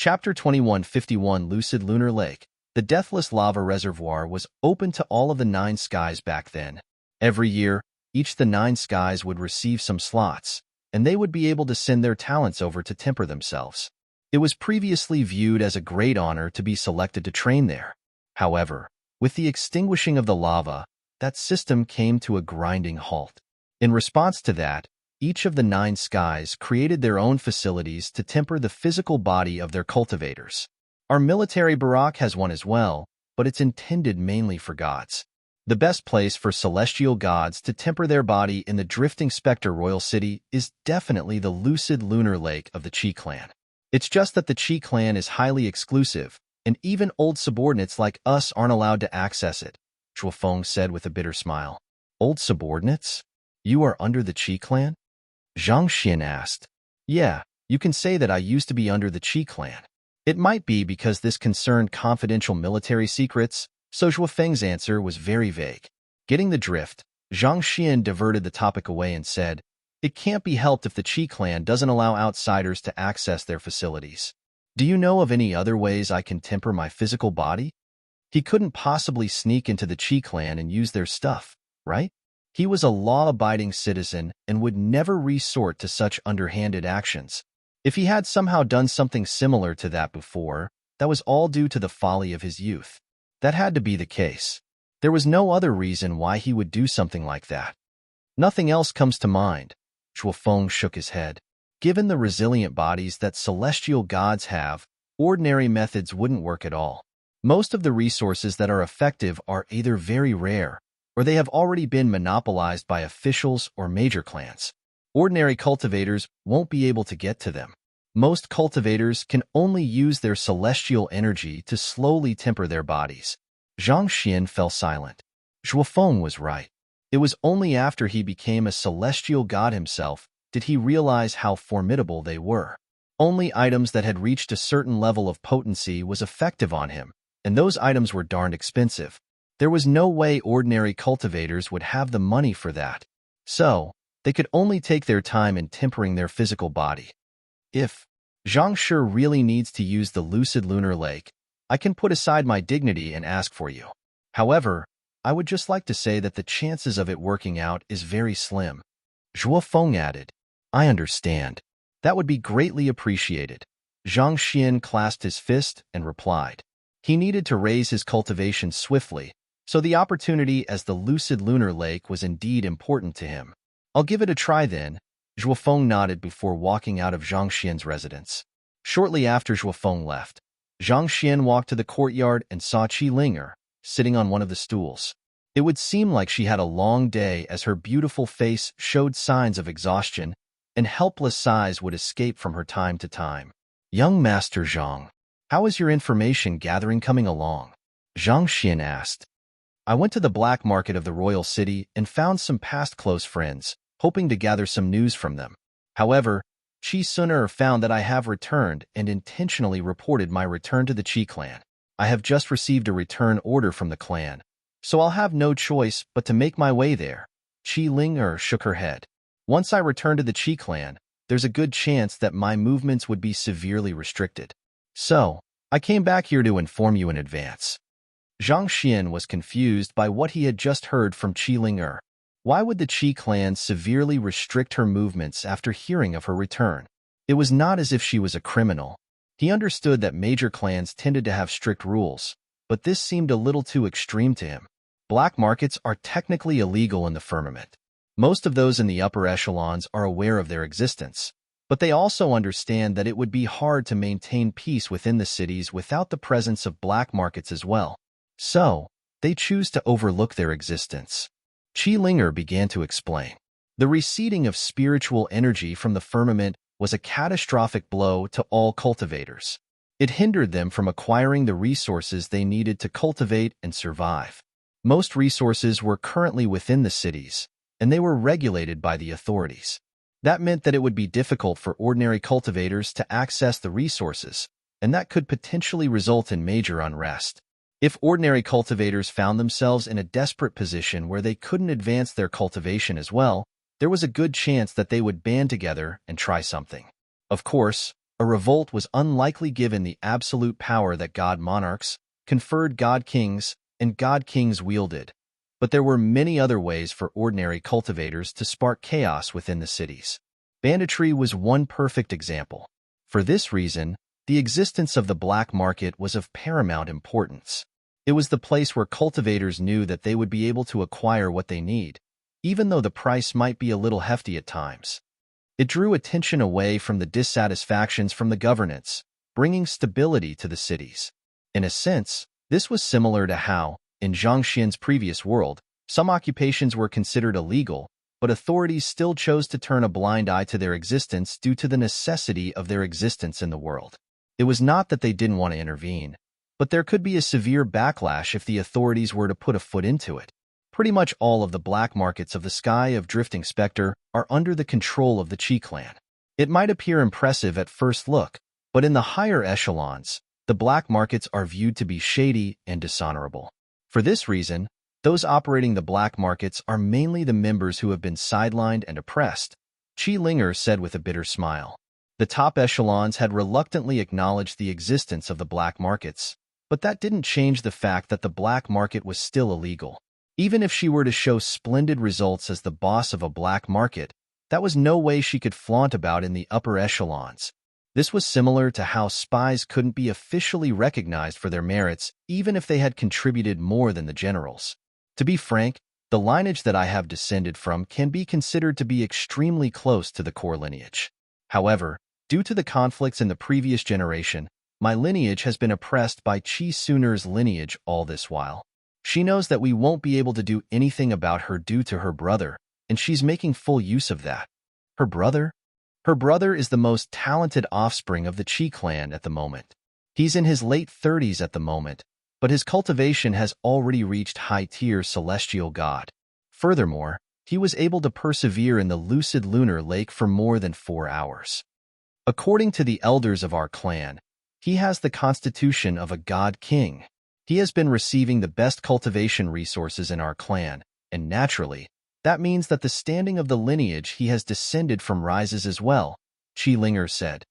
Chapter 2151 Lucid Lunar Lake. The deathless lava reservoir was open to all of the 9 skies back then. Every year, each of the 9 skies would receive some slots, and they would be able to send their talents over to temper themselves. It was previously viewed as a great honor to be selected to train there. However, with the extinguishing of the lava, that system came to a grinding halt. In response to that, each of the 9 skies created their own facilities to temper the physical body of their cultivators. Our military barrack has one as well, but it's intended mainly for gods. The best place for celestial gods to temper their body in the drifting specter royal city is definitely the lucid lunar lake of the Chi clan. It's just that the Chi clan is highly exclusive, and even old subordinates like us aren't allowed to access it, Zhuofeng said with a bitter smile. Old subordinates? You are under the Chi clan? Zhang Xian asked. Yeah, you can say that I used to be under the Chi clan. It might be because this concerned confidential military secrets, so Zhuofeng's answer was very vague. Getting the drift, Zhang Xian diverted the topic away and said, it can't be helped if the Chi clan doesn't allow outsiders to access their facilities. Do you know of any other ways I can temper my physical body? He couldn't possibly sneak into the Chi clan and use their stuff, right? He was a law-abiding citizen and would never resort to such underhanded actions. If he had somehow done something similar to that before, that was all due to the folly of his youth. That had to be the case. There was no other reason why he would do something like that. Nothing else comes to mind. Zhuofeng shook his head. Given the resilient bodies that celestial gods have, ordinary methods wouldn't work at all. Most of the resources that are effective are either very rare, or they have already been monopolized by officials or major clans. Ordinary cultivators won't be able to get to them. Most cultivators can only use their celestial energy to slowly temper their bodies. Zhang Xian fell silent. Zhuofeng was right. It was only after he became a celestial god himself did he realize how formidable they were. Only items that had reached a certain level of potency was effective on him, and those items were darned expensive. There was no way ordinary cultivators would have the money for that. So, they could only take their time in tempering their physical body. If Zhang Shi really needs to use the lucid lunar lake, I can put aside my dignity and ask for you. However, I would just like to say that the chances of it working out is very slim. Zhuofeng added, I understand. That would be greatly appreciated. Zhang Xian clasped his fist and replied. He needed to raise his cultivation swiftly, so the opportunity as the lucid lunar lake was indeed important to him. I'll give it a try then. Zhuofeng nodded before walking out of Zhang Xian's residence. Shortly after Zhuofeng left, Zhang Xian walked to the courtyard and saw Qi Linger sitting on one of the stools. It would seem like she had a long day as her beautiful face showed signs of exhaustion, and helpless sighs would escape from her time to time. Young Master Zhang, how is your information gathering coming along? Zhang Xian asked. I went to the black market of the royal city and found some past close friends, hoping to gather some news from them. However, Qi Suner found that I have returned and intentionally reported my return to the Qi clan. I have just received a return order from the clan, so I'll have no choice but to make my way there. Qi Linger shook her head. Once I return to the Qi clan, there's a good chance that my movements would be severely restricted. So, I came back here to inform you in advance. Zhang Xian was confused by what he had just heard from Qi Linger. Why would the Qi clan severely restrict her movements after hearing of her return? It was not as if she was a criminal. He understood that major clans tended to have strict rules, but this seemed a little too extreme to him. Black markets are technically illegal in the firmament. Most of those in the upper echelons are aware of their existence, but they also understand that it would be hard to maintain peace within the cities without the presence of black markets as well. So, they choose to overlook their existence. Qi Linger began to explain. The receding of spiritual energy from the firmament was a catastrophic blow to all cultivators. It hindered them from acquiring the resources they needed to cultivate and survive. Most resources were currently within the cities, and they were regulated by the authorities. That meant that it would be difficult for ordinary cultivators to access the resources, and that could potentially result in major unrest. If ordinary cultivators found themselves in a desperate position where they couldn't advance their cultivation as well, there was a good chance that they would band together and try something. Of course, A revolt was unlikely given the absolute power that god monarchs, conferred god kings, and god kings wielded. But there were many other ways for ordinary cultivators to spark chaos within the cities. Banditry was one perfect example. For this reason, the existence of the black market was of paramount importance. It was the place where cultivators knew that they would be able to acquire what they need, even though the price might be a little hefty at times. It drew attention away from the dissatisfactions from the governance, bringing stability to the cities. In a sense, this was similar to how, in Zhang Xian's previous world, some occupations were considered illegal, but authorities still chose to turn a blind eye to their existence due to the necessity of their existence in the world. It was not that they didn't want to intervene, but there could be a severe backlash if the authorities were to put a foot into it. Pretty much all of the black markets of the Sky of Drifting Spectre are under the control of the Qi clan. It might appear impressive at first look, but in the higher echelons, the black markets are viewed to be shady and dishonorable. For this reason, those operating the black markets are mainly the members who have been sidelined and oppressed, Qi Linger said with a bitter smile. The top echelons had reluctantly acknowledged the existence of the black markets, but that didn't change the fact that the black market was still illegal. Even if she were to show splendid results as the boss of a black market, that was no way she could flaunt about in the upper echelons. This was similar to how spies couldn't be officially recognized for their merits even if they had contributed more than the generals. To be frank, the lineage that I have descended from can be considered to be extremely close to the core lineage. However, due to the conflicts in the previous generation, my lineage has been oppressed by Qi Suner's lineage all this while. She knows that we won't be able to do anything about her due to her brother, and she's making full use of that. Her brother? Her brother is the most talented offspring of the Qi clan at the moment. He's in his late 30s at the moment, but his cultivation has already reached high-tier celestial god. Furthermore, he was able to persevere in the lucid lunar lake for more than 4 hours. According to the elders of our clan, he has the constitution of a god king. He has been receiving the best cultivation resources in our clan, and naturally, that means that the standing of the lineage he has descended from rises as well, Qi Linger said.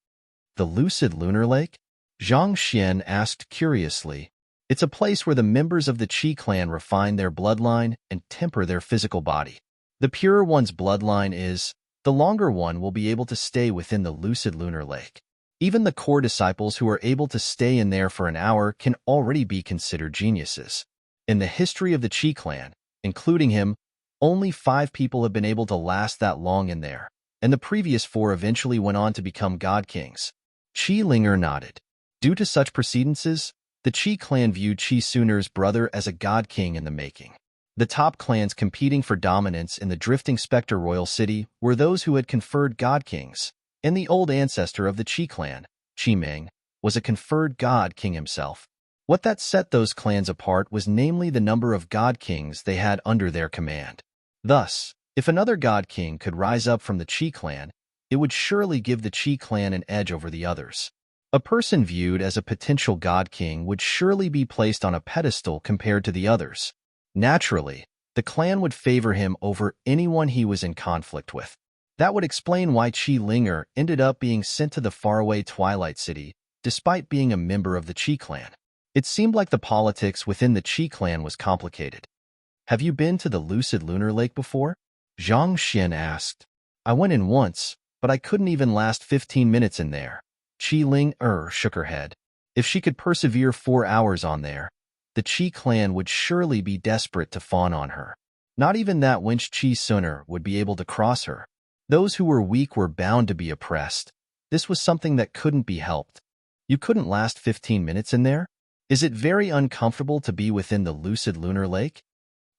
The lucid lunar lake? Zhang Xian asked curiously. It's a place where the members of the Qi clan refine their bloodline and temper their physical body. The purer one's bloodline is, the longer one will be able to stay within the lucid lunar lake. Even the core disciples who are able to stay in there for an hour can already be considered geniuses. In the history of the Qi clan, including him, only 5 people have been able to last that long in there, and the previous 4 eventually went on to become god kings. Qi Linger nodded. Due to such precedences, the Qi clan viewed Qi Suner's brother as a god king in the making. The top clans competing for dominance in the Drifting Spectre Royal City were those who had conferred god kings, and the old ancestor of the Qi clan, Qi Meng, was a conferred god king himself. What that set those clans apart was namely the number of god kings they had under their command. Thus, if another god king could rise up from the Qi clan, it would surely give the Qi clan an edge over the others. A person viewed as a potential god king would surely be placed on a pedestal compared to the others. Naturally, the clan would favor him over anyone he was in conflict with. That would explain why Qi Linger ended up being sent to the faraway Twilight City, despite being a member of the Qi clan. It seemed like the politics within the Qi clan was complicated. Have you been to the lucid lunar lake before? Zhang Xian asked. I went in once, but I couldn't even last 15 minutes in there. Qi Linger shook her head. If she could persevere 4 hours on there, the Qi clan would surely be desperate to fawn on her. Not even that wench Qi Suner would be able to cross her. Those who were weak were bound to be oppressed. This was something that couldn't be helped. You couldn't last 15 minutes in there? Is it very uncomfortable to be within the lucid lunar lake?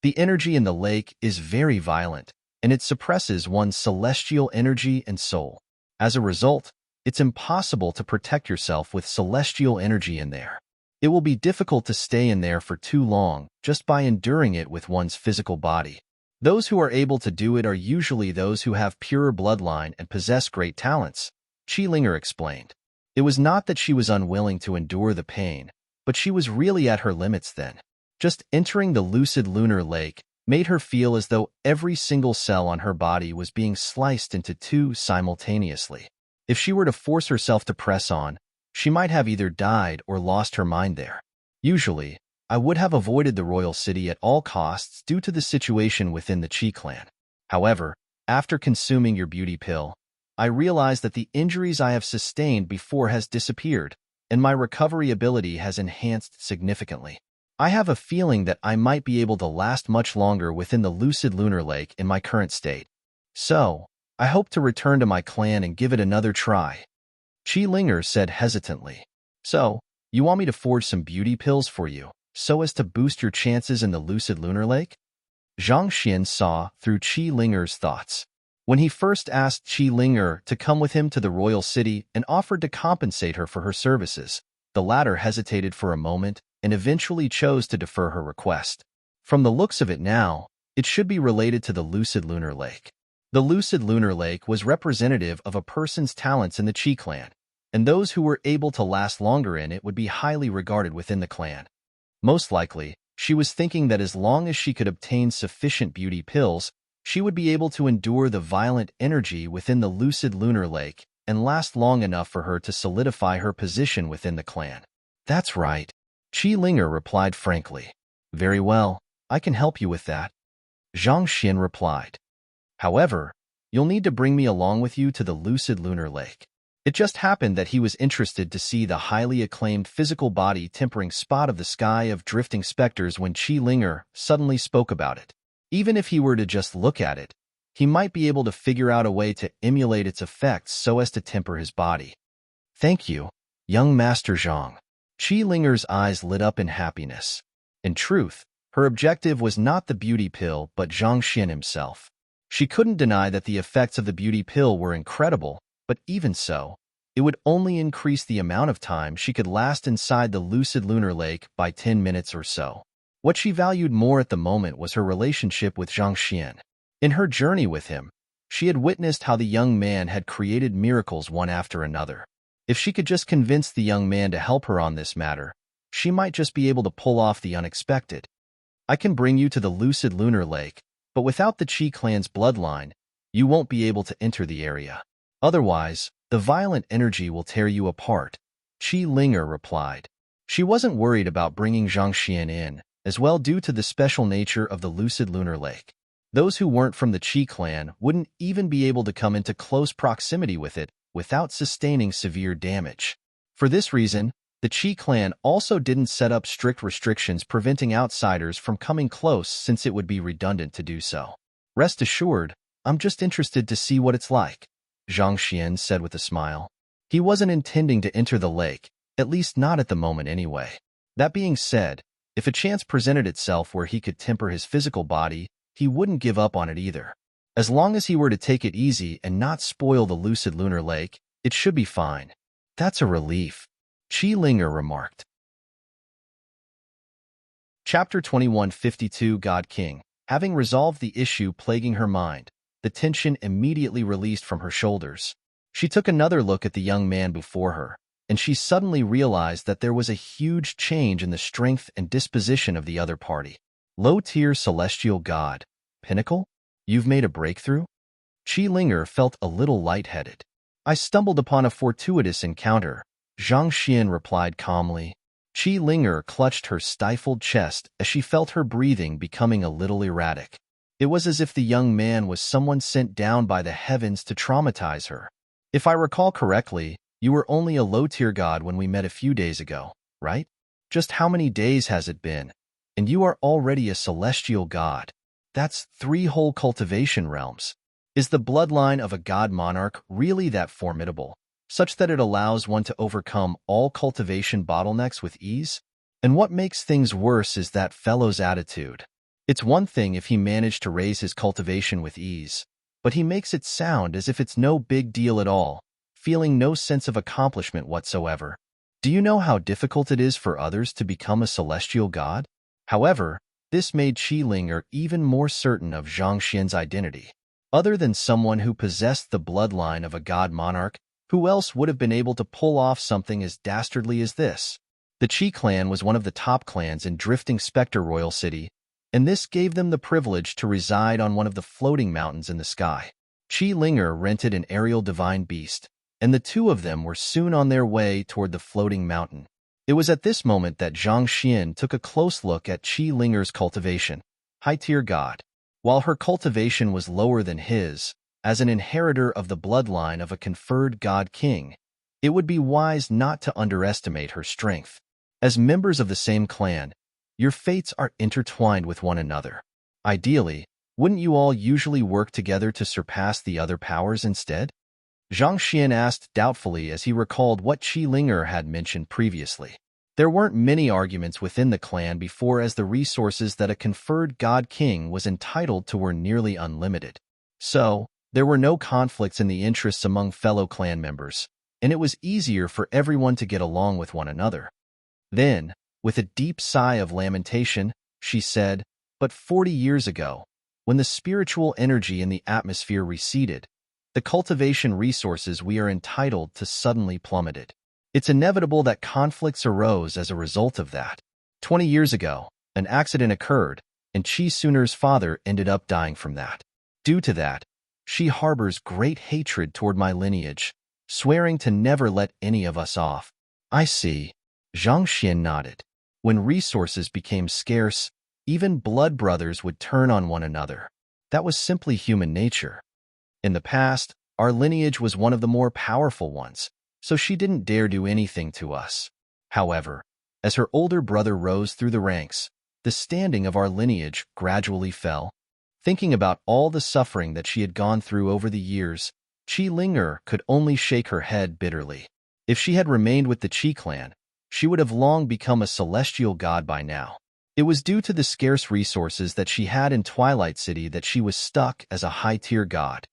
The energy in the lake is very violent, and it suppresses one's celestial energy and soul. As a result, it's impossible to protect yourself with celestial energy in there. It will be difficult to stay in there for too long just by enduring it with one's physical body. Those who are able to do it are usually those who have purer bloodline and possess great talents, Qi Linger explained. It was not that she was unwilling to endure the pain, but she was really at her limits then. Just entering the lucid lunar lake made her feel as though every single cell on her body was being sliced into 2 simultaneously. If she were to force herself to press on, she might have either died or lost her mind there. Usually, I would have avoided the royal city at all costs due to the situation within the Qi clan. However, after consuming your beauty pill, I realized that the injuries I have sustained before has disappeared, and my recovery ability has enhanced significantly. I have a feeling that I might be able to last much longer within the lucid lunar lake in my current state. So, I hope to return to my clan and give it another try. Qi Linger said hesitantly. So, you want me to forge some beauty pills for you, so as to boost your chances in the lucid lunar lake? Zhang Xian saw through Qi Linger's thoughts. When he first asked Qi Linger to come with him to the royal city and offered to compensate her for her services, the latter hesitated for a moment and eventually chose to defer her request. From the looks of it now, it should be related to the lucid lunar lake. The lucid lunar lake was representative of a person's talents in the Qi clan, and those who were able to last longer in it would be highly regarded within the clan. Most likely, she was thinking that as long as she could obtain sufficient beauty pills, she would be able to endure the violent energy within the lucid lunar lake and last long enough for her to solidify her position within the clan. That's right, Qi Linger replied frankly. Very well, I can help you with that. Zhang Xian replied. However, you'll need to bring me along with you to the lucid lunar lake. It just happened that he was interested to see the highly acclaimed physical body tempering spot of the sky of drifting specters when Qi Linger suddenly spoke about it. Even if he were to just look at it, he might be able to figure out a way to emulate its effects so as to temper his body. Thank you, young Master Zhang. Qi Linger's eyes lit up in happiness. In truth, her objective was not the beauty pill but Zhang Xian himself. She couldn't deny that the effects of the beauty pill were incredible, but even so, it would only increase the amount of time she could last inside the lucid lunar lake by 10 minutes or so. What she valued more at the moment was her relationship with Zhang Xian. In her journey with him, she had witnessed how the young man had created miracles one after another. If she could just convince the young man to help her on this matter, she might just be able to pull off the unexpected. I can bring you to the lucid lunar lake, but without the Qi clan's bloodline, you won't be able to enter the area. Otherwise, the violent energy will tear you apart, Qi Linger replied. She wasn't worried about bringing Zhang Xian in, as well due to the special nature of the lucid lunar lake. Those who weren't from the Qi clan wouldn't even be able to come into close proximity with it without sustaining severe damage. For this reason, the Qi clan also didn't set up strict restrictions preventing outsiders from coming close since it would be redundant to do so. Rest assured, I'm just interested to see what it's like, Zhang Xian said with a smile. He wasn't intending to enter the lake, at least not at the moment anyway. That being said, if a chance presented itself where he could temper his physical body, he wouldn't give up on it either. As long as he were to take it easy and not spoil the lucid lunar lake, it should be fine. That's a relief, Qi Linger remarked. Chapter 2152 God King. Having resolved the issue plaguing her mind, the tension immediately released from her shoulders. She took another look at the young man before her, and she suddenly realized that there was a huge change in the strength and disposition of the other party. Low-tier celestial god, Pinnacle? You've made a breakthrough? Qi Linger felt a little lightheaded. I stumbled upon a fortuitous encounter, Zhang Xian replied calmly. Qi Linger clutched her stifled chest as she felt her breathing becoming a little erratic. It was as if the young man was someone sent down by the heavens to traumatize her. If I recall correctly, you were only a low-tier god when we met a few days ago, right? Just how many days has it been? And you are already a celestial god. That's 3 whole cultivation realms. Is the bloodline of a god monarch really that formidable, such that it allows one to overcome all cultivation bottlenecks with ease? And what makes things worse is that fellow's attitude. It's one thing if he managed to raise his cultivation with ease, but he makes it sound as if it's no big deal at all, feeling no sense of accomplishment whatsoever. Do you know how difficult it is for others to become a celestial god? However, this made Qi Linger even more certain of Zhang Xian's identity. Other than someone who possessed the bloodline of a god monarch, who else would have been able to pull off something as dastardly as this? The Qi clan was one of the top clans in Drifting Spectre Royal City, and this gave them the privilege to reside on one of the floating mountains in the sky. Qi Linger rented an aerial divine beast, and the two of them were soon on their way toward the floating mountain. It was at this moment that Zhang Xian took a close look at Qi Linger's cultivation, high-tier god. While her cultivation was lower than his, as an inheritor of the bloodline of a conferred god-king, it would be wise not to underestimate her strength. As members of the same clan, your fates are intertwined with one another. Ideally, wouldn't you all usually work together to surpass the other powers instead? Zhang Xian asked doubtfully as he recalled what Qi Linger had mentioned previously. There weren't many arguments within the clan before, as the resources that a conferred god-king was entitled to were nearly unlimited. So, there were no conflicts in the interests among fellow clan members, and it was easier for everyone to get along with one another. Then, with a deep sigh of lamentation, she said, "But 40 years ago, when the spiritual energy in the atmosphere receded, the cultivation resources we are entitled to suddenly plummeted. It's inevitable that conflicts arose as a result of that. 20 years ago, an accident occurred, and Qi Suner's father ended up dying from that. Due to that, she harbors great hatred toward my lineage, swearing to never let any of us off." "I see." Zhang Xian nodded. When resources became scarce, even blood brothers would turn on one another. That was simply human nature. In the past, our lineage was one of the more powerful ones, so she didn't dare do anything to us. However, as her older brother rose through the ranks, the standing of our lineage gradually fell. Thinking about all the suffering that she had gone through over the years, Qi Linger could only shake her head bitterly. If she had remained with the Qi clan, she would have long become a celestial god by now. It was due to the scarce resources that she had in Twilight City that she was stuck as a high-tier god.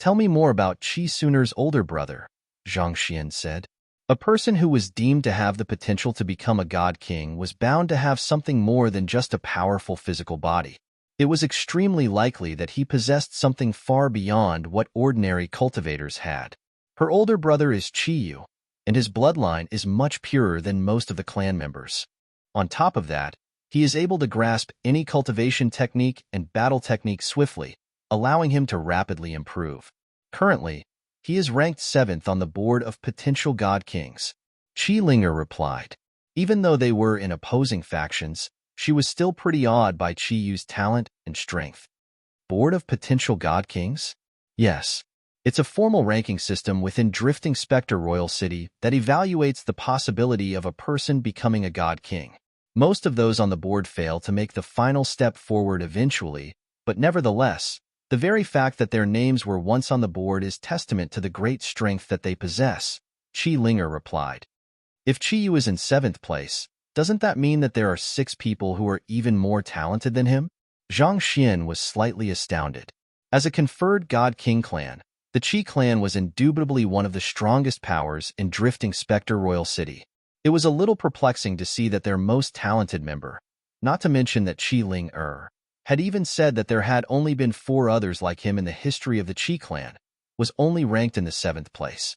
"Tell me more about Qi Suner's older brother," Zhang Xian said. A person who was deemed to have the potential to become a god-king was bound to have something more than just a powerful physical body. It was extremely likely that he possessed something far beyond what ordinary cultivators had. "Her older brother is Qi Yu, and his bloodline is much purer than most of the clan members. On top of that, he is able to grasp any cultivation technique and battle technique swiftly, allowing him to rapidly improve. Currently, he is ranked 7th on the board of potential god kings," Qi Linger replied. Even though they were in opposing factions, she was still pretty awed by Qi Yu's talent and strength. "Board of potential god kings?" "Yes. It's a formal ranking system within Drifting Spectre Royal City that evaluates the possibility of a person becoming a god king. Most of those on the board fail to make the final step forward eventually, but nevertheless, the very fact that their names were once on the board is testament to the great strength that they possess," Qi Linger replied. "If Qi Yu is in 7th place, doesn't that mean that there are 6 people who are even more talented than him?" Zhang Xian was slightly astounded. As a conferred god-king clan, the Qi clan was indubitably one of the strongest powers in Drifting Spectre Royal City. It was a little perplexing to see that their most talented member, not to mention that Qi Linger, had even said that there had only been 4 others like him in the history of the Qi clan, was only ranked in the 7th place.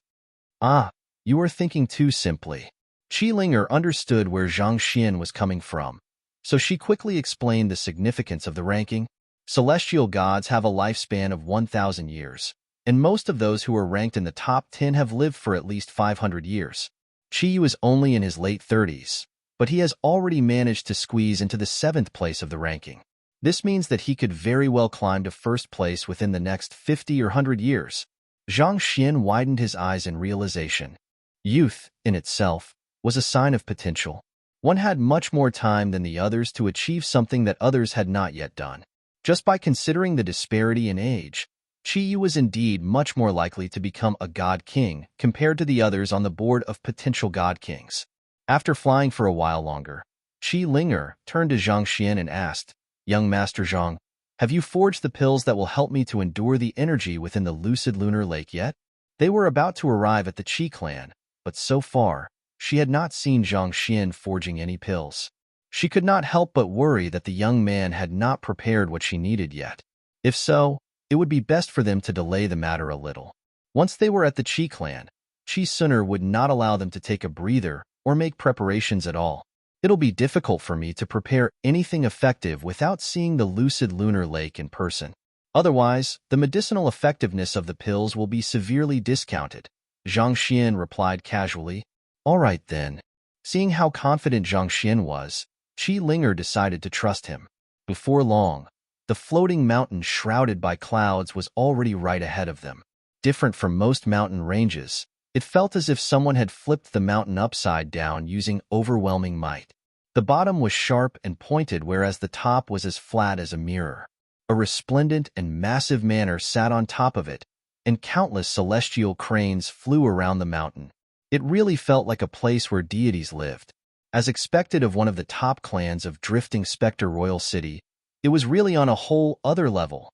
"Ah, you are thinking too simply." Qi Linger understood where Zhang Xian was coming from, so she quickly explained the significance of the ranking. Celestial gods have a lifespan of 1,000 years, and most of those who are ranked in the top 10 have lived for at least 500 years. Qi Yu is only in his late 30s, but he has already managed to squeeze into the 7th place of the ranking. This means that he could very well climb to 1st place within the next 50 or 100 years. Zhang Xian widened his eyes in realization. Youth, in itself, was a sign of potential. One had much more time than the others to achieve something that others had not yet done. Just by considering the disparity in age, Qi Yu was indeed much more likely to become a god king compared to the others on the board of potential god kings. After flying for a while longer, Qi Linger turned to Zhang Xian and asked, "Young Master Zhang, have you forged the pills that will help me to endure the energy within the lucid lunar lake yet?" They were about to arrive at the Qi clan, but so far, she had not seen Zhang Xian forging any pills. She could not help but worry that the young man had not prepared what she needed yet. If so, it would be best for them to delay the matter a little. Once they were at the Qi clan, Qi Suner would not allow them to take a breather or make preparations at all. "It'll be difficult for me to prepare anything effective without seeing the lucid lunar lake in person. Otherwise, the medicinal effectiveness of the pills will be severely discounted," Zhang Xian replied casually. All right then. Seeing how confident Zhang Xian was, Qi Linger decided to trust him. Before long, the floating mountain shrouded by clouds was already right ahead of them. Different from most mountain ranges, it felt as if someone had flipped the mountain upside down using overwhelming might. The bottom was sharp and pointed, whereas the top was as flat as a mirror. A resplendent and massive manor sat on top of it, and countless celestial cranes flew around the mountain. It really felt like a place where deities lived. As expected of one of the top clans of Drifting Spectre Royal City, it was really on a whole other level.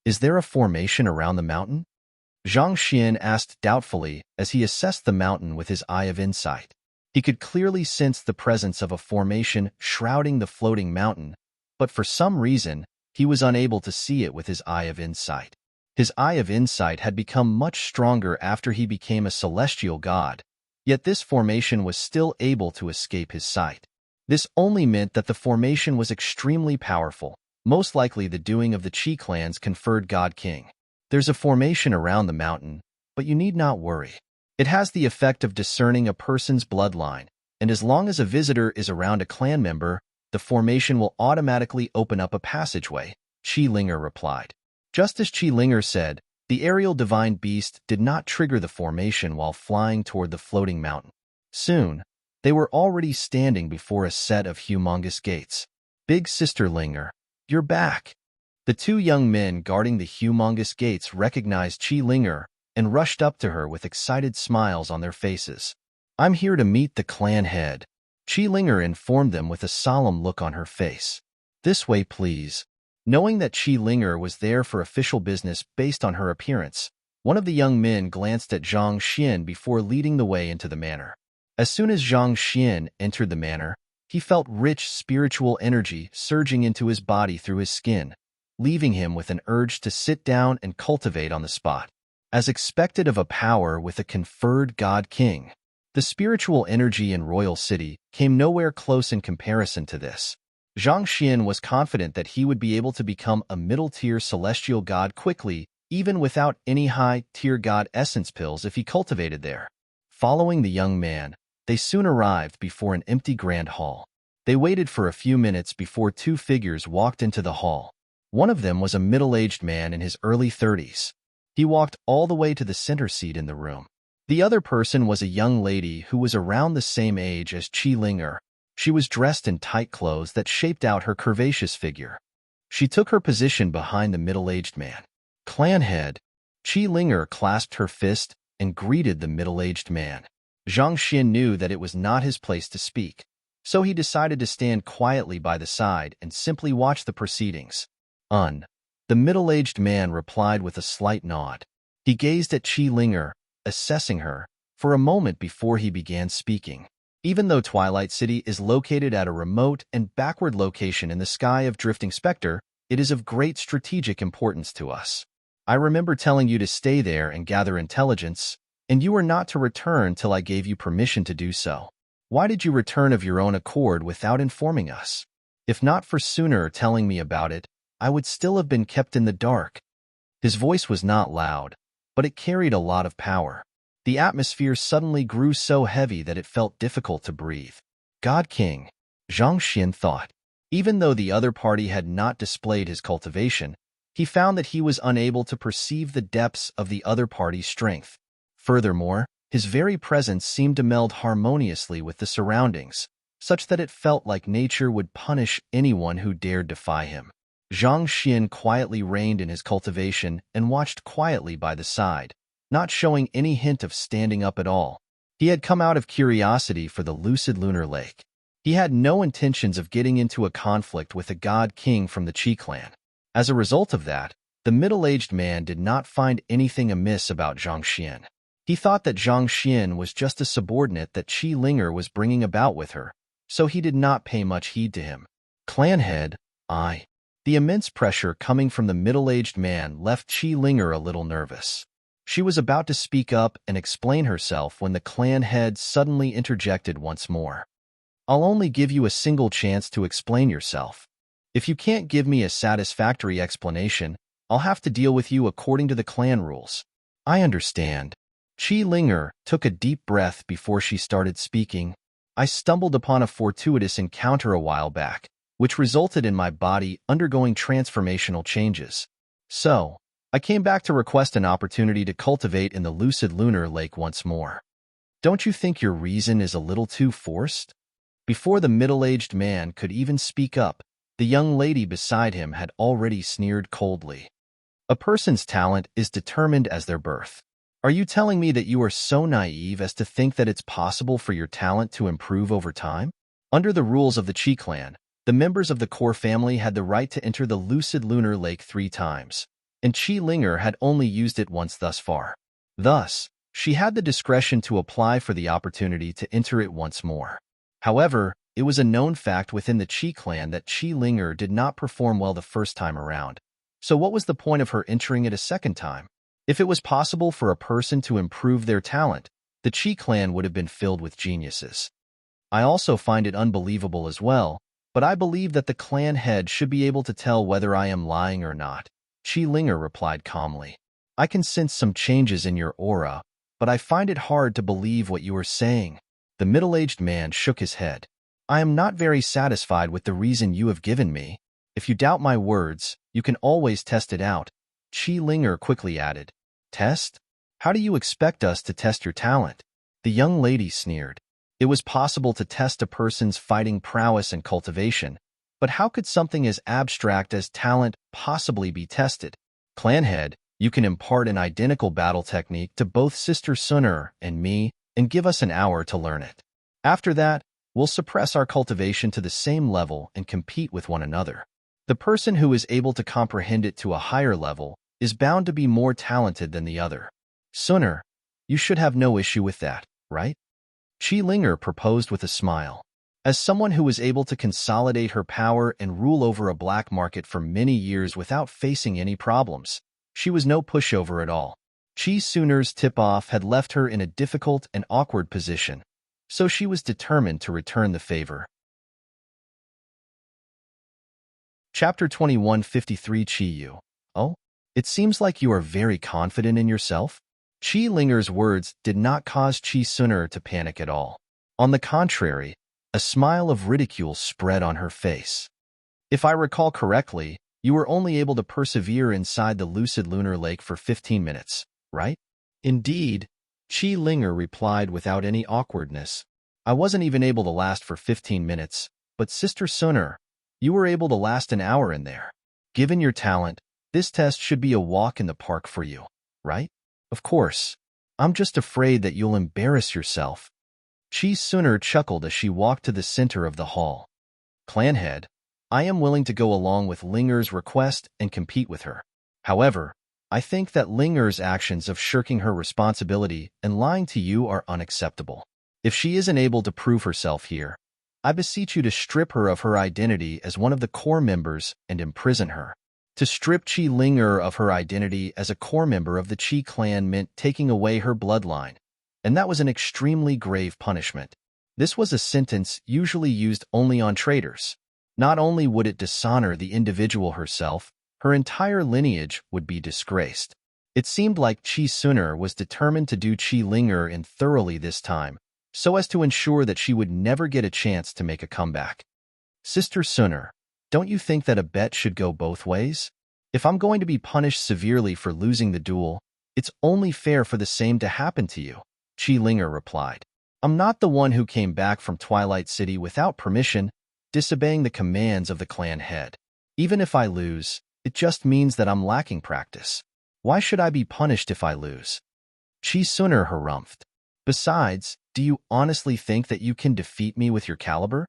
Is there a formation around the mountain? Zhang Xian asked doubtfully as he assessed the mountain with his eye of insight. He could clearly sense the presence of a formation shrouding the floating mountain, but for some reason, he was unable to see it with his eye of insight. His eye of insight had become much stronger after he became a celestial god, yet this formation was still able to escape his sight. This only meant that the formation was extremely powerful, most likely the doing of the Qi clan's conferred god king. There's a formation around the mountain, but you need not worry. It has the effect of discerning a person's bloodline, and as long as a visitor is around a clan member, the formation will automatically open up a passageway, Qi Linger replied. Just as Qi Linger said, the aerial divine beast did not trigger the formation while flying toward the floating mountain. Soon, they were already standing before a set of humongous gates. Big Sister Linger, you're back. The two young men guarding the humongous gates recognized Qi Linger and rushed up to her with excited smiles on their faces. I'm here to meet the clan head, Qi Linger informed them with a solemn look on her face. This way, please. Knowing that Qi Linger was there for official business based on her appearance, one of the young men glanced at Zhang Xian before leading the way into the manor. As soon as Zhang Xian entered the manor, he felt rich spiritual energy surging into his body through his skin, leaving him with an urge to sit down and cultivate on the spot. As expected of a power with a conferred god king, the spiritual energy in Royal City came nowhere close in comparison to this. Zhang Xian was confident that he would be able to become a middle-tier celestial god quickly, even without any high-tier god essence pills if he cultivated there. Following the young man, they soon arrived before an empty grand hall. They waited for a few minutes before two figures walked into the hall. One of them was a middle-aged man in his early 30s. He walked all the way to the center seat in the room. The other person was a young lady who was around the same age as Qi Linger. She was dressed in tight clothes that shaped out her curvaceous figure. She took her position behind the middle-aged man. Clan head, Qi Linger clasped her fist and greeted the middle-aged man. Zhang Xian knew that it was not his place to speak, so he decided to stand quietly by the side and simply watch the proceedings. The middle-aged man replied with a slight nod. He gazed at Qi Linger, assessing her, for a moment before he began speaking. Even though Twilight City is located at a remote and backward location in the sky of Drifting Spectre, it is of great strategic importance to us. I remember telling you to stay there and gather intelligence, and you were not to return till I gave you permission to do so. Why did you return of your own accord without informing us? If not for sooner telling me about it, I would still have been kept in the dark. His voice was not loud, but it carried a lot of power. The atmosphere suddenly grew so heavy that it felt difficult to breathe. God King, Zhang Xian thought. Even though the other party had not displayed his cultivation, he found that he was unable to perceive the depths of the other party's strength. Furthermore, his very presence seemed to meld harmoniously with the surroundings, such that it felt like nature would punish anyone who dared defy him. Zhang Xian quietly reined in his cultivation and watched quietly by the side, not showing any hint of standing up at all. He had come out of curiosity for the lucid lunar lake. He had no intentions of getting into a conflict with a god king from the Qi clan. As a result of that, the middle-aged man did not find anything amiss about Zhang Xian. He thought that Zhang Xian was just a subordinate that Qi Linger was bringing about with her, so he did not pay much heed to him. Clan head, The immense pressure coming from the middle-aged man left Qi Linger a little nervous. She was about to speak up and explain herself when the clan head suddenly interjected once more. I'll only give you a single chance to explain yourself. If you can't give me a satisfactory explanation, I'll have to deal with you according to the clan rules. I understand. Chi Linger took a deep breath before she started speaking. I stumbled upon a fortuitous encounter a while back, which resulted in my body undergoing transformational changes. So, I came back to request an opportunity to cultivate in the lucid lunar lake once more. Don't you think your reason is a little too forced? Before the middle-aged man could even speak up, the young lady beside him had already sneered coldly. A person's talent is determined as their birth. Are you telling me that you are so naive as to think that it's possible for your talent to improve over time? Under the rules of the Chi clan, the members of the core family had the right to enter the lucid lunar lake 3 times, and Chi Linger had only used it once thus far. Thus, she had the discretion to apply for the opportunity to enter it once more. However, it was a known fact within the Chi clan that Chi Linger did not perform well the first time around. So what was the point of her entering it a second time? If it was possible for a person to improve their talent, the Chi clan would have been filled with geniuses. I also find it unbelievable as well, but I believe that the clan head should be able to tell whether I am lying or not. Chi Linger replied calmly. I can sense some changes in your aura, but I find it hard to believe what you are saying. The middle-aged man shook his head. I am not very satisfied with the reason you have given me. If you doubt my words, you can always test it out. Chi Linger quickly added. Test? How do you expect us to test your talent? The young lady sneered. It was possible to test a person's fighting prowess and cultivation, but how could something as abstract as talent possibly be tested? Clanhead, you can impart an identical battle technique to both Sister Sunner and me and give us an hour to learn it. After that, we'll suppress our cultivation to the same level and compete with one another. The person who is able to comprehend it to a higher level is bound to be more talented than the other. Sunner, you should have no issue with that, right? Chi Linger proposed with a smile. As someone who was able to consolidate her power and rule over a black market for many years without facing any problems, she was no pushover at all. Chi Sunner's tip-off had left her in a difficult and awkward position, so she was determined to return the favor. Chapter 2153 Chi Yu. Oh, it seems like you are very confident in yourself. Chi Linger's words did not cause Chi Sunner to panic at all. On the contrary, a smile of ridicule spread on her face. If I recall correctly, you were only able to persevere inside the lucid lunar lake for 15 minutes, right? Indeed, Chi Linger replied without any awkwardness. I wasn't even able to last for 15 minutes, but Sister Sunner, you were able to last an hour in there. Given your talent, this test should be a walk in the park for you, right? Of course. I'm just afraid that you'll embarrass yourself. Chi Sunner chuckled as she walked to the center of the hall. Clanhead, I am willing to go along with Linger's request and compete with her. However, I think that Linger's actions of shirking her responsibility and lying to you are unacceptable. If she isn't able to prove herself here, I beseech you to strip her of her identity as one of the core members and imprison her. To strip Chi Linger of her identity as a core member of the Chi clan meant taking away her bloodline, and that was an extremely grave punishment. This was a sentence usually used only on traitors. Not only would it dishonor the individual herself, her entire lineage would be disgraced. It seemed like Chi Sunner was determined to do Chi Linger in thoroughly this time, so as to ensure that she would never get a chance to make a comeback. Sister Sunner, don't you think that a bet should go both ways? If I'm going to be punished severely for losing the duel, it's only fair for the same to happen to you, Chi Linger replied. I'm not the one who came back from Twilight City without permission, disobeying the commands of the clan head. Even if I lose, it just means that I'm lacking practice. Why should I be punished if I lose? Chi Sunner harumphed. Besides, do you honestly think that you can defeat me with your caliber?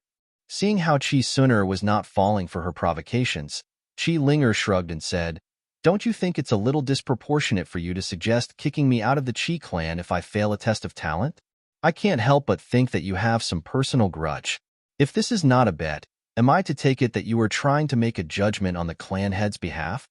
Seeing how Chi Sunner was not falling for her provocations, Chi Linger shrugged and said, Don't you think it's a little disproportionate for you to suggest kicking me out of the Chi clan if I fail a test of talent? I can't help but think that you have some personal grudge. If this is not a bet, am I to take it that you are trying to make a judgment on the clan head's behalf?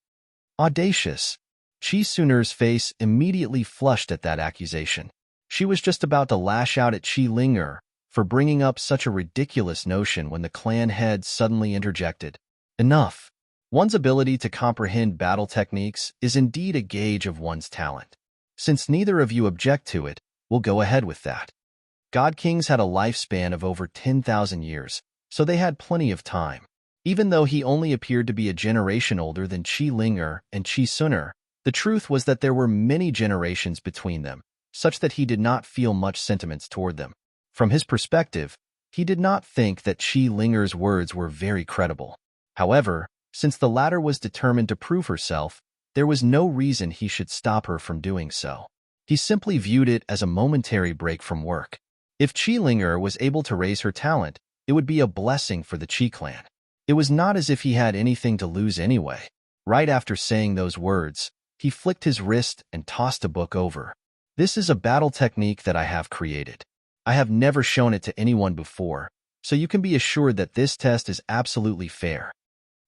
Audacious. Chi Sunner's face immediately flushed at that accusation. She was just about to lash out at Chi Linger for bringing up such a ridiculous notion when the clan head suddenly interjected. Enough. One's ability to comprehend battle techniques is indeed a gauge of one's talent. Since neither of you object to it, we'll go ahead with that. God Kings had a lifespan of over 10,000 years, so they had plenty of time. Even though he only appeared to be a generation older than Qi Linger and Qi Suner, the truth was that there were many generations between them, such that he did not feel much sentiments toward them. From his perspective, he did not think that Qi Linger's words were very credible. However, since the latter was determined to prove herself, there was no reason he should stop her from doing so. He simply viewed it as a momentary break from work. If Qi Linger was able to raise her talent, it would be a blessing for the Qi clan. It was not as if he had anything to lose anyway. Right after saying those words, he flicked his wrist and tossed a book over. This is a battle technique that I have created. I have never shown it to anyone before, so you can be assured that this test is absolutely fair.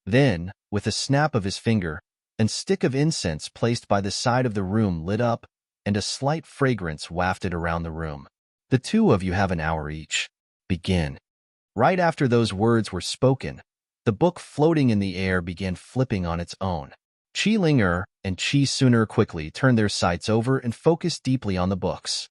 Then, with a snap of his finger, a stick of incense placed by the side of the room lit up, and a slight fragrance wafted around the room. The two of you have an hour each. Begin. Right after those words were spoken, the book floating in the air began flipping on its own. Qi Linger and Qi Suner quickly turned their sights over and focused deeply on the books.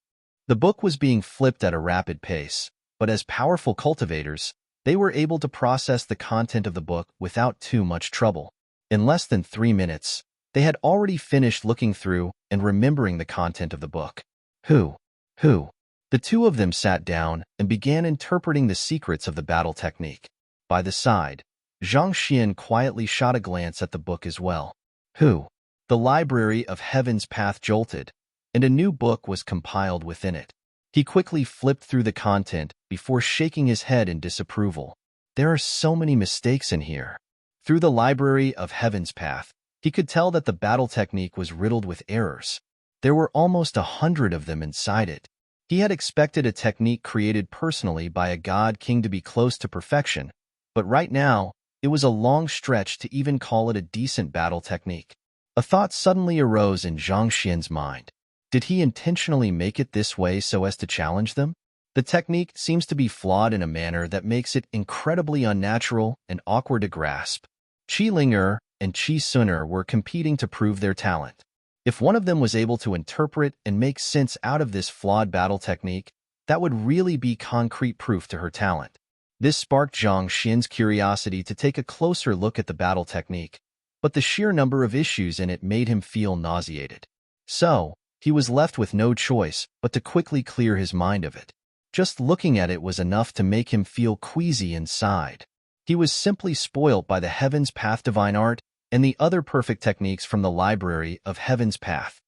The book was being flipped at a rapid pace, but as powerful cultivators, they were able to process the content of the book without too much trouble. In less than 3 minutes, they had already finished looking through and remembering the content of the book. Who? The two of them sat down and began interpreting the secrets of the battle technique. By the side, Zhang Xian quietly shot a glance at the book as well. The library of Heaven's Path jolted, and a new book was compiled within it. He quickly flipped through the content before shaking his head in disapproval. There are so many mistakes in here. Through the library of Heaven's Path, he could tell that the battle technique was riddled with errors. There were almost 100 of them inside it. He had expected a technique created personally by a god king to be close to perfection, but right now, it was a long stretch to even call it a decent battle technique. A thought suddenly arose in Zhang Xian's mind. Did he intentionally make it this way so as to challenge them? The technique seems to be flawed in a manner that makes it incredibly unnatural and awkward to grasp. Qi Linger and Qi Suner were competing to prove their talent. If one of them was able to interpret and make sense out of this flawed battle technique, that would really be concrete proof to her talent. This sparked Zhang Xian's curiosity to take a closer look at the battle technique, but the sheer number of issues in it made him feel nauseated. So, he was left with no choice but to quickly clear his mind of it. Just looking at it was enough to make him feel queasy inside. He was simply spoilt by the Heaven's Path divine art and the other perfect techniques from the library of Heaven's Path.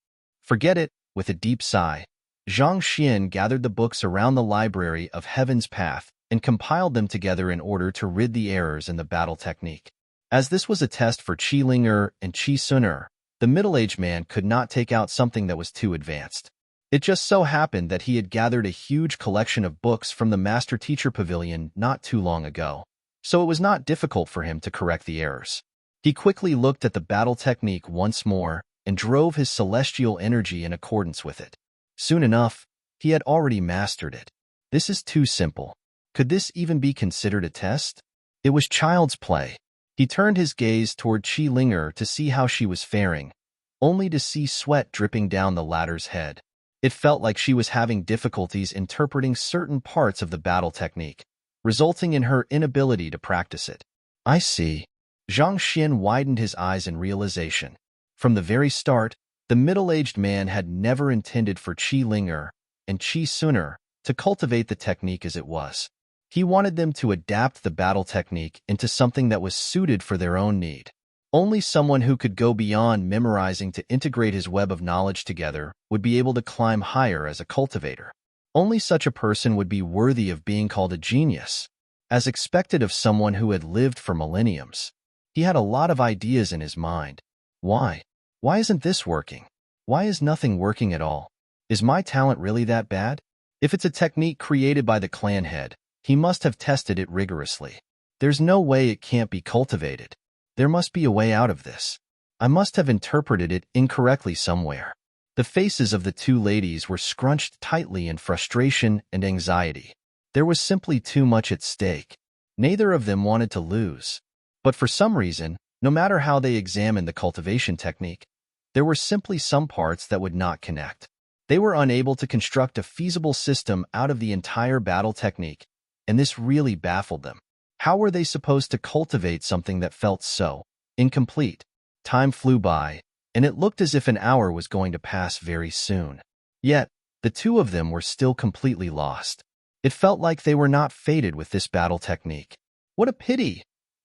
Forget it, with a deep sigh, Zhang Xian gathered the books around the library of Heaven's Path and compiled them together in order to rid the errors in the battle technique. As this was a test for Qi Linger and Qi Suner, the middle-aged man could not take out something that was too advanced. It just so happened that he had gathered a huge collection of books from the Master Teacher Pavilion not too long ago, so it was not difficult for him to correct the errors. He quickly looked at the battle technique once more and drove his celestial energy in accordance with it. Soon enough, he had already mastered it. This is too simple. Could this even be considered a test? It was child's play. He turned his gaze toward Qi Linger to see how she was faring, only to see sweat dripping down the latter's head. It felt like she was having difficulties interpreting certain parts of the battle technique, resulting in her inability to practice it. I see. Zhang Xian widened his eyes in realization. From the very start, the middle-aged man had never intended for Qi Linger and Qi Suner to cultivate the technique as it was. He wanted them to adapt the battle technique into something that was suited for their own need. Only someone who could go beyond memorizing to integrate his web of knowledge together would be able to climb higher as a cultivator. Only such a person would be worthy of being called a genius, as expected of someone who had lived for millenniums. He had a lot of ideas in his mind. Why? Why isn't this working? Why is nothing working at all? Is my talent really that bad? If it's a technique created by the clan head, he must have tested it rigorously. There's no way it can't be cultivated. There must be a way out of this. I must have interpreted it incorrectly somewhere. The faces of the two ladies were scrunched tightly in frustration and anxiety. There was simply too much at stake. Neither of them wanted to lose. But for some reason, no matter how they examined the cultivation technique, There were simply some parts that would not connect. They were unable to construct a feasible system out of the entire battle technique, and this really baffled them. How were they supposed to cultivate something that felt so incomplete? Time flew by, and it looked as if an hour was going to pass very soon. Yet, the two of them were still completely lost. It felt like they were not fated with this battle technique. What a pity!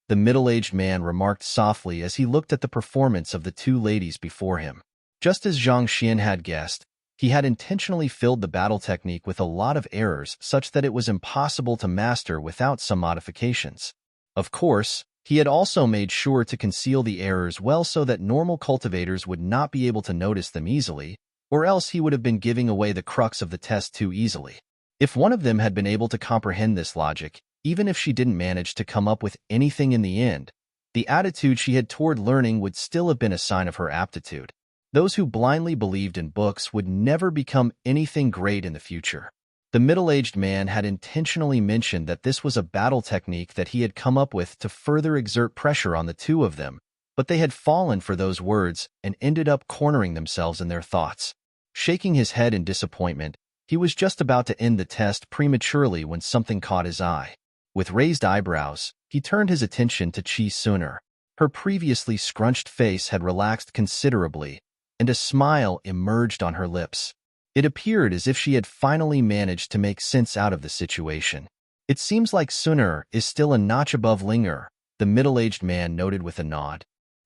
The middle-aged man remarked softly as he looked at the performance of the two ladies before him. Just as Zhang Xian had guessed, he had intentionally filled the battle technique with a lot of errors such that it was impossible to master without some modifications. Of course, he had also made sure to conceal the errors well so that normal cultivators would not be able to notice them easily, or else he would have been giving away the crux of the test too easily. If one of them had been able to comprehend this logic, even if she didn't manage to come up with anything in the end, the attitude she had toward learning would still have been a sign of her aptitude. Those who blindly believed in books would never become anything great in the future. The middle-aged man had intentionally mentioned that this was a battle technique that he had come up with to further exert pressure on the two of them, but they had fallen for those words and ended up cornering themselves in their thoughts. Shaking his head in disappointment, he was just about to end the test prematurely when something caught his eye. With raised eyebrows, he turned his attention to Qi Suner. Her previously scrunched face had relaxed considerably, and a smile emerged on her lips. It appeared as if she had finally managed to make sense out of the situation. It seems like Suner is still a notch above Linger, the middle-aged man noted with a nod.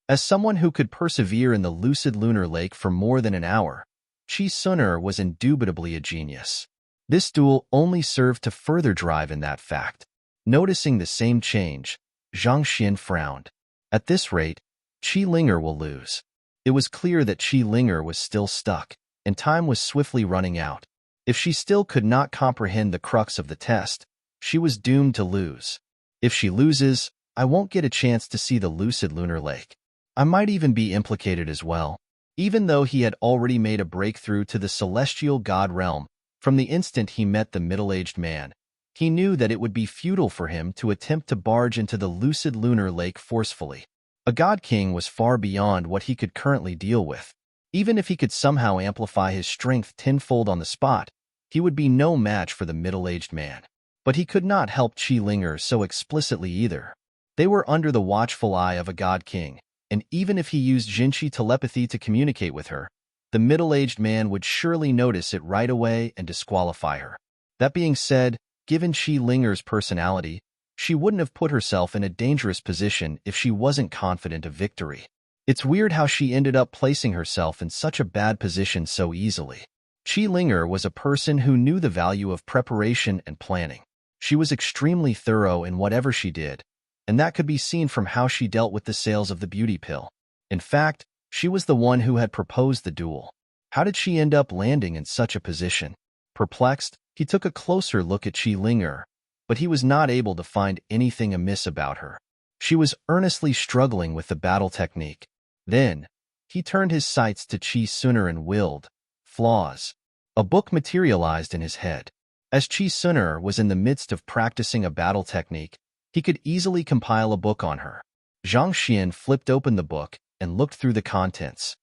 As someone who could persevere in the lucid lunar lake for more than an hour, Qi Suner was indubitably a genius. This duel only served to further drive in that fact. Noticing the same change, Zhang Xian frowned. At this rate, Qi Linger will lose. It was clear that Qi Linger was still stuck, and time was swiftly running out. If she still could not comprehend the crux of the test, she was doomed to lose. If she loses, I won't get a chance to see the lucid lunar lake. I might even be implicated as well. Even though he had already made a breakthrough to the celestial god realm, from the instant he met the middle-aged man, he knew that it would be futile for him to attempt to barge into the lucid lunar lake forcefully. A god king was far beyond what he could currently deal with. Even if he could somehow amplify his strength tenfold on the spot, he would be no match for the middle-aged man. But he could not help Qi Linger so explicitly either. They were under the watchful eye of a god king, and even if he used Jinchi telepathy to communicate with her, the middle-aged man would surely notice it right away and disqualify her. That being said, given Qi Linger's personality, she wouldn't have put herself in a dangerous position if she wasn't confident of victory. It's weird how she ended up placing herself in such a bad position so easily. Qi Linger was a person who knew the value of preparation and planning. She was extremely thorough in whatever she did, and that could be seen from how she dealt with the sales of the beauty pill. In fact, she was the one who had proposed the duel. How did she end up landing in such a position? Perplexed, he took a closer look at Qi Linger, but he was not able to find anything amiss about her. She was earnestly struggling with the battle technique. Then, he turned his sights to Qi Suner and willed, flaws. A book materialized in his head. As Qi Suner was in the midst of practicing a battle technique, he could easily compile a book on her. Zhang Xian flipped open the book and looked through the contents.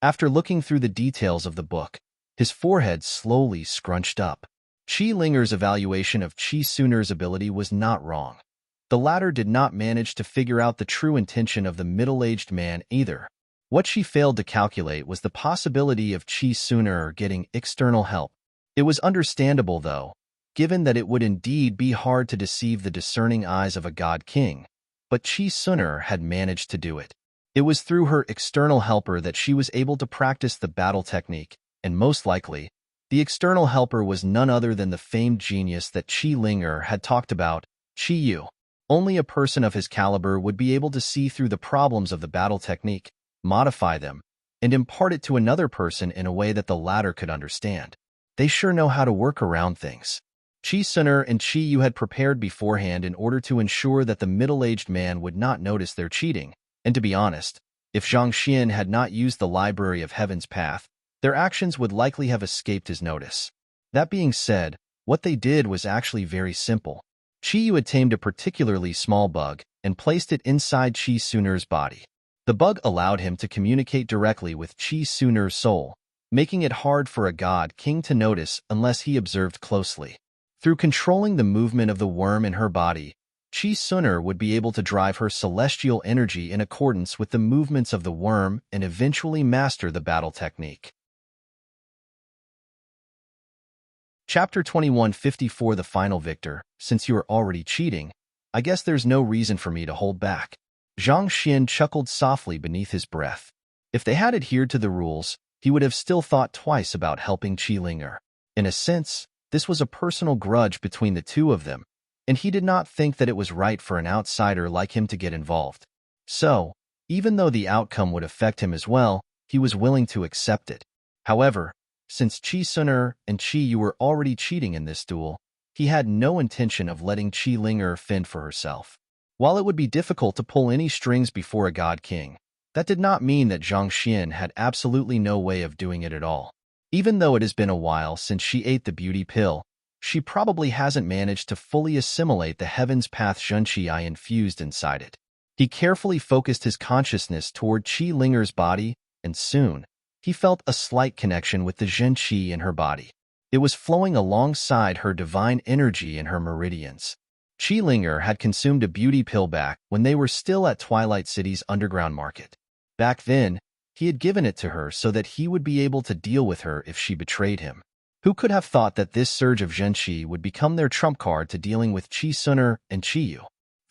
After looking through the details of the book, his forehead slowly scrunched up. Qi Linger's evaluation of Qi Suner's ability was not wrong. The latter did not manage to figure out the true intention of the middle-aged man either. What she failed to calculate was the possibility of Qi Suner getting external help. It was understandable, though, given that it would indeed be hard to deceive the discerning eyes of a god king, but Qi Suner had managed to do it. It was through her external helper that she was able to practice the battle technique, and most likely, the external helper was none other than the famed genius that Qi Linger had talked about, Qi Yu. Only a person of his caliber would be able to see through the problems of the battle technique, modify them, and impart it to another person in a way that the latter could understand. They sure know how to work around things. Qi Suner and Qi Yu had prepared beforehand in order to ensure that the middle-aged man would not notice their cheating, and to be honest, if Zhang Xian had not used the Library of Heaven's Path, their actions would likely have escaped his notice. That being said, what they did was actually very simple. Qi Yu had tamed a particularly small bug and placed it inside Qi Suner's body. The bug allowed him to communicate directly with Qi Suner's soul, making it hard for a god king to notice unless he observed closely. Through controlling the movement of the worm in her body, Qi Suner would be able to drive her celestial energy in accordance with the movements of the worm and eventually master the battle technique. Chapter 2154 The Final Victor. Since you are already cheating, I guess there's no reason for me to hold back. Zhang Xian chuckled softly beneath his breath. If they had adhered to the rules, he would have still thought twice about helping Qi Linger. In a sense, this was a personal grudge between the two of them, and he did not think that it was right for an outsider like him to get involved. So, even though the outcome would affect him as well, he was willing to accept it. However, since Qi Suner and Qi Yu were already cheating in this duel, he had no intention of letting Qi Linger fend for herself. While it would be difficult to pull any strings before a god king, that did not mean that Zhang Xian had absolutely no way of doing it at all. Even though it has been a while since she ate the beauty pill, she probably hasn't managed to fully assimilate the heaven's path Zhenqi I infused inside it. He carefully focused his consciousness toward Qi Linger's body, and soon, he felt a slight connection with the Zhenqi in her body. It was flowing alongside her divine energy in her meridians. Qi Linger had consumed a beauty pill back when they were still at Twilight City's underground market. Back then, he had given it to her so that he would be able to deal with her if she betrayed him. Who could have thought that this surge of Zhenqi would become their trump card to dealing with Qi Suner and Qi Yu?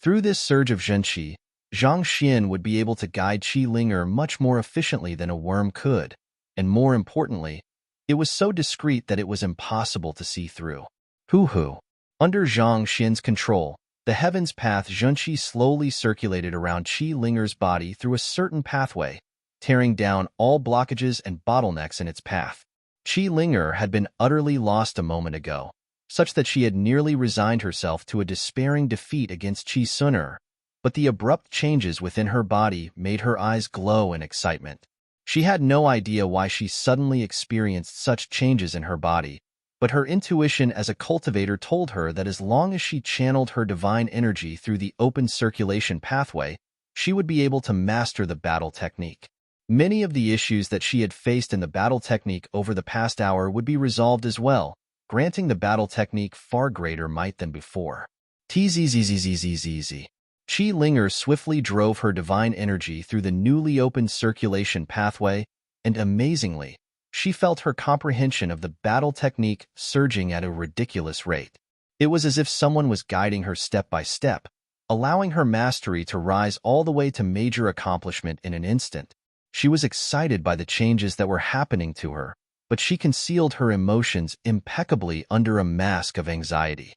Through this surge of Zhenqi, Zhang Xian would be able to guide Qi Linger much more efficiently than a worm could, and more importantly, it was so discreet that it was impossible to see through. Hoo-hoo. Under Zhang Xian's control, the heaven's path Zhenqi slowly circulated around Qi Linger's body through a certain pathway, tearing down all blockages and bottlenecks in its path. Qi Linger had been utterly lost a moment ago, such that she had nearly resigned herself to a despairing defeat against Qi Suner, but the abrupt changes within her body made her eyes glow in excitement. She had no idea why she suddenly experienced such changes in her body, but her intuition as a cultivator told her that as long as she channeled her divine energy through the open circulation pathway, she would be able to master the battle technique. Many of the issues that she had faced in the battle technique over the past hour would be resolved as well, granting the battle technique far greater might than before. Tzzzzzzzzzz. Qi Linger swiftly drove her divine energy through the newly opened circulation pathway, and amazingly, she felt her comprehension of the battle technique surging at a ridiculous rate. It was as if someone was guiding her step by step, allowing her mastery to rise all the way to major accomplishment in an instant. She was excited by the changes that were happening to her, but she concealed her emotions impeccably under a mask of anxiety.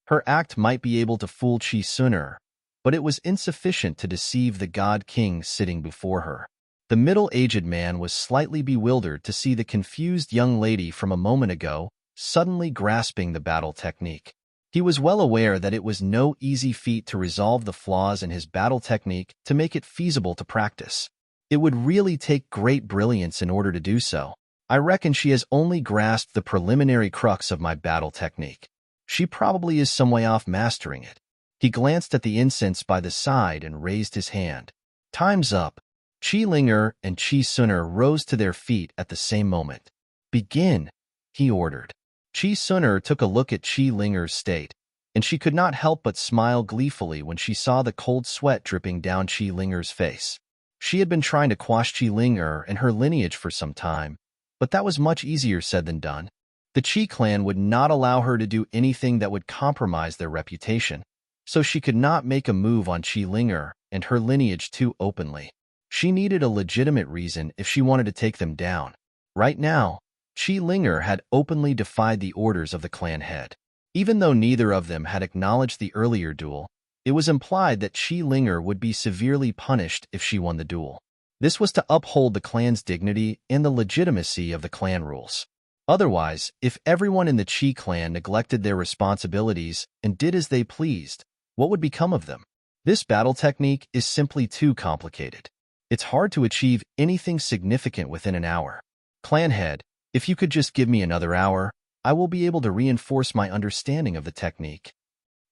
Her act might be able to fool Qi Suner, but it was insufficient to deceive the god king sitting before her. The middle-aged man was slightly bewildered to see the confused young lady from a moment ago suddenly grasping the battle technique. He was well aware that it was no easy feat to resolve the flaws in his battle technique to make it feasible to practice. It would really take great brilliance in order to do so. I reckon she has only grasped the preliminary crux of my battle technique. She probably is some way off mastering it. He glanced at the incense by the side and raised his hand. Time's up. Qi Linger and Qi Suner rose to their feet at the same moment. Begin, he ordered. Qi Suner took a look at Qi Linger's state, and she could not help but smile gleefully when she saw the cold sweat dripping down Qi Linger's face. She had been trying to quash Qi Linger and her lineage for some time, but that was much easier said than done. The Qi clan would not allow her to do anything that would compromise their reputation, so she could not make a move on Qi Linger and her lineage too openly. She needed a legitimate reason if she wanted to take them down. Right now, Qi Linger had openly defied the orders of the clan head. Even though neither of them had acknowledged the earlier duel, it was implied that Qi Linger would be severely punished if she won the duel. This was to uphold the clan's dignity and the legitimacy of the clan rules. Otherwise, if everyone in the Qi clan neglected their responsibilities and did as they pleased, what would become of them? This battle technique is simply too complicated. It's hard to achieve anything significant within an hour. Clan head, if you could just give me another hour, I will be able to reinforce my understanding of the technique.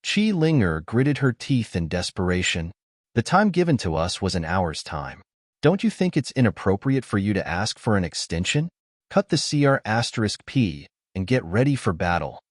Qi Linger gritted her teeth in desperation. The time given to us was an hour's time. Don't you think it's inappropriate for you to ask for an extension? Cut the CR*P and get ready for battle.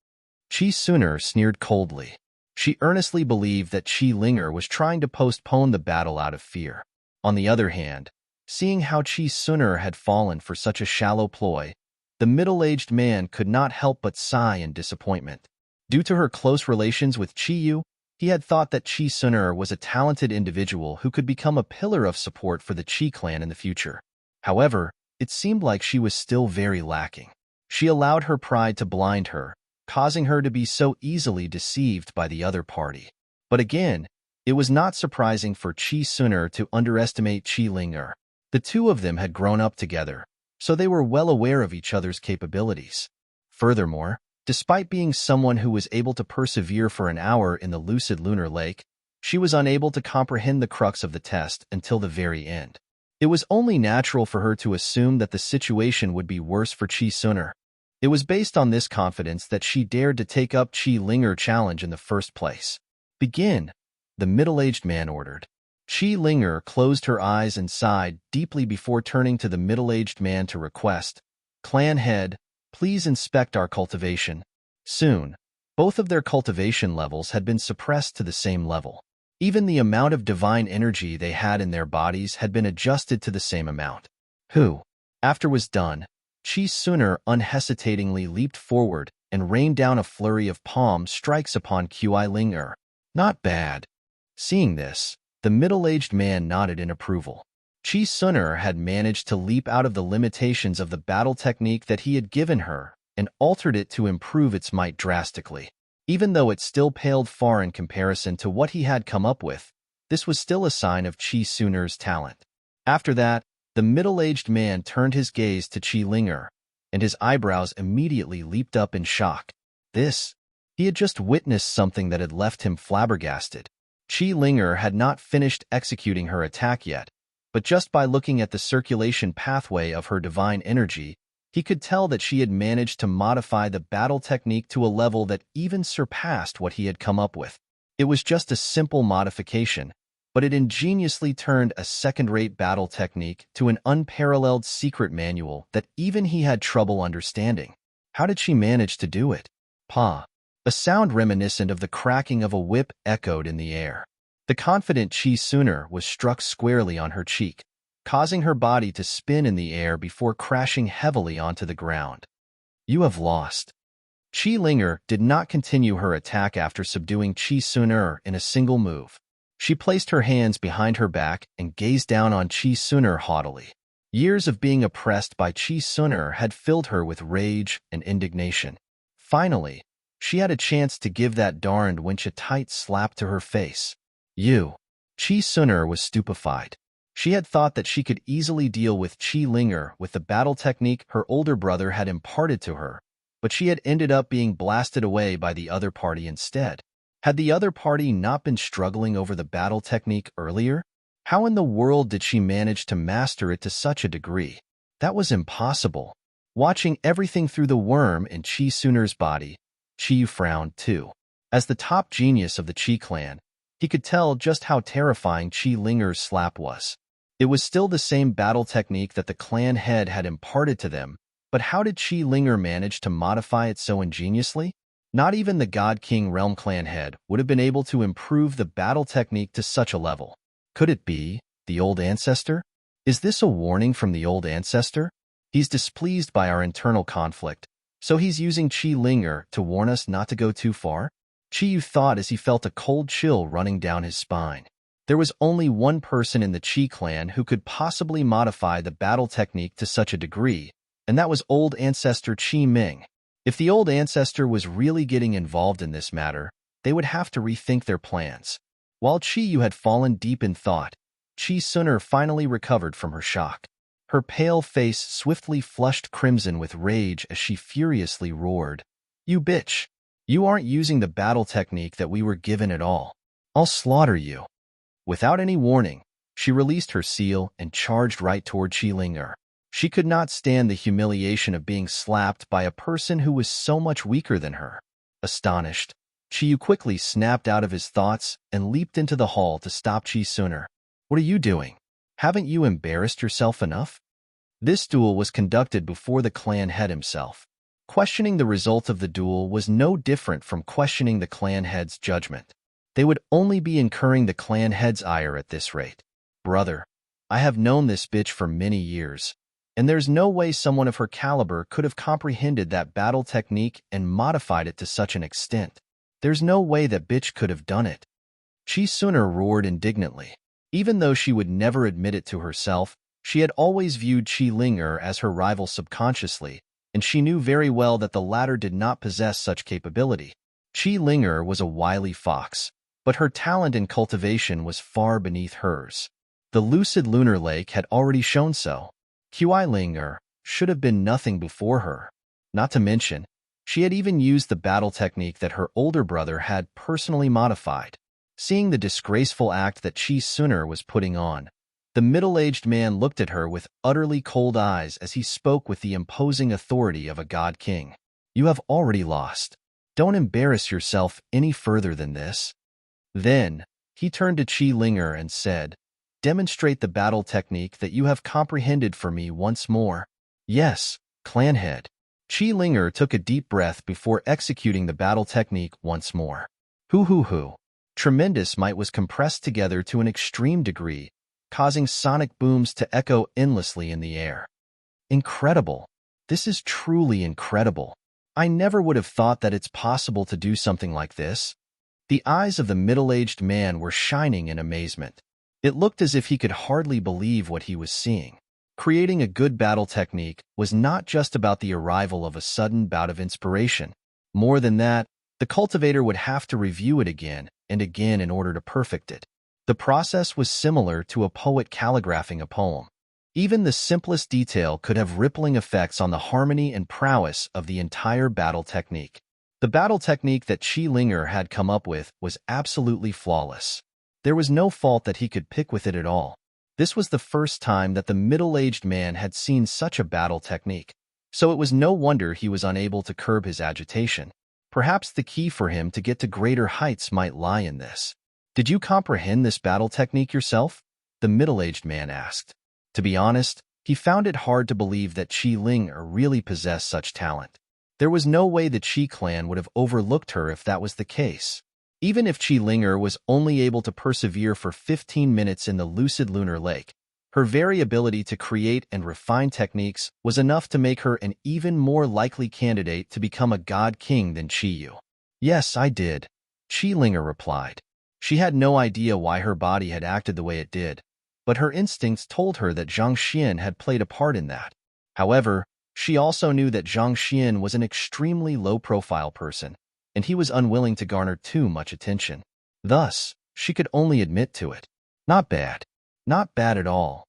Qi Suner sneered coldly. She earnestly believed that Qi Linger was trying to postpone the battle out of fear. On the other hand, seeing how Qi Suner had fallen for such a shallow ploy, the middle-aged man could not help but sigh in disappointment. Due to her close relations with Qi Yu, he had thought that Qi Suner was a talented individual who could become a pillar of support for the Qi clan in the future. However, it seemed like she was still very lacking. She allowed her pride to blind her, causing her to be so easily deceived by the other party. But again, it was not surprising for Qi Suner to underestimate Qi Linger. The two of them had grown up together, so they were well aware of each other's capabilities. Furthermore, despite being someone who was able to persevere for an hour in the lucid lunar lake, she was unable to comprehend the crux of the test until the very end. It was only natural for her to assume that the situation would be worse for Qi Suner. It was based on this confidence that she dared to take up Qi Linger challenge in the first place. Begin, the middle-aged man ordered. Qi Linger closed her eyes and sighed deeply before turning to the middle-aged man to request, "Clan head, please inspect our cultivation." Soon, both of their cultivation levels had been suppressed to the same level. Even the amount of divine energy they had in their bodies had been adjusted to the same amount. After was done, Qi Suner unhesitatingly leaped forward and rained down a flurry of palm strikes upon Qi Linger. Not bad. Seeing this, the middle-aged man nodded in approval. Qi Suner had managed to leap out of the limitations of the battle technique that he had given her and altered it to improve its might drastically. Even though it still paled far in comparison to what he had come up with, this was still a sign of Qi Suner's talent. After that, the middle-aged man turned his gaze to Qi Linger, and his eyebrows immediately leaped up in shock. He had just witnessed something that had left him flabbergasted. Qi Linger had not finished executing her attack yet, but just by looking at the circulation pathway of her divine energy, he could tell that she had managed to modify the battle technique to a level that even surpassed what he had come up with. It was just a simple modification, but it ingeniously turned a second-rate battle technique to an unparalleled secret manual that even he had trouble understanding. How did she manage to do it? Pa! A sound reminiscent of the cracking of a whip echoed in the air. The confident Qi Suner was struck squarely on her cheek, causing her body to spin in the air before crashing heavily onto the ground. You have lost. Qi Linger did not continue her attack after subduing Qi Suner in a single move. She placed her hands behind her back and gazed down on Qi Suner haughtily. Years of being oppressed by Qi Suner had filled her with rage and indignation. Finally, she had a chance to give that darned wench a tight slap to her face. Qi Suner was stupefied. She had thought that she could easily deal with Qi Linger with the battle technique her older brother had imparted to her, but she had ended up being blasted away by the other party instead. Had the other party not been struggling over the battle technique earlier? How in the world did she manage to master it to such a degree? That was impossible. Watching everything through the worm in Qi Suner's body, Qi frowned too. As the top genius of the Qi clan, he could tell just how terrifying Qi Linger's slap was. It was still the same battle technique that the clan head had imparted to them, but how did Qi Linger manage to modify it so ingeniously? Not even the God King Realm clan head would have been able to improve the battle technique to such a level. Could it be the old ancestor? Is this a warning from the old ancestor? He's displeased by our internal conflict, so he's using Qi Linger to warn us not to go too far? Qi Yu thought as he felt a cold chill running down his spine. There was only one person in the Qi clan who could possibly modify the battle technique to such a degree, and that was old ancestor Qi Ming. If the old ancestor was really getting involved in this matter, they would have to rethink their plans. While Qi Yu had fallen deep in thought, Qi Suner finally recovered from her shock. Her pale face swiftly flushed crimson with rage as she furiously roared, "You bitch! You aren't using the battle technique that we were given at all. I'll slaughter you." Without any warning, she released her seal and charged right toward Qi Linger. She could not stand the humiliation of being slapped by a person who was so much weaker than her. Astonished, Chi quickly snapped out of his thoughts and leaped into the hall to stop Chi sooner. What are you doing? Haven't you embarrassed yourself enough? This duel was conducted before the clan head himself. Questioning the result of the duel was no different from questioning the clan head's judgment. They would only be incurring the clan head's ire at this rate. Brother, I have known this bitch for many years, and there's no way someone of her caliber could have comprehended that battle technique and modified it to such an extent. There's no way that bitch could have done it. Chi sooner roared indignantly. Even though she would never admit it to herself, she had always viewed Chi Linger as her rival subconsciously, and she knew very well that the latter did not possess such capability. Chi Linger was a wily fox, but her talent and cultivation was far beneath hers. The lucid lunar lake had already shown so. Qi Linger should have been nothing before her. Not to mention, she had even used the battle technique that her older brother had personally modified. Seeing the disgraceful act that Chi Sooner was putting on, the middle-aged man looked at her with utterly cold eyes as he spoke with the imposing authority of a god king. You have already lost. Don't embarrass yourself any further than this. Then, he turned to Chi Linger and said, Demonstrate the battle technique that you have comprehended for me once more. Yes, clan head. Chi Linger took a deep breath before executing the battle technique once more. Hoo. Tremendous might was compressed together to an extreme degree, causing sonic booms to echo endlessly in the air. Incredible. This is truly incredible. I never would have thought that it's possible to do something like this. The eyes of the middle-aged man were shining in amazement. It looked as if he could hardly believe what he was seeing. Creating a good battle technique was not just about the arrival of a sudden bout of inspiration. More than that, the cultivator would have to review it again and again in order to perfect it. The process was similar to a poet calligraphing a poem. Even the simplest detail could have rippling effects on the harmony and prowess of the entire battle technique. The battle technique that Chi Linger had come up with was absolutely flawless. There was no fault that he could pick with it at all. This was the first time that the middle-aged man had seen such a battle technique, so it was no wonder he was unable to curb his agitation. Perhaps the key for him to get to greater heights might lie in this. Did you comprehend this battle technique yourself? The middle-aged man asked. To be honest, he found it hard to believe that Chi Linger really possessed such talent. There was no way the Chi clan would have overlooked her if that was the case. Even if Chi Linger was only able to persevere for 15 minutes in the lucid lunar lake, her very ability to create and refine techniques was enough to make her an even more likely candidate to become a god king than Chi Yu. Yes, I did, Chi Linger replied. She had no idea why her body had acted the way it did, but her instincts told her that Zhang Xian had played a part in that. However, she also knew that Zhang Xian was an extremely low-profile person, and he was unwilling to garner too much attention. Thus, she could only admit to it. Not bad. Not bad at all.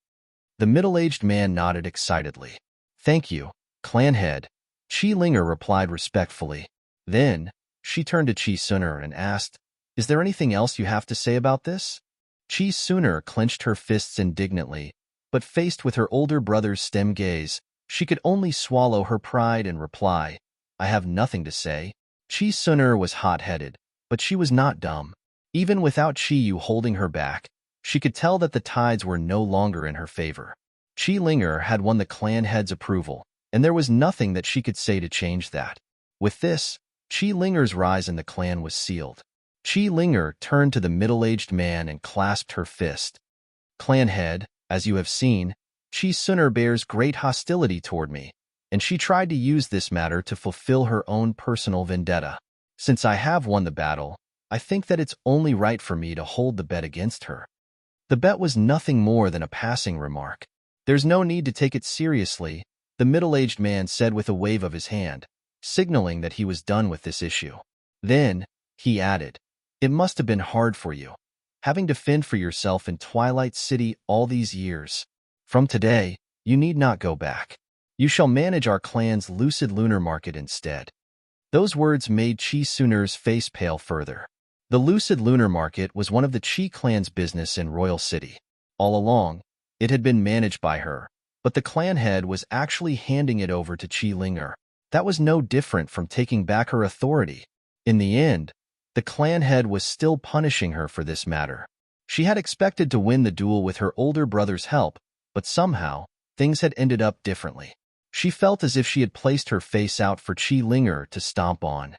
The middle-aged man nodded excitedly. Thank you, clan head. Chi Linger replied respectfully. Then, she turned to Chi Sooner and asked, Is there anything else you have to say about this? Chi Sooner clenched her fists indignantly, but faced with her older brother's stem gaze, she could only swallow her pride and reply, I have nothing to say. Chi Sooner was hot-headed, but she was not dumb. Even without Chi Yu holding her back, she could tell that the tides were no longer in her favor. Chi Linger had won the clan head's approval, and there was nothing that she could say to change that. With this, Chi Linger's rise in the clan was sealed. Chi Linger turned to the middle-aged man and clasped her fist. Clan head, as you have seen, Chi Sooner bears great hostility toward me, and she tried to use this matter to fulfill her own personal vendetta. Since I have won the battle, I think that it's only right for me to hold the bet against her. The bet was nothing more than a passing remark. There's no need to take it seriously, the middle-aged man said with a wave of his hand, signaling that he was done with this issue. Then, he added, It must have been hard for you, having to fend for yourself in Twilight City all these years. From today, you need not go back. You shall manage our clan's lucid lunar market instead. Those words made Chi Sooner's face pale further. The lucid lunar market was one of the Chi clan's business in Royal City. All along, it had been managed by her, but the clan head was actually handing it over to Chi Linger. That was no different from taking back her authority. In the end, The clan head was still punishing her for this matter. She had expected to win the duel with her older brother's help, but somehow, things had ended up differently. She felt as if she had placed her face out for Qi Linger to stomp on.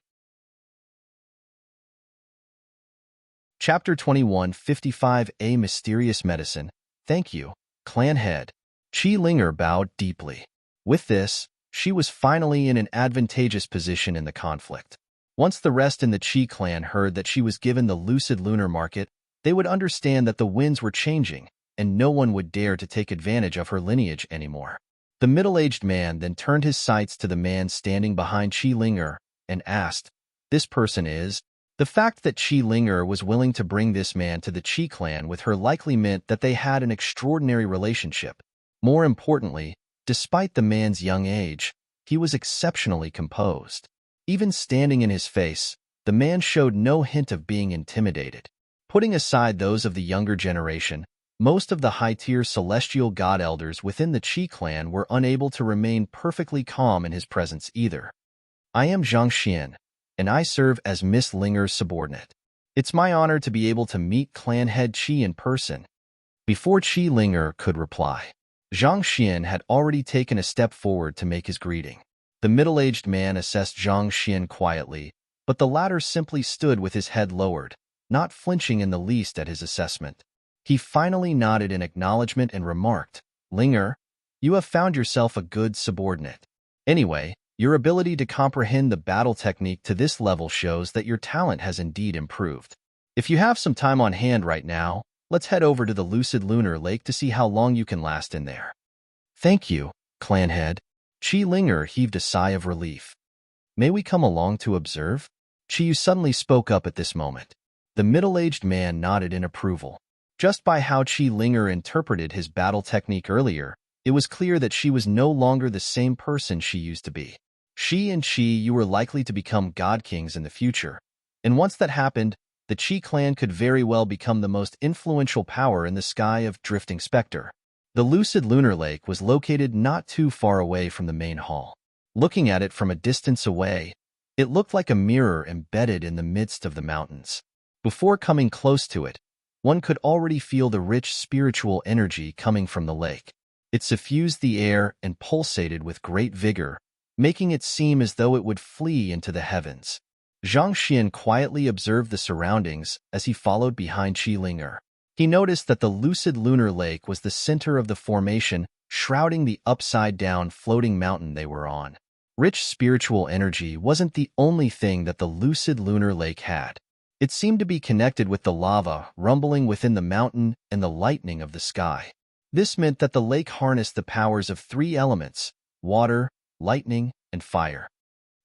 Chapter 21, 55. A Mysterious Medicine. Thank you, clan head. Qi Linger bowed deeply. With this, she was finally in an advantageous position in the conflict. Once the rest in the Qi clan heard that she was given the lucid lunar market, they would understand that the winds were changing, and no one would dare to take advantage of her lineage anymore. The middle-aged man then turned his sights to the man standing behind Qi Linger and asked, "This person is?" The fact that Qi Linger was willing to bring this man to the Qi clan with her likely meant that they had an extraordinary relationship. More importantly, despite the man's young age, he was exceptionally composed. Even standing in his face, the man showed no hint of being intimidated. Putting aside those of the younger generation, most of the high-tier celestial god elders within the Qi clan were unable to remain perfectly calm in his presence either. "I am Zhang Xian, and I serve as Miss Linger's subordinate. It's my honor to be able to meet clan head Qi in person." Before Qi Linger could reply, Zhang Xian had already taken a step forward to make his greeting. The middle-aged man assessed Zhang Xian quietly, but the latter simply stood with his head lowered, not flinching in the least at his assessment. He finally nodded in acknowledgement and remarked, "Linger, you have found yourself a good subordinate. Anyway, your ability to comprehend the battle technique to this level shows that your talent has indeed improved. If you have some time on hand right now, let's head over to the lucid lunar lake to see how long you can last in there." "Thank you, clan head." Qi Linger heaved a sigh of relief. "May we come along to observe?" Qi suddenly spoke up at this moment. The middle-aged man nodded in approval. Just by how Qi Linger interpreted his battle technique earlier, it was clear that she was no longer the same person she used to be. She and Qi, you were likely to become god kings in the future, and once that happened, the Qi clan could very well become the most influential power in the sky of Drifting Spectre. The lucid lunar lake was located not too far away from the main hall. Looking at it from a distance away, it looked like a mirror embedded in the midst of the mountains. Before coming close to it, one could already feel the rich spiritual energy coming from the lake. It suffused the air and pulsated with great vigor, making it seem as though it would flee into the heavens. Zhang Xian quietly observed the surroundings as he followed behind Qi Linger. He noticed that the lucid lunar lake was the center of the formation, shrouding the upside-down floating mountain they were on. Rich spiritual energy wasn't the only thing that the lucid lunar lake had. It seemed to be connected with the lava rumbling within the mountain and the lightning of the sky. This meant that the lake harnessed the powers of three elements: water, lightning, and fire.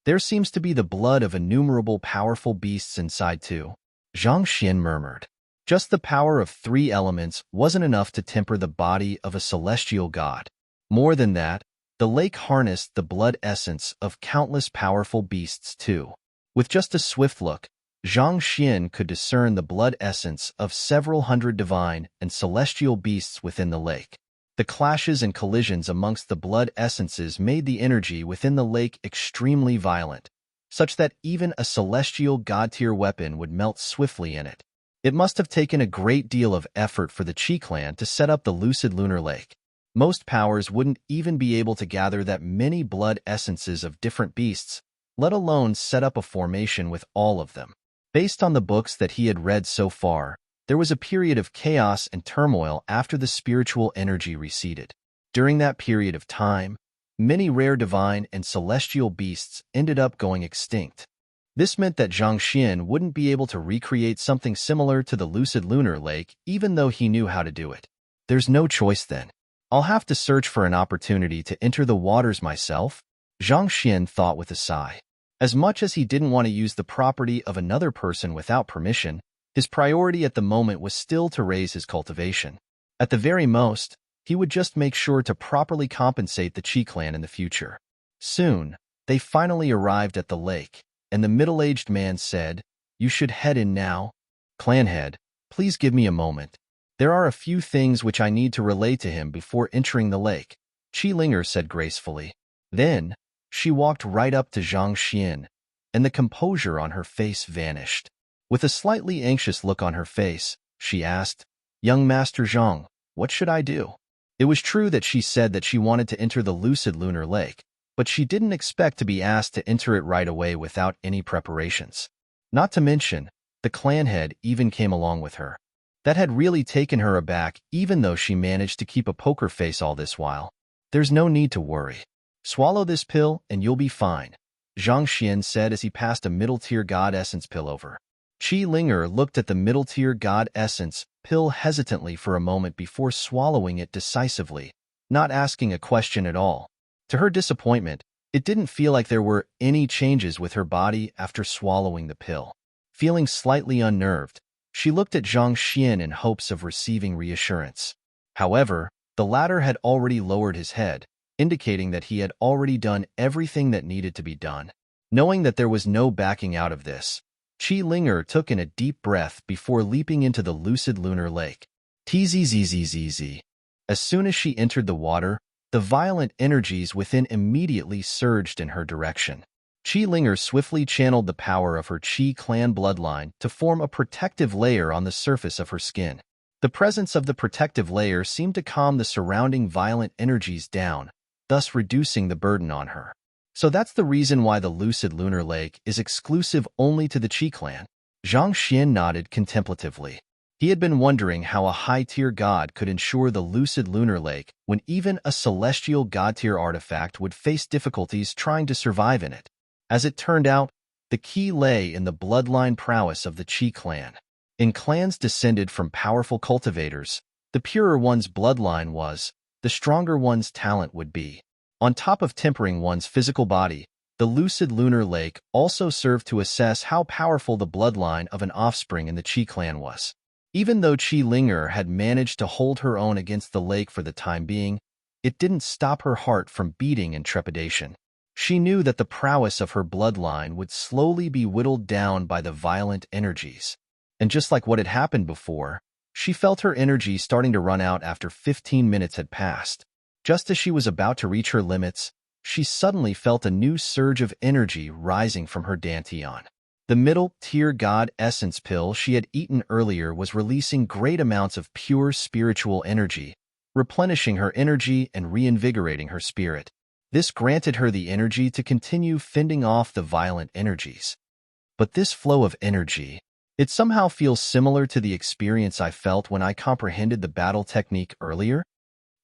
"There seems to be the blood of innumerable powerful beasts inside too," Zhang Xian murmured. Just the power of three elements wasn't enough to temper the body of a celestial god. More than that, the lake harnessed the blood essence of countless powerful beasts too. With just a swift look, Zhang Xian could discern the blood essence of several hundred divine and celestial beasts within the lake. The clashes and collisions amongst the blood essences made the energy within the lake extremely violent, such that even a celestial god-tier weapon would melt swiftly in it. It must have taken a great deal of effort for the Qi clan to set up the lucid lunar lake. Most powers wouldn't even be able to gather that many blood essences of different beasts, let alone set up a formation with all of them. Based on the books that he had read so far, there was a period of chaos and turmoil after the spiritual energy receded. During that period of time, many rare divine and celestial beasts ended up going extinct. This meant that Zhang Xian wouldn't be able to recreate something similar to the lucid lunar lake, even though he knew how to do it. "There's no choice then. I'll have to search for an opportunity to enter the waters myself," Zhang Xian thought with a sigh. As much as he didn't want to use the property of another person without permission, his priority at the moment was still to raise his cultivation. At the very most, he would just make sure to properly compensate the Qi clan in the future. Soon, they finally arrived at the lake, and the middle-aged man said, "You should head in now. Clan head, please give me a moment. There are a few things which I need to relay to him before entering the lake," Qi Linger said gracefully. Then, she walked right up to Zhang Xian, and the composure on her face vanished. With a slightly anxious look on her face, she asked, "Young Master Zhang, what should I do?" It was true that she said that she wanted to enter the lucid lunar lake, but she didn't expect to be asked to enter it right away without any preparations. Not to mention, the clan head even came along with her. That had really taken her aback, even though she managed to keep a poker face all this while. "There's no need to worry. Swallow this pill and you'll be fine," Zhang Xian said as he passed a middle-tier god essence pill over. Qi Linger looked at the middle-tier god essence pill hesitantly for a moment before swallowing it decisively, not asking a question at all. To her disappointment, it didn't feel like there were any changes with her body after swallowing the pill. Feeling slightly unnerved, she looked at Zhang Xian in hopes of receiving reassurance. However, the latter had already lowered his head, indicating that he had already done everything that needed to be done. Knowing that there was no backing out of this, Qi Linger took in a deep breath before leaping into the lucid lunar lake. Tzzzz. As soon as she entered the water, the violent energies within immediately surged in her direction. Qi Linger swiftly channeled the power of her Qi clan bloodline to form a protective layer on the surface of her skin. The presence of the protective layer seemed to calm the surrounding violent energies down, thus reducing the burden on her. So that's the reason why the lucid lunar lake is exclusive only to the Qi clan. Zhang Xian nodded contemplatively. He had been wondering how a high-tier god could ensure the lucid lunar lake when even a celestial god-tier artifact would face difficulties trying to survive in it. As it turned out, the key lay in the bloodline prowess of the Qi clan. In clans descended from powerful cultivators, the purer one's bloodline was, the stronger one's talent would be. On top of tempering one's physical body, the lucid lunar lake also served to assess how powerful the bloodline of an offspring in the Qi clan was. Even though Qi Linger had managed to hold her own against the lake for the time being, it didn't stop her heart from beating in trepidation. She knew that the prowess of her bloodline would slowly be whittled down by the violent energies. And just like what had happened before, she felt her energy starting to run out after 15 minutes had passed. Just as she was about to reach her limits, she suddenly felt a new surge of energy rising from her dantian. The middle-tier god essence pill she had eaten earlier was releasing great amounts of pure spiritual energy, replenishing her energy and reinvigorating her spirit. This granted her the energy to continue fending off the violent energies. But this flow of energy, it somehow feels similar to the experience I felt when I comprehended the battle technique earlier.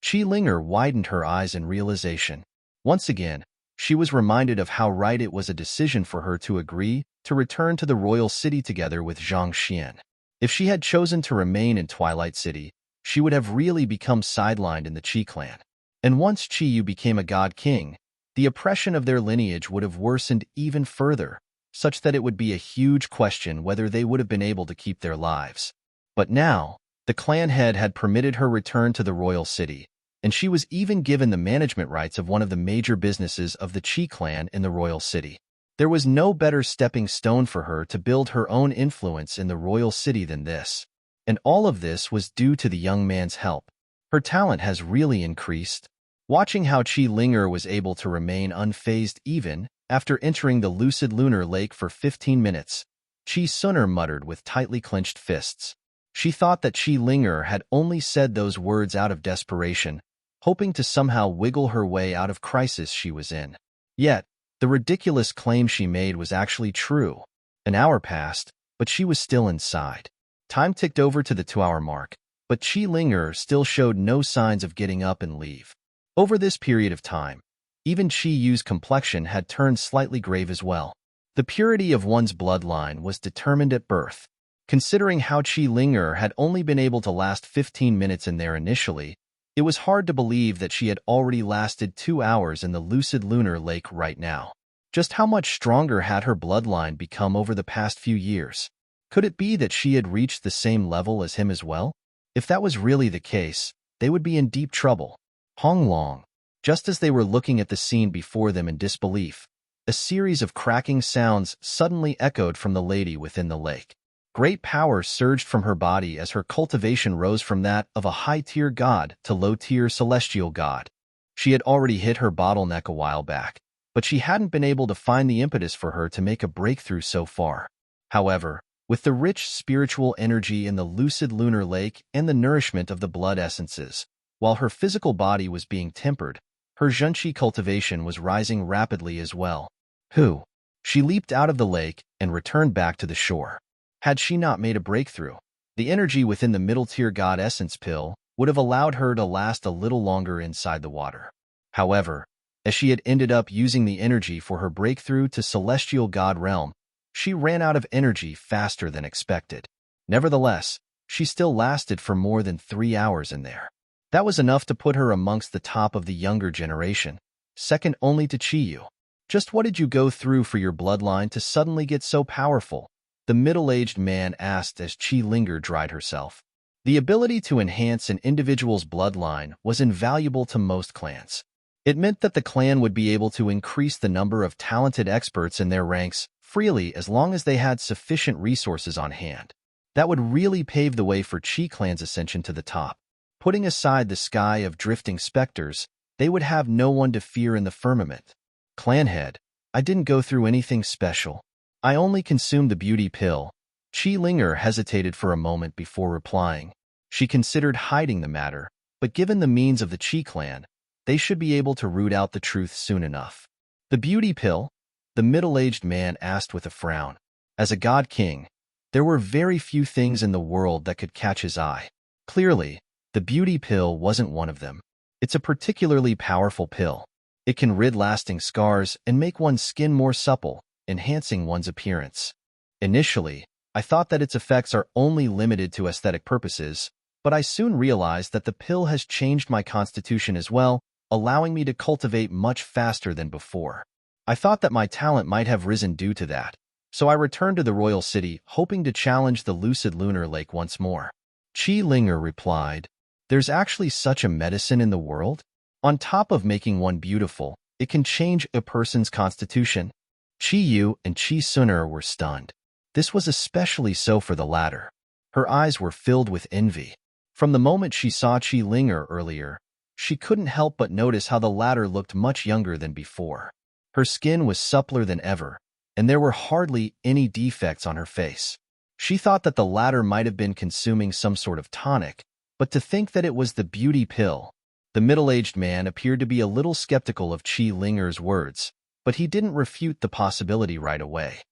Qi Linger widened her eyes in realization. Once again, she was reminded of how right it was a decision for her to agree to return to the royal city together with Zhang Xian. If she had chosen to remain in Twilight City, she would have really become sidelined in the Qi clan. And once Qi Yu became a god king, the oppression of their lineage would have worsened even further, such that it would be a huge question whether they would have been able to keep their lives. But now, the clan head had permitted her return to the royal city, and she was even given the management rights of one of the major businesses of the Qi clan in the royal city. There was no better stepping stone for her to build her own influence in the royal city than this. And all of this was due to the young man's help. Her talent has really increased. Watching how Qi Linger was able to remain unfazed even after entering the lucid lunar lake for 15 minutes, Qi Sunner muttered with tightly clenched fists. She thought that Qi Linger had only said those words out of desperation, hoping to somehow wiggle her way out of crisis she was in. Yet, the ridiculous claim she made was actually true. An hour passed, but she was still inside. Time ticked over to the 2-hour mark, but Qi Linger still showed no signs of getting up and leave. Over this period of time, even Qi Yu's complexion had turned slightly grave as well. The purity of one's bloodline was determined at birth. Considering how Qi Linger had only been able to last 15 minutes in there initially, it was hard to believe that she had already lasted 2 hours in the lucid lunar lake right now. Just how much stronger had her bloodline become over the past few years? Could it be that she had reached the same level as him as well? If that was really the case, they would be in deep trouble. Hong Long. Just as they were looking at the scene before them in disbelief, a series of cracking sounds suddenly echoed from the lady within the lake. Great power surged from her body as her cultivation rose from that of a high-tier god to low-tier celestial god. She had already hit her bottleneck a while back, but she hadn't been able to find the impetus for her to make a breakthrough so far. However, With the rich spiritual energy in the lucid lunar lake and the nourishment of the blood essences, while her physical body was being tempered, her Zhenqi cultivation was rising rapidly as well. Who? She leaped out of the lake and returned back to the shore. Had she not made a breakthrough, the energy within the middle-tier god essence pill would have allowed her to last a little longer inside the water. However, as she had ended up using the energy for her breakthrough to celestial god realm, she ran out of energy faster than expected. Nevertheless, she still lasted for more than 3 hours in there. That was enough to put her amongst the top of the younger generation, second only to Chiyu. Just what did you go through for your bloodline to suddenly get so powerful? The middle-aged man asked as Chi Linger dried herself. The ability to enhance an individual's bloodline was invaluable to most clans. It meant that the clan would be able to increase the number of talented experts in their ranks freely as long as they had sufficient resources on hand. That would really pave the way for Chi clan's ascension to the top. Putting aside the sky of drifting specters, they would have no one to fear in the firmament. Clan head, I didn't go through anything special. I only consumed the beauty pill. Chi Linger hesitated for a moment before replying. She considered hiding the matter, but given the means of the Chi clan, they should be able to root out the truth soon enough. The beauty pill? The middle-aged man asked with a frown. As a god king, there were very few things in the world that could catch his eye. Clearly, the beauty pill wasn't one of them. It's a particularly powerful pill. It can rid lasting scars and make one's skin more supple, enhancing one's appearance. Initially, I thought that its effects are only limited to aesthetic purposes, but I soon realized that the pill has changed my constitution as well, allowing me to cultivate much faster than before. I thought that my talent might have risen due to that, so I returned to the royal city, hoping to challenge the lucid lunar lake once more. Chi Linger replied, "There's actually such a medicine in the world? On top of making one beautiful, it can change a person's constitution." Chi Yu and Chi Suner were stunned. This was especially so for the latter. Her eyes were filled with envy. From the moment she saw Chi Linger earlier, she couldn't help but notice how the latter looked much younger than before. Her skin was suppler than ever, and there were hardly any defects on her face. She thought that the latter might have been consuming some sort of tonic, but to think that it was the beauty pill. The middle-aged man appeared to be a little skeptical of Chi Linger's words, but he didn't refute the possibility right away.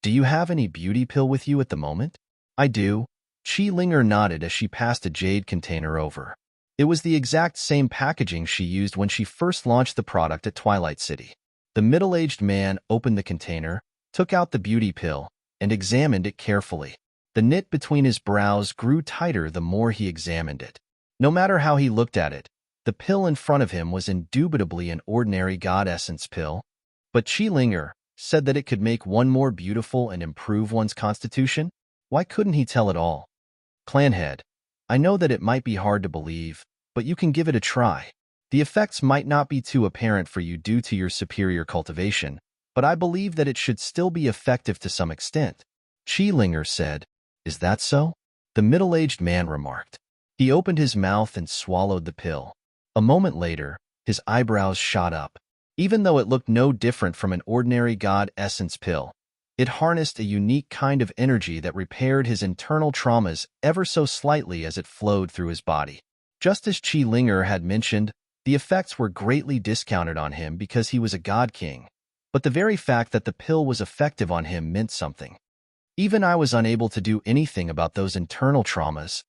"Do you have any beauty pill with you at the moment?" "I do." Chi Linger nodded as she passed a jade container over. It was the exact same packaging she used when she first launched the product at Twilight City. The middle-aged man opened the container, took out the beauty pill, and examined it carefully. The knit between his brows grew tighter the more he examined it. No matter how he looked at it, the pill in front of him was indubitably an ordinary god essence pill. But Chi Linger said that it could make one more beautiful and improve one's constitution. Why couldn't he tell it all? "Clanhead, I know that it might be hard to believe, but you can give it a try. The effects might not be too apparent for you due to your superior cultivation, but I believe that it should still be effective to some extent." Chi Linger said, "Is that so?" The middle-aged man remarked. He opened his mouth and swallowed the pill. A moment later, his eyebrows shot up. Even though it looked no different from an ordinary god essence pill, it harnessed a unique kind of energy that repaired his internal traumas ever so slightly as it flowed through his body. Just as Chi Linger had mentioned, the effects were greatly discounted on him because he was a god king, but the very fact that the pill was effective on him meant something. "Even I was unable to do anything about those internal traumas,"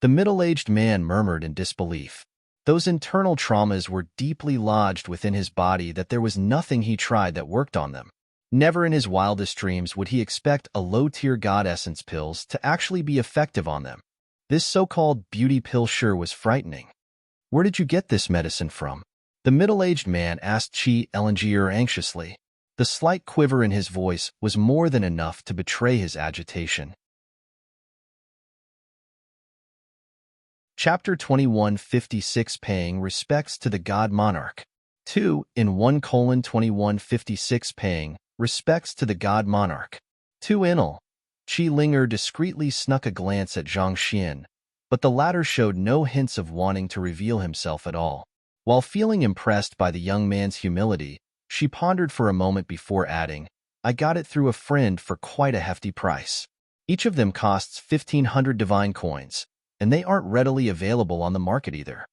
the middle-aged man murmured in disbelief. Those internal traumas were deeply lodged within his body that there was nothing he tried that worked on them. Never in his wildest dreams would he expect a low-tier god essence pills to actually be effective on them. This so-called beauty pill sure was frightening. "Where did you get this medicine from?" the middle-aged man asked Chi Linger anxiously. The slight quiver in his voice was more than enough to betray his agitation. Chapter 2156 Paying Respects to the God Monarch. 2 in 1:2156 Paying Respects to the God Monarch. 2 in all. Chi Linger discreetly snuck a glance at Zhang Xian, but the latter showed no hints of wanting to reveal himself at all. While feeling impressed by the young man's humility, she pondered for a moment before adding, "I got it through a friend for quite a hefty price." Each of them costs 1,500 divine coins, and they aren't readily available on the market either.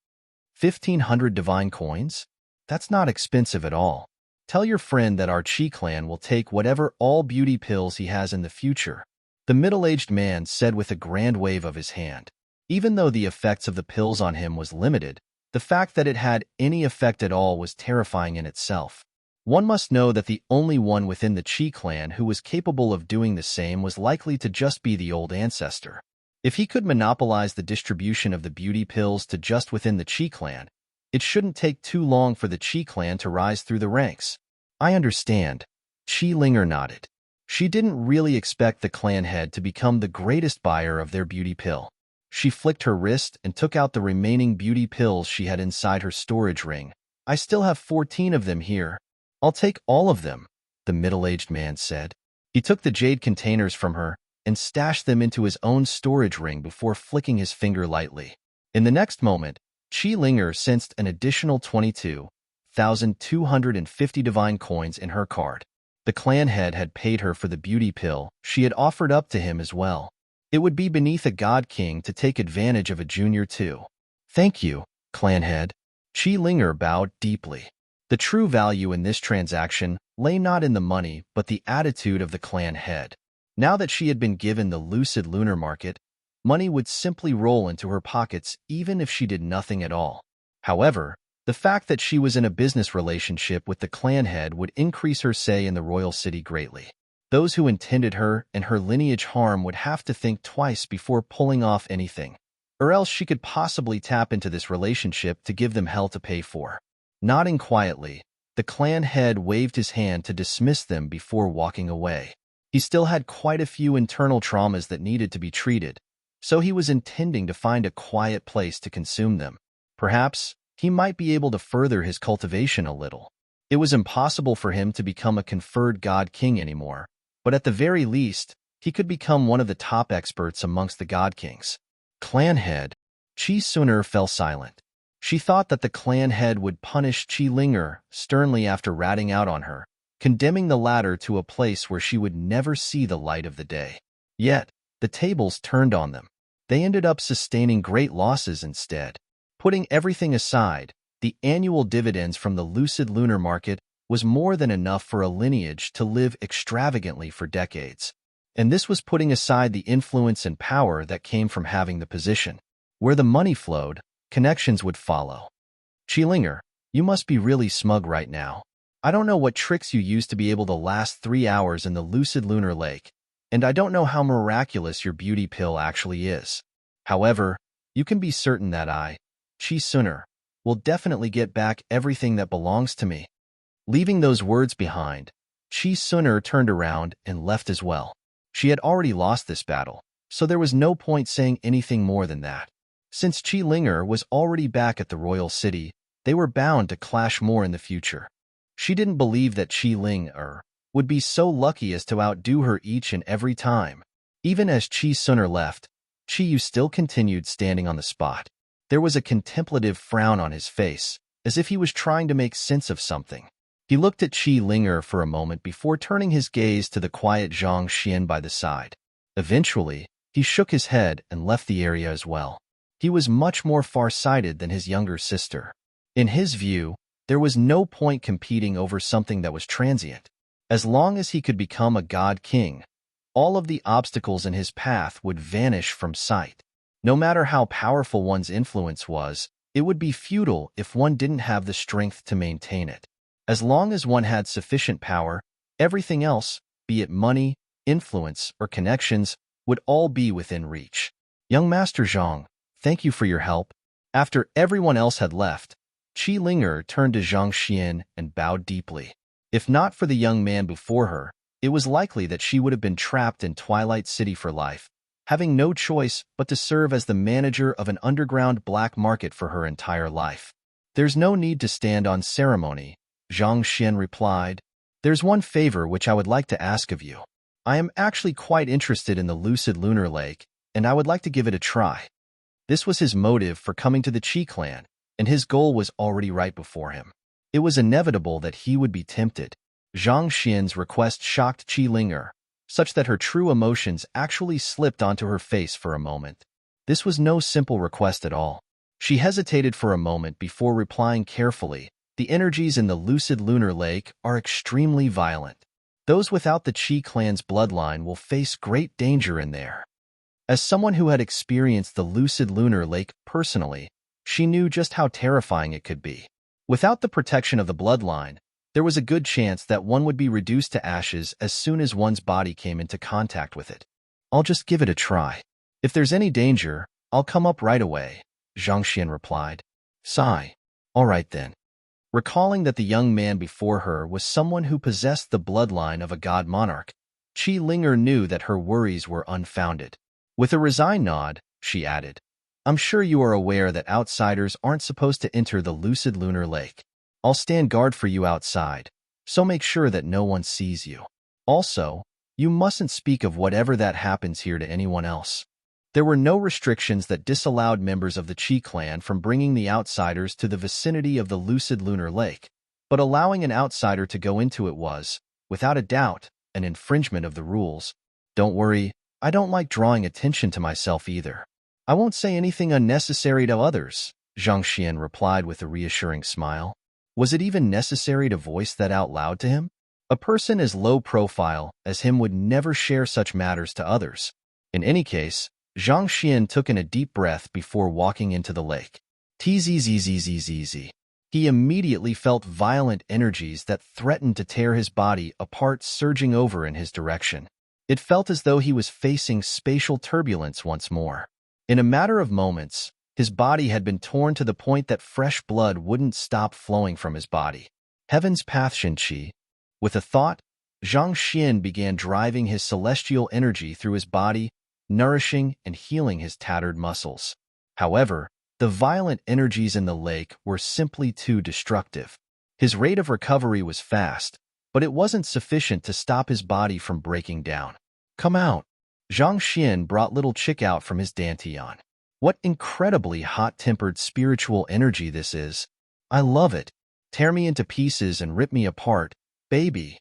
1,500 divine coins? That's not expensive at all. Tell your friend that our Chi clan will take whatever all beauty pills he has in the future, the middle-aged man said with a grand wave of his hand. Even though the effects of the pills on him was limited, the fact that it had any effect at all was terrifying in itself. One must know that the only one within the Chi clan who was capable of doing the same was likely to just be the old ancestor. If he could monopolize the distribution of the beauty pills to just within the Chi clan, it shouldn't take too long for the Chi clan to rise through the ranks. I understand. Chi Linger nodded. She didn't really expect the clan head to become the greatest buyer of their beauty pill. She flicked her wrist and took out the remaining beauty pills she had inside her storage ring. I still have 14 of them here. I'll take all of them, the middle-aged man said. He took the jade containers from her and stashed them into his own storage ring before flicking his finger lightly. In the next moment, Chi Linger sensed an additional 22,250 divine coins in her card. The clan head had paid her for the beauty pill she had offered up to him as well. It would be beneath a god king to take advantage of a junior too. Thank you, clan head. Chi Linger bowed deeply. The true value in this transaction lay not in the money but the attitude of the clan head. Now that she had been given the lucid lunar market, money would simply roll into her pockets even if she did nothing at all. However, the fact that she was in a business relationship with the clan head would increase her say in the royal city greatly. Those who intended her and her lineage harm would have to think twice before pulling off anything, or else she could possibly tap into this relationship to give them hell to pay for. Nodding quietly, the clan head waved his hand to dismiss them before walking away. He still had quite a few internal traumas that needed to be treated, so he was intending to find a quiet place to consume them. Perhaps he might be able to further his cultivation a little. It was impossible for him to become a conferred god king anymore, but at the very least, he could become one of the top experts amongst the god kings. Clan head. Chi Suner fell silent. She thought that the clan head would punish Chi Linger sternly after ratting out on her, condemning the latter to a place where she would never see the light of the day. Yet, the tables turned on them. They ended up sustaining great losses instead. Putting everything aside, the annual dividends from the lucid lunar market was more than enough for a lineage to live extravagantly for decades. And this was putting aside the influence and power that came from having the position. Where the money flowed, connections would follow. Chi Linger, you must be really smug right now. I don't know what tricks you used to be able to last 3 hours in the lucid lunar lake, and I don't know how miraculous your beauty pill actually is. However, you can be certain that I, Chi Suner, will definitely get back everything that belongs to me. Leaving those words behind, Chi Suner turned around and left as well. She had already lost this battle, so there was no point saying anything more than that. Since Chi Linger was already back at the royal city, they were bound to clash more in the future. She didn't believe that Chi Linger would be so lucky as to outdo her each and every time. Even as Chi Suner left, Chi Yu still continued standing on the spot. There was a contemplative frown on his face, as if he was trying to make sense of something. He looked at Chi Linger for a moment before turning his gaze to the quiet Zhang Xian by the side. Eventually, he shook his head and left the area as well. He was much more far-sighted than his younger sister. In his view, there was no point competing over something that was transient. As long as he could become a god king, all of the obstacles in his path would vanish from sight. No matter how powerful one's influence was, it would be futile if one didn't have the strength to maintain it. As long as one had sufficient power, everything else, be it money, influence, or connections, would all be within reach. Young Master Zhang, thank you for your help. After everyone else had left, Chi Linger turned to Zhang Xian and bowed deeply. If not for the young man before her, it was likely that she would have been trapped in Twilight City for life, having no choice but to serve as the manager of an underground black market for her entire life. There's no need to stand on ceremony, Zhang Xian replied. There's one favor which I would like to ask of you. I am actually quite interested in the lucid lunar lake, and I would like to give it a try. This was his motive for coming to the Chi clan, and his goal was already right before him. It was inevitable that he would be tempted. Zhang Xian's request shocked Chi Linger, such that her true emotions actually slipped onto her face for a moment. This was no simple request at all. She hesitated for a moment before replying carefully. The energies in the lucid lunar lake are extremely violent. Those without the Qi clan's bloodline will face great danger in there. As someone who had experienced the lucid lunar lake personally, she knew just how terrifying it could be. Without the protection of the bloodline, there was a good chance that one would be reduced to ashes as soon as one's body came into contact with it. I'll just give it a try. If there's any danger, I'll come up right away, Zhang Xian replied. Sigh. All right then. Recalling that the young man before her was someone who possessed the bloodline of a god monarch, Qi Linger knew that her worries were unfounded. With a resigned nod, she added, I'm sure you are aware that outsiders aren't supposed to enter the lucid lunar lake. I'll stand guard for you outside, so make sure that no one sees you. Also, you mustn't speak of whatever that happens here to anyone else. There were no restrictions that disallowed members of the Qi clan from bringing the outsiders to the vicinity of the lucid lunar lake, but allowing an outsider to go into it was, without a doubt, an infringement of the rules. Don't worry, I don't like drawing attention to myself either. I won't say anything unnecessary to others, Zhang Xian replied with a reassuring smile. Was it even necessary to voice that out loud to him? A person as low profile as him would never share such matters to others. In any case, Zhang Xian took in a deep breath before walking into the lake. Tzzzzzzzz. He immediately felt violent energies that threatened to tear his body apart surging over in his direction. It felt as though he was facing spatial turbulence once more. In a matter of moments, his body had been torn to the point that fresh blood wouldn't stop flowing from his body. Heaven's path, Qi. With a thought, Zhang Xian began driving his celestial energy through his body, nourishing and healing his tattered muscles. However, the violent energies in the lake were simply too destructive. His rate of recovery was fast, but it wasn't sufficient to stop his body from breaking down. Come out. Zhang Xian brought little Chick out from his dantian. What incredibly hot-tempered spiritual energy this is. I love it. Tear me into pieces and rip me apart, baby.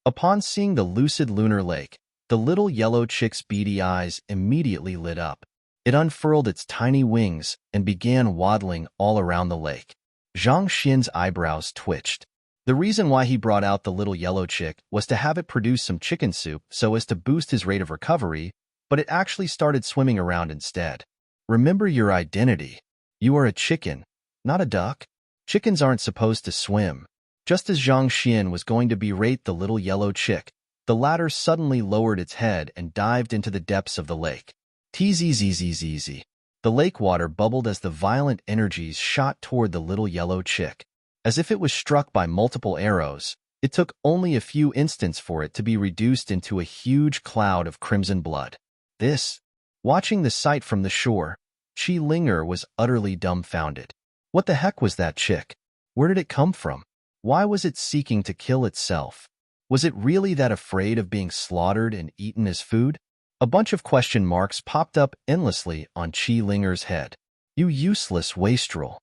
Upon seeing the lucid lunar lake, the little yellow chick's beady eyes immediately lit up. It unfurled its tiny wings and began waddling all around the lake. Zhang Xian's eyebrows twitched. The reason why he brought out the little yellow chick was to have it produce some chicken soup so as to boost his rate of recovery, but it actually started swimming around instead. Remember your identity. You are a chicken, not a duck. Chickens aren't supposed to swim. Just as Zhang Xian was going to berate the little yellow chick, the latter suddenly lowered its head and dived into the depths of the lake. Tzzzzzz. The lake water bubbled as the violent energies shot toward the little yellow chick. As if it was struck by multiple arrows, it took only a few instants for it to be reduced into a huge cloud of crimson blood. Watching the sight from the shore, Qi Linger was utterly dumbfounded. What the heck was that chick? Where did it come from? Why was it seeking to kill itself? Was it really that afraid of being slaughtered and eaten as food? A bunch of question marks popped up endlessly on Qi Linger's head. You useless wastrel.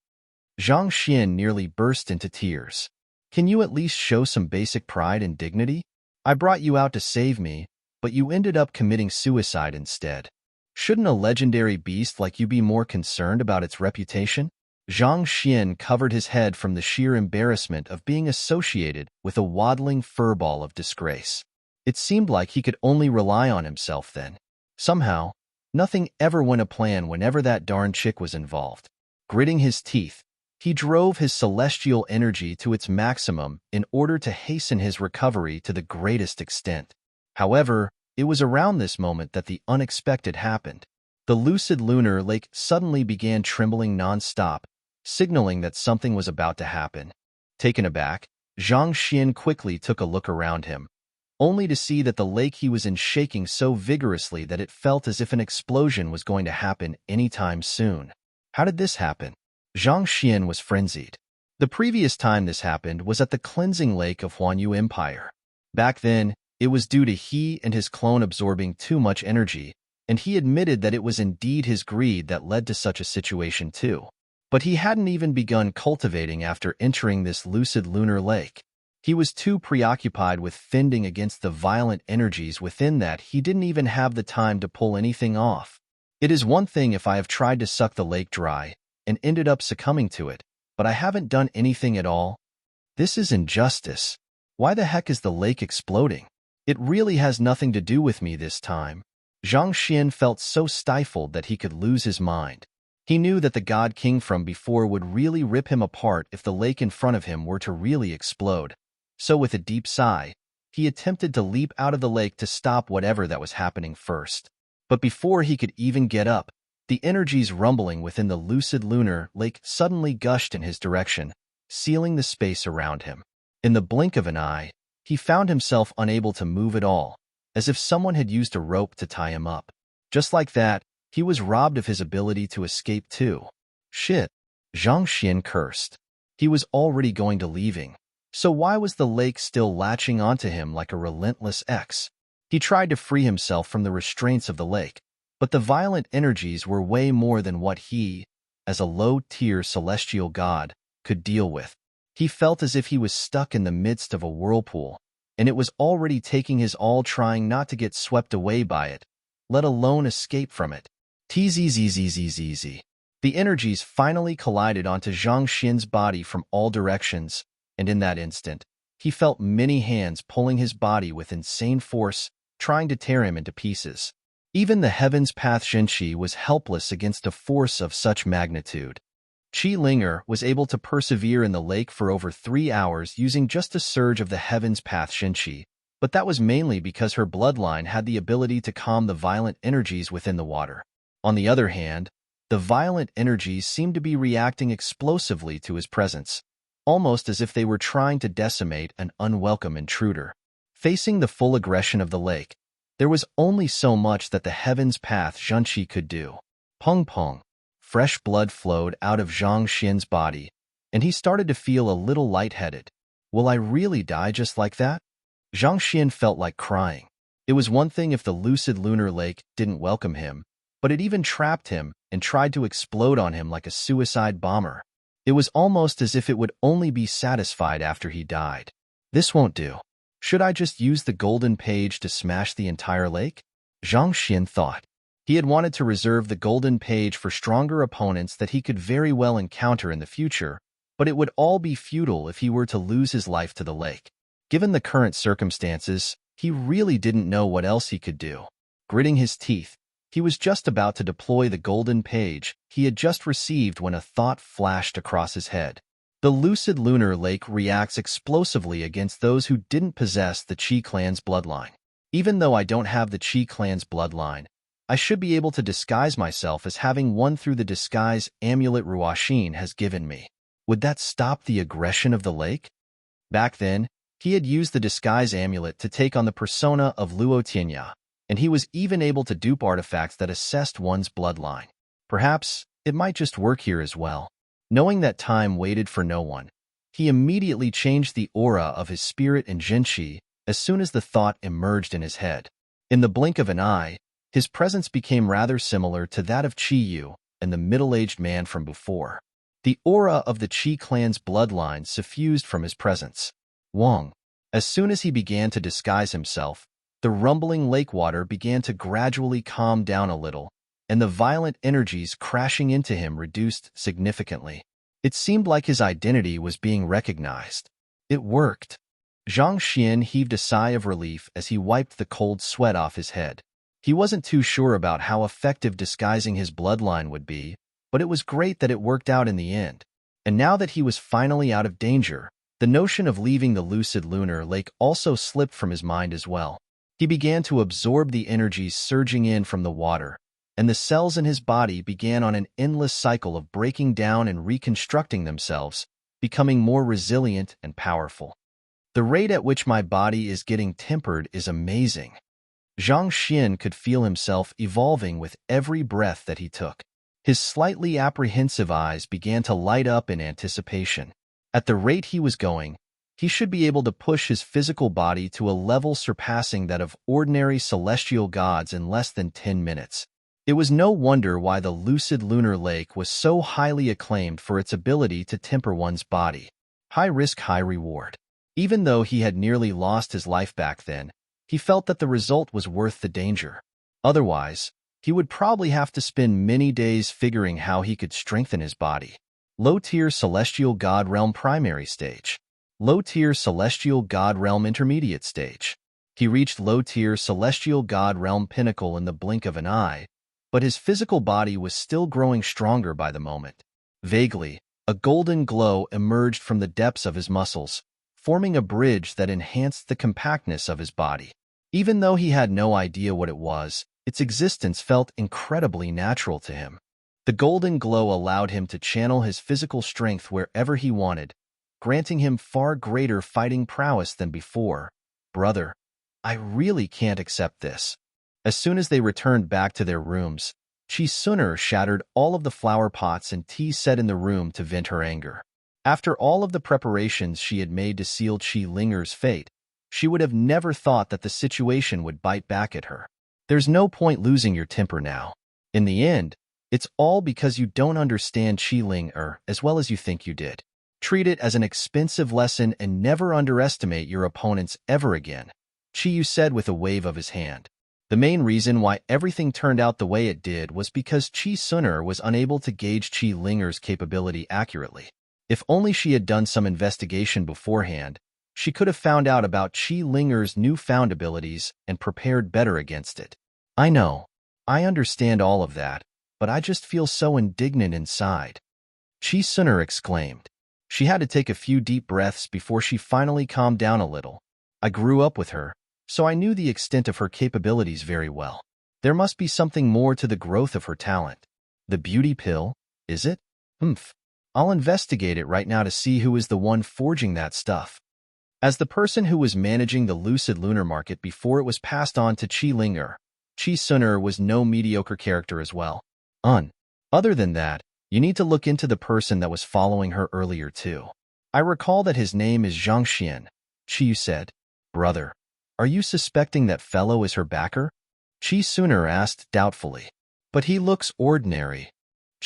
Zhang Xian nearly burst into tears. Can you at least show some basic pride and dignity? I brought you out to save me, but you ended up committing suicide instead. Shouldn't a legendary beast like you be more concerned about its reputation? Zhang Xian covered his head from the sheer embarrassment of being associated with a waddling furball of disgrace. It seemed like he could only rely on himself then. Somehow, nothing ever went a plan whenever that darn chick was involved. Gritting his teeth, he drove his celestial energy to its maximum in order to hasten his recovery to the greatest extent. However, it was around this moment that the unexpected happened. The lucid lunar lake suddenly began trembling non-stop, signaling that something was about to happen. Taken aback, Zhang Xian quickly took a look around him, only to see that the lake he was in shaking so vigorously that it felt as if an explosion was going to happen anytime soon. How did this happen? Zhang Xian was frenzied. The previous time this happened was at the cleansing lake of Huanyu Empire. Back then, it was due to he and his clone absorbing too much energy, and he admitted that it was indeed his greed that led to such a situation too. But he hadn't even begun cultivating after entering this lucid lunar lake. He was too preoccupied with fending against the violent energies within that he didn't even have the time to pull anything off. It is one thing if I have tried to suck the lake dry and ended up succumbing to it, but I haven't done anything at all. This is injustice. Why the heck is the lake exploding? It really has nothing to do with me this time. Zhang Xian felt so stifled that he could lose his mind. He knew that the God King from before would really rip him apart if the lake in front of him were to really explode. So with a deep sigh, he attempted to leap out of the lake to stop whatever that was happening first. But before he could even get up, the energies rumbling within the lucid lunar lake suddenly gushed in his direction, sealing the space around him. In the blink of an eye, he found himself unable to move at all, as if someone had used a rope to tie him up. Just like that, he was robbed of his ability to escape too. Shit, Zhang Xian cursed. He was already going to leaving. So why was the lake still latching onto him like a relentless X? He tried to free himself from the restraints of the lake, but the violent energies were way more than what he, as a low-tier celestial god, could deal with. He felt as if he was stuck in the midst of a whirlpool, and it was already taking his all trying not to get swept away by it, let alone escape from it. Tzzzzzzzz. The energies finally collided onto Zhang Xian's body from all directions, and in that instant, he felt many hands pulling his body with insane force, trying to tear him into pieces. Even the Heaven's Path Zhenqi was helpless against a force of such magnitude. Qi Linger was able to persevere in the lake for over 3 hours using just a surge of the Heaven's Path Zhenqi, but that was mainly because her bloodline had the ability to calm the violent energies within the water. On the other hand, the violent energies seemed to be reacting explosively to his presence, almost as if they were trying to decimate an unwelcome intruder. Facing the full aggression of the lake, there was only so much that the Heaven's Path Zhenqi could do. Peng peng. Fresh blood flowed out of Zhang Xian's body, and he started to feel a little lightheaded. Will I really die just like that? Zhang Xian felt like crying. It was one thing if the lucid lunar lake didn't welcome him, but it even trapped him and tried to explode on him like a suicide bomber. It was almost as if it would only be satisfied after he died. This won't do. Should I just use the golden page to smash the entire lake? Zhang Xian thought. He had wanted to reserve the golden page for stronger opponents that he could very well encounter in the future, but it would all be futile if he were to lose his life to the lake. Given the current circumstances, he really didn't know what else he could do. Gritting his teeth, he was just about to deploy the golden page he had just received when a thought flashed across his head. The lucid lunar lake reacts explosively against those who didn't possess the Qi clan's bloodline. Even though I don't have the Qi clan's bloodline, I should be able to disguise myself as having one through the disguise amulet Ruoxin has given me. Would that stop the aggression of the lake? Back then, he had used the disguise amulet to take on the persona of Luo Tianya, and he was even able to dupe artifacts that assessed one's bloodline. Perhaps it might just work here as well. Knowing that time waited for no one, he immediately changed the aura of his spirit and Zhenqi as soon as the thought emerged in his head. In the blink of an eye, his presence became rather similar to that of Qi Yu and the middle-aged man from before. The aura of the Qi clan's bloodline suffused from his presence. Wang. As soon as he began to disguise himself, the rumbling lake water began to gradually calm down a little, and the violent energies crashing into him reduced significantly. It seemed like his identity was being recognized. It worked. Zhang Xian heaved a sigh of relief as he wiped the cold sweat off his head. He wasn't too sure about how effective disguising his bloodline would be, but it was great that it worked out in the end. And now that he was finally out of danger, the notion of leaving the lucid lunar lake also slipped from his mind as well. He began to absorb the energies surging in from the water, and the cells in his body began on an endless cycle of breaking down and reconstructing themselves, becoming more resilient and powerful. The rate at which my body is getting tempered is amazing. Zhang Xian could feel himself evolving with every breath that he took. His slightly apprehensive eyes began to light up in anticipation. At the rate he was going, he should be able to push his physical body to a level surpassing that of ordinary celestial gods in less than 10 minutes. It was no wonder why the lucid lunar lake was so highly acclaimed for its ability to temper one's body. High risk, high reward. Even though he had nearly lost his life back then, he felt that the result was worth the danger. Otherwise, he would probably have to spend many days figuring how he could strengthen his body. Low-tier Celestial God Realm Primary Stage. Low-tier Celestial God Realm Intermediate Stage. He reached low-tier Celestial God Realm Pinnacle in the blink of an eye, but his physical body was still growing stronger by the moment. Vaguely, a golden glow emerged from the depths of his muscles, forming a bridge that enhanced the compactness of his body. Even though he had no idea what it was, its existence felt incredibly natural to him. The golden glow allowed him to channel his physical strength wherever he wanted, granting him far greater fighting prowess than before. Brother, I really can't accept this. As soon as they returned back to their rooms, Chi Suner shattered all of the flower pots and tea set in the room to vent her anger. After all of the preparations she had made to seal Chi Linger's fate, she would have never thought that the situation would bite back at her. There's no point losing your temper now. In the end, it's all because you don't understand Chi Linger as well as you think you did. Treat it as an expensive lesson and never underestimate your opponents ever again, Chi Yu said with a wave of his hand. The main reason why everything turned out the way it did was because Chi Suner was unable to gauge Chi Linger's capability accurately. If only she had done some investigation beforehand, she could have found out about Chi Linger's newfound abilities and prepared better against it. I know. I understand all of that, but I just feel so indignant inside, Chi Suner exclaimed. She had to take a few deep breaths before she finally calmed down a little. I grew up with her, so I knew the extent of her capabilities very well. There must be something more to the growth of her talent. The beauty pill, is it? I'll investigate it right now to see who is the one forging that stuff. As the person who was managing the lucid lunar market before it was passed on to Chi Linger, Chi Suner was no mediocre character as well. Other than that, you need to look into the person that was following her earlier too. I recall that his name is Zhang Xian, Chi Yu said. Brother, are you suspecting that fellow is her backer? Chi Suner asked doubtfully. But he looks ordinary.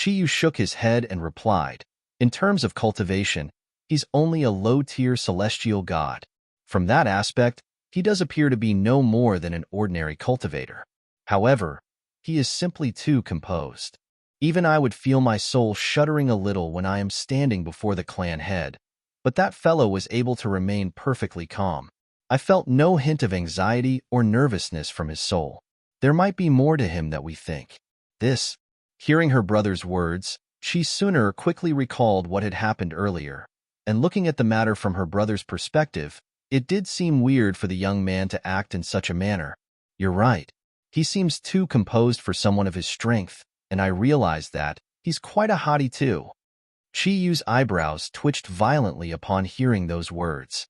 Chi Yu shook his head and replied, in terms of cultivation, he's only a low-tier celestial god. From that aspect, he does appear to be no more than an ordinary cultivator. However, he is simply too composed. Even I would feel my soul shuddering a little when I am standing before the clan head, but that fellow was able to remain perfectly calm. I felt no hint of anxiety or nervousness from his soul. There might be more to him that we think. Hearing her brother's words, Chi Suner quickly recalled what had happened earlier, and looking at the matter from her brother's perspective, it did seem weird for the young man to act in such a manner. You're right. He seems too composed for someone of his strength, and I realized that he's quite a hottie too. Chi Yu's eyebrows twitched violently upon hearing those words.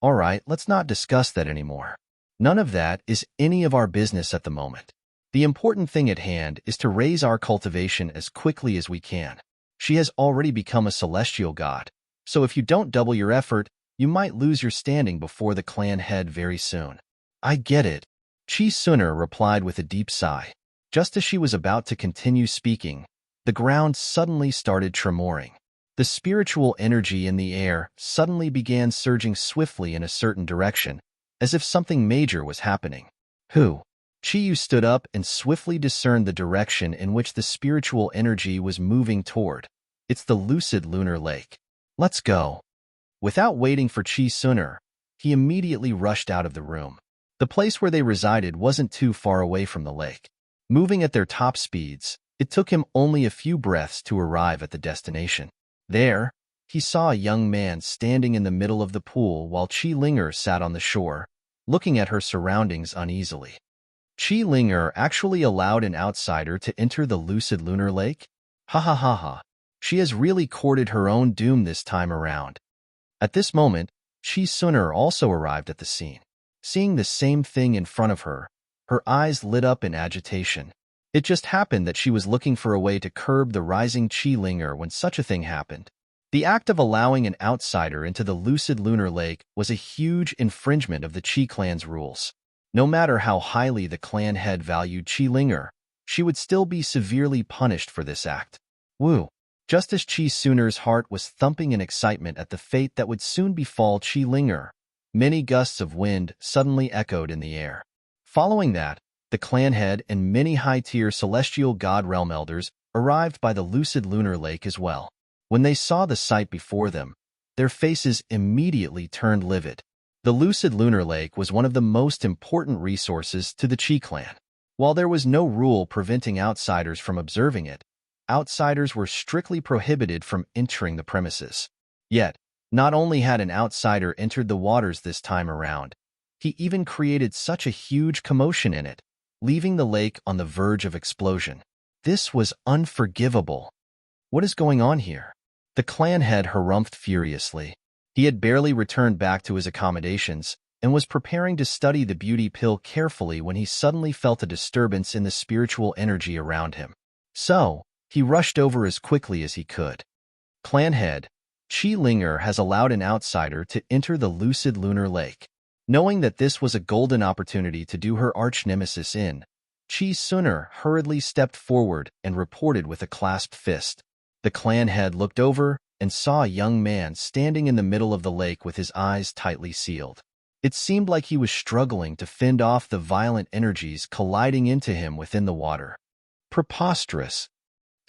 All right, let's not discuss that anymore. None of that is any of our business at the moment. The important thing at hand is to raise our cultivation as quickly as we can. She has already become a celestial god, so if you don't double your effort, you might lose your standing before the clan head very soon. I get it, Chi Suner replied with a deep sigh. Just as she was about to continue speaking, the ground suddenly started tremoring. The spiritual energy in the air suddenly began surging swiftly in a certain direction, as if something major was happening. Who? Chi Yu stood up and swiftly discerned the direction in which the spiritual energy was moving toward. It's the lucid lunar lake. Let's go. Without waiting for Chi Suner, he immediately rushed out of the room. The place where they resided wasn't too far away from the lake. Moving at their top speeds, it took him only a few breaths to arrive at the destination. There, he saw a young man standing in the middle of the pool while Chi Linger sat on the shore, looking at her surroundings uneasily. Chi Linger actually allowed an outsider to enter the lucid lunar lake? Ha ha ha ha. She has really courted her own doom this time around. At this moment, Chi Suner also arrived at the scene. Seeing the same thing in front of her, her eyes lit up in agitation. It just happened that she was looking for a way to curb the rising Chi Linger when such a thing happened. The act of allowing an outsider into the lucid lunar lake was a huge infringement of the Chi clan's rules. No matter how highly the clan head valued Chi Linger, she would still be severely punished for this act. Woo! Just as Chi Suner's heart was thumping in excitement at the fate that would soon befall Chi Linger, many gusts of wind suddenly echoed in the air. Following that, the clan head and many high-tier celestial god realm elders arrived by the lucid lunar lake as well. When they saw the sight before them, their faces immediately turned livid. The lucid lunar lake was one of the most important resources to the Chi clan. While there was no rule preventing outsiders from observing it, outsiders were strictly prohibited from entering the premises. Yet, not only had an outsider entered the waters this time around, he even created such a huge commotion in it, leaving the lake on the verge of explosion. This was unforgivable. What is going on here? The clan head harumphed furiously. He had barely returned back to his accommodations and was preparing to study the beauty pill carefully when he suddenly felt a disturbance in the spiritual energy around him. So, he rushed over as quickly as he could. Clan head, Chi Linger has allowed an outsider to enter the lucid lunar lake. Knowing that this was a golden opportunity to do her arch-nemesis in, Chi Suner hurriedly stepped forward and reported with a clasped fist. The clan head looked over and saw a young man standing in the middle of the lake with his eyes tightly sealed. It seemed like he was struggling to fend off the violent energies colliding into him within the water. Preposterous.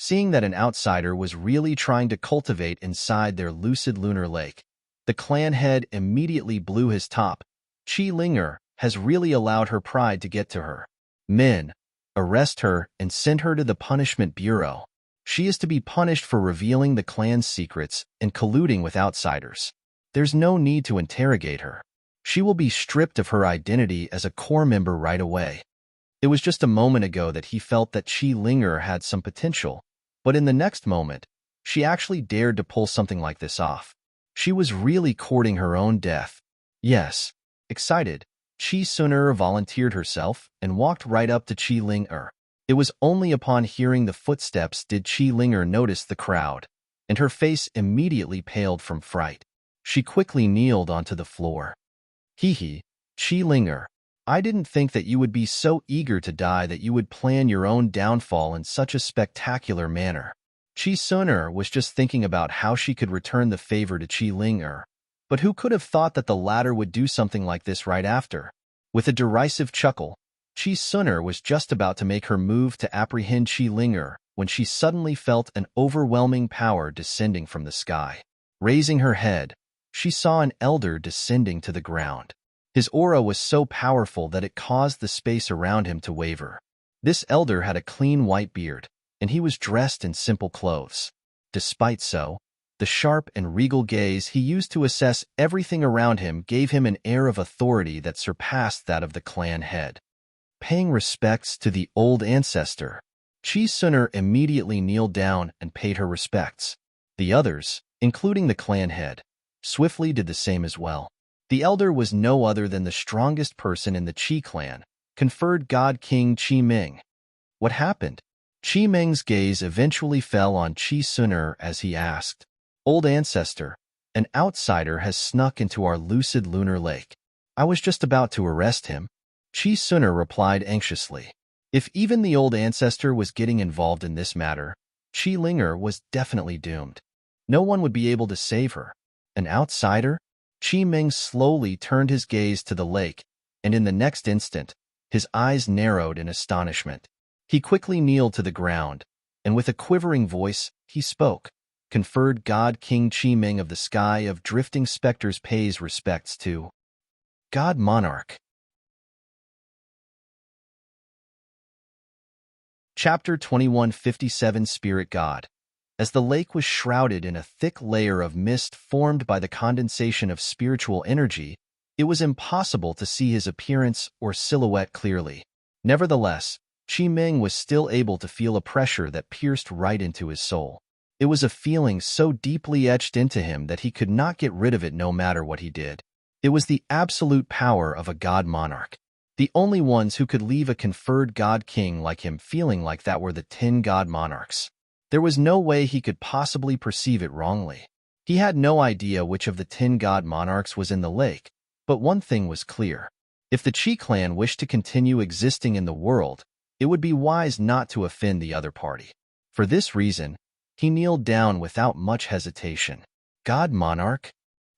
Seeing that an outsider was really trying to cultivate inside their lucid lunar lake, the clan head immediately blew his top. Chi Linger has really allowed her pride to get to her. Men, arrest her and send her to the punishment bureau. She is to be punished for revealing the clan's secrets and colluding with outsiders. There's no need to interrogate her. She will be stripped of her identity as a core member right away. It was just a moment ago that he felt that Chi Linger had some potential, but in the next moment, she actually dared to pull something like this off. She was really courting her own death. Yes. Excited, Chi Suner volunteered herself and walked right up to Chi Linger. It was only upon hearing the footsteps did Chi Linger notice the crowd, and her face immediately paled from fright. She quickly kneeled onto the floor. Hee, Chi Linger, I didn't think that you would be so eager to die that you would plan your own downfall in such a spectacular manner. Chi Suner was just thinking about how she could return the favor to Chi Linger, but who could have thought that the latter would do something like this right after? With a derisive chuckle, Chi Suner was just about to make her move to apprehend Chi Linger when she suddenly felt an overwhelming power descending from the sky. Raising her head, she saw an elder descending to the ground. His aura was so powerful that it caused the space around him to waver. This elder had a clean white beard, and he was dressed in simple clothes. Despite so, the sharp and regal gaze he used to assess everything around him gave him an air of authority that surpassed that of the clan head. Paying respects to the old ancestor, Chi Suner immediately kneeled down and paid her respects. The others, including the clan head, swiftly did the same as well. The elder was no other than the strongest person in the Chi clan, conferred God King Chi Ming. What happened? Chi Ming's gaze eventually fell on Chi Suner as he asked, Old ancestor, an outsider has snuck into our lucid lunar lake. I was just about to arrest him. Chi Suner replied anxiously. If even the old ancestor was getting involved in this matter, Chi Linger was definitely doomed. No one would be able to save her. An outsider? Chi Ming slowly turned his gaze to the lake, and in the next instant, his eyes narrowed in astonishment. He quickly kneeled to the ground, and with a quivering voice, he spoke. Conferred God King Chi Ming of the Sky of Drifting Specters pays respects to God Monarch. Chapter 2157 Spirit God. As the lake was shrouded in a thick layer of mist formed by the condensation of spiritual energy, it was impossible to see his appearance or silhouette clearly. Nevertheless, Chi Ming was still able to feel a pressure that pierced right into his soul. It was a feeling so deeply etched into him that he could not get rid of it no matter what he did. It was the absolute power of a god monarch. The only ones who could leave a conferred god king like him feeling like that were the 10 god monarchs. There was no way he could possibly perceive it wrongly. He had no idea which of the 10 god monarchs was in the lake, but one thing was clear. If the Chi clan wished to continue existing in the world, it would be wise not to offend the other party. For this reason, He kneeled down without much hesitation. God Monarch?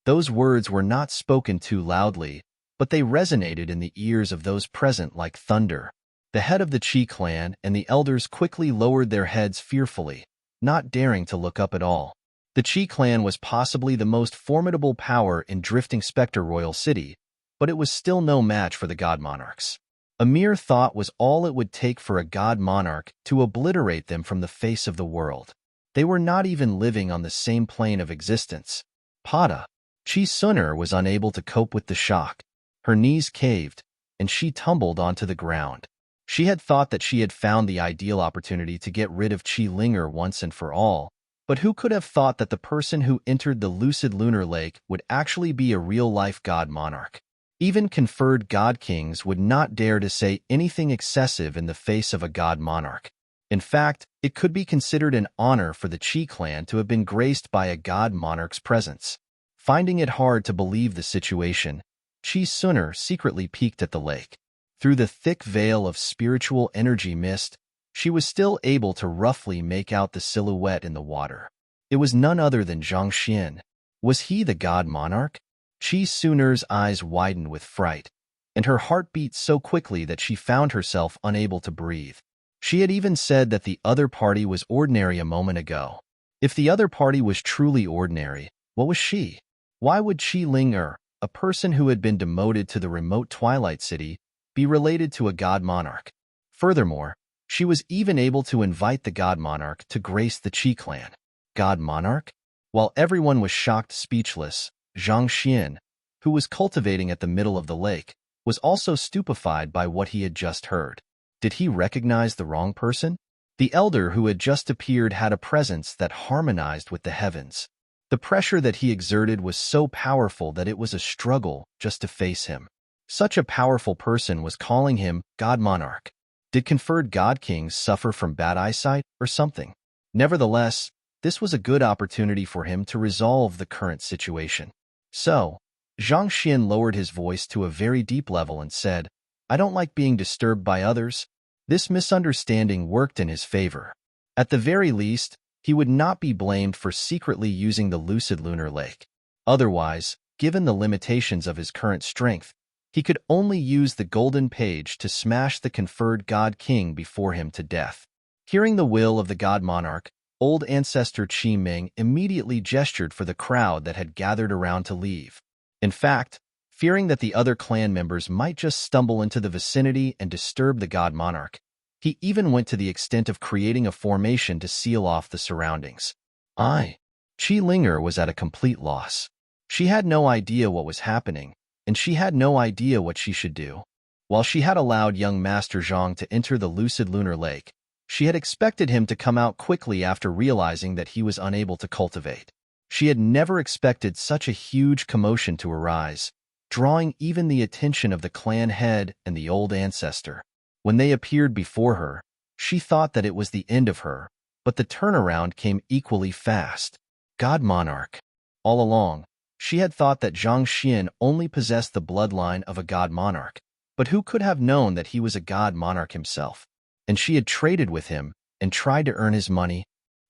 Those words were not spoken too loudly, but they resonated in the ears of those present like thunder. The head of the Chi clan and the elders quickly lowered their heads fearfully, not daring to look up at all. The Chi clan was possibly the most formidable power in Drifting Spectre Royal City, but it was still no match for the God Monarchs. A mere thought was all it would take for a God Monarch to obliterate them from the face of the world. They were not even living on the same plane of existence. Pada, Chi Sunner, was unable to cope with the shock. Her knees caved, and she tumbled onto the ground. She had thought that she had found the ideal opportunity to get rid of Chi Linger once and for all, but who could have thought that the person who entered the lucid lunar lake would actually be a real-life God Monarch? Even conferred God Kings would not dare to say anything excessive in the face of a God Monarch. In fact, it could be considered an honor for the Chi clan to have been graced by a God Monarch's presence. Finding it hard to believe the situation, Chi Sunner secretly peeked at the lake. Through the thick veil of spiritual energy mist, she was still able to roughly make out the silhouette in the water. It was none other than Zhang Xian. Was he the God Monarch? Chi Sunner's eyes widened with fright, and her heart beat so quickly that she found herself unable to breathe. She had even said that the other party was ordinary a moment ago. If the other party was truly ordinary, what was she? Why would Chi Linger, a person who had been demoted to the remote Twilight City, be related to a God Monarch? Furthermore, she was even able to invite the God Monarch to grace the Chi clan. God Monarch? While everyone was shocked speechless, Zhang Xian, who was cultivating at the middle of the lake, was also stupefied by what he had just heard. Did he recognize the wrong person? The elder who had just appeared had a presence that harmonized with the heavens. The pressure that he exerted was so powerful that it was a struggle just to face him. Such a powerful person was calling him God Monarch. Did conferred God Kings suffer from bad eyesight or something? Nevertheless, this was a good opportunity for him to resolve the current situation. So, Zhang Xian lowered his voice to a very deep level and said, "I don't like being disturbed by others." This misunderstanding worked in his favor. At the very least, he would not be blamed for secretly using the lucid lunar lake. Otherwise, given the limitations of his current strength, he could only use the golden page to smash the conferred God King before him to death. Hearing the will of the God Monarch, old ancestor Qi Ming immediately gestured for the crowd that had gathered around to leave. In fact, fearing that the other clan members might just stumble into the vicinity and disturb the God Monarch, he even went to the extent of creating a formation to seal off the surroundings. Chi Linger was at a complete loss. She had no idea what was happening, and she had no idea what she should do. While she had allowed young Master Zhang to enter the lucid lunar lake, she had expected him to come out quickly after realizing that he was unable to cultivate. She had never expected such a huge commotion to arise, drawing even the attention of the clan head and the old ancestor. When they appeared before her, she thought that it was the end of her, but the turnaround came equally fast. God Monarch. All along, she had thought that Zhang Xian only possessed the bloodline of a God Monarch, but who could have known that he was a God Monarch himself? And she had traded with him and tried to earn his money.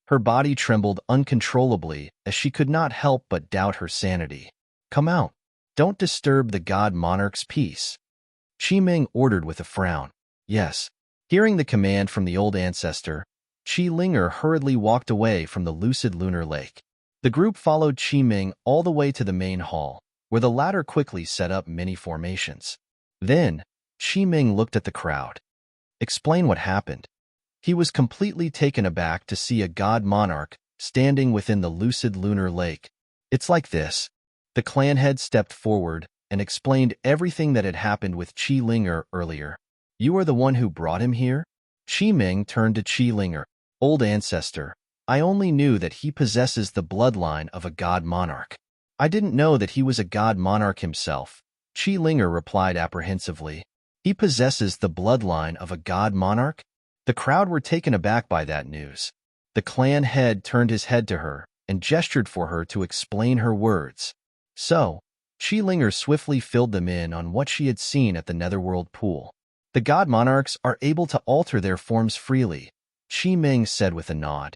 Her body trembled uncontrollably as she could not help but doubt her sanity. "Come out. Don't disturb the God Monarch's peace," Qi Ming ordered with a frown. Yes. Hearing the command from the old ancestor, Qi Linger hurriedly walked away from the lucid lunar lake. The group followed Qi Ming all the way to the main hall, where the latter quickly set up many formations. Then, Qi Ming looked at the crowd. Explain what happened. He was completely taken aback to see a God Monarch standing within the lucid lunar lake. It's like this. The clan head stepped forward and explained everything that had happened with Qi Linger earlier. You are the one who brought him here? Qi Ming turned to Qi Linger. Old ancestor, I only knew that he possesses the bloodline of a God Monarch. I didn't know that he was a God Monarch himself, Qi Linger replied apprehensively. He possesses the bloodline of a God Monarch? The crowd were taken aback by that news. The clan head turned his head to her and gestured for her to explain her words. So, Qi Linger swiftly filled them in on what she had seen at the Netherworld pool. The God Monarchs are able to alter their forms freely, Qi Ming said with a nod.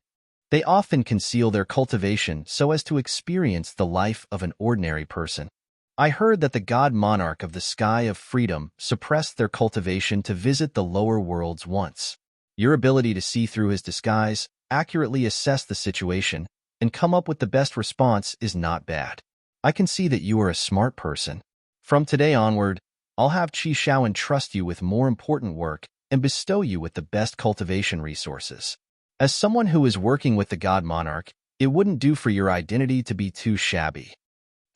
They often conceal their cultivation so as to experience the life of an ordinary person. I heard that the god monarch of the sky of freedom suppressed their cultivation to visit the lower worlds once. Your ability to see through his disguise, accurately assess the situation, and come up with the best response is not bad. I can see that you are a smart person. From today onward, I'll have Qi Shao entrust you with more important work and bestow you with the best cultivation resources. As someone who is working with the god monarch, it wouldn't do for your identity to be too shabby.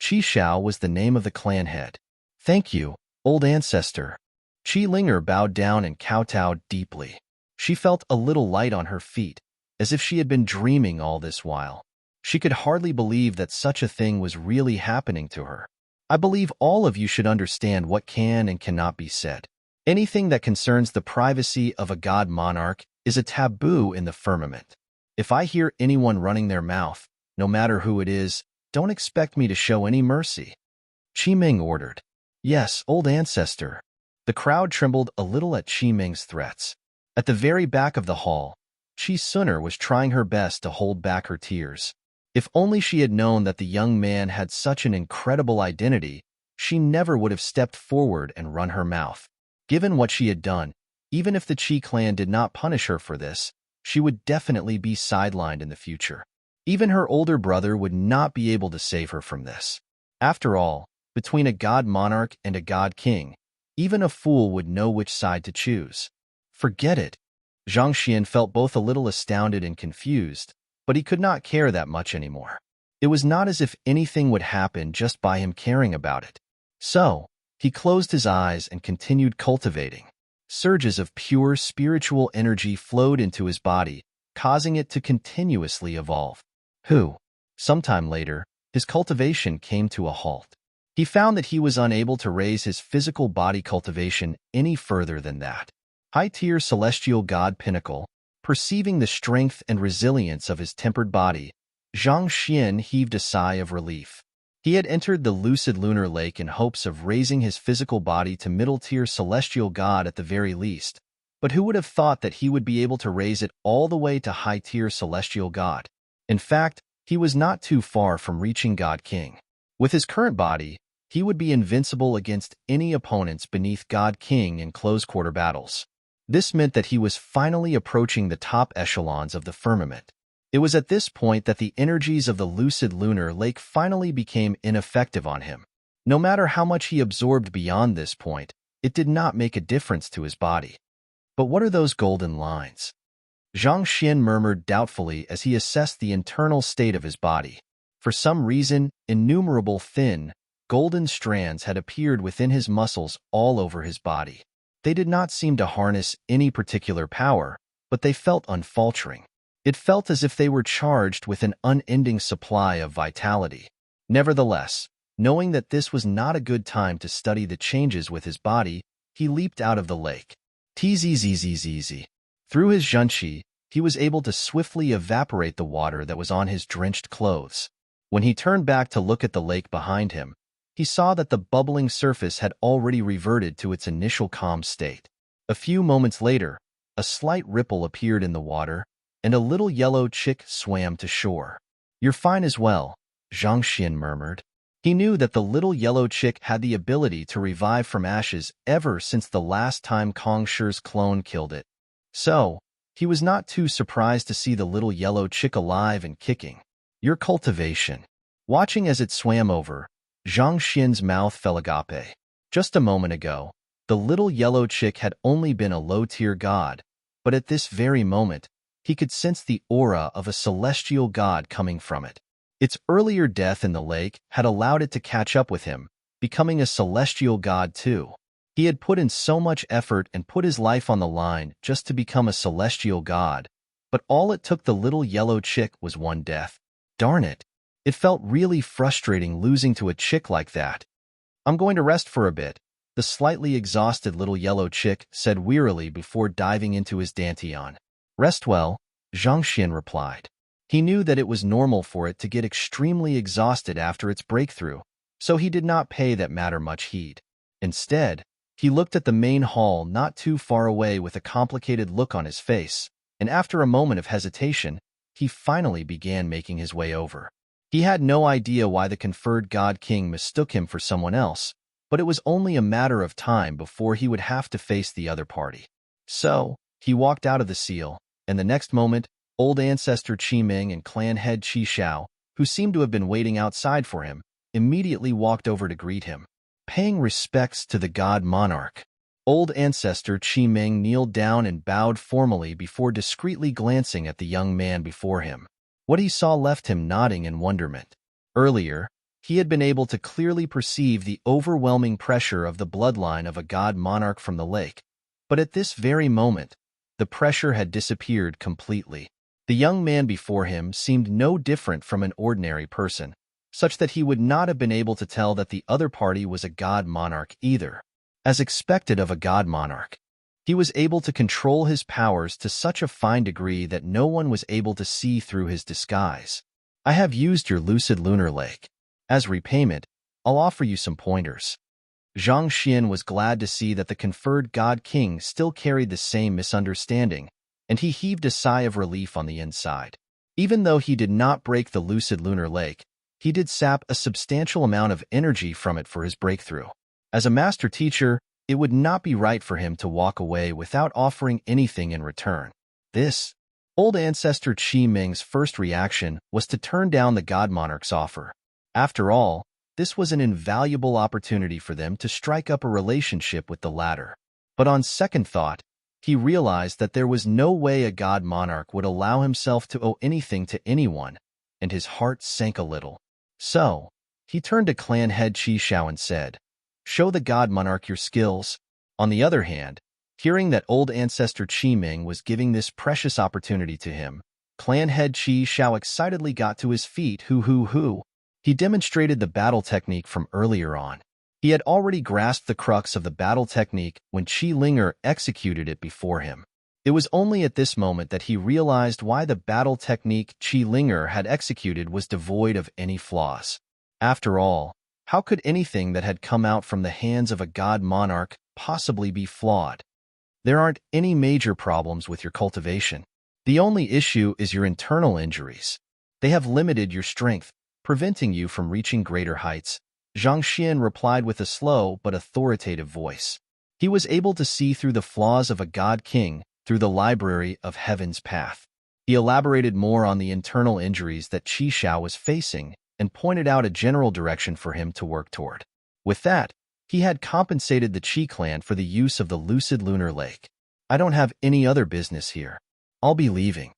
Qi Shao was the name of the clan head. Thank you, old ancestor. Qi Linger bowed down and kowtowed deeply. She felt a little light on her feet, as if she had been dreaming all this while. She could hardly believe that such a thing was really happening to her. I believe all of you should understand what can and cannot be said. Anything that concerns the privacy of a god monarch is a taboo in the firmament. If I hear anyone running their mouth, no matter who it is, don't expect me to show any mercy. Qi Ming ordered. Yes, old ancestor. The crowd trembled a little at Qi Ming's threats. At the very back of the hall, Qi Suner was trying her best to hold back her tears. If only she had known that the young man had such an incredible identity, she never would have stepped forward and run her mouth. Given what she had done, even if the Qi clan did not punish her for this, she would definitely be sidelined in the future. Even her older brother would not be able to save her from this. After all, between a god monarch and a god king, even a fool would know which side to choose. Forget it. Zhang Xian felt both a little astounded and confused, but he could not care that much anymore. It was not as if anything would happen just by him caring about it. So, he closed his eyes and continued cultivating. Surges of pure spiritual energy flowed into his body, causing it to continuously evolve. Sometime later, his cultivation came to a halt. He found that he was unable to raise his physical body cultivation any further than that. High-tier celestial god pinnacle, perceiving the strength and resilience of his tempered body, Zhang Xian heaved a sigh of relief. He had entered the lucid lunar lake in hopes of raising his physical body to middle-tier celestial god at the very least, but who would have thought that he would be able to raise it all the way to high-tier celestial god? In fact, he was not too far from reaching God King. With his current body, he would be invincible against any opponents beneath God King in close-quarter battles. This meant that he was finally approaching the top echelons of the firmament. It was at this point that the energies of the lucid lunar lake finally became ineffective on him. No matter how much he absorbed beyond this point, it did not make a difference to his body. But what are those golden lines? Zhang Xian murmured doubtfully as he assessed the internal state of his body. For some reason, innumerable thin, golden strands had appeared within his muscles all over his body. They did not seem to harness any particular power, but they felt unfaltering. It felt as if they were charged with an unending supply of vitality. Nevertheless, knowing that this was not a good time to study the changes with his body, he leaped out of the lake. Tzzzzzz. Through his zhenqi, he was able to swiftly evaporate the water that was on his drenched clothes. When he turned back to look at the lake behind him, he saw that the bubbling surface had already reverted to its initial calm state. A few moments later, a slight ripple appeared in the water, and a little yellow chick swam to shore. "You're fine as well," Zhang Xian murmured. He knew that the little yellow chick had the ability to revive from ashes ever since the last time Kong Shi's clone killed it. So, he was not too surprised to see the little yellow chick alive and kicking. "Your cultivation." Watching as it swam over, Zhang Xian's mouth fell agape. Just a moment ago, the little yellow chick had only been a low-tier god, but at this very moment, he could sense the aura of a celestial god coming from it. Its earlier death in the lake had allowed it to catch up with him, becoming a celestial god too. He had put in so much effort and put his life on the line just to become a celestial god, but all it took the little yellow chick was one death. Darn it. It felt really frustrating losing to a chick like that. "I'm going to rest for a bit," the slightly exhausted little yellow chick said wearily before diving into his dantian. "Rest well," Zhang Xian replied. He knew that it was normal for it to get extremely exhausted after its breakthrough, so he did not pay that matter much heed. Instead, he looked at the main hall not too far away with a complicated look on his face, and after a moment of hesitation, he finally began making his way over. He had no idea why the conferred God King mistook him for someone else, but it was only a matter of time before he would have to face the other party. So, he walked out of the seal, and the next moment, old ancestor Qi Ming and clan head Qi Xiao, who seemed to have been waiting outside for him, immediately walked over to greet him. Paying respects to the god monarch, old ancestor Qi Ming kneeled down and bowed formally before discreetly glancing at the young man before him. What he saw left him nodding in wonderment. Earlier, he had been able to clearly perceive the overwhelming pressure of the bloodline of a god monarch from the lake, but at this very moment, the pressure had disappeared completely. The young man before him seemed no different from an ordinary person, such that he would not have been able to tell that the other party was a god monarch either. As expected of a god monarch, he was able to control his powers to such a fine degree that no one was able to see through his disguise. I have used your lucid lunar lake. As repayment, I'll offer you some pointers. Zhang Xian was glad to see that the conferred God King still carried the same misunderstanding, and he heaved a sigh of relief on the inside. Even though he did not break the lucid lunar lake, he did sap a substantial amount of energy from it for his breakthrough. As a master teacher, it would not be right for him to walk away without offering anything in return. This, old ancestor Qi Ming's first reaction was to turn down the god monarch's offer. After all, this was an invaluable opportunity for them to strike up a relationship with the latter. But on second thought, he realized that there was no way a god monarch would allow himself to owe anything to anyone, and his heart sank a little. So, he turned to clan head Qi Xiao and said, "Show the god monarch your skills." On the other hand, hearing that old ancestor Qi Ming was giving this precious opportunity to him, clan head Qi Xiao excitedly got to his feet. He demonstrated the battle technique from earlier on. He had already grasped the crux of the battle technique when Qi Linger executed it before him. It was only at this moment that he realized why the battle technique Qi Linger had executed was devoid of any flaws. After all, how could anything that had come out from the hands of a god monarch possibly be flawed? There aren't any major problems with your cultivation. The only issue is your internal injuries. They have limited your strength, preventing you from reaching greater heights, Zhang Xian replied with a slow but authoritative voice. He was able to see through the flaws of a god king through the library of Heaven's Path. He elaborated more on the internal injuries that Qi Xiao was facing and pointed out a general direction for him to work toward. With that, he had compensated the Qi clan for the use of the lucid lunar lake. "I don't have any other business here. I'll be leaving."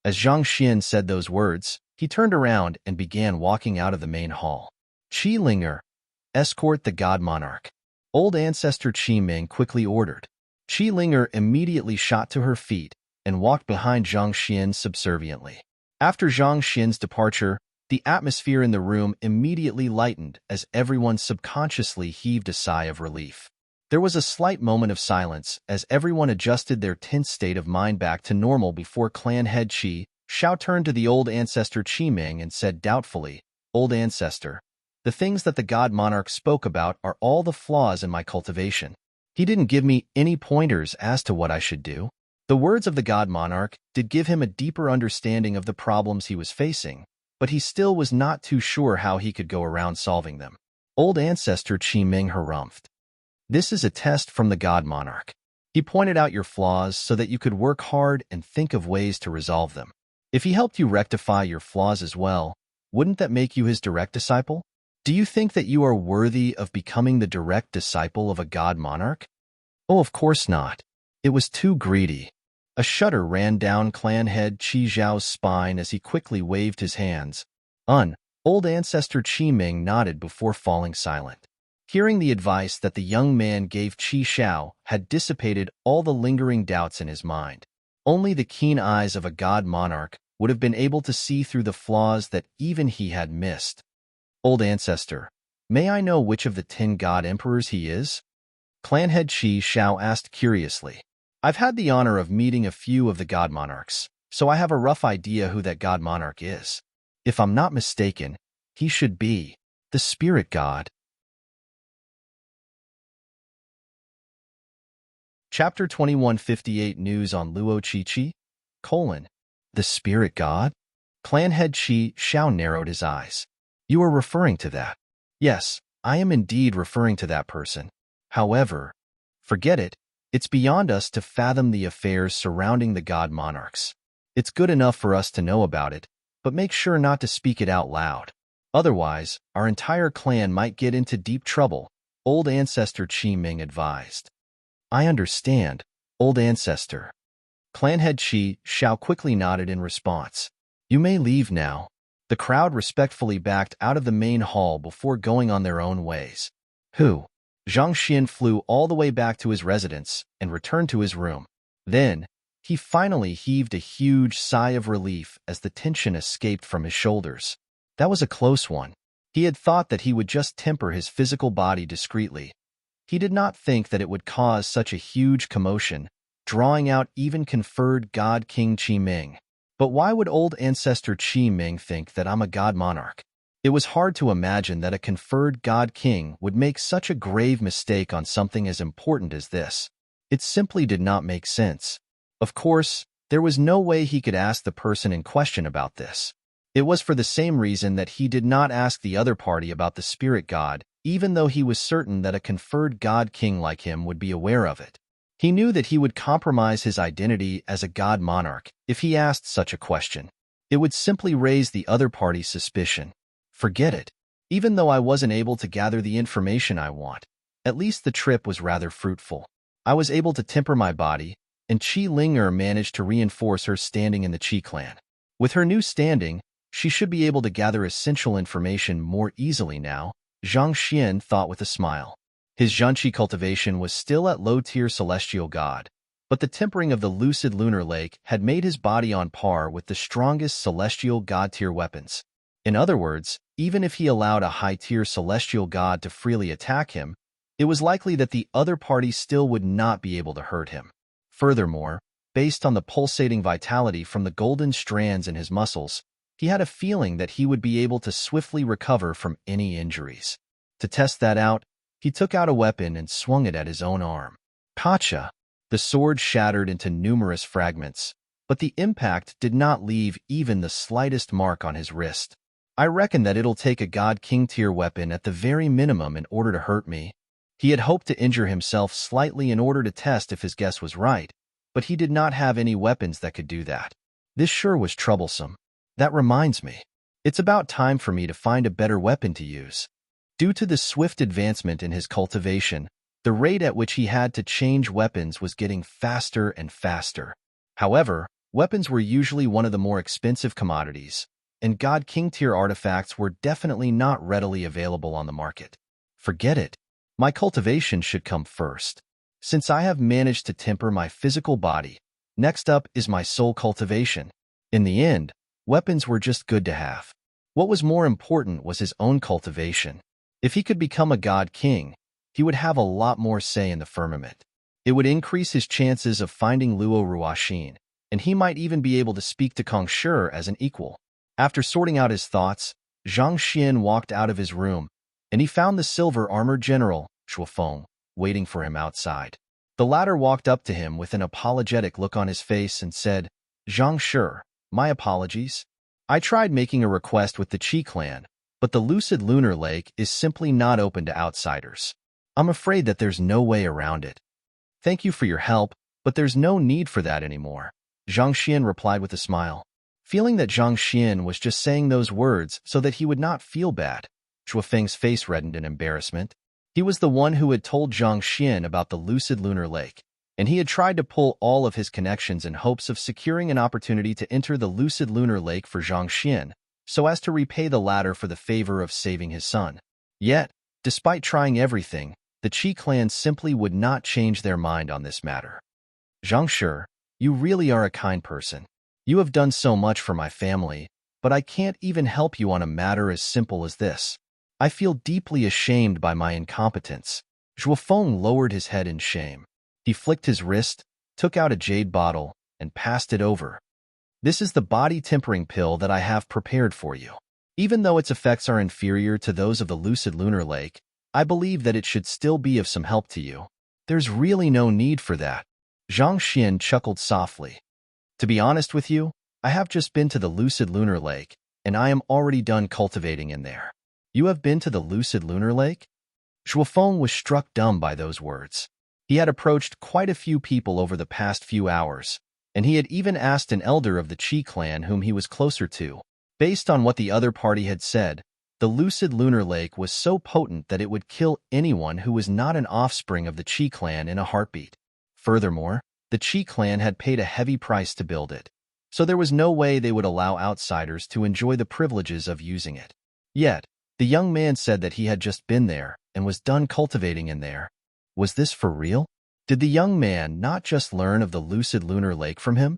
As Zhang Xian said those words, he turned around and began walking out of the main hall. "Qi Linger, escort the god monarch," old ancestor Qi Ming quickly ordered. Qi Linger immediately shot to her feet and walked behind Zhang Xian subserviently. After Zhang Xian's departure, the atmosphere in the room immediately lightened as everyone subconsciously heaved a sigh of relief. There was a slight moment of silence as everyone adjusted their tense state of mind back to normal before clan head Qi Xiao turned to the old ancestor Qi Ming and said doubtfully, "Old ancestor, the things that the god monarch spoke about are all the flaws in my cultivation. He didn't give me any pointers as to what I should do." The words of the god monarch did give him a deeper understanding of the problems he was facing, but he still was not too sure how he could go around solving them. Old ancestor Qi Ming harumphed. "This is a test from the god monarch. He pointed out your flaws so that you could work hard and think of ways to resolve them. If he helped you rectify your flaws as well, wouldn't that make you his direct disciple? Do you think that you are worthy of becoming the direct disciple of a god monarch?" "Oh, of course not. It was too greedy." A shudder ran down clan head Qi Zhao's spine as he quickly waved his hands. Old ancestor Qi Ming nodded before falling silent. Hearing the advice that the young man gave Qi Xiao had dissipated all the lingering doubts in his mind. Only the keen eyes of a god monarch would have been able to see through the flaws that even he had missed. "Old ancestor, may I know which of the 10 god emperors he is?" Clan head Qi Xiao asked curiously. "I've had the honor of meeting a few of the god monarchs, so I have a rough idea who that god monarch is. If I'm not mistaken, he should be the spirit god." Chapter 2158 News on Luo Qiqi, The spirit god? Clan head Chi Xiao narrowed his eyes. You are referring to that? Yes, I am indeed referring to that person. However, forget it. It's beyond us to fathom the affairs surrounding the god monarchs. It's good enough for us to know about it, but make sure not to speak it out loud. Otherwise, our entire clan might get into deep trouble, old ancestor Qi Ming advised. I understand, old ancestor. Clan head Qi Xiao quickly nodded in response. You may leave now. The crowd respectfully backed out of the main hall before going on their own ways. Who? Zhang Xian flew all the way back to his residence and returned to his room. Then, he finally heaved a huge sigh of relief as the tension escaped from his shoulders. That was a close one. He had thought that he would just temper his physical body discreetly. He did not think that it would cause such a huge commotion, drawing out even conferred God King Qi Ming. But why would old ancestor Qi Ming think that I'm a god monarch? It was hard to imagine that a conferred god king would make such a grave mistake on something as important as this. It simply did not make sense. Of course, there was no way he could ask the person in question about this. It was for the same reason that he did not ask the other party about the spirit god, even though he was certain that a conferred god king like him would be aware of it. He knew that he would compromise his identity as a god monarch if he asked such a question. It would simply raise the other party's suspicion. Forget it. Even though I wasn't able to gather the information I want, at least the trip was rather fruitful. I was able to temper my body, and Qi Linger managed to reinforce her standing in the Qi clan. With her new standing, she should be able to gather essential information more easily now, Zhang Xian thought with a smile. His Zhanqi cultivation was still at low-tier celestial god, but the tempering of the lucid lunar lake had made his body on par with the strongest celestial god-tier weapons. In other words, even if he allowed a high-tier celestial god to freely attack him, it was likely that the other party still would not be able to hurt him. Furthermore, based on the pulsating vitality from the golden strands in his muscles, he had a feeling that he would be able to swiftly recover from any injuries. To test that out, he took out a weapon and swung it at his own arm. Pacha! The sword shattered into numerous fragments, but the impact did not leave even the slightest mark on his wrist. I reckon that it'll take a God King tier weapon at the very minimum in order to hurt me. He had hoped to injure himself slightly in order to test if his guess was right, but he did not have any weapons that could do that. This sure was troublesome. That reminds me. It's about time for me to find a better weapon to use. Due to the swift advancement in his cultivation, the rate at which he had to change weapons was getting faster and faster. However, weapons were usually one of the more expensive commodities, and God King tier artifacts were definitely not readily available on the market. Forget it. My cultivation should come first. Since I have managed to temper my physical body, next up is my soul cultivation. In the end, weapons were just good to have. What was more important was his own cultivation. If he could become a god king, he would have a lot more say in the firmament. It would increase his chances of finding Luo Ruoxin, and he might even be able to speak to Kong Shi as an equal. After sorting out his thoughts, Zhang Xian walked out of his room, and he found the silver-armored general, Shuofeng, waiting for him outside. The latter walked up to him with an apologetic look on his face and said, Zhang Shi, my apologies. I tried making a request with the Qi clan, but the lucid lunar lake is simply not open to outsiders. I'm afraid that there's no way around it. Thank you for your help, but there's no need for that anymore, Zhang Xian replied with a smile. Feeling that Zhang Xian was just saying those words so that he would not feel bad, Shuofeng's face reddened in embarrassment. He was the one who had told Zhang Xian about the lucid lunar lake, and he had tried to pull all of his connections in hopes of securing an opportunity to enter the lucid lunar lake for Zhang Xian, so as to repay the latter for the favor of saving his son. Yet, despite trying everything, the Qi clan simply would not change their mind on this matter. Zhang Shi, you really are a kind person. You have done so much for my family, but I can't even help you on a matter as simple as this. I feel deeply ashamed by my incompetence. Shuofeng lowered his head in shame. He flicked his wrist, took out a jade bottle, and passed it over. This is the body tempering pill that I have prepared for you. Even though its effects are inferior to those of the lucid lunar lake, I believe that it should still be of some help to you. There's really no need for that. Zhang Xian chuckled softly. To be honest with you, I have just been to the lucid lunar lake, and I am already done cultivating in there. You have been to the lucid lunar lake? Zhuofeng was struck dumb by those words. He had approached quite a few people over the past few hours, and he had even asked an elder of the Qi clan whom he was closer to. Based on what the other party had said, the lucid lunar lake was so potent that it would kill anyone who was not an offspring of the Qi clan in a heartbeat. Furthermore, the Qi clan had paid a heavy price to build it, so there was no way they would allow outsiders to enjoy the privileges of using it. Yet, the young man said that he had just been there and was done cultivating in there. Was this for real? Did the young man not just learn of the lucid lunar lake from him?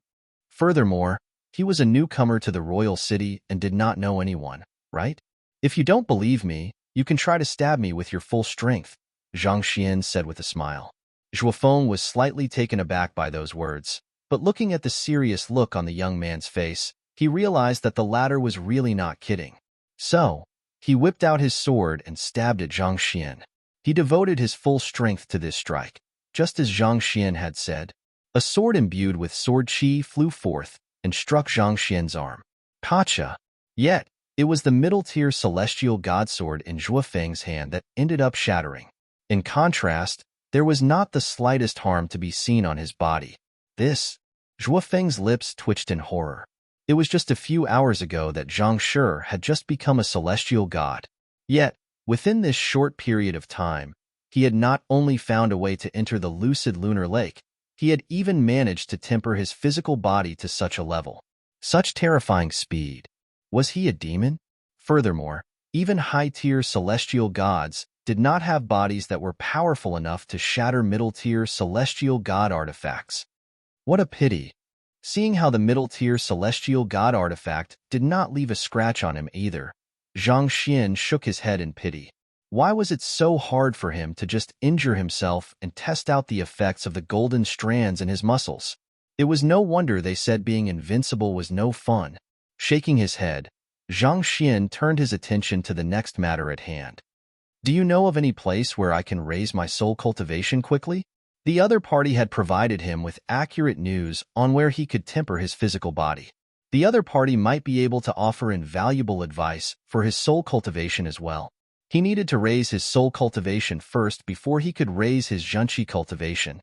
Furthermore, he was a newcomer to the royal city and did not know anyone, right? If you don't believe me, you can try to stab me with your full strength, Zhang Xian said with a smile. Zhuofeng was slightly taken aback by those words, but looking at the serious look on the young man's face, he realized that the latter was really not kidding. So, he whipped out his sword and stabbed at Zhang Xian. He devoted his full strength to this strike, just as Zhang Xian had said. A sword imbued with sword chi flew forth and struck Zhang Xian's arm. Pacha! Yet, it was the middle-tier celestial god sword in Zhuofeng's hand that ended up shattering. In contrast, there was not the slightest harm to be seen on his body. Zhuofeng's lips twitched in horror. It was just a few hours ago that Zhang Shi had just become a celestial god. Yet, within this short period of time, he had not only found a way to enter the lucid lunar lake, he had even managed to temper his physical body to such a level. Such terrifying speed. Was he a demon? Furthermore, even high-tier celestial gods did not have bodies that were powerful enough to shatter middle-tier celestial god artifacts. What a pity. Seeing how the middle-tier celestial god artifact did not leave a scratch on him either, Zhang Xian shook his head in pity. Why was it so hard for him to just injure himself and test out the effects of the golden strands in his muscles? It was no wonder they said being invincible was no fun. Shaking his head, Zhang Xian turned his attention to the next matter at hand. Do you know of any place where I can raise my soul cultivation quickly? The other party had provided him with accurate news on where he could temper his physical body. The other party might be able to offer invaluable advice for his soul cultivation as well. He needed to raise his soul cultivation first before he could raise his zhenqi cultivation.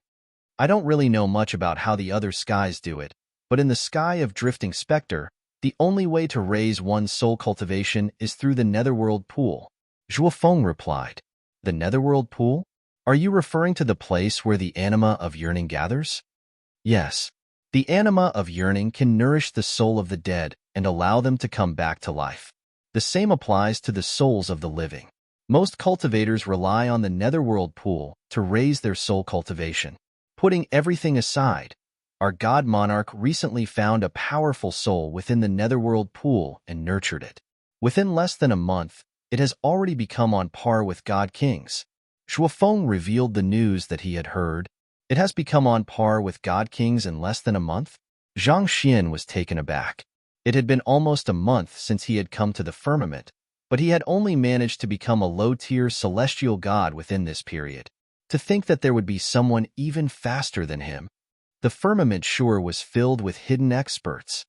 I don't really know much about how the other skies do it, but in the sky of Drifting Spectre, the only way to raise one's soul cultivation is through the Netherworld Pool. Zhuofeng replied. The Netherworld Pool? Are you referring to the place where the anima of yearning gathers? Yes. The anima of yearning can nourish the soul of the dead and allow them to come back to life. The same applies to the souls of the living. Most cultivators rely on the Netherworld Pool to raise their soul cultivation. Putting everything aside, our god monarch recently found a powerful soul within the Netherworld Pool and nurtured it. Within less than a month, it has already become on par with god kings. Zhuofeng revealed the news that he had heard. It has become on par with god kings in less than a month? Zhang Xian was taken aback. It had been almost a month since he had come to the firmament, but he had only managed to become a low-tier celestial god within this period. To think that there would be someone even faster than him. The firmament sure was filled with hidden experts.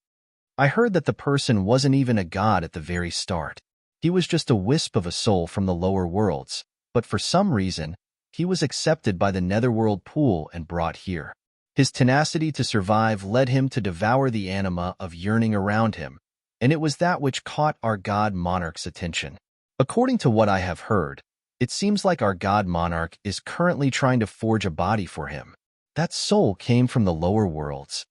I heard that the person wasn't even a god at the very start. He was just a wisp of a soul from the lower worlds, but for some reason, he was accepted by the Netherworld Pool and brought here. His tenacity to survive led him to devour the anima of yearning around him, and it was that which caught our god monarch's attention. According to what I have heard, it seems like our god monarch is currently trying to forge a body for him. That soul came from the lower worlds.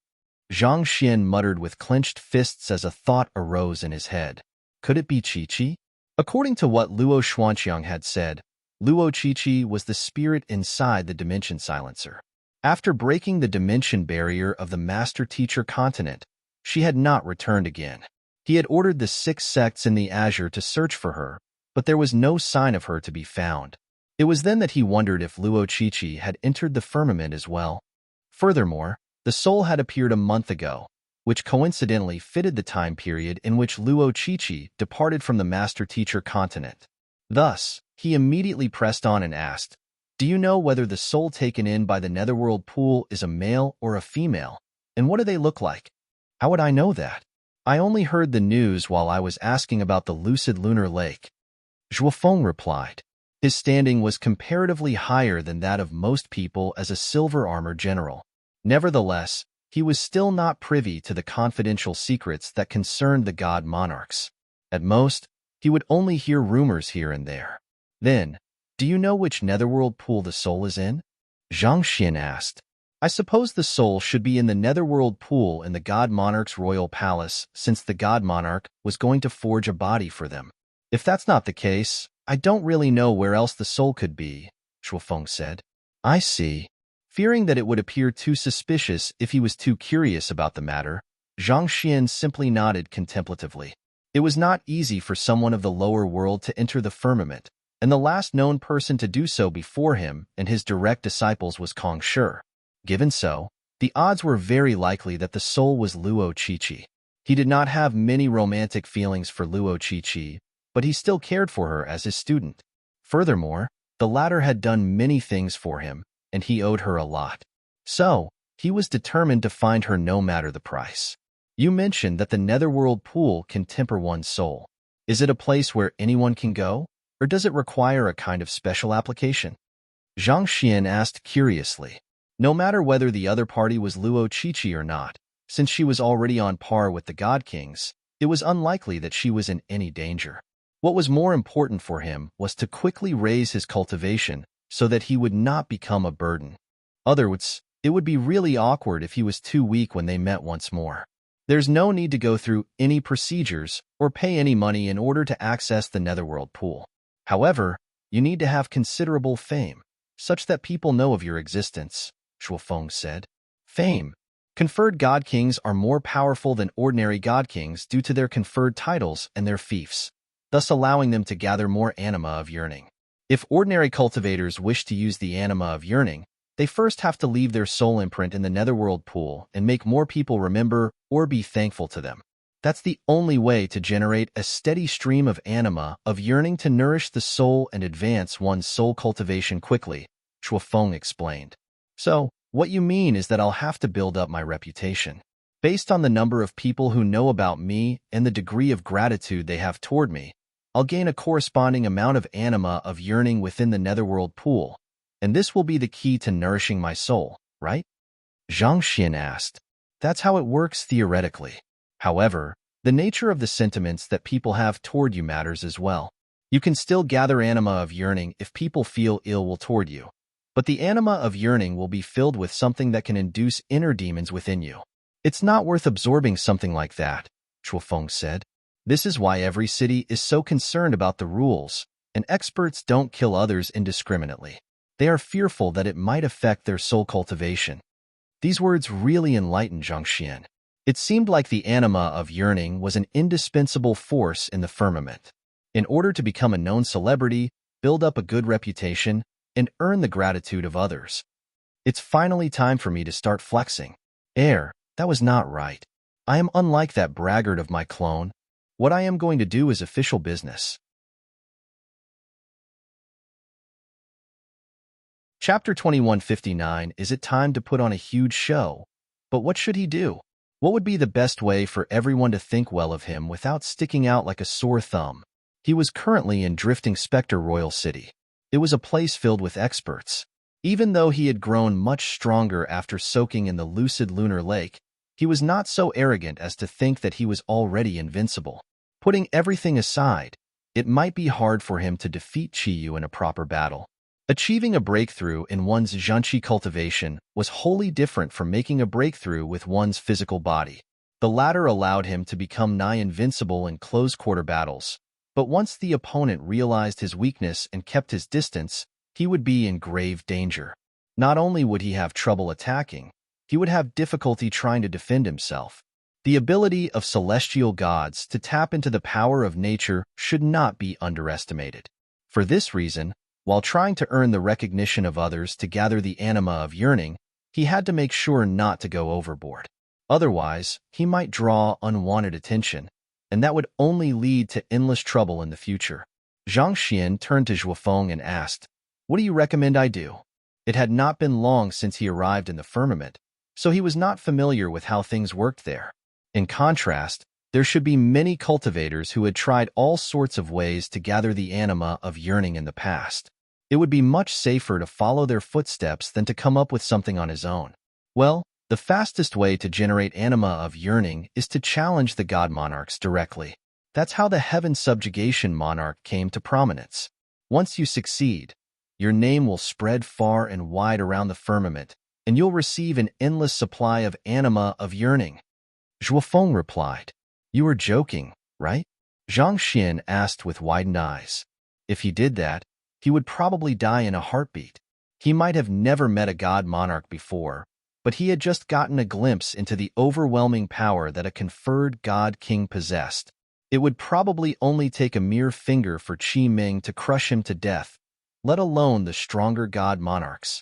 Zhang Xian muttered with clenched fists as a thought arose in his head. Could it be Qiqi? According to what Luo Xuanqiang had said, Luo Qiqi was the spirit inside the dimension silencer. After breaking the dimension barrier of the master-teacher continent, she had not returned again. He had ordered the 6 sects in the Azure to search for her, but there was no sign of her to be found. It was then that he wondered if Luo Qiqi had entered the firmament as well. Furthermore, the soul had appeared a month ago, which coincidentally fitted the time period in which Luo Qiqi departed from the master-teacher continent. Thus, he immediately pressed on and asked, Do you know whether the soul taken in by the Netherworld Pool is a male or a female, and what do they look like? How would I know that? I only heard the news while I was asking about the lucid lunar lake, Zhuofeng replied. His standing was comparatively higher than that of most people as a silver armor general. Nevertheless, he was still not privy to the confidential secrets that concerned the god monarchs. At most, he would only hear rumors here and there. Then, do you know which netherworld pool the soul is in? Zhang Xian asked. I suppose the soul should be in the netherworld pool in the god monarch's royal palace, since the god monarch was going to forge a body for them. If that's not the case, I don't really know where else the soul could be, Zhuofeng said. I see. Fearing that it would appear too suspicious if he was too curious about the matter, Zhang Xian simply nodded contemplatively. It was not easy for someone of the lower world to enter the firmament, and the last known person to do so before him and his direct disciples was Kong Shi. Given so, the odds were very likely that the soul was Luo Qiqi. He did not have many romantic feelings for Luo Qiqi, but he still cared for her as his student. Furthermore, the latter had done many things for him, and he owed her a lot. So, he was determined to find her no matter the price. You mentioned that the netherworld pool can temper one's soul. Is it a place where anyone can go, or does it require a kind of special application? Zhang Xian asked curiously. No matter whether the other party was Luo Qiqi or not, since she was already on par with the God Kings, it was unlikely that she was in any danger. What was more important for him was to quickly raise his cultivation so that he would not become a burden. Otherwise, it would be really awkward if he was too weak when they met once more. There's no need to go through any procedures or pay any money in order to access the netherworld pool. However, you need to have considerable fame, such that people know of your existence, Zhuofeng said. Fame. Conferred god kings are more powerful than ordinary god kings due to their conferred titles and their fiefs, thus allowing them to gather more anima of yearning. If ordinary cultivators wish to use the anima of yearning, they first have to leave their soul imprint in the netherworld pool and make more people remember or be thankful to them. That's the only way to generate a steady stream of anima of yearning to nourish the soul and advance one's soul cultivation quickly, Zhuofeng explained. So, what you mean is that I'll have to build up my reputation. Based on the number of people who know about me and the degree of gratitude they have toward me, I'll gain a corresponding amount of anima of yearning within the netherworld pool, and this will be the key to nourishing my soul, right? Zhang Xian asked. That's how it works theoretically. However, the nature of the sentiments that people have toward you matters as well. You can still gather anima of yearning if people feel ill will toward you, but the anima of yearning will be filled with something that can induce inner demons within you. It's not worth absorbing something like that, Zhuofeng said. This is why every city is so concerned about the rules, and experts don't kill others indiscriminately. They are fearful that it might affect their soul cultivation. These words really enlightened Zhang Xian. It seemed like the anima of yearning was an indispensable force in the firmament. In order to become a known celebrity, build up a good reputation, and earn the gratitude of others. It's finally time for me to start flexing. That was not right. I am unlike that braggart of my clone. What I am going to do is official business. Chapter 2159. Is it time to put on a huge show? But what should he do? What would be the best way for everyone to think well of him without sticking out like a sore thumb? He was currently in Drifting Spectre Royal City. It was a place filled with experts. Even though he had grown much stronger after soaking in the lucid lunar lake, he was not so arrogant as to think that he was already invincible. Putting everything aside, it might be hard for him to defeat Qiyu in a proper battle. Achieving a breakthrough in one's zhanqi cultivation was wholly different from making a breakthrough with one's physical body. The latter allowed him to become nigh invincible in close-quarter battles, but once the opponent realized his weakness and kept his distance, he would be in grave danger. Not only would he have trouble attacking, he would have difficulty trying to defend himself. The ability of celestial gods to tap into the power of nature should not be underestimated. For this reason, while trying to earn the recognition of others to gather the anima of yearning, he had to make sure not to go overboard. Otherwise, he might draw unwanted attention, and that would only lead to endless trouble in the future. Zhang Xian turned to Zhuofeng and asked, "What do you recommend I do?" It had not been long since he arrived in the firmament, so he was not familiar with how things worked there. In contrast, There should be many cultivators who had tried all sorts of ways to gather the anima of yearning in the past. It would be much safer to follow their footsteps than to come up with something on his own. Well, the fastest way to generate anima of yearning is to challenge the god monarchs directly. That's how the heaven subjugation monarch came to prominence. Once you succeed, your name will spread far and wide around the firmament, and you'll receive an endless supply of anima of yearning. Zhuofeng replied. You are joking, right? Zhang Xian asked with widened eyes. If he did that, he would probably die in a heartbeat. He might have never met a god monarch before, but he had just gotten a glimpse into the overwhelming power that a conferred god king possessed. It would probably only take a mere finger for Qi Ming to crush him to death, let alone the stronger god monarchs.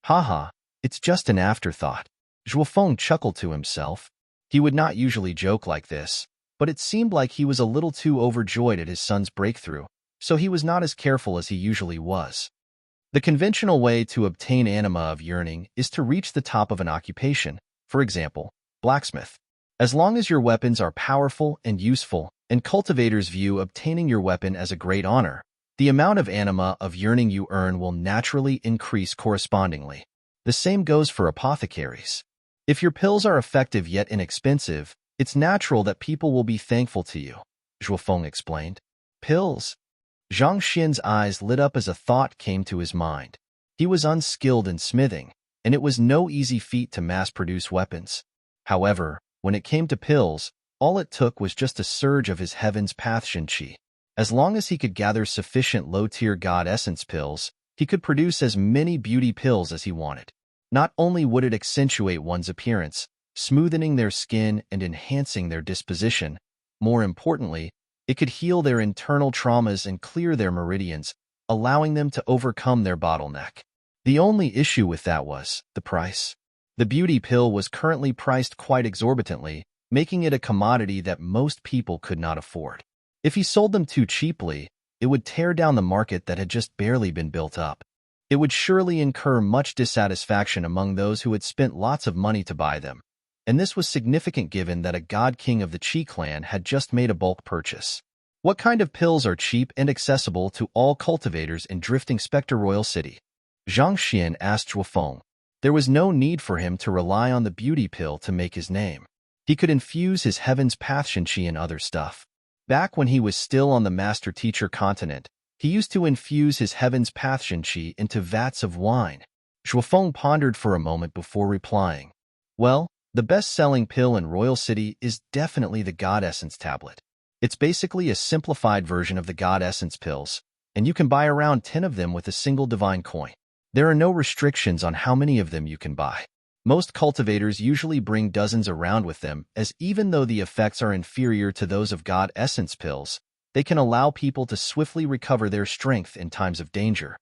Haha, it's just an afterthought. Zhuofeng chuckled to himself. He would not usually joke like this, but it seemed like he was a little too overjoyed at his son's breakthrough, so he was not as careful as he usually was. The conventional way to obtain anima of yearning is to reach the top of an occupation, for example, blacksmith. As long as your weapons are powerful and useful, and cultivators view obtaining your weapon as a great honor, the amount of anima of yearning you earn will naturally increase correspondingly. The same goes for apothecaries. If your pills are effective yet inexpensive, it's natural that people will be thankful to you, Zhuofeng explained. Pills? Zhang Xian's eyes lit up as a thought came to his mind. He was unskilled in smithing, and it was no easy feat to mass-produce weapons. However, when it came to pills, all it took was just a surge of his heaven's path Qi. As long as he could gather sufficient low-tier god essence pills, he could produce as many beauty pills as he wanted. Not only would it accentuate one's appearance, smoothing their skin and enhancing their disposition, more importantly, it could heal their internal traumas and clear their meridians, allowing them to overcome their bottleneck. The only issue with that was the price. The beauty pill was currently priced quite exorbitantly, making it a commodity that most people could not afford. If he sold them too cheaply, it would tear down the market that had just barely been built up. It would surely incur much dissatisfaction among those who had spent lots of money to buy them, and this was significant given that a god king of the Qi clan had just made a bulk purchase. What kind of pills are cheap and accessible to all cultivators in Drifting Spectre Royal City? Zhang Xian asked Zhuofeng. There was no need for him to rely on the beauty pill to make his name. He could infuse his heaven's path Qi in other stuff. Back when he was still on the master-teacher continent, he used to infuse his heaven's path Qi into vats of wine. Zhuofeng pondered for a moment before replying. Well, the best-selling pill in Royal City is definitely the God Essence tablet. It's basically a simplified version of the God Essence pills, and you can buy around 10 of them with a single divine coin. There are no restrictions on how many of them you can buy. Most cultivators usually bring dozens around with them, as even though the effects are inferior to those of God Essence pills, they can allow people to swiftly recover their strength in times of danger.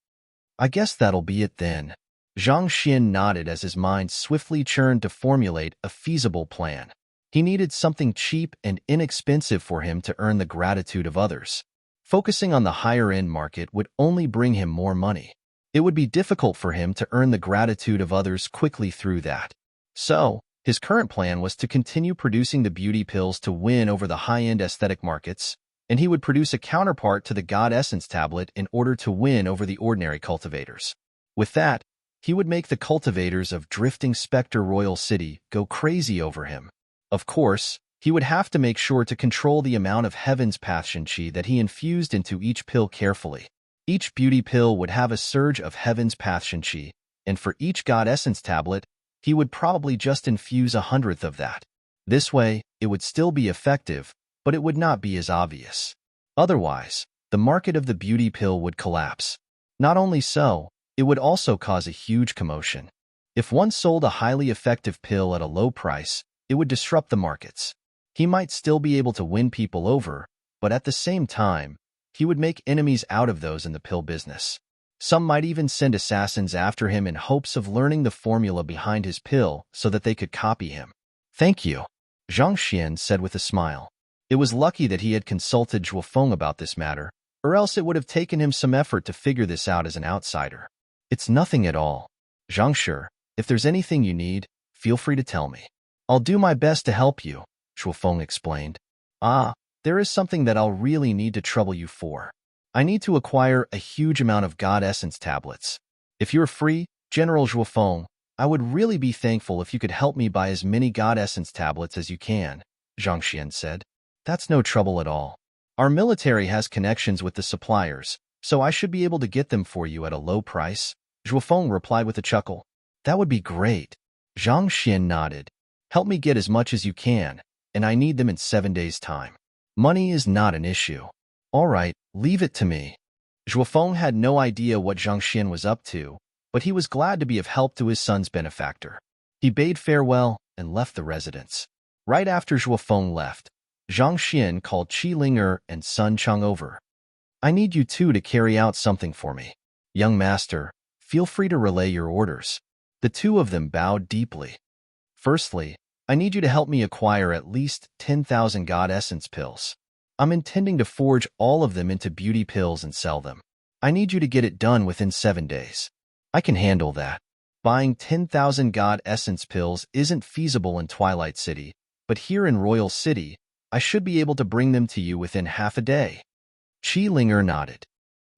I guess that'll be it then. Zhang Xian nodded as his mind swiftly churned to formulate a feasible plan. He needed something cheap and inexpensive for him to earn the gratitude of others. Focusing on the higher-end market would only bring him more money. It would be difficult for him to earn the gratitude of others quickly through that. So, his current plan was to continue producing the beauty pills to win over the high-end aesthetic markets, and he would produce a counterpart to the God Essence tablet in order to win over the ordinary cultivators. With that, he would make the cultivators of Drifting Spectre Royal City go crazy over him. Of course, he would have to make sure to control the amount of Heaven's Path Qi that he infused into each pill carefully. Each beauty pill would have a surge of Heaven's Path Qi, and for each God Essence tablet, he would probably just infuse 1/100th of that. This way, it would still be effective, but it would not be as obvious. Otherwise, the market of the beauty pill would collapse. Not only so, it would also cause a huge commotion. If one sold a highly effective pill at a low price, it would disrupt the markets. He might still be able to win people over, but at the same time, he would make enemies out of those in the pill business. Some might even send assassins after him in hopes of learning the formula behind his pill so that they could copy him. Thank you, Zhang Xian said with a smile. It was lucky that he had consulted Zhuofeng about this matter, or else it would have taken him some effort to figure this out as an outsider. It's nothing at all. Zhang Shi, if there's anything you need, feel free to tell me. I'll do my best to help you, Zhuofeng explained. Ah, there is something that I'll really need to trouble you for. I need to acquire a huge amount of God Essence tablets. If you're free, General Zhuofeng, I would really be thankful if you could help me buy as many God Essence tablets as you can, Zhang Xian said. That's no trouble at all. Our military has connections with the suppliers, so I should be able to get them for you at a low price, Zhuofeng replied with a chuckle. That would be great. Zhang Xian nodded. Help me get as much as you can, and I need them in 7 days' time. Money is not an issue. All right, leave it to me. Zhuofeng had no idea what Zhang Xian was up to, but he was glad to be of help to his son's benefactor. He bade farewell and left the residence. Right after Zhuofeng left, Zhang Xian called Qi Linger and Sun Chang over. I need you two to carry out something for me. Young master, feel free to relay your orders. The two of them bowed deeply. Firstly, I need you to help me acquire at least 10,000 God Essence pills. I'm intending to forge all of them into beauty pills and sell them. I need you to get it done within 7 days. I can handle that. Buying 10,000 God Essence pills isn't feasible in Twilight City, but here in Royal City, I should be able to bring them to you within half a day. Qi Linger nodded.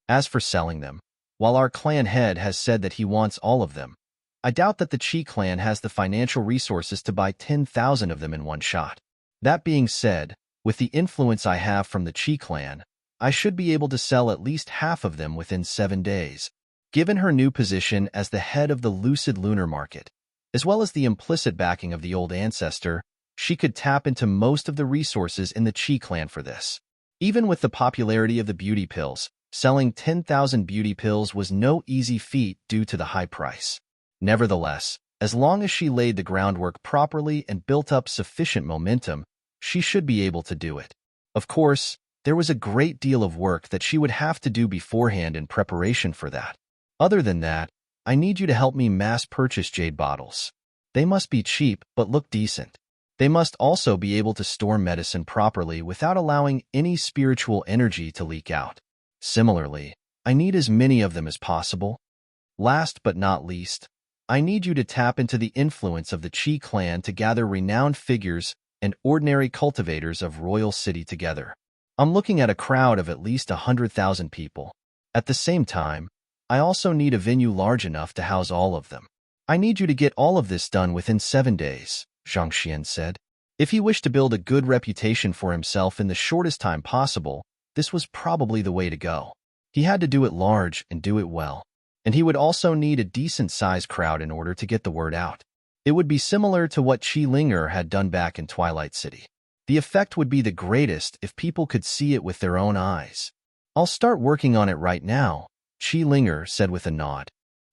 As for selling them, while our clan head has said that he wants all of them, I doubt that the Qi clan has the financial resources to buy 10,000 of them in one shot. That being said, with the influence I have from the Qi clan, I should be able to sell at least half of them within 7 days. Given her new position as the head of the Lucid Lunar Market, as well as the implicit backing of the old ancestor, she could tap into most of the resources in the Qi clan for this. Even with the popularity of the beauty pills, selling 10,000 beauty pills was no easy feat due to the high price. Nevertheless, as long as she laid the groundwork properly and built up sufficient momentum, she should be able to do it. Of course, there was a great deal of work that she would have to do beforehand in preparation for that. Other than that, I need you to help me mass-purchase jade bottles. They must be cheap but look decent. They must also be able to store medicine properly without allowing any spiritual energy to leak out. Similarly, I need as many of them as possible. Last but not least, I need you to tap into the influence of the Qi clan to gather renowned figures and ordinary cultivators of Royal City together. I'm looking at a crowd of at least 100,000 people. At the same time, I also need a venue large enough to house all of them. I need you to get all of this done within 7 days, Zhang Xian said. If he wished to build a good reputation for himself in the shortest time possible, this was probably the way to go. He had to do it large and do it well. And he would also need a decent-sized crowd in order to get the word out. It would be similar to what Qi Linger had done back in Twilight City. The effect would be the greatest if people could see it with their own eyes. I'll start working on it right now, Qi Linger said with a nod.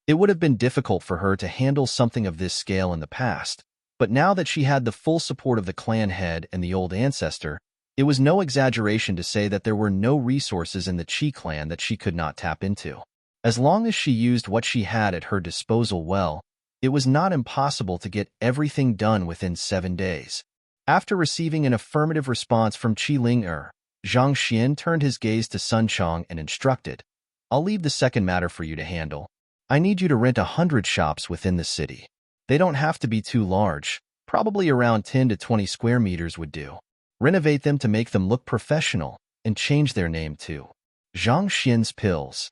It would have been difficult for her to handle something of this scale in the past, but now that she had the full support of the clan head and the old ancestor, it was no exaggeration to say that there were no resources in the Qi clan that she could not tap into. As long as she used what she had at her disposal well, it was not impossible to get everything done within 7 days. After receiving an affirmative response from Qi Linger, Zhang Xian turned his gaze to Sun Chang and instructed, I'll leave the second matter for you to handle. I need you to rent 100 shops within the city. They don't have to be too large, probably around 10 to 20 square meters would do. Renovate them to make them look professional, and change their name to Zhang Xian's Pills.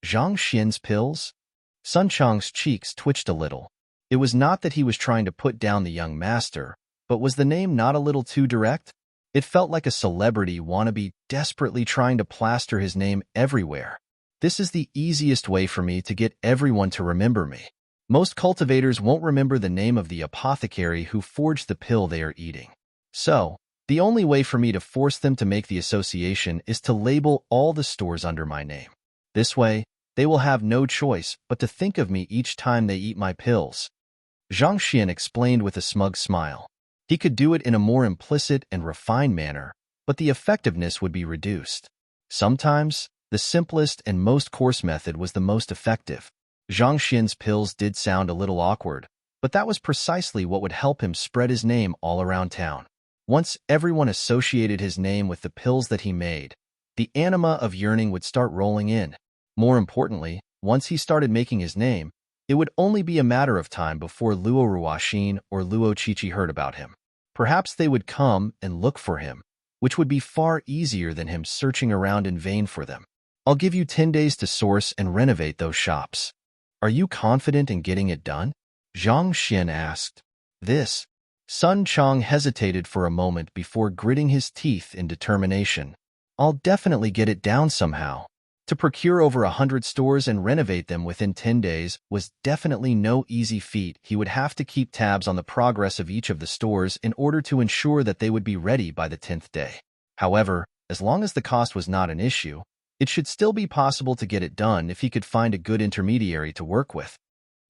Zhang Xian's Pills? Sun Chang's cheeks twitched a little. It was not that he was trying to put down the young master, but was the name not a little too direct? It felt like a celebrity wannabe desperately trying to plaster his name everywhere. This is the easiest way for me to get everyone to remember me. Most cultivators won't remember the name of the apothecary who forged the pill they are eating. So, the only way for me to force them to make the association is to label all the stores under my name. This way, they will have no choice but to think of me each time they eat my pills. Zhang Xian explained with a smug smile. He could do it in a more implicit and refined manner, but the effectiveness would be reduced. Sometimes, the simplest and most coarse method was the most effective. Zhang Xian's pills did sound a little awkward, but that was precisely what would help him spread his name all around town. Once everyone associated his name with the pills that he made, the anima of yearning would start rolling in. More importantly, once he started making his name, it would only be a matter of time before Luo Ruoxin or Luo Qiqi heard about him. Perhaps they would come and look for him, which would be far easier than him searching around in vain for them. I'll give you 10 days to source and renovate those shops. Are you confident in getting it done? Zhang Xian asked. This. Sun Chong hesitated for a moment before gritting his teeth in determination. I'll definitely get it down somehow. To procure over 100 stores and renovate them within 10 days was definitely no easy feat. He would have to keep tabs on the progress of each of the stores in order to ensure that they would be ready by the 10th day. However, as long as the cost was not an issue, it should still be possible to get it done if he could find a good intermediary to work with.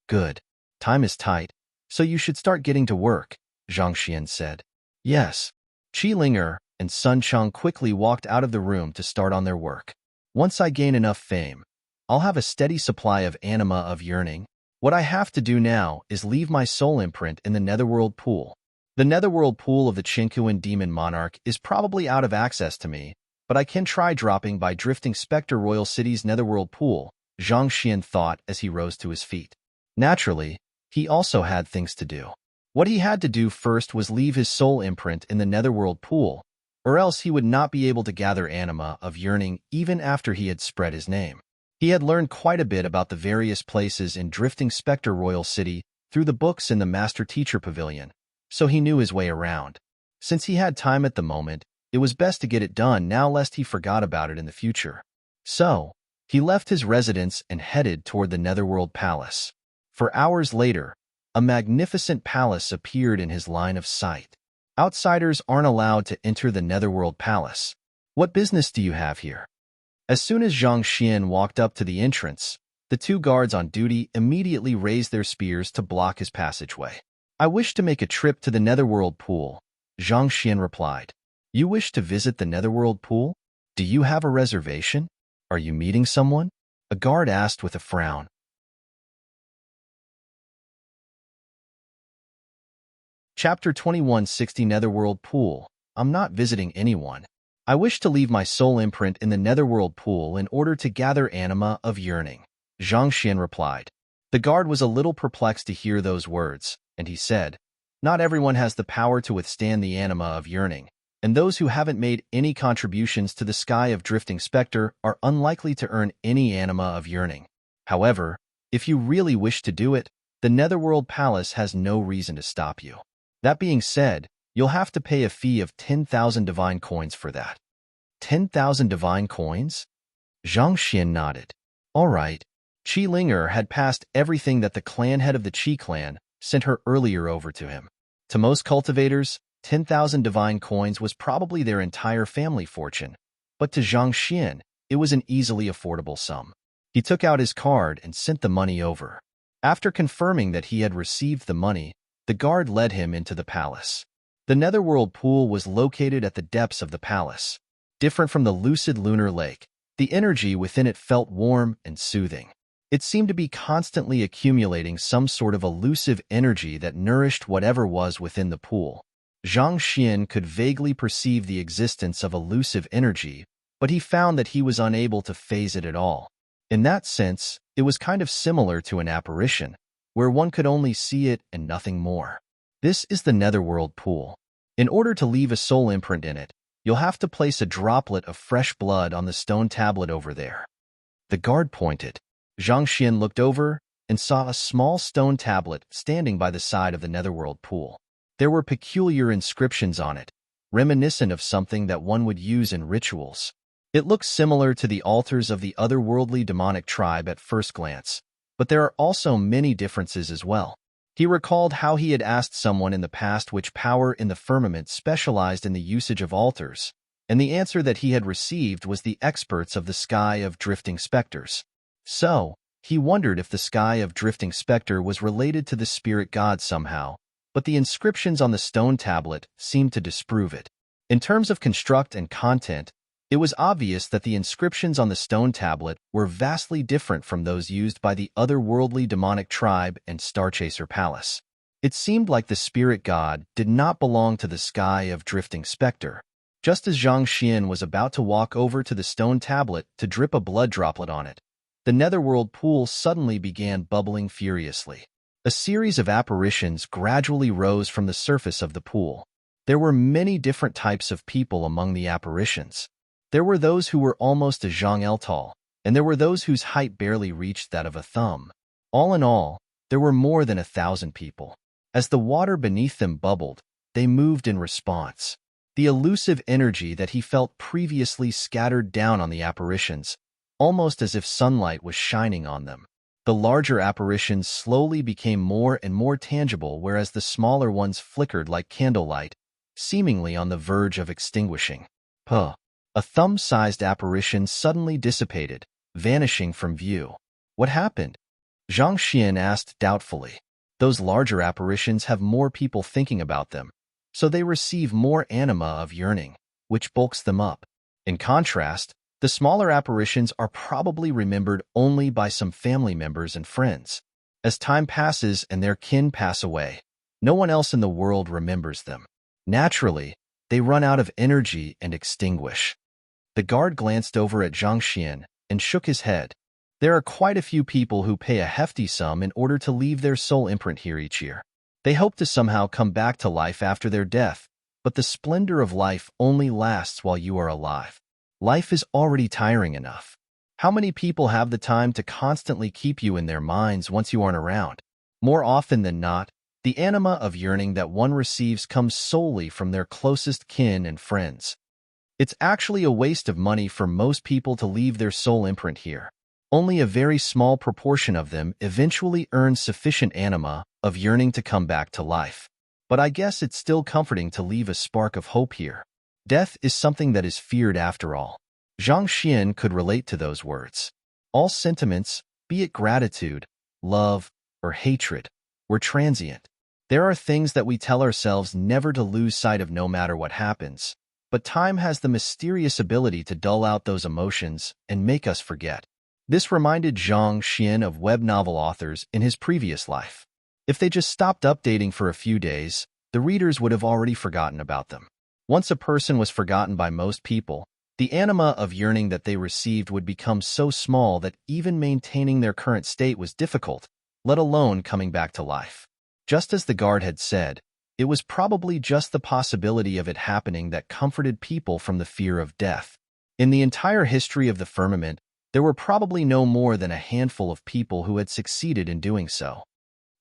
Good. Time is tight, so you should start getting to work, Zhang Xian said. Yes. Qi Linger and Sun Chong quickly walked out of the room to start on their work. Once I gain enough fame, I'll have a steady supply of anima of yearning. What I have to do now is leave my soul imprint in the Netherworld Pool. The Netherworld Pool of the Qingquan Demon Monarch is probably out of access to me, but I can try dropping by Drifting Spectre Royal City's Netherworld Pool, Zhang Xian thought as he rose to his feet. Naturally, he also had things to do. What he had to do first was leave his soul imprint in the Netherworld Pool, or else he would not be able to gather anima of yearning even after he had spread his name. He had learned quite a bit about the various places in Drifting Spectre Royal City through the books in the Master Teacher Pavilion, so he knew his way around. Since he had time at the moment, it was best to get it done now lest he forgot about it in the future. So, he left his residence and headed toward the Netherworld Palace. For hours later, a magnificent palace appeared in his line of sight. Outsiders aren't allowed to enter the Netherworld Palace. What business do you have here? As soon as Zhang Xian walked up to the entrance, the two guards on duty immediately raised their spears to block his passageway. I wish to make a trip to the Netherworld Pool, Zhang Xian replied. You wish to visit the Netherworld Pool? Do you have a reservation? Are you meeting someone? A guard asked with a frown. Chapter 2160 Netherworld Pool. I'm not visiting anyone. I wish to leave my soul imprint in the Netherworld Pool in order to gather anima of yearning, Zhang Xian replied. The guard was a little perplexed to hear those words, and he said, Not everyone has the power to withstand the anima of yearning, and those who haven't made any contributions to the sky of Drifting Spectre are unlikely to earn any anima of yearning. However, if you really wish to do it, the Netherworld Palace has no reason to stop you. That being said, you'll have to pay a fee of 10,000 divine coins for that. 10,000 divine coins? Zhang Xian nodded. All right. Qi Linger had passed everything that the clan head of the Qi clan sent her earlier over to him. To most cultivators, 10,000 divine coins was probably their entire family fortune, but to Zhang Xian, it was an easily affordable sum. He took out his card and sent the money over. After confirming that he had received the money, the guard led him into the palace. The Netherworld Pool was located at the depths of the palace. Different from the lucid lunar lake, the energy within it felt warm and soothing. It seemed to be constantly accumulating some sort of elusive energy that nourished whatever was within the pool. Zhang Xian could vaguely perceive the existence of elusive energy, but he found that he was unable to phase it at all. In that sense, it was kind of similar to an apparition, where one could only see it and nothing more. This is the Netherworld Pool. In order to leave a soul imprint in it, you'll have to place a droplet of fresh blood on the stone tablet over there. The guard pointed. Zhang Xian looked over and saw a small stone tablet standing by the side of the Netherworld Pool. There were peculiar inscriptions on it, reminiscent of something that one would use in rituals. It looked similar to the altars of the otherworldly demonic tribe at first glance, but there are also many differences as well. He recalled how he had asked someone in the past which power in the firmament specialized in the usage of altars, and the answer that he had received was the experts of the sky of Drifting Spectres. So, he wondered if the sky of Drifting Spectre was related to the spirit god somehow, but the inscriptions on the stone tablet seemed to disprove it. In terms of construct and content, it was obvious that the inscriptions on the stone tablet were vastly different from those used by the otherworldly demonic tribe and Starchaser Palace. It seemed like the spirit god did not belong to the sky of Drifting Spectre. Just as Zhang Xian was about to walk over to the stone tablet to drip a blood droplet on it, the Netherworld Pool suddenly began bubbling furiously. A series of apparitions gradually rose from the surface of the pool. There were many different types of people among the apparitions. There were those who were almost a zhang el tall, and there were those whose height barely reached that of a thumb. All in all, there were more than 1,000 people. As the water beneath them bubbled, they moved in response. The elusive energy that he felt previously scattered down on the apparitions, almost as if sunlight was shining on them. The larger apparitions slowly became more and more tangible, whereas the smaller ones flickered like candlelight, seemingly on the verge of extinguishing. Puh! A thumb-sized apparition suddenly dissipated, vanishing from view. What happened? Zhang Xian asked doubtfully. Those larger apparitions have more people thinking about them, so they receive more anima of yearning, which bulks them up. In contrast, the smaller apparitions are probably remembered only by some family members and friends. As time passes and their kin pass away, no one else in the world remembers them. Naturally, they run out of energy and extinguish. The guard glanced over at Zhang Xian and shook his head. There are quite a few people who pay a hefty sum in order to leave their soul imprint here each year. They hope to somehow come back to life after their death, but the splendor of life only lasts while you are alive. Life is already tiring enough. How many people have the time to constantly keep you in their minds once you aren't around? More often than not, the anima of yearning that one receives comes solely from their closest kin and friends. It's actually a waste of money for most people to leave their soul imprint here. Only a very small proportion of them eventually earn sufficient anima of yearning to come back to life. But I guess it's still comforting to leave a spark of hope here. Death is something that is feared after all. Zhang Xian could relate to those words. All sentiments, be it gratitude, love, or hatred, were transient. There are things that we tell ourselves never to lose sight of no matter what happens, but time has the mysterious ability to dull out those emotions and make us forget. This reminded Zhang Xian of web novel authors in his previous life. If they just stopped updating for a few days, the readers would have already forgotten about them. Once a person was forgotten by most people, the anima of yearning that they received would become so small that even maintaining their current state was difficult, let alone coming back to life. Just as the guard had said, it was probably just the possibility of it happening that comforted people from the fear of death. In the entire history of the firmament, there were probably no more than a handful of people who had succeeded in doing so.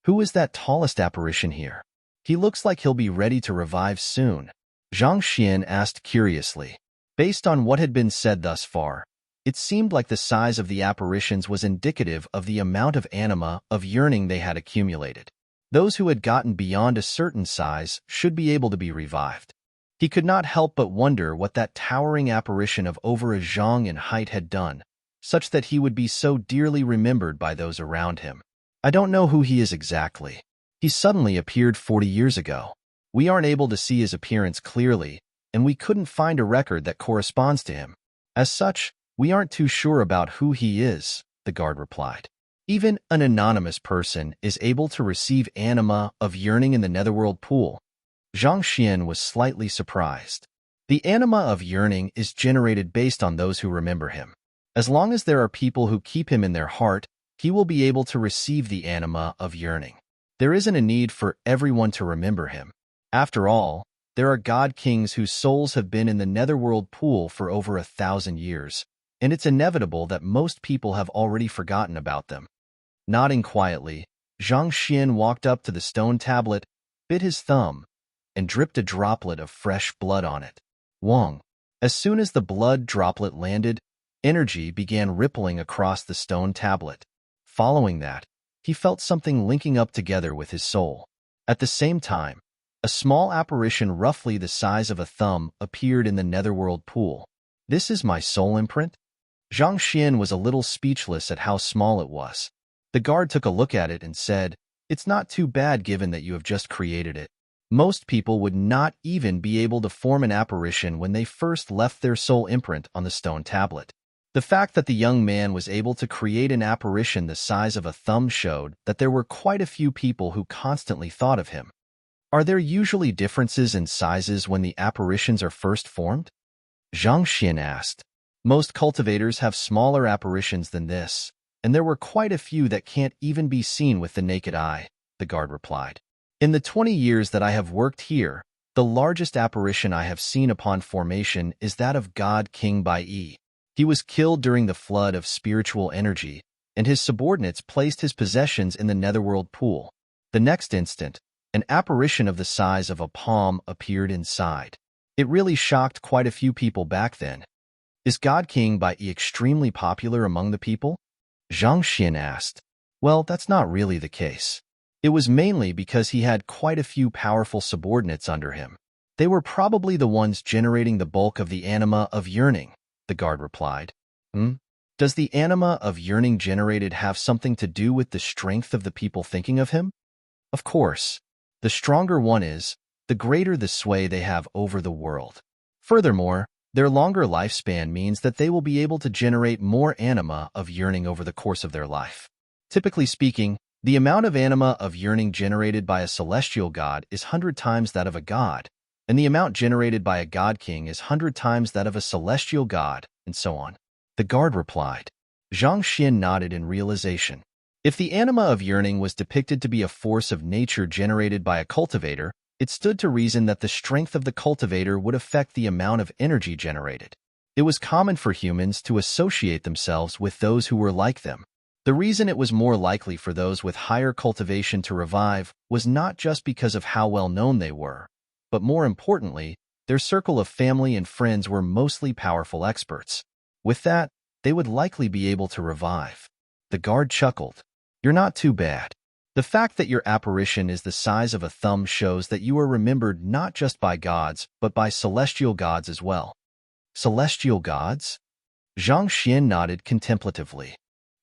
Who is that tallest apparition here? He looks like he'll be ready to revive soon. Zhang Xian asked curiously. Based on what had been said thus far, it seemed like the size of the apparitions was indicative of the amount of anima of yearning they had accumulated. Those who had gotten beyond a certain size should be able to be revived. He could not help but wonder what that towering apparition of over a zhang in height had done, such that he would be so dearly remembered by those around him. I don't know who he is exactly. He suddenly appeared 40 years ago. We aren't able to see his appearance clearly, and we couldn't find a record that corresponds to him. As such, we aren't too sure about who he is, the guard replied. Even an anonymous person is able to receive anima of yearning in the netherworld pool. Zhang Xian was slightly surprised. The anima of yearning is generated based on those who remember him. As long as there are people who keep him in their heart, he will be able to receive the anima of yearning. There isn't a need for everyone to remember him. After all, there are god kings whose souls have been in the netherworld pool for over 1,000 years, and it's inevitable that most people have already forgotten about them. Nodding quietly, Zhang Xian walked up to the stone tablet, bit his thumb, and dripped a droplet of fresh blood on it. Wong. As soon as the blood droplet landed, energy began rippling across the stone tablet. Following that, he felt something linking up together with his soul. At the same time, a small apparition roughly the size of a thumb appeared in the netherworld pool. This is my soul imprint? Zhang Xian was a little speechless at how small it was. The guard took a look at it and said, "It's not too bad given that you have just created it. Most people would not even be able to form an apparition when they first left their soul imprint on the stone tablet." The fact that the young man was able to create an apparition the size of a thumb showed that there were quite a few people who constantly thought of him. Are there usually differences in sizes when the apparitions are first formed? Zhang Xian asked. Most cultivators have smaller apparitions than this, and there were quite a few that can't even be seen with the naked eye, the guard replied. In the 20 years that I have worked here, the The largest apparition I have seen upon formation is that of God King Bai. He was killed during the flood of spiritual energy, and his subordinates placed his possessions in the netherworld pool. The next instant, an apparition of the size of a palm appeared inside. It really shocked quite a few people back then. Is God King Bai extremely popular among the people? Zhang Xin asked. Well, that's not really the case. It was mainly because he had quite a few powerful subordinates under him. They were probably the ones generating the bulk of the anima of yearning, the guard replied. Does the anima of yearning generated have something to do with the strength of the people thinking of him? Of course. The stronger one is, the greater the sway they have over the world. Furthermore, their longer lifespan means that they will be able to generate more anima of yearning over the course of their life. Typically speaking, the amount of anima of yearning generated by a celestial god is 100 times that of a god, and the amount generated by a god king is 100 times that of a celestial god, and so on. The guard replied. Zhang Xin nodded in realization. If the anima of yearning was depicted to be a force of nature generated by a cultivator, it stood to reason that the strength of the cultivator would affect the amount of energy generated. It was common for humans to associate themselves with those who were like them. The reason it was more likely for those with higher cultivation to revive was not just because of how well known they were, but more importantly, their circle of family and friends were mostly powerful experts. With that, they would likely be able to revive. The guard chuckled. You're not too bad. The fact that your apparition is the size of a thumb shows that you are remembered not just by gods, but by celestial gods as well. Celestial gods? Zhang Xian nodded contemplatively.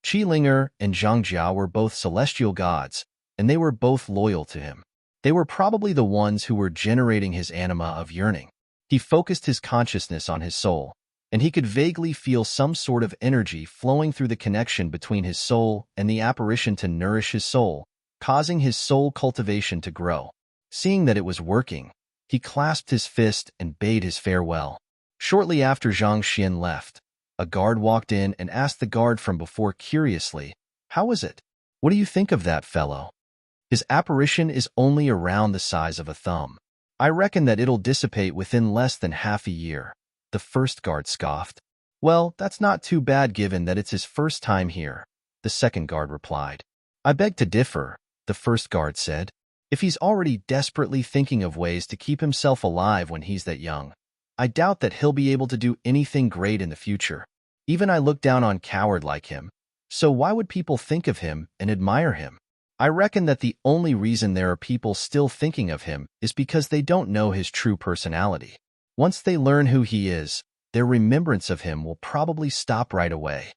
Qi Linger and Zhang Jia were both celestial gods, and they were both loyal to him. They were probably the ones who were generating his anima of yearning. He focused his consciousness on his soul, and he could vaguely feel some sort of energy flowing through the connection between his soul and the apparition to nourish his soul, causing his soul cultivation to grow. Seeing that it was working, he clasped his fist and bade his farewell. Shortly after Zhang Xian left, a guard walked in and asked the guard from before curiously, "How is it? What do you think of that fellow? His apparition is only around the size of a thumb. I reckon that it'll dissipate within less than half a year." The first guard scoffed. "Well, that's not too bad given that it's his first time here," the second guard replied. "I beg to differ," the first guard said. "If he's already desperately thinking of ways to keep himself alive when he's that young, I doubt that he'll be able to do anything great in the future. Even I look down on coward like him, so why would people think of him and admire him? I reckon that the only reason there are people still thinking of him is because they don't know his true personality. Once they learn who he is, their remembrance of him will probably stop right away."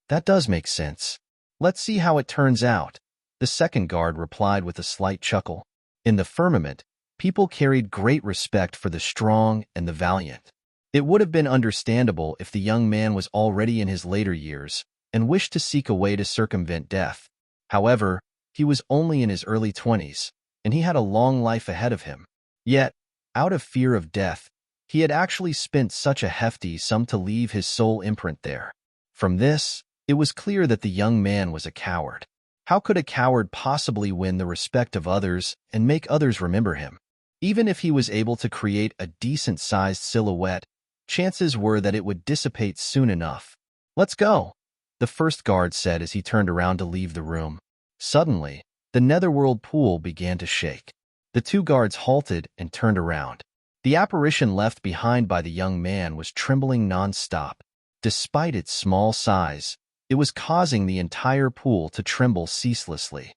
"That does make sense. Let's see how it turns out," the second guard replied with a slight chuckle. In the firmament, people carried great respect for the strong and the valiant. It would have been understandable if the young man was already in his later years and wished to seek a way to circumvent death. However, he was only in his early 20s, and he had a long life ahead of him. Yet, out of fear of death, he had actually spent such a hefty sum to leave his soul imprint there. From this, it was clear that the young man was a coward. How could a coward possibly win the respect of others and make others remember him? Even if he was able to create a decent-sized silhouette, chances were that it would dissipate soon enough. "Let's go," the first guard said as he turned around to leave the room. Suddenly, the netherworld pool began to shake. The two guards halted and turned around. The apparition left behind by the young man was trembling non-stop. Despite its small size, it was causing the entire pool to tremble ceaselessly.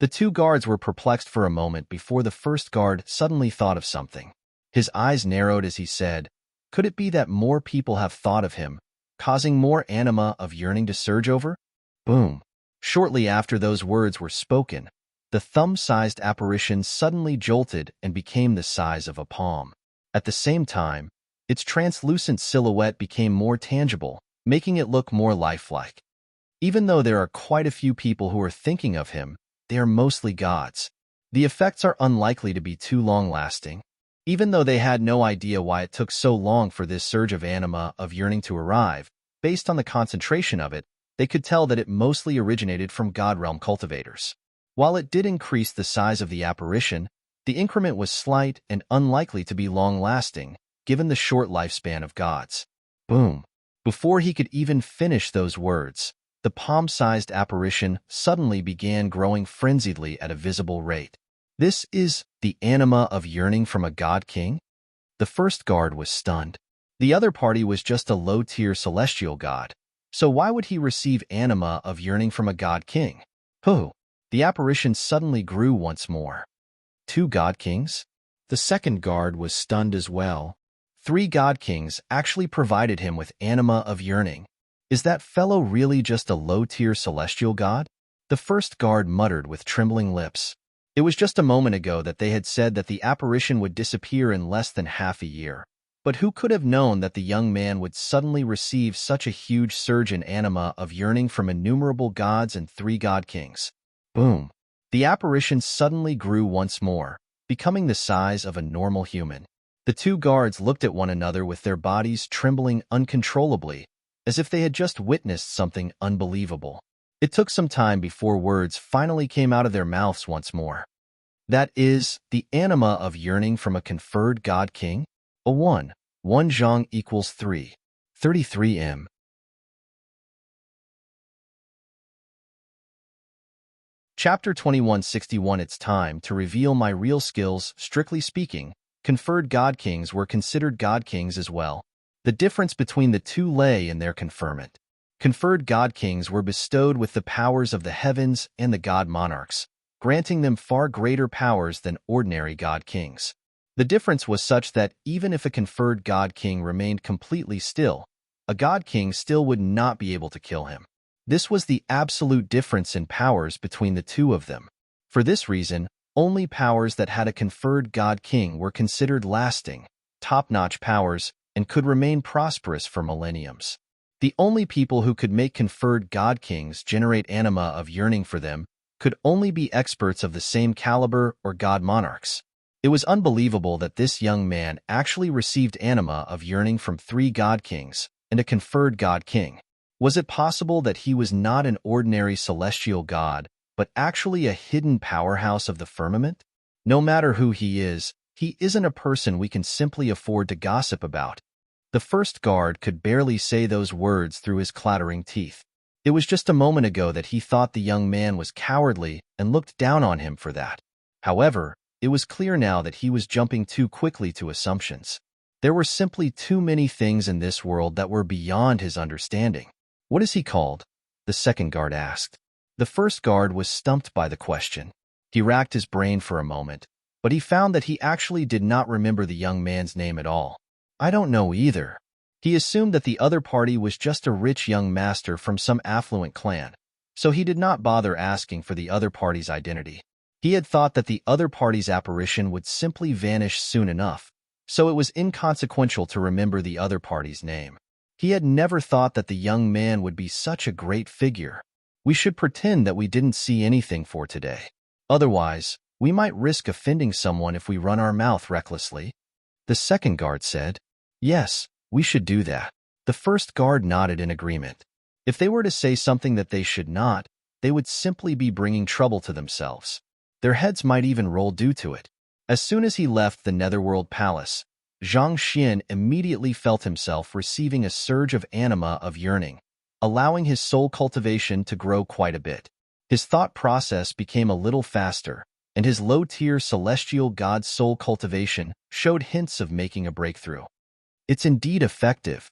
The two guards were perplexed for a moment before the first guard suddenly thought of something. His eyes narrowed as he said, "Could it be that more people have thought of him, causing more anima of yearning to surge over?" Boom. Shortly after those words were spoken, the thumb-sized apparition suddenly jolted and became the size of a palm. At the same time, its translucent silhouette became more tangible, making it look more lifelike. Even though there are quite a few people who are thinking of him, they are mostly gods. The effects are unlikely to be too long-lasting. Even though they had no idea why it took so long for this surge of anima of yearning to arrive, based on the concentration of it, they could tell that it mostly originated from God realm cultivators. While it did increase the size of the apparition, The increment was slight and unlikely to be long-lasting, given the short lifespan of gods. Boom. Before he could even finish those words, the palm-sized apparition suddenly began growing frenziedly at a visible rate. This is the anima of yearning from a god-king? The first guard was stunned. The other party was just a low-tier celestial god, so why would he receive anima of yearning from a god-king? Who? The apparition suddenly grew once more. 2 god-kings? The second guard was stunned as well. 3 god-kings actually provided him with anima of yearning. Is that fellow really just a low-tier celestial god? The first guard muttered with trembling lips. It was just a moment ago that they had said that the apparition would disappear in less than half a year. But who could have known that the young man would suddenly receive such a huge surge in anima of yearning from innumerable gods and 3 god-kings? Boom. The apparition suddenly grew once more, becoming the size of a normal human. The 2 guards looked at one another with their bodies trembling uncontrollably, as if they had just witnessed something unbelievable. It took some time before words finally came out of their mouths once more. That is, the anima of yearning from a conferred god-king? A 1 zhang equals 3. 33 m. Chapter 2161. It's time to reveal my real skills. Strictly speaking, conferred god-kings were considered god-kings as well. The difference between the two lay in their conferment. Conferred god-kings were bestowed with the powers of the heavens and the god-monarchs, granting them far greater powers than ordinary god-kings. The difference was such that even if a conferred god-king remained completely still, a god-king still would not be able to kill him. This was the absolute difference in powers between the two of them. For this reason, only powers that had a conferred god-king were considered lasting, top-notch powers, and could remain prosperous for millenniums. The only people who could make conferred god-kings generate anima of yearning for them could only be experts of the same caliber or god-monarchs. It was unbelievable that this young man actually received anima of yearning from 3 god-kings and a conferred god-king. Was it possible that he was not an ordinary celestial god, but actually a hidden powerhouse of the firmament? No matter who he isn't a person we can simply afford to gossip about. The first guard could barely say those words through his clattering teeth. It was just a moment ago that he thought the young man was cowardly and looked down on him for that. However, it was clear now that he was jumping too quickly to assumptions. There were simply too many things in this world that were beyond his understanding. What is he called? The second guard asked. The first guard was stumped by the question. He racked his brain for a moment, but he found that he actually did not remember the young man's name at all. I don't know either. He assumed that the other party was just a rich young master from some affluent clan, so he did not bother asking for the other party's identity. He had thought that the other party's apparition would simply vanish soon enough, so it was inconsequential to remember the other party's name. He had never thought that the young man would be such a great figure. We should pretend that we didn't see anything for today. Otherwise, we might risk offending someone if we run our mouth recklessly. The second guard said, Yes, we should do that. The first guard nodded in agreement. If they were to say something that they should not, they would simply be bringing trouble to themselves. Their heads might even roll due to it. As soon as he left the Netherworld Palace, Zhang Xian immediately felt himself receiving a surge of anima of yearning, allowing his soul cultivation to grow quite a bit. His thought process became a little faster, and his low-tier celestial god soul cultivation showed hints of making a breakthrough. It's indeed effective.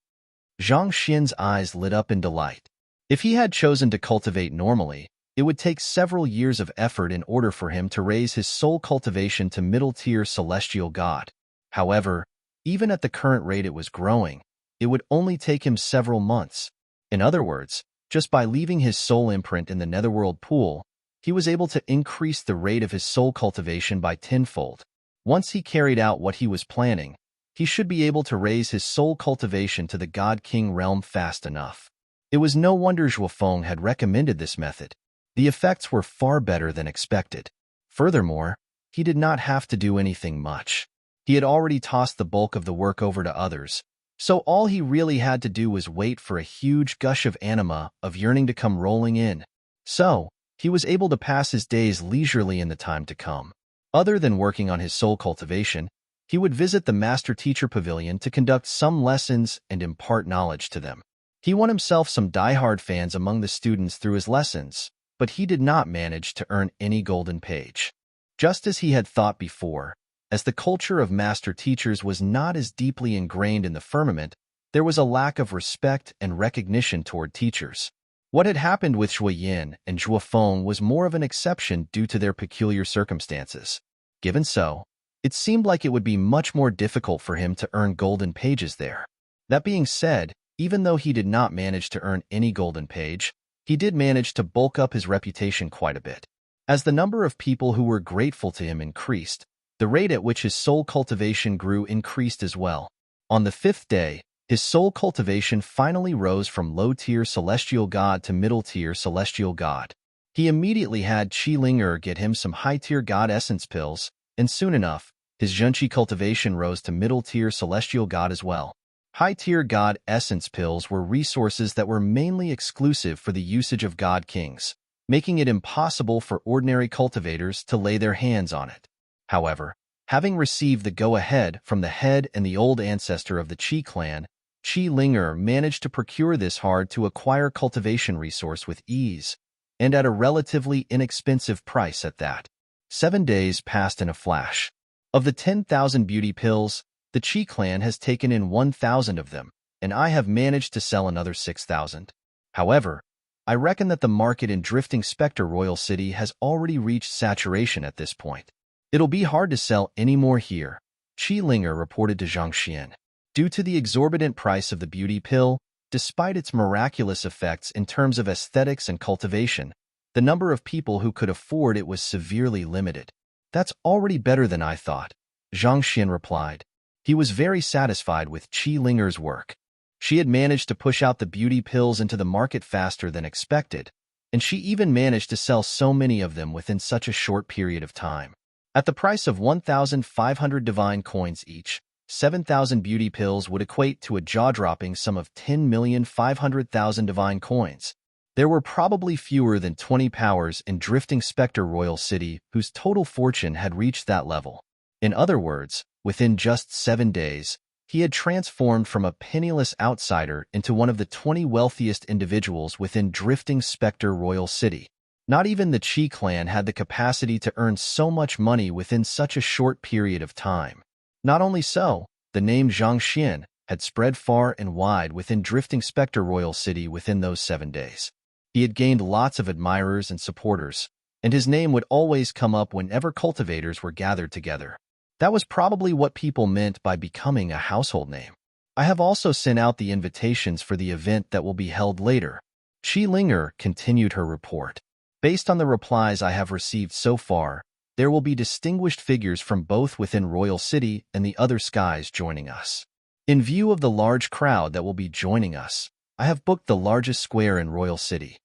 Zhang Xian's eyes lit up in delight. If he had chosen to cultivate normally, it would take several years of effort in order for him to raise his soul cultivation to middle-tier celestial god. However, even at the current rate it was growing, it would only take him several months. In other words, just by leaving his soul imprint in the Netherworld pool, he was able to increase the rate of his soul cultivation by tenfold. Once he carried out what he was planning, he should be able to raise his soul cultivation to the God-King realm fast enough. It was no wonder Zhuo Feng had recommended this method. The effects were far better than expected. Furthermore, he did not have to do anything much. He had already tossed the bulk of the work over to others, so all he really had to do was wait for a huge gush of anima of yearning to come rolling in. So, he was able to pass his days leisurely in the time to come. Other than working on his soul cultivation, he would visit the master-teacher pavilion to conduct some lessons and impart knowledge to them. He won himself some die-hard fans among the students through his lessons, but he did not manage to earn any golden page. Just as he had thought before, as the culture of master-teachers was not as deeply ingrained in the firmament, there was a lack of respect and recognition toward teachers. What had happened with Shui Yin and Zhuo Feng was more of an exception due to their peculiar circumstances. Given so, it seemed like it would be much more difficult for him to earn golden pages there. That being said, even though he did not manage to earn any golden page, he did manage to bulk up his reputation quite a bit. As the number of people who were grateful to him increased, the rate at which his soul cultivation grew increased as well. On the 5th day, his soul cultivation finally rose from low-tier celestial god to middle-tier celestial god. He immediately had Qi Ling get him some high-tier god essence pills, and soon enough, his Zhenqi cultivation rose to middle-tier celestial god as well. High-tier god essence pills were resources that were mainly exclusive for the usage of god kings, making it impossible for ordinary cultivators to lay their hands on it. However, having received the go-ahead from the head and the old ancestor of the Qi clan, Qi Ling managed to procure this hard-to-acquire cultivation resource with ease, and at a relatively inexpensive price at that. 7 days passed in a flash. Of the 10,000 beauty pills, the Qi clan has taken in 1,000 of them, and I have managed to sell another 6,000. However, I reckon that the market in Drifting Spectre Royal City has already reached saturation at this point. It'll be hard to sell any more here, Qi Ling reported to Zhang Xian. Due to the exorbitant price of the beauty pill, despite its miraculous effects in terms of aesthetics and cultivation, the number of people who could afford it was severely limited. That's already better than I thought, Zhang Xian replied. He was very satisfied with Qi Ling's work. She had managed to push out the beauty pills into the market faster than expected, and she even managed to sell so many of them within such a short period of time. At the price of 1,500 divine coins each, 7,000 beauty pills would equate to a jaw-dropping sum of 10,500,000 divine coins. There were probably fewer than 20 powers in Drifting Spectre Royal City whose total fortune had reached that level. In other words, within just 7 days, he had transformed from a penniless outsider into one of the 20 wealthiest individuals within Drifting Spectre Royal City. Not even the Qi clan had the capacity to earn so much money within such a short period of time. Not only so, the name Zhang Xian had spread far and wide within Drifting Spectre Royal City within those 7 days. He had gained lots of admirers and supporters, and his name would always come up whenever cultivators were gathered together. That was probably what people meant by becoming a household name. I have also sent out the invitations for the event that will be held later. Qi Ling continued her report. Based on the replies I have received so far, there will be distinguished figures from both within Royal City and the other skies joining us. In view of the large crowd that will be joining us, I have booked the largest square in Royal City.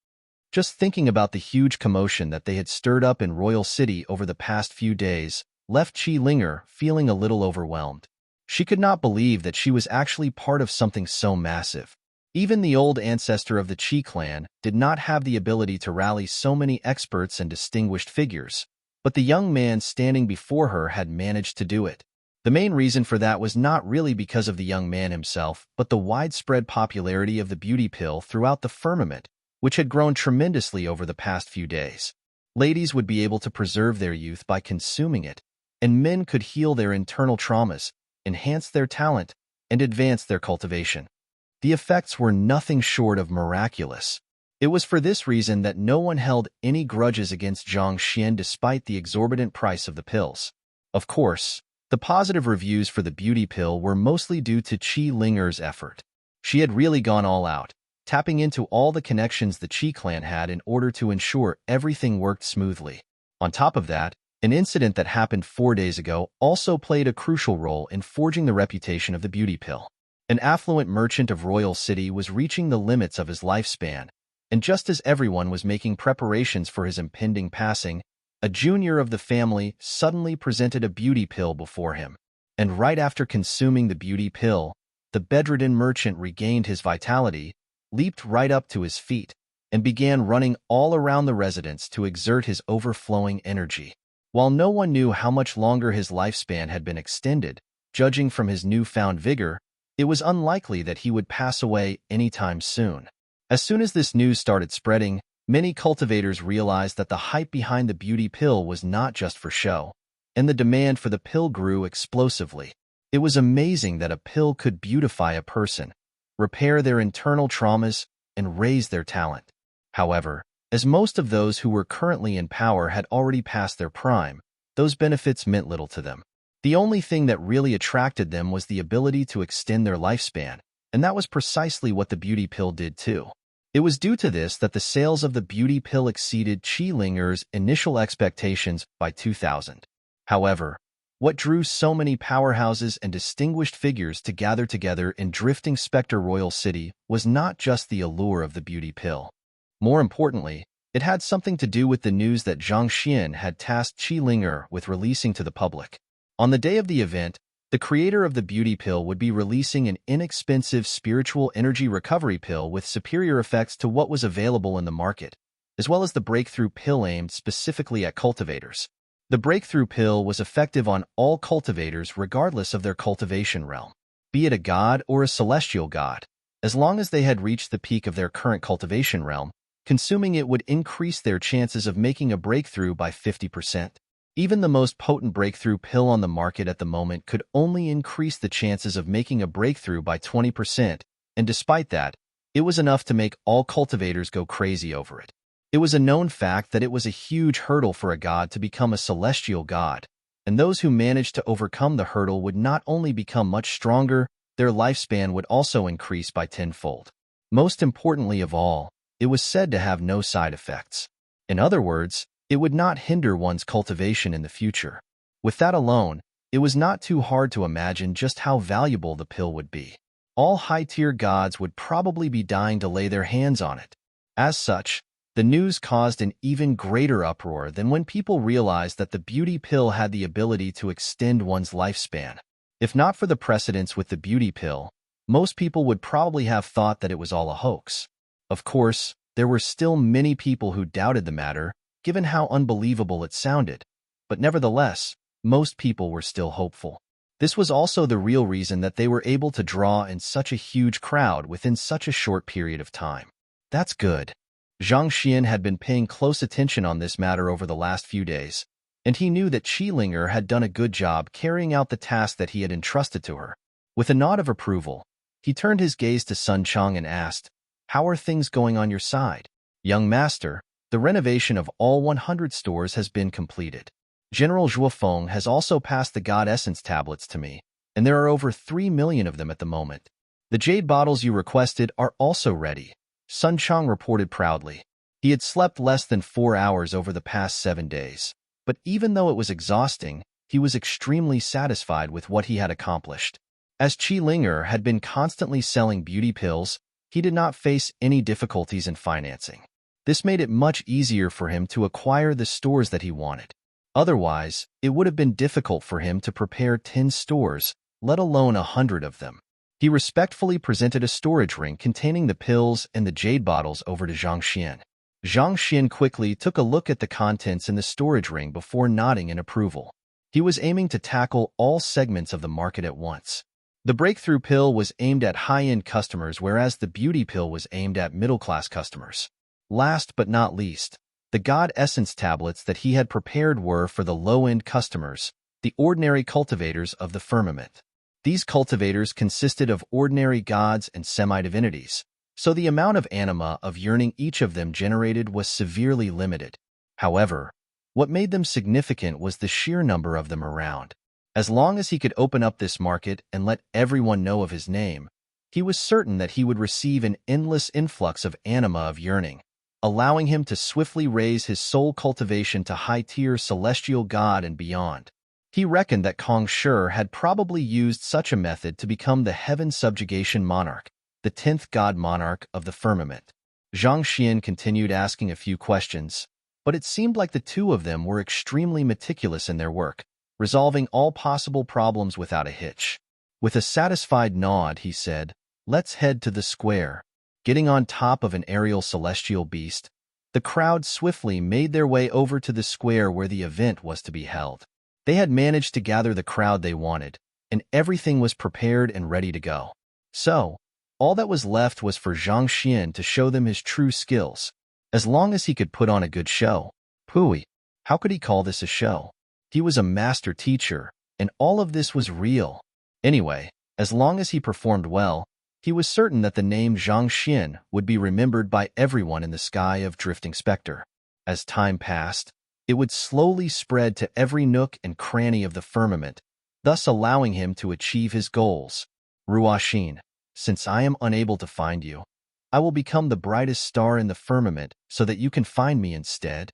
Just thinking about the huge commotion that they had stirred up in Royal City over the past few days left Qi Ling feeling a little overwhelmed. She could not believe that she was actually part of something so massive. Even the old ancestor of the Qi clan did not have the ability to rally so many experts and distinguished figures, but the young man standing before her had managed to do it. The main reason for that was not really because of the young man himself, but the widespread popularity of the beauty pill throughout the firmament, which had grown tremendously over the past few days. Ladies would be able to preserve their youth by consuming it, and men could heal their internal traumas, enhance their talent, and advance their cultivation. The effects were nothing short of miraculous. It was for this reason that no one held any grudges against Zhang Xian despite the exorbitant price of the pills. Of course, the positive reviews for the beauty pill were mostly due to Qi Ling's effort. She had really gone all out, tapping into all the connections the Qi clan had in order to ensure everything worked smoothly. On top of that, an incident that happened 4 days ago also played a crucial role in forging the reputation of the beauty pill. An affluent merchant of Royal City was reaching the limits of his lifespan, and just as everyone was making preparations for his impending passing, a junior of the family suddenly presented a beauty pill before him. And right after consuming the beauty pill, the bedridden merchant regained his vitality, leaped right up to his feet, and began running all around the residence to exert his overflowing energy. While no one knew how much longer his lifespan had been extended, judging from his newfound vigor, it was unlikely that he would pass away anytime soon. As soon as this news started spreading, many cultivators realized that the hype behind the beauty pill was not just for show, and the demand for the pill grew explosively. It was amazing that a pill could beautify a person, repair their internal traumas, and raise their talent. However, as most of those who were currently in power had already passed their prime, those benefits meant little to them. The only thing that really attracted them was the ability to extend their lifespan, and that was precisely what the beauty pill did too. It was due to this that the sales of the beauty pill exceeded Qi Linger's initial expectations by 2000. However, what drew so many powerhouses and distinguished figures to gather together in drifting Spectre Royal City was not just the allure of the beauty pill. More importantly, it had something to do with the news that Zhang Xian had tasked Qi Linger with releasing to the public. On the day of the event, the creator of the beauty pill would be releasing an inexpensive spiritual energy recovery pill with superior effects to what was available in the market, as well as the breakthrough pill aimed specifically at cultivators. The breakthrough pill was effective on all cultivators regardless of their cultivation realm, be it a god or a celestial god. As long as they had reached the peak of their current cultivation realm, consuming it would increase their chances of making a breakthrough by 50%. Even the most potent breakthrough pill on the market at the moment could only increase the chances of making a breakthrough by 20%, and despite that, it was enough to make all cultivators go crazy over it. It was a known fact that it was a huge hurdle for a god to become a celestial god, and those who managed to overcome the hurdle would not only become much stronger, their lifespan would also increase by tenfold. Most importantly of all, it was said to have no side effects. In other words, it would not hinder one's cultivation in the future. With that alone, it was not too hard to imagine just how valuable the pill would be. All high-tier gods would probably be dying to lay their hands on it. As such, the news caused an even greater uproar than when people realized that the beauty pill had the ability to extend one's lifespan. If not for the precedents with the beauty pill, most people would probably have thought that it was all a hoax. Of course, there were still many people who doubted the matter, given how unbelievable it sounded, but nevertheless, most people were still hopeful. This was also the real reason that they were able to draw in such a huge crowd within such a short period of time. That's good. Zhang Xian had been paying close attention on this matter over the last few days, and he knew that Qi Linger had done a good job carrying out the task that he had entrusted to her. With a nod of approval, he turned his gaze to Sun Chang and asked, "How are things going on your side?" "Young master, the renovation of all 100 stores has been completed. General Zhuofeng has also passed the God Essence tablets to me, and there are over 3 million of them at the moment. The jade bottles you requested are also ready," Sun Chang reported proudly. He had slept less than 4 hours over the past 7 days, but even though it was exhausting, he was extremely satisfied with what he had accomplished. As Qi Linger had been constantly selling beauty pills, he did not face any difficulties in financing. This made it much easier for him to acquire the stores that he wanted. Otherwise, it would have been difficult for him to prepare 10 stores, let alone 100 of them. He respectfully presented a storage ring containing the pills and the jade bottles over to Zhang Xian. Zhang Xian quickly took a look at the contents in the storage ring before nodding in approval. He was aiming to tackle all segments of the market at once. The breakthrough pill was aimed at high-end customers, whereas the beauty pill was aimed at middle-class customers. Last but not least, the God Essence tablets that he had prepared were for the low-end customers, the ordinary cultivators of the firmament. These cultivators consisted of ordinary gods and semi-divinities, so the amount of anima of yearning each of them generated was severely limited. However, what made them significant was the sheer number of them around. As long as he could open up this market and let everyone know of his name, he was certain that he would receive an endless influx of anima of yearning, allowing him to swiftly raise his soul cultivation to high-tier celestial god and beyond. He reckoned that Kong Shi had probably used such a method to become the heaven subjugation monarch, the 10th god monarch of the firmament. Zhang Xian continued asking a few questions, but it seemed like the two of them were extremely meticulous in their work, resolving all possible problems without a hitch. With a satisfied nod, he said, "Let's head to the square." Getting on top of an aerial celestial beast, The crowd swiftly made their way over to the square where the event was to be held. They had managed to gather the crowd they wanted, and everything was prepared and ready to go. So, all that was left was for Zhang Xian to show them his true skills. As long as he could put on a good show. Pooey, how could he call this a show? He was a master teacher, and all of this was real. Anyway, as long as he performed well, he was certain that the name Zhang Xian would be remembered by everyone in the sky of Drifting Spectre. As time passed, it would slowly spread to every nook and cranny of the firmament, thus allowing him to achieve his goals. Ruoxin, since I am unable to find you, I will become the brightest star in the firmament so that you can find me instead.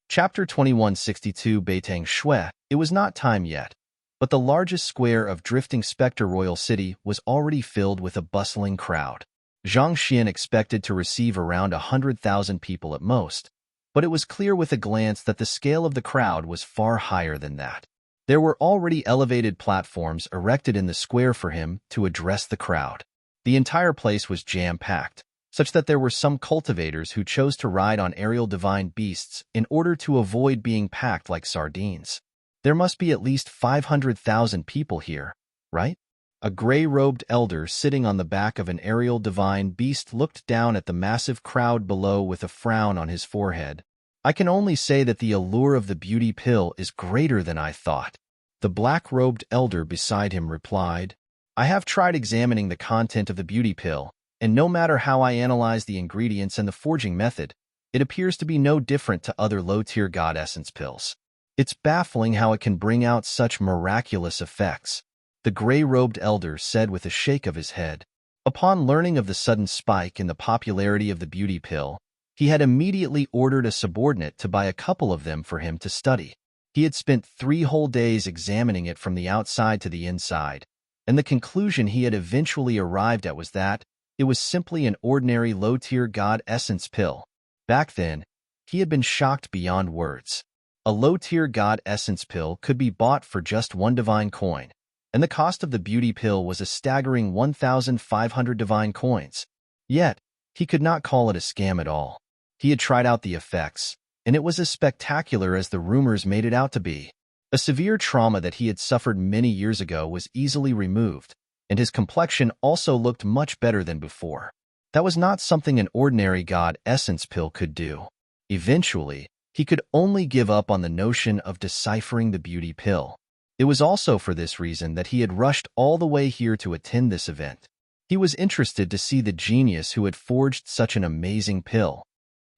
Chapter 2162 Beitang Shui. It was not time yet, but the largest square of Drifting Spectre Royal City was already filled with a bustling crowd. Zhang Xian expected to receive around 100,000 people at most, but it was clear with a glance that the scale of the crowd was far higher than that. There were already elevated platforms erected in the square for him to address the crowd. The entire place was jam-packed, such that there were some cultivators who chose to ride on aerial divine beasts in order to avoid being packed like sardines. There must be at least 500,000 people here, right? A gray-robed elder sitting on the back of an aerial divine beast looked down at the massive crowd below with a frown on his forehead. I can only say that the allure of the beauty pill is greater than I thought. The black-robed elder beside him replied, I have tried examining the content of the beauty pill, and no matter how I analyze the ingredients and the forging method, it appears to be no different to other low-tier god essence pills. It's baffling how it can bring out such miraculous effects, the gray-robed elder said with a shake of his head. Upon learning of the sudden spike in the popularity of the beauty pill, he had immediately ordered a subordinate to buy a couple of them for him to study. He had spent 3 whole days examining it from the outside to the inside, and the conclusion he had eventually arrived at was that it was simply an ordinary low-tier god essence pill. Back then, he had been shocked beyond words. A low-tier god essence pill could be bought for just 1 divine coin, and the cost of the beauty pill was a staggering 1,500 divine coins. Yet, he could not call it a scam at all. He had tried out the effects, and it was as spectacular as the rumors made it out to be. A severe trauma that he had suffered many years ago was easily removed, and his complexion also looked much better than before. That was not something an ordinary god essence pill could do. Eventually, he could only give up on the notion of deciphering the beauty pill. It was also for this reason that he had rushed all the way here to attend this event. He was interested to see the genius who had forged such an amazing pill.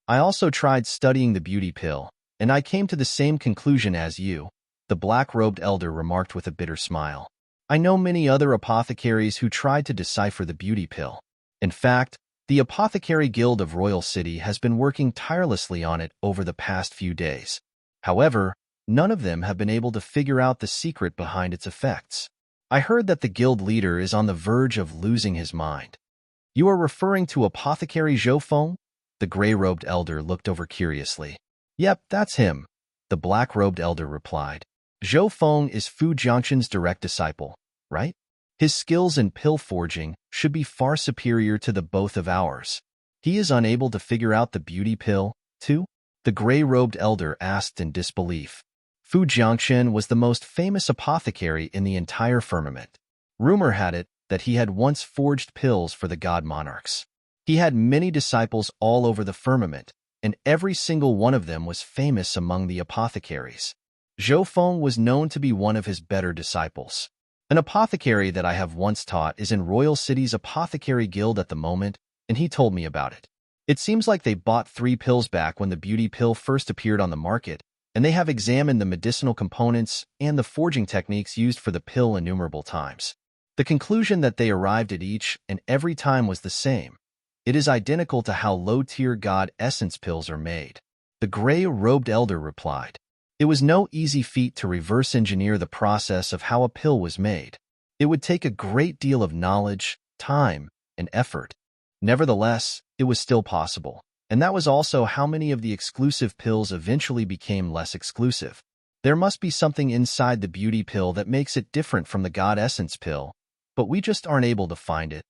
I also tried studying the beauty pill, and I came to the same conclusion as you, the black-robed elder remarked with a bitter smile. I know many other apothecaries who tried to decipher the beauty pill. In fact, the Apothecary Guild of Royal City has been working tirelessly on it over the past few days. However, none of them have been able to figure out the secret behind its effects. I heard that the guild leader is on the verge of losing his mind. You are referring to Apothecary Zhou Feng? The gray-robed elder looked over curiously. Yep, that's him, the black-robed elder replied. Zhou Feng is Fu Jiangxin's direct disciple, right? His skills in pill forging should be far superior to the both of ours. He is unable to figure out the beauty pill, too? The gray-robed elder asked in disbelief. Fu Jiangxin was the most famous apothecary in the entire firmament. Rumor had it that he had once forged pills for the god monarchs. He had many disciples all over the firmament, and every single one of them was famous among the apothecaries. Zhou Feng was known to be one of his better disciples. An apothecary that I have once taught is in Royal City's Apothecary Guild at the moment, and he told me about it. It seems like they bought 3 pills back when the beauty pill first appeared on the market, and they have examined the medicinal components and the forging techniques used for the pill innumerable times. The conclusion that they arrived at each and every time was the same. It is identical to how low-tier god essence pills are made. The gray-robed elder replied. It was no easy feat to reverse engineer the process of how a pill was made. It would take a great deal of knowledge, time, and effort. Nevertheless, it was still possible, and that was also how many of the exclusive pills eventually became less exclusive. There must be something inside the beauty pill that makes it different from the god essence pill, but we just aren't able to find it.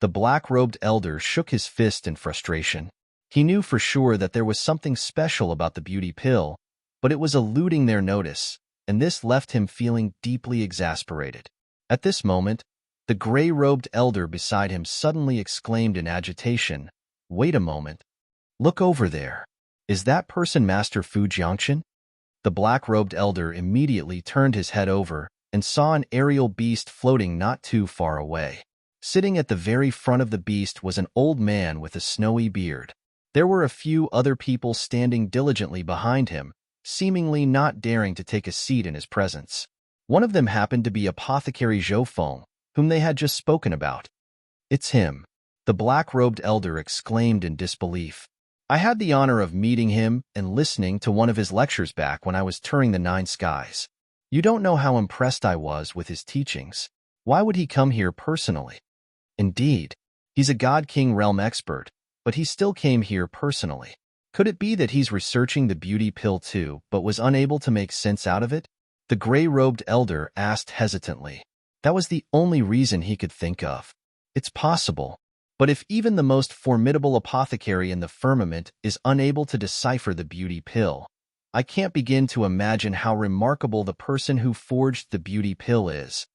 The black-robed elder shook his fist in frustration. He knew for sure that there was something special about the beauty pill, but it was eluding their notice, and this left him feeling deeply exasperated. At this moment, the gray-robed elder beside him suddenly exclaimed in agitation, "Wait a moment. Look over there. Is that person Master Fu Jiangchen?" The black-robed elder immediately turned his head over and saw an aerial beast floating not too far away. Sitting at the very front of the beast was an old man with a snowy beard. There were a few other people standing diligently behind him, seemingly not daring to take a seat in his presence. One of them happened to be Apothecary Zhou Feng, whom they had just spoken about. "It's him," the black-robed elder exclaimed in disbelief. "I had the honor of meeting him and listening to one of his lectures back when I was touring the Nine Skies. You don't know how impressed I was with his teachings. Why would he come here personally?" "Indeed, he's a God King realm expert, but he still came here personally. Could it be that he's researching the beauty pill too, but was unable to make sense out of it?" the gray-robed elder asked hesitantly. That was the only reason he could think of. It's possible, but if even the most formidable apothecary in the firmament is unable to decipher the beauty pill, I can't begin to imagine how remarkable the person who forged the beauty pill is.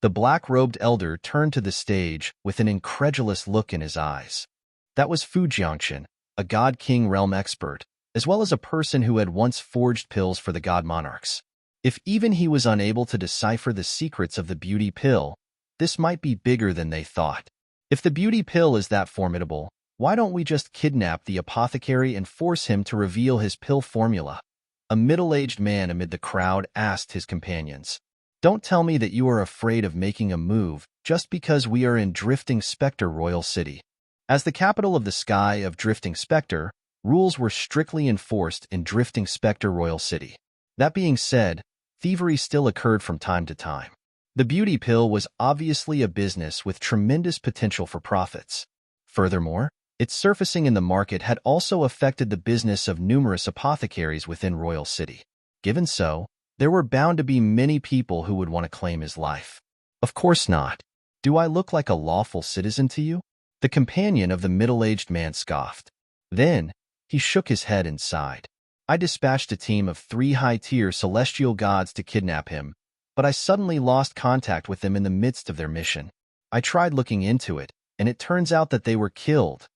The black-robed elder turned to the stage with an incredulous look in his eyes. That was Fu Jiangchen, a God King realm expert, as well as a person who had once forged pills for the God Monarchs. If even he was unable to decipher the secrets of the beauty pill, this might be bigger than they thought. If the beauty pill is that formidable, why don't we just kidnap the apothecary and force him to reveal his pill formula? A middle-aged man amid the crowd asked his companions. Don't tell me that you are afraid of making a move just because we are in Drifting Spectre Royal City. As the capital of the sky of Drifting Spectre, rules were strictly enforced in Drifting Spectre Royal City. That being said, thievery still occurred from time to time. The beauty pill was obviously a business with tremendous potential for profits. Furthermore, its surfacing in the market had also affected the business of numerous apothecaries within Royal City. Given so, there were bound to be many people who would want to claim his life. Of course not. Do I look like a lawful citizen to you? The companion of the middle-aged man scoffed. Then, he shook his head and sighed. I dispatched a team of 3 high-tier celestial gods to kidnap him, but I suddenly lost contact with them in the midst of their mission. I tried looking into it, and it turns out that they were killed.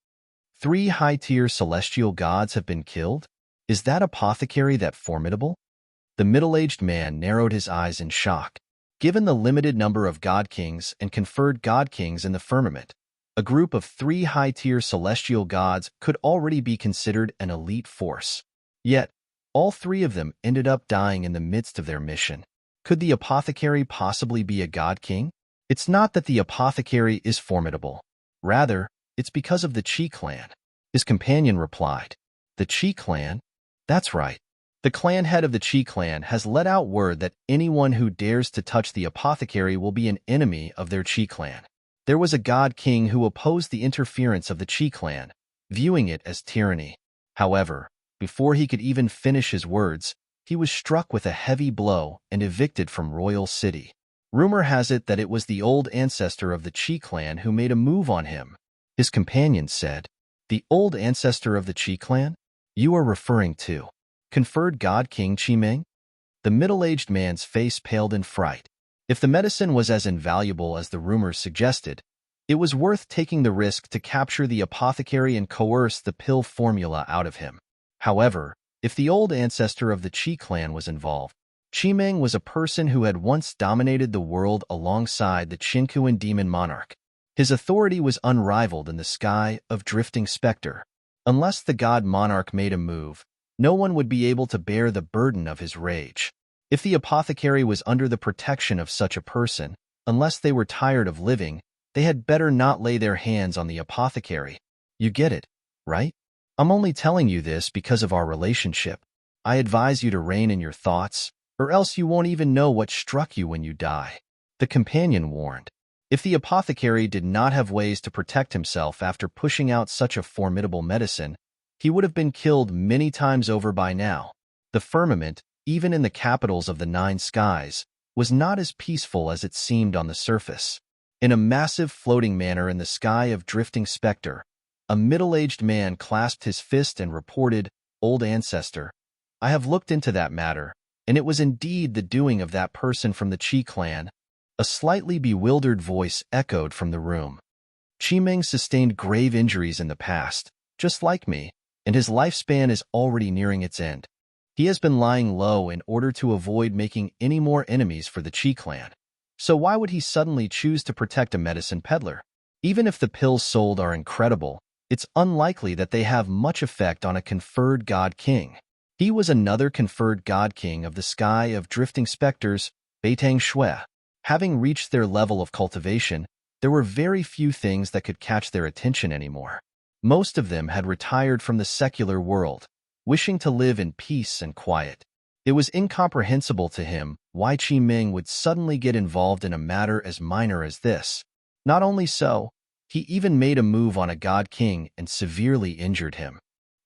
3 high-tier celestial gods have been killed? Is that apothecary that formidable? The middle-aged man narrowed his eyes in shock. Given the limited number of God Kings and conferred God Kings in the firmament, a group of 3 high-tier celestial gods could already be considered an elite force. Yet, all 3 of them ended up dying in the midst of their mission. Could the apothecary possibly be a God King? It's not that the apothecary is formidable. Rather, it's because of the Qi clan. His companion replied. The Qi clan? That's right. The clan head of the Qi clan has let out word that anyone who dares to touch the apothecary will be an enemy of their Qi clan. There was a God King who opposed the interference of the Qi clan, viewing it as tyranny. However, before he could even finish his words, he was struck with a heavy blow and evicted from Royal City. Rumor has it that it was the old ancestor of the Qi clan who made a move on him. His companion said, The old ancestor of the Qi clan? You are referring to conferred God King Qi Meng? The middle-aged man's face paled in fright. If the medicine was as invaluable as the rumors suggested, it was worth taking the risk to capture the apothecary and coerce the pill formula out of him. However, if the old ancestor of the Qi clan was involved, Qi Meng was a person who had once dominated the world alongside the Qinkuan demon monarch. His authority was unrivaled in the sky of Drifting Spectre. Unless the god monarch made a move, no one would be able to bear the burden of his rage. If the apothecary was under the protection of such a person, unless they were tired of living, they had better not lay their hands on the apothecary. You get it, right? I'm only telling you this because of our relationship. I advise you to rein in your thoughts, or else you won't even know what struck you when you die. The companion warned. If the apothecary did not have ways to protect himself after pushing out such a formidable medicine, he would have been killed many times over by now. The firmament, even in the capitals of the 9 skies, was not as peaceful as it seemed on the surface. In a massive floating manner in the sky of drifting specter, a middle-aged man clasped his fist and reported, "Old ancestor, I have looked into that matter, and it was indeed the doing of that person from the Qi clan." A slightly bewildered voice echoed from the room. Qimeng sustained grave injuries in the past, just like me, and his lifespan is already nearing its end. He has been lying low in order to avoid making any more enemies for the Qi clan. So why would he suddenly choose to protect a medicine peddler? Even if the pills sold are incredible, it's unlikely that they have much effect on a conferred god king. He was another conferred god king of the sky of drifting specters, Beitang Shui. Having reached their level of cultivation, there were very few things that could catch their attention anymore. Most of them had retired from the secular world, wishing to live in peace and quiet. It was incomprehensible to him why Qimeng would suddenly get involved in a matter as minor as this. Not only so, he even made a move on a god king and severely injured him.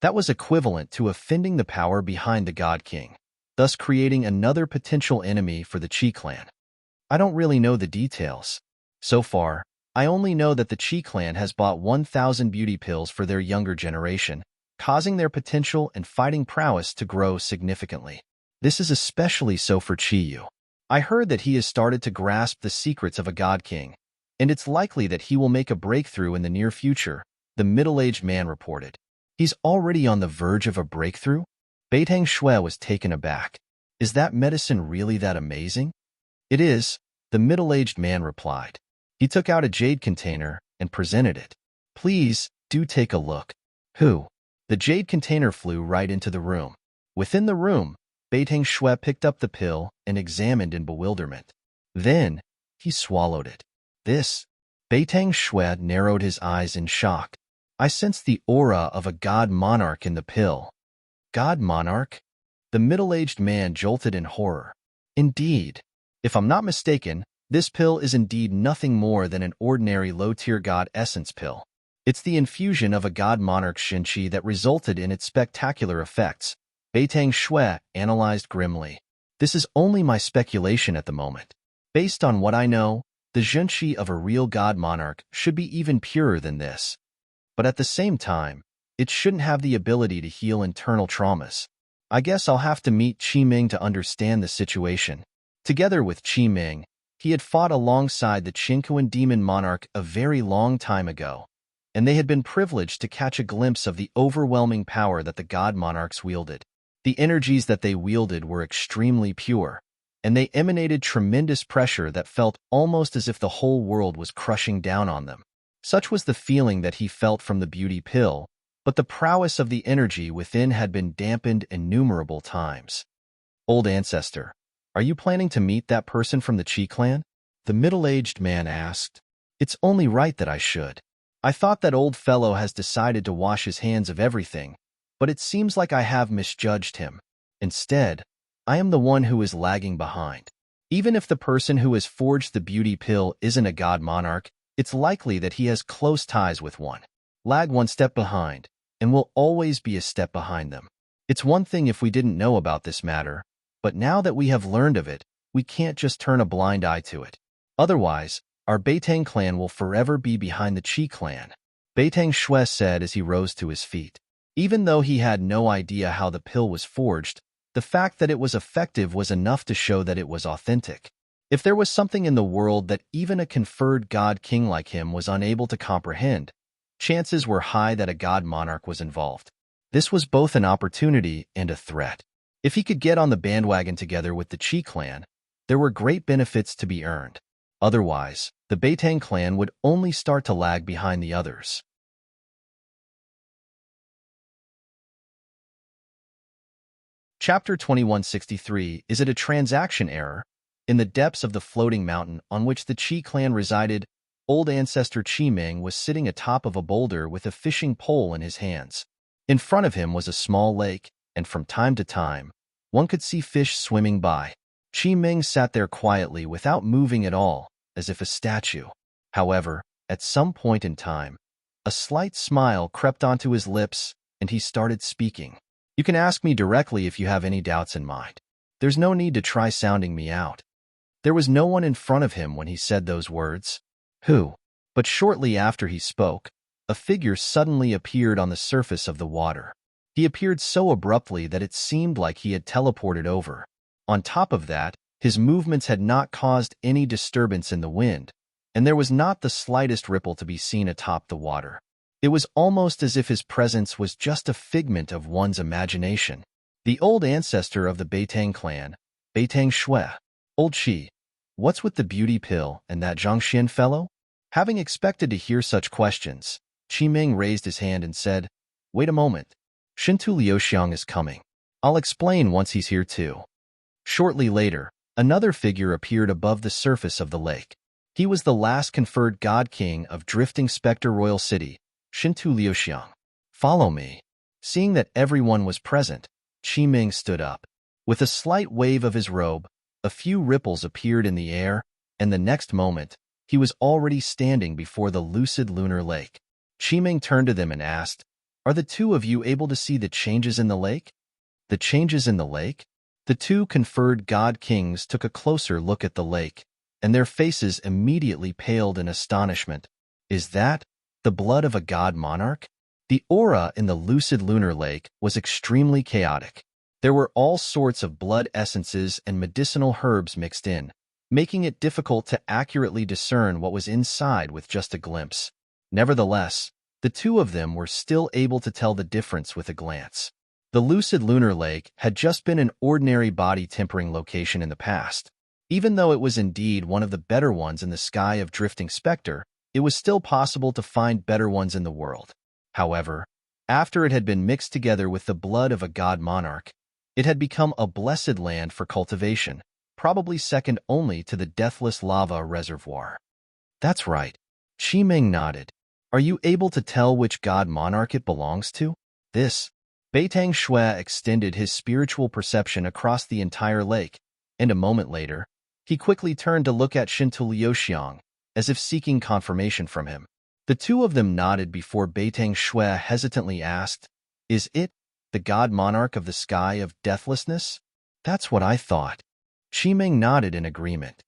That was equivalent to offending the power behind the god king, thus creating another potential enemy for the Qi clan. I don't really know the details. So far, I only know that the Qi clan has bought 1,000 beauty pills for their younger generation, causing their potential and fighting prowess to grow significantly. This is especially so for Qiyu. I heard that he has started to grasp the secrets of a god king, and it's likely that he will make a breakthrough in the near future, the middle-aged man reported. He's already on the verge of a breakthrough? Beitang Shui was taken aback. Is that medicine really that amazing? It is, the middle-aged man replied. He took out a jade container and presented it. Please, do take a look. Who? The jade container flew right into the room. Within the room, Beitang Shui picked up the pill and examined in bewilderment. Then, he swallowed it. This? Beitang Shui narrowed his eyes in shock. I sensed the aura of a god monarch in the pill. God monarch? The middle-aged man jolted in horror. Indeed. If I'm not mistaken, this pill is indeed nothing more than an ordinary low-tier god essence pill. It's the infusion of a god monarch Shinchi that resulted in its spectacular effects. Beitang Shui analyzed grimly. This is only my speculation at the moment. Based on what I know, the Shinchi of a real god monarch should be even purer than this. But at the same time, it shouldn't have the ability to heal internal traumas. I guess I'll have to meet Qimeng to understand the situation. Together with Qimeng, he had fought alongside the Qinkuan demon monarch a very long time ago, and they had been privileged to catch a glimpse of the overwhelming power that the god monarchs wielded. The energies that they wielded were extremely pure, and they emanated tremendous pressure that felt almost as if the whole world was crushing down on them. Such was the feeling that he felt from the beauty pill, but the prowess of the energy within had been dampened innumerable times. Old ancestor, are you planning to meet that person from the Qi clan? The middle-aged man asked. It's only right that I should. I thought that old fellow has decided to wash his hands of everything, but it seems like I have misjudged him. Instead, I am the one who is lagging behind. Even if the person who has forged the beauty pill isn't a god monarch, it's likely that he has close ties with one. Lag one step behind, and will always be a step behind them. It's one thing if we didn't know about this matter, but now that we have learned of it, we can't just turn a blind eye to it. Otherwise, our Beitang clan will forever be behind the Qi clan, Beitang Shui said as he rose to his feet. Even though he had no idea how the pill was forged, the fact that it was effective was enough to show that it was authentic. If there was something in the world that even a conferred god king like him was unable to comprehend, chances were high that a god monarch was involved. This was both an opportunity and a threat. If he could get on the bandwagon together with the Qi clan, there were great benefits to be earned. Otherwise, the Beitang clan would only start to lag behind the others. Chapter 2163. Is it a transaction error? In the depths of the floating mountain on which the Qi clan resided, old ancestor Qimeng was sitting atop of a boulder with a fishing pole in his hands. In front of him was a small lake, and from time to time, one could see fish swimming by. Qimeng sat there quietly without moving at all, as if a statue. However, at some point in time, a slight smile crept onto his lips, and he started speaking. You can ask me directly if you have any doubts in mind. There's no need to try sounding me out. There was no one in front of him when he said those words. Who? But shortly after he spoke, a figure suddenly appeared on the surface of the water. He appeared so abruptly that it seemed like he had teleported over. On top of that, his movements had not caused any disturbance in the wind, and there was not the slightest ripple to be seen atop the water. It was almost as if his presence was just a figment of one's imagination. The old ancestor of the Beitang clan, Beitang Shui. Old Qi, what's with the beauty pill and that Zhangxian fellow? Having expected to hear such questions, Qi Ming raised his hand and said, "Wait a moment. Shintu Liuxiang is coming. I'll explain once he's here too." Shortly later, another figure appeared above the surface of the lake. He was the last conferred god king of Drifting Spectre Royal City, Shintu Liuxiang. "Follow me." Seeing that everyone was present, Qi Ming stood up. With a slight wave of his robe, a few ripples appeared in the air, and the next moment, he was already standing before the lucid lunar lake. Qi Ming turned to them and asked, "Are the two of you able to see the changes in the lake?" "The changes in the lake?" The two conferred god kings took a closer look at the lake, and their faces immediately paled in astonishment. "Is that the blood of a god monarch?" The aura in the lucid lunar lake was extremely chaotic. There were all sorts of blood essences and medicinal herbs mixed in, making it difficult to accurately discern what was inside with just a glimpse. Nevertheless, the two of them were still able to tell the difference with a glance. The lucid lunar lake had just been an ordinary body tempering location in the past. Even though it was indeed one of the better ones in the sky of Drifting Spectre, it was still possible to find better ones in the world. However, after it had been mixed together with the blood of a god monarch, it had become a blessed land for cultivation, probably second only to the deathless lava reservoir. "That's right." Qi Ming nodded. "Are you able to tell which god monarch it belongs to?" This. Beitang Shui extended his spiritual perception across the entire lake, and a moment later, he quickly turned to look at Shintu Liuxiang, as if seeking confirmation from him. The two of them nodded before Beitang Shui hesitantly asked, "Is it the god monarch of the sky of deathlessness?" "That's what I thought." Qi Ming nodded in agreement.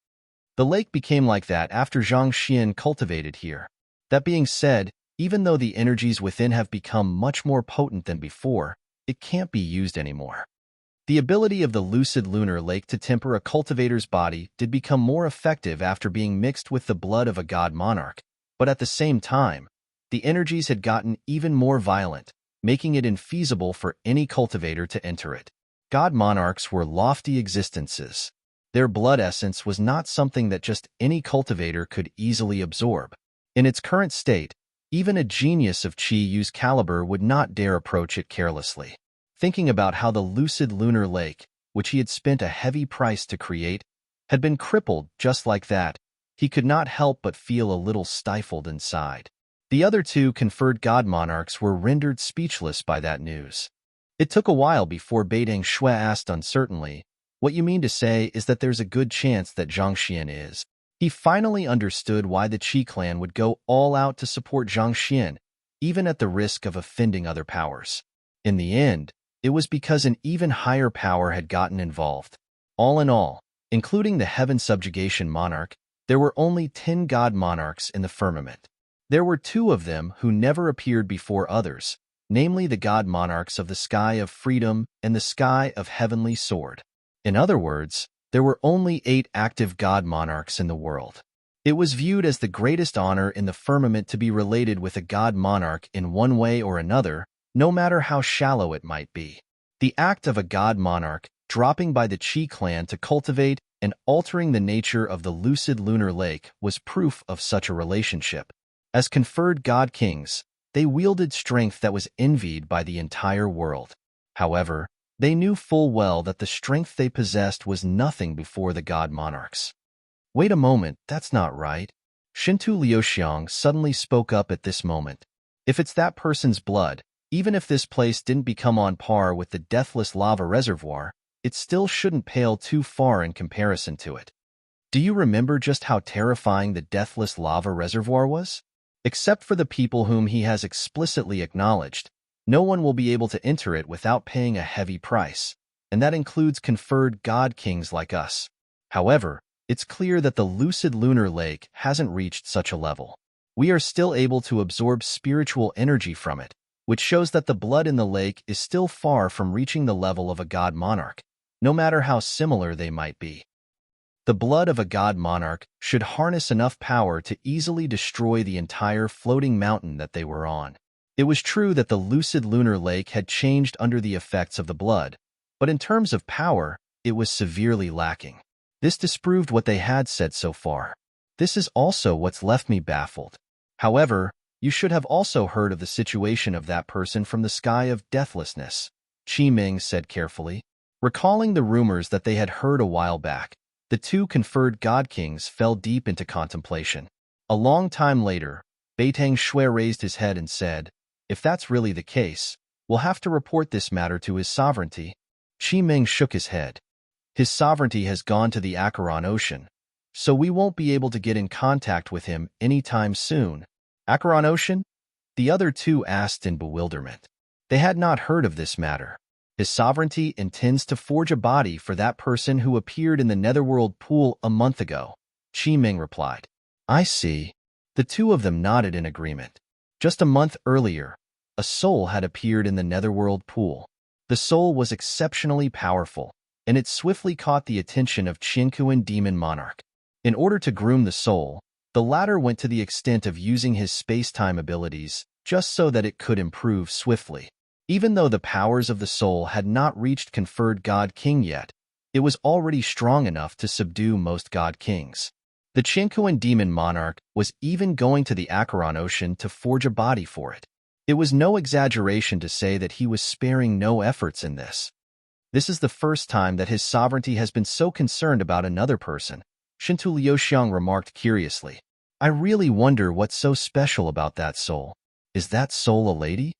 The lake became like that after Zhang Xian cultivated here. That being said, even though the energies within have become much more potent than before, it can't be used anymore. The ability of the lucid lunar lake to temper a cultivator's body did become more effective after being mixed with the blood of a god monarch, but at the same time, the energies had gotten even more violent, making it infeasible for any cultivator to enter it. God monarchs were lofty existences. Their blood essence was not something that just any cultivator could easily absorb. In its current state, even a genius of Qi Yu's caliber would not dare approach it carelessly. Thinking about how the lucid lunar lake, which he had spent a heavy price to create, had been crippled just like that, he could not help but feel a little stifled inside. The other two conferred god monarchs were rendered speechless by that news. It took a while before Beitang Shui asked uncertainly, "What you mean to say is that there's a good chance that Zhang Xian is?" He finally understood why the Qi clan would go all out to support Zhang Xian, even at the risk of offending other powers. In the end, it was because an even higher power had gotten involved. All in all, including the Heaven Subjugation Monarch, there were only 10 god monarchs in the firmament. There were 2 of them who never appeared before others, namely the god monarchs of the Sky of Freedom and the Sky of Heavenly Sword. In other words, there were only 8 active god monarchs in the world. It was viewed as the greatest honor in the firmament to be related with a god monarch in one way or another, no matter how shallow it might be. The act of a god monarch dropping by the Qi clan to cultivate and altering the nature of the lucid lunar lake was proof of such a relationship. As conferred god kings, they wielded strength that was envied by the entire world. However, they knew full well that the strength they possessed was nothing before the god monarchs. "Wait a moment, that's not right." Shintu Liuxiang suddenly spoke up at this moment. "If it's that person's blood, even if this place didn't become on par with the deathless lava reservoir, it still shouldn't pale too far in comparison to it. Do you remember just how terrifying the deathless lava reservoir was? Except for the people whom he has explicitly acknowledged, no one will be able to enter it without paying a heavy price, and that includes conferred god kings like us. However, it's clear that the lucid lunar lake hasn't reached such a level. We are still able to absorb spiritual energy from it, which shows that the blood in the lake is still far from reaching the level of a god monarch, no matter how similar they might be. The blood of a god monarch should harness enough power to easily destroy the entire floating mountain that they were on. It was true that the lucid lunar lake had changed under the effects of the blood, but in terms of power, it was severely lacking. This disproved what they had said so far. This is also what's left me baffled. However, you should have also heard of the situation of that person from the sky of deathlessness, Qi Ming said carefully. Recalling the rumors that they had heard a while back, the two conferred god kings fell deep into contemplation. A long time later, Beitang Shui raised his head and said, "If that's really the case, we'll have to report this matter to his sovereignty." Qi Ming shook his head. "His sovereignty has gone to the Acheron Ocean, so we won't be able to get in contact with him anytime soon." Acheron Ocean? The other two asked in bewilderment. They had not heard of this matter. His sovereignty intends to forge a body for that person who appeared in the Netherworld pool a month ago, Qi Ming replied. I see. The two of them nodded in agreement. Just a month earlier, a soul had appeared in the Netherworld pool. The soul was exceptionally powerful, and it swiftly caught the attention of Tranquil Demon Monarch. In order to groom the soul, the latter went to the extent of using his space-time abilities just so that it could improve swiftly. Even though the powers of the soul had not reached conferred God King yet, it was already strong enough to subdue most God Kings. The Tranquil Demon Monarch was even going to the Acheron Ocean to forge a body for it. It was no exaggeration to say that he was sparing no efforts in this. This is the first time that his sovereignty has been so concerned about another person, Shintu Liuxiang remarked curiously. I really wonder what's so special about that soul. Is that soul a lady?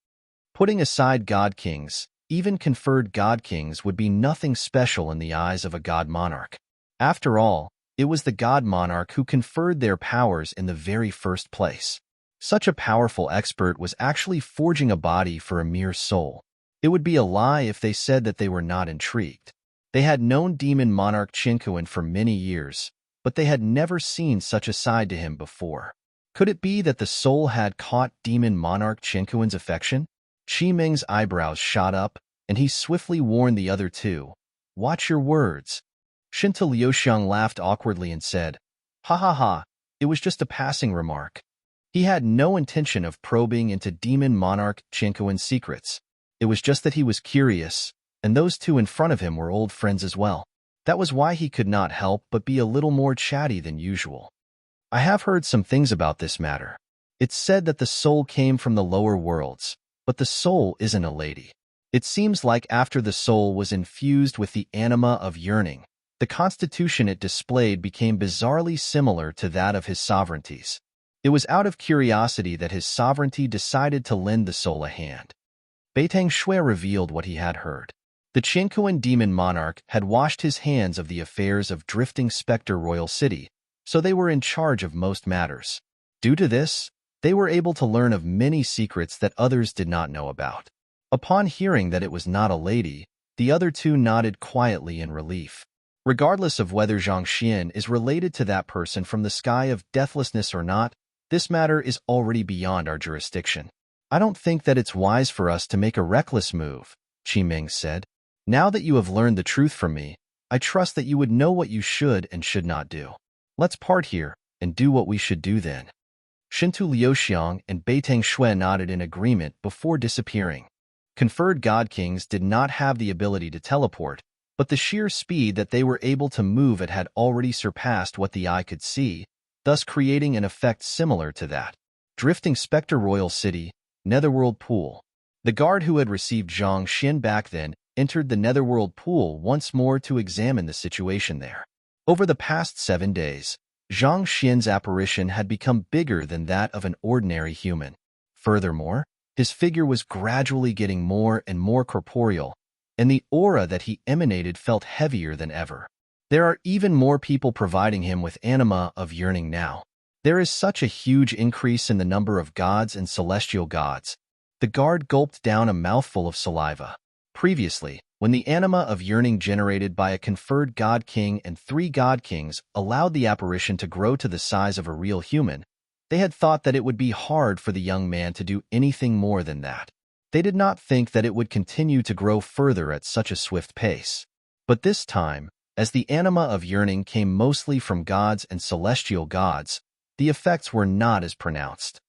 Putting aside God Kings, even conferred God Kings would be nothing special in the eyes of a God Monarch. After all, it was the God Monarch who conferred their powers in the very first place. Such a powerful expert was actually forging a body for a mere soul. It would be a lie if they said that they were not intrigued. They had known Demon Monarch Qinquan for many years, but they had never seen such a side to him before. Could it be that the soul had caught Demon Monarch Qinquan's affection? Qi Ming's eyebrows shot up, and he swiftly warned the other two. Watch your words. Shinta Liuxiang laughed awkwardly and said, Ha ha ha, it was just a passing remark. He had no intention of probing into Demon Monarch Qinquan's secrets. It was just that he was curious, and those two in front of him were old friends as well. That was why he could not help but be a little more chatty than usual. I have heard some things about this matter. It's said that the soul came from the lower worlds, but the soul isn't a lady. It seems like after the soul was infused with the anima of yearning, the constitution it displayed became bizarrely similar to that of his sovereignties. It was out of curiosity that his sovereignty decided to lend the soul a hand. Beitang Shui revealed what he had heard. The Qinquan Demon Monarch had washed his hands of the affairs of Drifting Spectre Royal City, so they were in charge of most matters. Due to this, they were able to learn of many secrets that others did not know about. Upon hearing that it was not a lady, the other two nodded quietly in relief. Regardless of whether Zhang Xian is related to that person from the sky of deathlessness or not, this matter is already beyond our jurisdiction. I don't think that it's wise for us to make a reckless move, Qi Ming said. Now that you have learned the truth from me, I trust that you would know what you should and should not do. Let's part here and do what we should do then. Shintu Liuxiang and Beitang Shui nodded in agreement before disappearing. Conferred God Kings did not have the ability to teleport, but the sheer speed that they were able to move at had already surpassed what the eye could see, thus creating an effect similar to that. Drifting Spectre Royal City, Netherworld Pool. The guard who had received Zhang Xian back then entered the Netherworld Pool once more to examine the situation there. Over the past 7 days, Zhang Xian's apparition had become bigger than that of an ordinary human. Furthermore, his figure was gradually getting more and more corporeal, and the aura that he emanated felt heavier than ever. There are even more people providing him with anima of yearning now. There is such a huge increase in the number of gods and celestial gods. The guard gulped down a mouthful of saliva. Previously, When the anima of yearning generated by a conferred god-king and 3 god-kings allowed the apparition to grow to the size of a real human, they had thought that it would be hard for the young man to do anything more than that. They did not think that it would continue to grow further at such a swift pace. But this time, as the anima of yearning came mostly from gods and celestial gods, the effects were not as pronounced.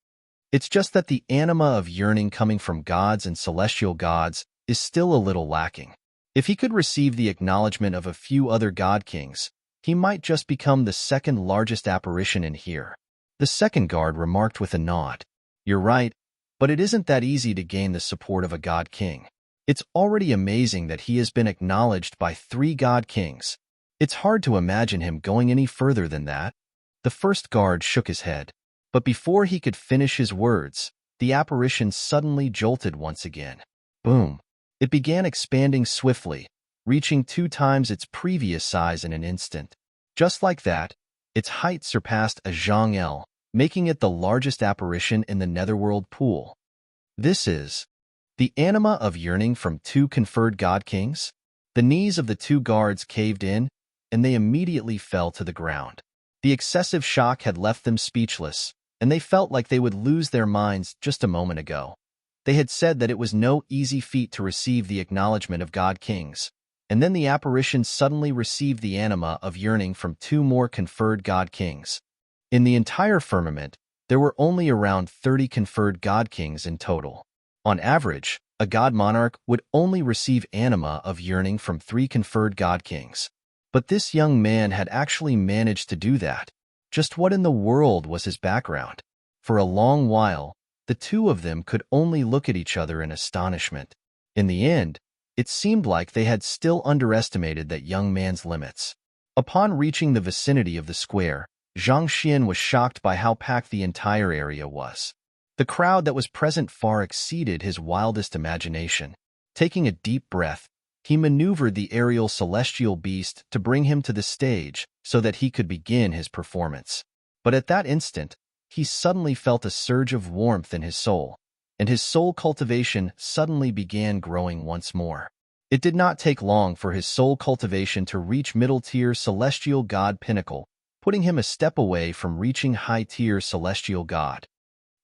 It's just that the anima of yearning coming from gods and celestial gods is still a little lacking. If he could receive the acknowledgement of a few other god-kings, he might just become the second largest apparition in here. The second guard remarked with a nod. You're right, but it isn't that easy to gain the support of a god-king. It's already amazing that he has been acknowledged by 3 god-kings. It's hard to imagine him going any further than that. The first guard shook his head, but before he could finish his words, the apparition suddenly jolted once again. Boom! It began expanding swiftly, reaching 2 times its previous size in an instant. Just like that, its height surpassed a zhang-el, making it the largest apparition in the netherworld pool. This is the anima of yearning from 2 conferred god-kings. The knees of the 2 guards caved in, and they immediately fell to the ground. The excessive shock had left them speechless, and they felt like they would lose their minds just a moment ago. They had said that it was no easy feat to receive the acknowledgement of god-kings, and then the apparition suddenly received the anima of yearning from 2 more conferred god-kings. In the entire firmament, there were only around 30 conferred god-kings in total. On average, a god-monarch would only receive anima of yearning from 3 conferred god-kings. But this young man had actually managed to do that. Just what in the world was his background? For a long while, the 2 of them could only look at each other in astonishment. In the end, it seemed like they had still underestimated that young man's limits. Upon reaching the vicinity of the square, Zhang Xian was shocked by how packed the entire area was. The crowd that was present far exceeded his wildest imagination. Taking a deep breath, he maneuvered the aerial celestial beast to bring him to the stage so that he could begin his performance. But at that instant, he suddenly felt a surge of warmth in his soul, and his soul cultivation suddenly began growing once more. It did not take long for his soul cultivation to reach middle-tier celestial god pinnacle, putting him a step away from reaching high-tier celestial god.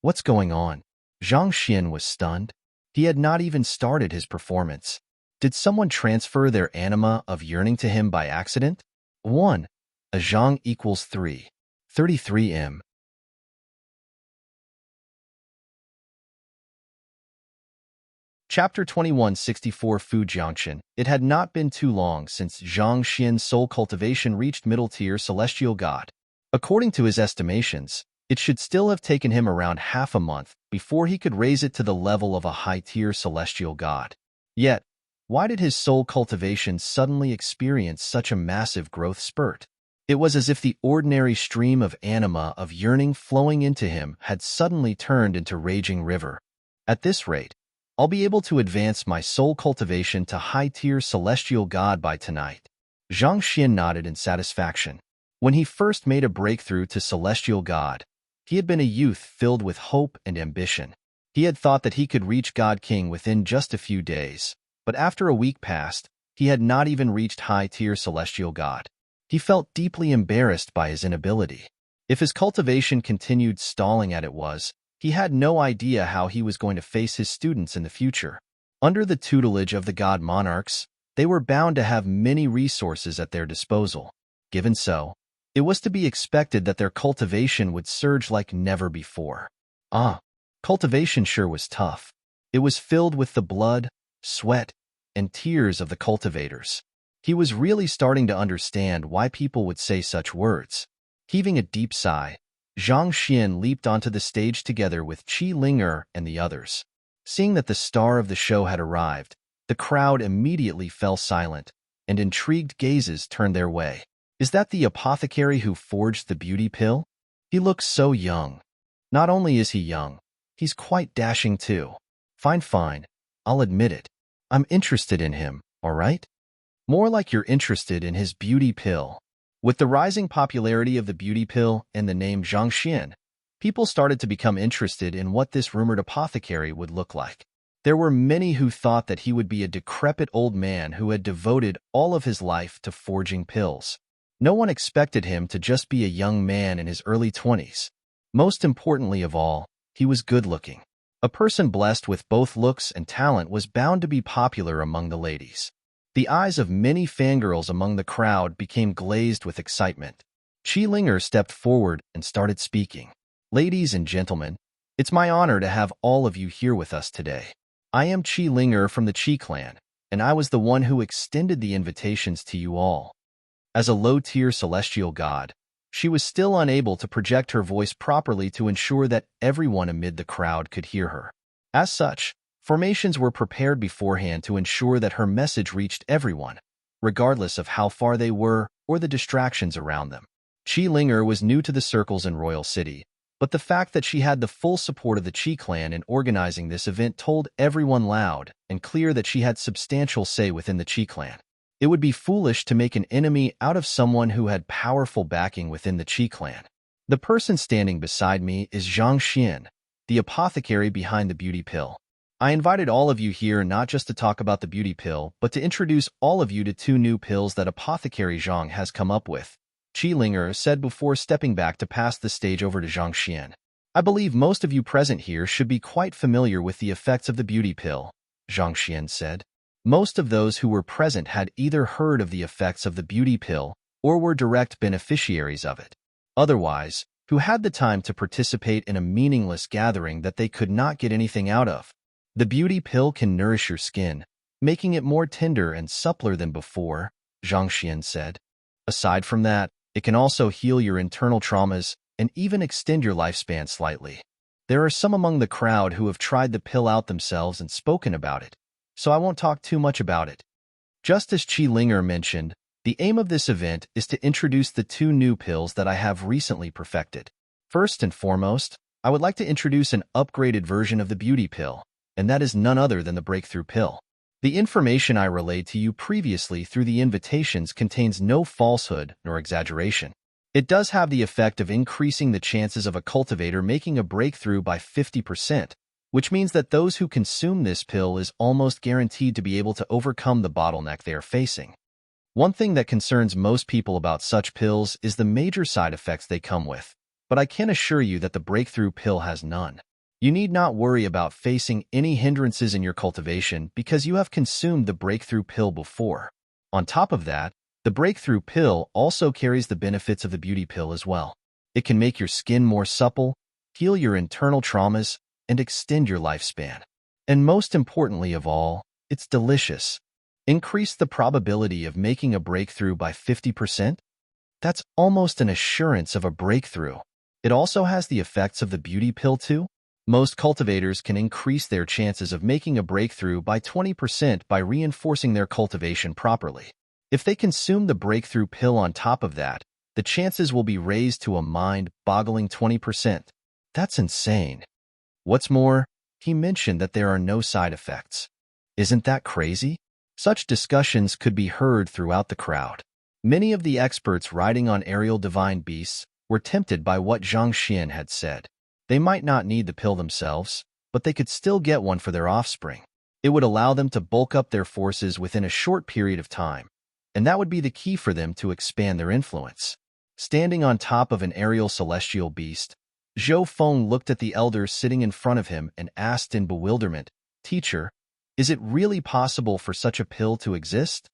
What's going on? Zhang Xian was stunned. He had not even started his performance. Did someone transfer their anima of yearning to him by accident? 1. A zhang equals 3. 33m. Chapter 2164 Fu Jiangchen. It had not been too long since Zhang Xian's soul cultivation reached middle-tier celestial god. According to his estimations, it should still have taken him around half a month before he could raise it to the level of a high-tier celestial god. Yet, why did his soul cultivation suddenly experience such a massive growth spurt? It was as if the ordinary stream of anima of yearning flowing into him had suddenly turned into raging river. At this rate, I'll be able to advance my soul cultivation to high-tier celestial god by tonight. Zhang Xian nodded in satisfaction. When he first made a breakthrough to celestial god, he had been a youth filled with hope and ambition. He had thought that he could reach God King within just a few days, but after a week passed, he had not even reached high-tier celestial god. He felt deeply embarrassed by his inability. If his cultivation continued stalling as it was, he had no idea how he was going to face his students in the future. Under the tutelage of the god monarchs, they were bound to have many resources at their disposal. Given so, it was to be expected that their cultivation would surge like never before. Cultivation sure was tough. It was filled with the blood, sweat, and tears of the cultivators. He was really starting to understand why people would say such words. Heaving a deep sigh, Zhang Xian leaped onto the stage together with Qi Ling'er and the others. Seeing that the star of the show had arrived, the crowd immediately fell silent, and intrigued gazes turned their way. Is that the apothecary who forged the beauty pill? He looks so young. Not only is he young, he's quite dashing too. Fine, I'll admit it. I'm interested in him, all right? More like you're interested in his beauty pill. With the rising popularity of the beauty pill and the name Zhang Xian, people started to become interested in what this rumored apothecary would look like. There were many who thought that he would be a decrepit old man who had devoted all of his life to forging pills. No one expected him to just be a young man in his early 20s. Most importantly of all, he was good-looking. A person blessed with both looks and talent was bound to be popular among the ladies. The eyes of many fangirls among the crowd became glazed with excitement. Qi Linger stepped forward and started speaking. "Ladies and gentlemen, it's my honor to have all of you here with us today. I am Qi Linger from the Qi clan, and I was the one who extended the invitations to you all." As a low-tier celestial god, she was still unable to project her voice properly to ensure that everyone amid the crowd could hear her. As such, formations were prepared beforehand to ensure that her message reached everyone, regardless of how far they were or the distractions around them. Qi Linger was new to the circles in Royal City, but the fact that she had the full support of the Qi clan in organizing this event told everyone loud and clear that she had substantial say within the Qi clan. It would be foolish to make an enemy out of someone who had powerful backing within the Qi clan. The person standing beside me is Zhang Xian, the apothecary behind the beauty pill. I invited all of you here not just to talk about the beauty pill, but to introduce all of you to two new pills that Apothecary Zhang has come up with, Qi Linger said before stepping back to pass the stage over to Zhang Xian. "I believe most of you present here should be quite familiar with the effects of the beauty pill," Zhang Xian said. Most of those who were present had either heard of the effects of the beauty pill or were direct beneficiaries of it. Otherwise, who had the time to participate in a meaningless gathering that they could not get anything out of. The beauty pill can nourish your skin, making it more tender and suppler than before, Zhang Xian said. Aside from that, it can also heal your internal traumas and even extend your lifespan slightly. There are some among the crowd who have tried the pill out themselves and spoken about it, so I won't talk too much about it. Just as Qi Linger mentioned, the aim of this event is to introduce the two new pills that I have recently perfected. First and foremost, I would like to introduce an upgraded version of the beauty pill, and that is none other than the breakthrough pill. The information I relayed to you previously through the invitations contains no falsehood nor exaggeration. It does have the effect of increasing the chances of a cultivator making a breakthrough by 50%, which means that those who consume this pill is almost guaranteed to be able to overcome the bottleneck they are facing. One thing that concerns most people about such pills is the major side effects they come with, but I can assure you that the breakthrough pill has none. You need not worry about facing any hindrances in your cultivation because you have consumed the breakthrough pill before. On top of that, the breakthrough pill also carries the benefits of the beauty pill as well. It can make your skin more supple, heal your internal traumas, and extend your lifespan. And most importantly of all, it's delicious. Increase the probability of making a breakthrough by 50%? That's almost an assurance of a breakthrough. It also has the effects of the beauty pill too. Most cultivators can increase their chances of making a breakthrough by 20% by reinforcing their cultivation properly. If they consume the breakthrough pill on top of that, the chances will be raised to a mind-boggling 20%. That's insane. What's more, he mentioned that there are no side effects. Isn't that crazy? Such discussions could be heard throughout the crowd. Many of the experts riding on aerial divine beasts were tempted by what Zhang Xian had said. They might not need the pill themselves, but they could still get one for their offspring. It would allow them to bulk up their forces within a short period of time, and that would be the key for them to expand their influence. Standing on top of an aerial celestial beast, Zhou Feng looked at the elders sitting in front of him and asked in bewilderment, "Teacher, is it really possible for such a pill to exist?"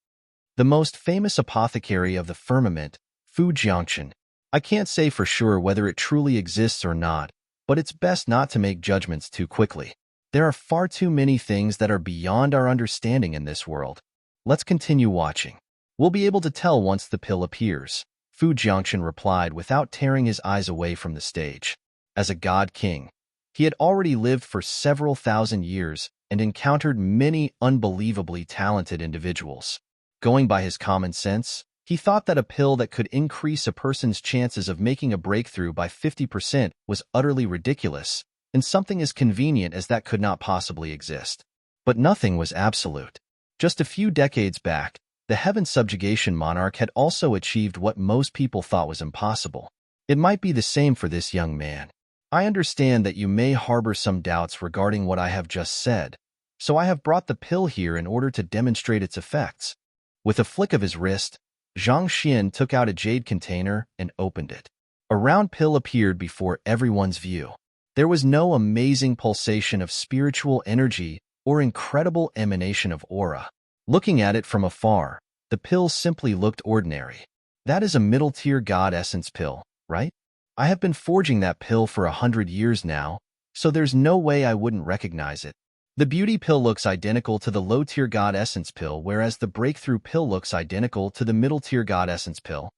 The most famous apothecary of the firmament, Fu Jiangchen. I can't say for sure whether it truly exists or not, but it's best not to make judgments too quickly. There are far too many things that are beyond our understanding in this world. Let's continue watching. We'll be able to tell once the pill appears, Fu Jiangchen replied without tearing his eyes away from the stage. As a god king, he had already lived for several thousand years and encountered many unbelievably talented individuals. Going by his common sense, he thought that a pill that could increase a person's chances of making a breakthrough by 50% was utterly ridiculous, and something as convenient as that could not possibly exist. But nothing was absolute. Just a few decades back, the Heaven Subjugation Monarch had also achieved what most people thought was impossible. It might be the same for this young man. I understand that you may harbor some doubts regarding what I have just said, so I have brought the pill here in order to demonstrate its effects." With a flick of his wrist, Zhang Xian took out a jade container and opened it. A round pill appeared before everyone's view. There was no amazing pulsation of spiritual energy or incredible emanation of aura. Looking at it from afar, the pill simply looked ordinary. "That is a middle-tier god essence pill, right? I have been forging that pill for 100 years now, so there's no way I wouldn't recognize it. The beauty pill looks identical to the low-tier god essence pill, whereas the breakthrough pill looks identical to the middle-tier god essence pill.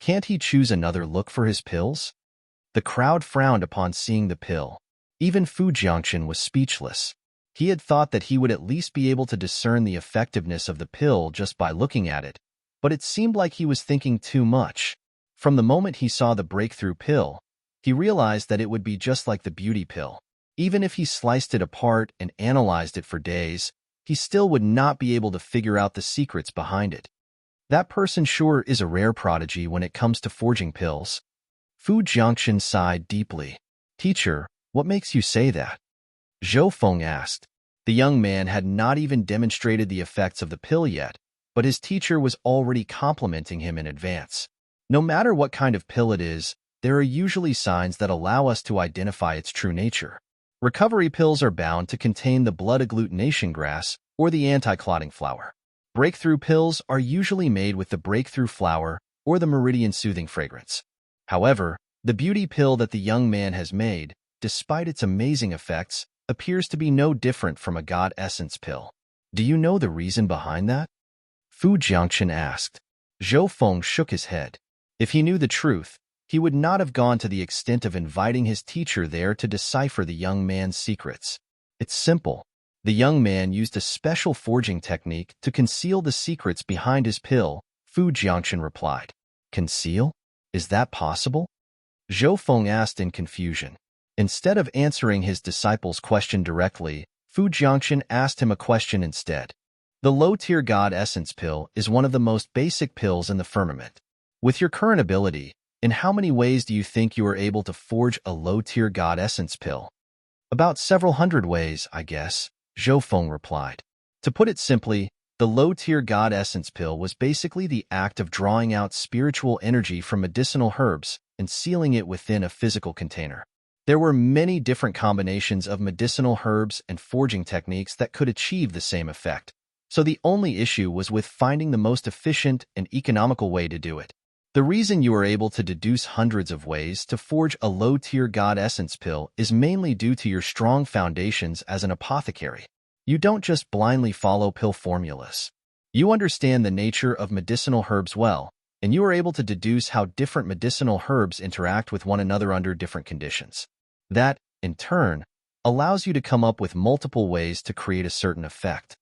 Can't he choose another look for his pills?" The crowd frowned upon seeing the pill. Even Fu Jiangchen was speechless. He had thought that he would at least be able to discern the effectiveness of the pill just by looking at it, but it seemed like he was thinking too much. From the moment he saw the breakthrough pill, he realized that it would be just like the beauty pill. Even if he sliced it apart and analyzed it for days, he still would not be able to figure out the secrets behind it. That person sure is a rare prodigy when it comes to forging pills. Fu Jiangchen sighed deeply. "Teacher, what makes you say that?" Zhou Feng asked. The young man had not even demonstrated the effects of the pill yet, but his teacher was already complimenting him in advance. No matter what kind of pill it is, there are usually signs that allow us to identify its true nature. Recovery pills are bound to contain the blood agglutination grass or the anti-clotting flower. Breakthrough pills are usually made with the breakthrough flower or the meridian soothing fragrance. However, the beauty pill that the young man has made, despite its amazing effects, appears to be no different from a god essence pill. Do you know the reason behind that? Fu Jiangchen asked. Zhou Feng shook his head. If he knew the truth, he would not have gone to the extent of inviting his teacher there to decipher the young man's secrets. It's simple. The young man used a special forging technique to conceal the secrets behind his pill, Fu Jiangchen replied. Conceal? Is that possible? Zhou Feng asked in confusion. Instead of answering his disciple's question directly, Fu Jiangchen asked him a question instead. The low-tier god essence pill is one of the most basic pills in the firmament. With your current ability, in how many ways do you think you are able to forge a low-tier god essence pill? About several hundred ways, I guess, Zhou Feng replied. To put it simply, the low-tier god essence pill was basically the act of drawing out spiritual energy from medicinal herbs and sealing it within a physical container. There were many different combinations of medicinal herbs and forging techniques that could achieve the same effect, so the only issue was with finding the most efficient and economical way to do it. The reason you are able to deduce hundreds of ways to forge a low-tier god essence pill is mainly due to your strong foundations as an apothecary. You don't just blindly follow pill formulas. You understand the nature of medicinal herbs well, and you are able to deduce how different medicinal herbs interact with one another under different conditions. That, in turn, allows you to come up with multiple ways to create a certain effect.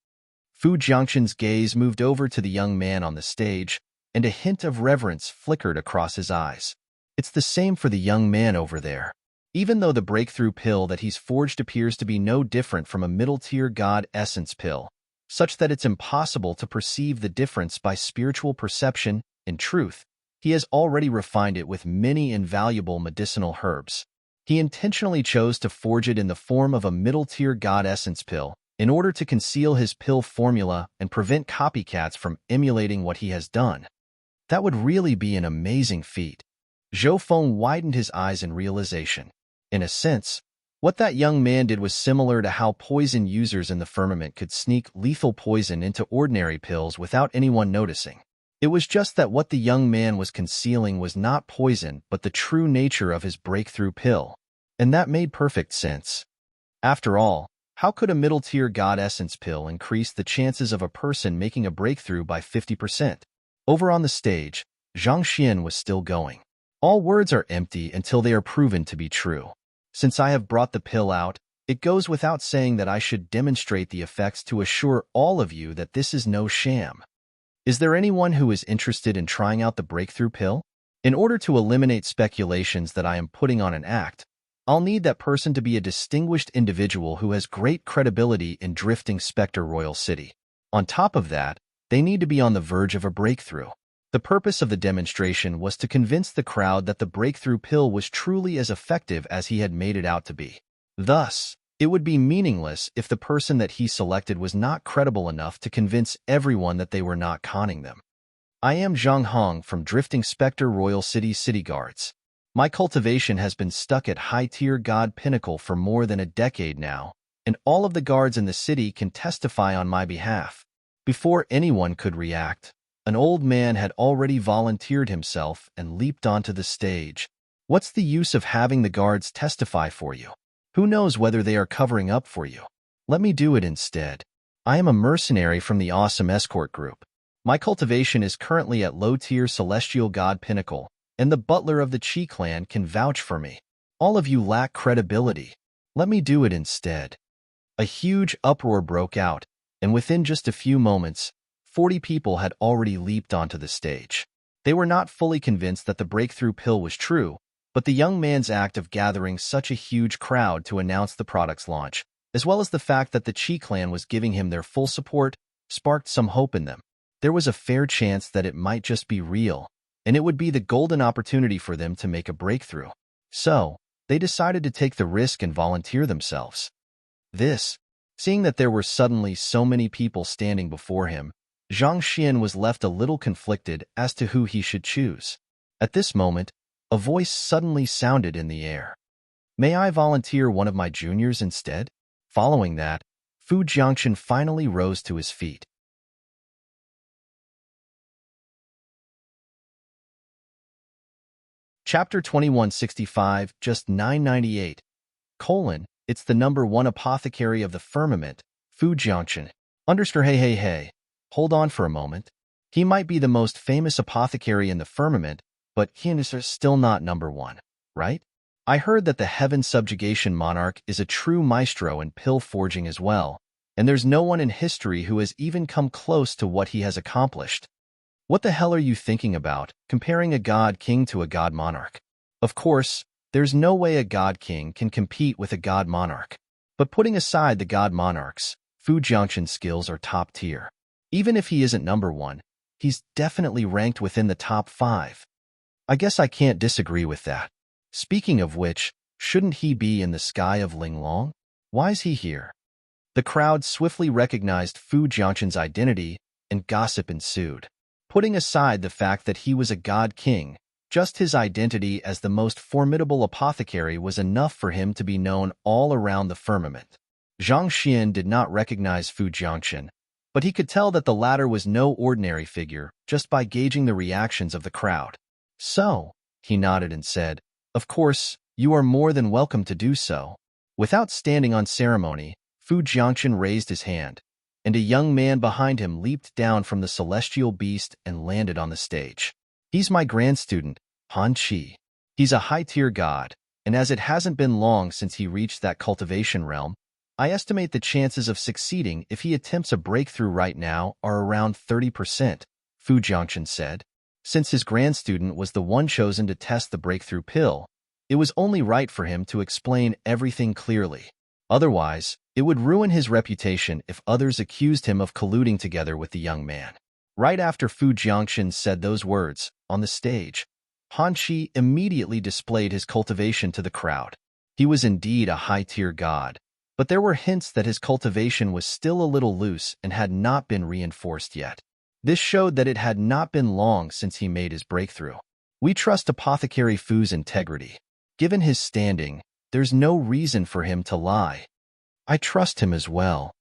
Fu Jiangchen's gaze moved over to the young man on the stage, and a hint of reverence flickered across his eyes. It's the same for the young man over there. Even though the breakthrough pill that he's forged appears to be no different from a middle-tier god essence pill, such that it's impossible to perceive the difference by spiritual perception, in truth, he has already refined it with many invaluable medicinal herbs. He intentionally chose to forge it in the form of a middle-tier god essence pill in order to conceal his pill formula and prevent copycats from emulating what he has done. That would really be an amazing feat. Zhou Feng widened his eyes in realization. In a sense, what that young man did was similar to how poison users in the firmament could sneak lethal poison into ordinary pills without anyone noticing. It was just that what the young man was concealing was not poison but the true nature of his breakthrough pill. And that made perfect sense. After all, how could a middle-tier god essence pill increase the chances of a person making a breakthrough by 50%? Over on the stage, Zhang Xian was still going. All words are empty until they are proven to be true. Since I have brought the pill out, it goes without saying that I should demonstrate the effects to assure all of you that this is no sham. Is there anyone who is interested in trying out the breakthrough pill? In order to eliminate speculations that I am putting on an act, I'll need that person to be a distinguished individual who has great credibility in drifting Spectre Royal City. On top of that, they need to be on the verge of a breakthrough. The purpose of the demonstration was to convince the crowd that the breakthrough pill was truly as effective as he had made it out to be. Thus, It would be meaningless if the person that he selected was not credible enough to convince everyone that they were not conning them. I am Zhang Hong from Drifting Spectre Royal City Guards. My cultivation has been stuck at high-tier god pinnacle for more than a decade now, and all of the guards in the city can testify on my behalf. Before anyone could react, an old man had already volunteered himself and leaped onto the stage. What's the use of having the guards testify for you? Who knows whether they are covering up for you? Let me do it instead. I am a mercenary from the awesome escort group. My cultivation is currently at low-tier celestial god pinnacle, and the butler of the Qi clan can vouch for me. All of you lack credibility. Let me do it instead. A huge uproar broke out, and within just a few moments, 40 people had already leaped onto the stage. They were not fully convinced that the breakthrough pill was true, but the young man's act of gathering such a huge crowd to announce the product's launch, as well as the fact that the Qi clan was giving him their full support, sparked some hope in them. There was a fair chance that it might just be real, and it would be the golden opportunity for them to make a breakthrough. So, they decided to take the risk and volunteer themselves. Seeing that there were suddenly so many people standing before him, Zhang Xian was left a little conflicted as to who he should choose. At this moment, a voice suddenly sounded in the air. May I volunteer one of my juniors instead? Following that, Fu Jiangchen finally rose to his feet. Chapter 2165, just 998. It's the number 1 apothecary of the firmament, Fu Jiangchen. Hey. Hold on for a moment. He might be the most famous apothecary in the firmament, but he is still not number 1, right? I heard that the Heaven Subjugation Monarch is a true maestro in pill forging as well, and there's no one in history who has even come close to what he has accomplished. What the hell are you thinking about, comparing a god king to a god monarch? Of course, there's no way a god king can compete with a god monarch. But putting aside the god monarchs, Fu Jiangchen's skills are top tier. Even if he isn't number 1, he's definitely ranked within the top 5. I guess I can't disagree with that. Speaking of which, shouldn't he be in the sky of Linglong? Why is he here? The crowd swiftly recognized Fu Jiangchen's identity, and gossip ensued. Putting aside the fact that he was a god king, just his identity as the most formidable apothecary was enough for him to be known all around the firmament. Zhang Xian did not recognize Fu Jiangchen, but he could tell that the latter was no ordinary figure just by gauging the reactions of the crowd. So, he nodded and said, of course, you are more than welcome to do so. Without standing on ceremony, Fu Jiangchen raised his hand, and a young man behind him leaped down from the celestial beast and landed on the stage. He's my grand student, Han Qi. He's a high-tier god, and as it hasn't been long since he reached that cultivation realm, I estimate the chances of succeeding if he attempts a breakthrough right now are around 30%, Fu Jiangchen said. Since his grand student was the one chosen to test the breakthrough pill, it was only right for him to explain everything clearly. Otherwise, it would ruin his reputation if others accused him of colluding together with the young man. Right after Fu Jiangchen said those words, on the stage, Han Qi immediately displayed his cultivation to the crowd. He was indeed a high-tier god, but there were hints that his cultivation was still a little loose and had not been reinforced yet. This showed that it had not been long since he made his breakthrough. We trust Apothecary Fu's integrity. Given his standing, there's no reason for him to lie. I trust him as well.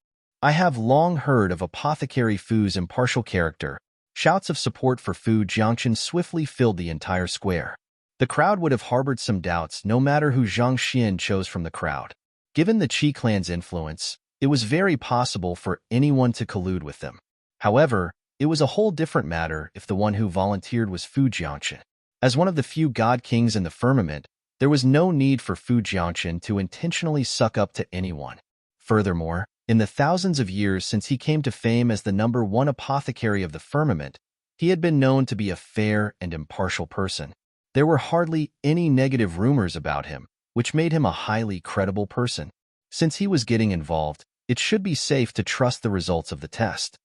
I have long heard of Apothecary Fu's impartial character. Shouts of support for Fu Jiangchen swiftly filled the entire square. The crowd would have harbored some doubts no matter who Zhang Xian chose from the crowd. Given the Qi clan's influence, it was very possible for anyone to collude with them. However, it was a whole different matter if the one who volunteered was Fu Jiangchen. As one of the few god kings in the firmament, there was no need for Fu Jiangchen to intentionally suck up to anyone. Furthermore, in the thousands of years since he came to fame as the number 1 apothecary of the firmament, he had been known to be a fair and impartial person. There were hardly any negative rumors about him, which made him a highly credible person. Since he was getting involved, it should be safe to trust the results of the test.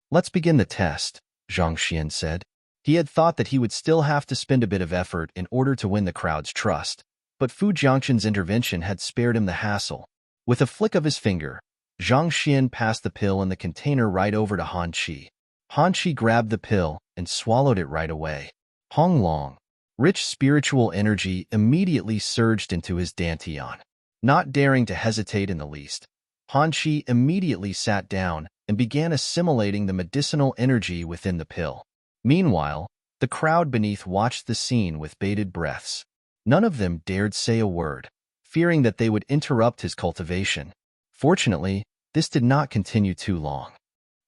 Let's begin the test, Zhang Xian said. He had thought that he would still have to spend a bit of effort in order to win the crowd's trust, but Fu Jiangchen's intervention had spared him the hassle. With a flick of his finger, Zhang Xian passed the pill in the container right over to Han Qi. Han Qi grabbed the pill and swallowed it right away. Hong Long. Rich spiritual energy immediately surged into his dantian. Not daring to hesitate in the least, Han Qi immediately sat down and began assimilating the medicinal energy within the pill. Meanwhile, the crowd beneath watched the scene with bated breaths. None of them dared say a word, fearing that they would interrupt his cultivation. Fortunately, this did not continue too long.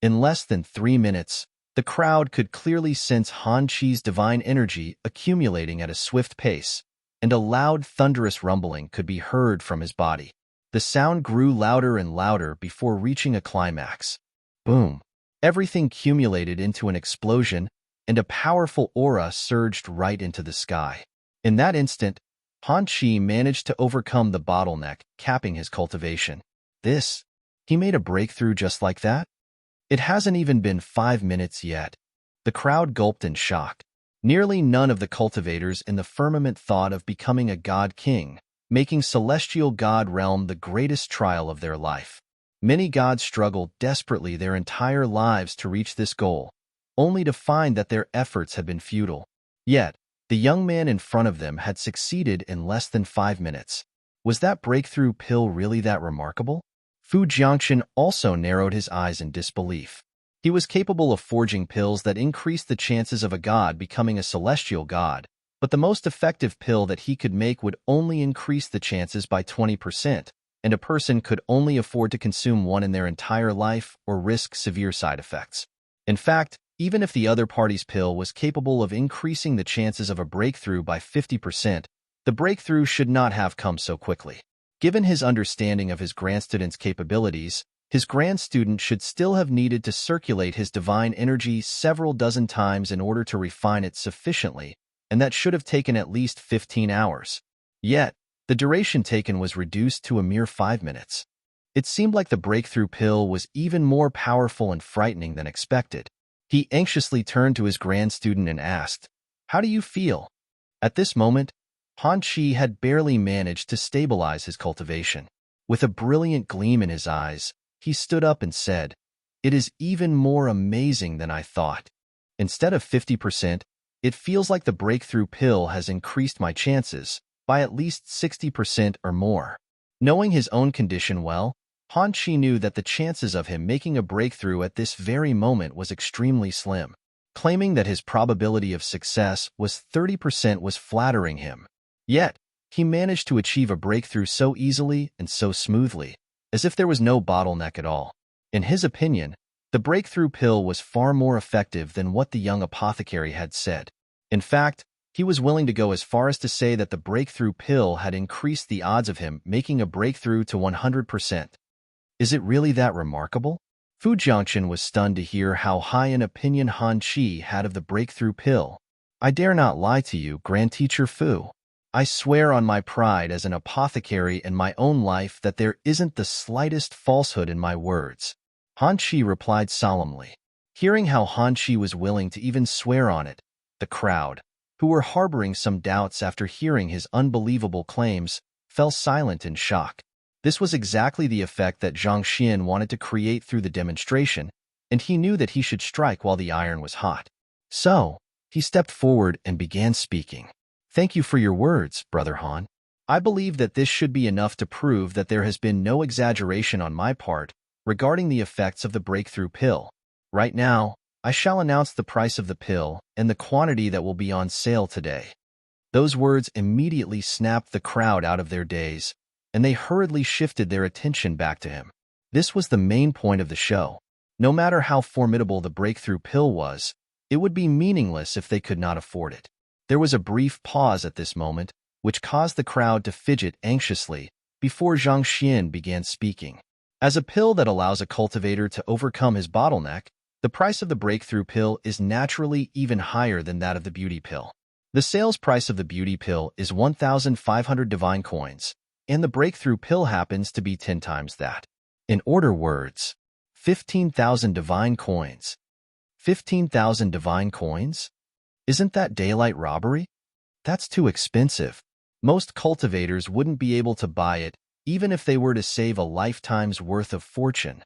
In less than 3 minutes, the crowd could clearly sense Han Qi's divine energy accumulating at a swift pace, and a loud, thunderous rumbling could be heard from his body. The sound grew louder and louder before reaching a climax. Boom! Everything accumulated into an explosion, and a powerful aura surged right into the sky. In that instant, Han Qi managed to overcome the bottleneck, capping his cultivation. He made a breakthrough just like that? It hasn't even been 5 minutes yet. The crowd gulped in shock. Nearly none of the cultivators in the firmament thought of becoming a god king, making celestial god realm the greatest trial of their life. Many gods struggled desperately their entire lives to reach this goal, only to find that their efforts had been futile. Yet, the young man in front of them had succeeded in less than 5 minutes. Was that breakthrough pill really that remarkable? Fu Jiangchen also narrowed his eyes in disbelief. He was capable of forging pills that increased the chances of a god becoming a celestial god, but the most effective pill that he could make would only increase the chances by 20%, and a person could only afford to consume one in their entire life or risk severe side effects. In fact, even if the other party's pill was capable of increasing the chances of a breakthrough by 50%, the breakthrough should not have come so quickly. Given his understanding of his grand student's capabilities, his grand student should still have needed to circulate his divine energy several dozen times in order to refine it sufficiently, and that should have taken at least 15 hours. Yet, the duration taken was reduced to a mere 5 minutes. It seemed like the breakthrough pill was even more powerful and frightening than expected. He anxiously turned to his grand student and asked, "How do you feel?" At this moment, Han Qi had barely managed to stabilize his cultivation. With a brilliant gleam in his eyes, he stood up and said, "It is even more amazing than I thought. Instead of 50%, it feels like the breakthrough pill has increased my chances by at least 60% or more." Knowing his own condition well, Han Qi knew that the chances of him making a breakthrough at this very moment was extremely slim. Claiming that his probability of success was 30% was flattering him. Yet, he managed to achieve a breakthrough so easily and so smoothly, as if there was no bottleneck at all. In his opinion, the breakthrough pill was far more effective than what the young apothecary had said. In fact, he was willing to go as far as to say that the breakthrough pill had increased the odds of him making a breakthrough to 100%. Is it really that remarkable? Fu Jiangchen was stunned to hear how high an opinion Han Qi had of the breakthrough pill. "I dare not lie to you, Grand Teacher Fu. I swear on my pride as an apothecary and my own life that there isn't the slightest falsehood in my words," Han Qi replied solemnly. Hearing how Han Qi was willing to even swear on it, the crowd, who were harboring some doubts after hearing his unbelievable claims, fell silent in shock. This was exactly the effect that Zhang Xian wanted to create through the demonstration, and he knew that he should strike while the iron was hot. So, he stepped forward and began speaking. "Thank you for your words, Brother Han. I believe that this should be enough to prove that there has been no exaggeration on my part regarding the effects of the breakthrough pill. Right now, I shall announce the price of the pill and the quantity that will be on sale today." Those words immediately snapped the crowd out of their daze, and they hurriedly shifted their attention back to him. This was the main point of the show. No matter how formidable the breakthrough pill was, it would be meaningless if they could not afford it. There was a brief pause at this moment, which caused the crowd to fidget anxiously before Zhang Xian began speaking. As a pill that allows a cultivator to overcome his bottleneck, the price of the breakthrough pill is naturally even higher than that of the beauty pill. The sales price of the beauty pill is 1,500 divine coins, and the breakthrough pill happens to be 10 times that. In other words, 15,000 divine coins. 15,000 divine coins? Isn't that daylight robbery? That's too expensive. Most cultivators wouldn't be able to buy it, even if they were to save a lifetime's worth of fortune.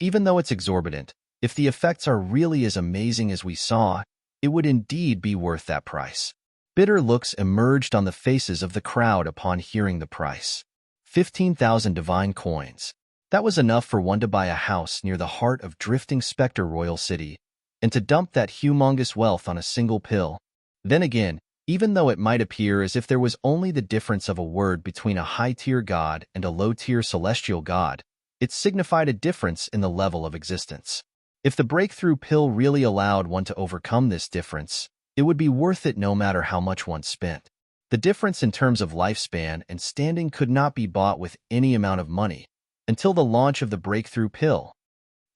Even though it's exorbitant, if the effects are really as amazing as we saw, it would indeed be worth that price. Bitter looks emerged on the faces of the crowd upon hearing the price. 15,000 divine coins. That was enough for one to buy a house near the heart of drifting Spectre Royal City, and to dump that humongous wealth on a single pill. Then again, even though it might appear as if there was only the difference of a word between a high-tier god and a low-tier celestial god, it signified a difference in the level of existence. If the breakthrough pill really allowed one to overcome this difference, it would be worth it no matter how much one spent. The difference in terms of lifespan and standing could not be bought with any amount of money until the launch of the breakthrough pill.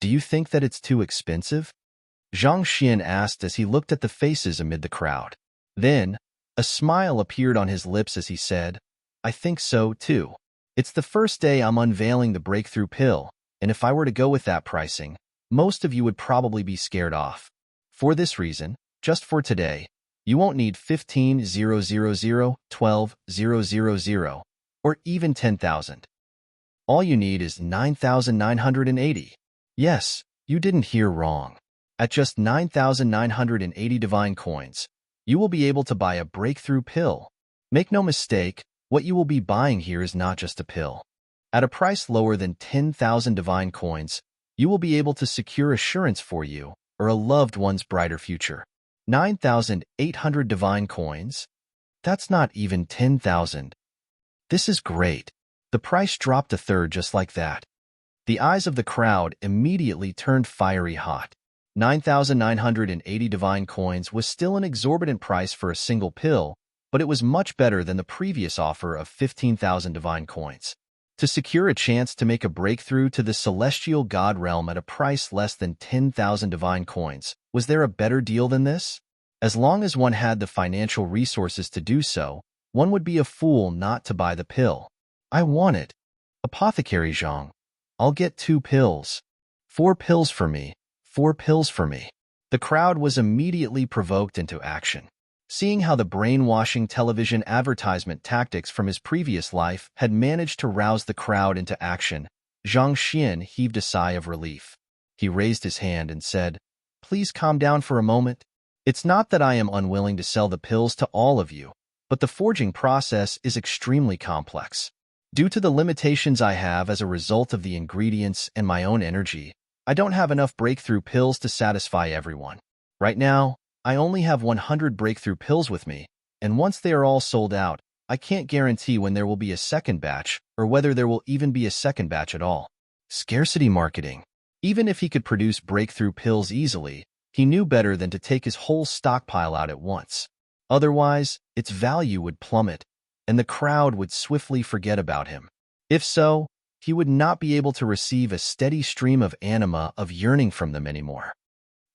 Do you think that it's too expensive? Zhang Xian asked as he looked at the faces amid the crowd. Then, a smile appeared on his lips as he said, I think so, too. It's the first day I'm unveiling the breakthrough pill, and if I were to go with that pricing, most of you would probably be scared off. For this reason, just for today, you won't need 15,000, 12,000, or even 10,000. All you need is 9,980. Yes, you didn't hear wrong. At just 9,980 divine coins, you will be able to buy a breakthrough pill. Make no mistake, what you will be buying here is not just a pill. At a price lower than 10,000 divine coins, you will be able to secure assurance for you or a loved one's brighter future. 9,800 divine coins? That's not even 10,000. This is great. The price dropped a third just like that. The eyes of the crowd immediately turned fiery hot. 9,980 divine coins was still an exorbitant price for a single pill, but it was much better than the previous offer of 15,000 divine coins. To secure a chance to make a breakthrough to the celestial god realm at a price less than 10,000 divine coins, was there a better deal than this? As long as one had the financial resources to do so, one would be a fool not to buy the pill. I want it. Apothecary Zhang, I'll get 2 pills. 4 pills for me. 4 pills for me. The crowd was immediately provoked into action. Seeing how the brainwashing television advertisement tactics from his previous life had managed to rouse the crowd into action, Zhang Xian heaved a sigh of relief. He raised his hand and said, Please calm down for a moment. It's not that I am unwilling to sell the pills to all of you, but the forging process is extremely complex. Due to the limitations I have as a result of the ingredients and my own energy, I don't have enough breakthrough pills to satisfy everyone. Right now, I only have 100 breakthrough pills with me, and once they are all sold out, I can't guarantee when there will be a second batch or whether there will even be a second batch at all. Scarcity marketing. Even if he could produce breakthrough pills easily, he knew better than to take his whole stockpile out at once. Otherwise, its value would plummet, and the crowd would swiftly forget about him. If so, he would not be able to receive a steady stream of anima of yearning from them anymore.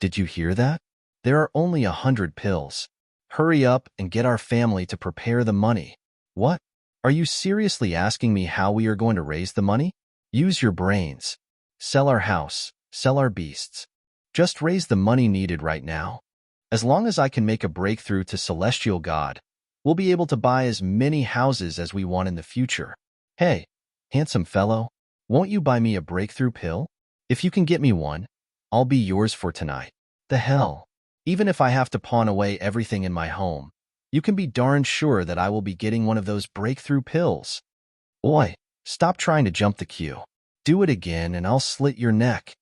Did you hear that? There are only 100 pills. Hurry up and get our family to prepare the money. What? Are you seriously asking me how we are going to raise the money? Use your brains. Sell our house. Sell our beasts. Just raise the money needed right now. As long as I can make a breakthrough to Celestial God, we'll be able to buy as many houses as we want in the future. Hey, handsome fellow, won't you buy me a breakthrough pill? If you can get me one, I'll be yours for tonight. The hell? Even if I have to pawn away everything in my home, you can be darn sure that I will be getting one of those breakthrough pills. Oi, stop trying to jump the queue. Do it again and I'll slit your neck.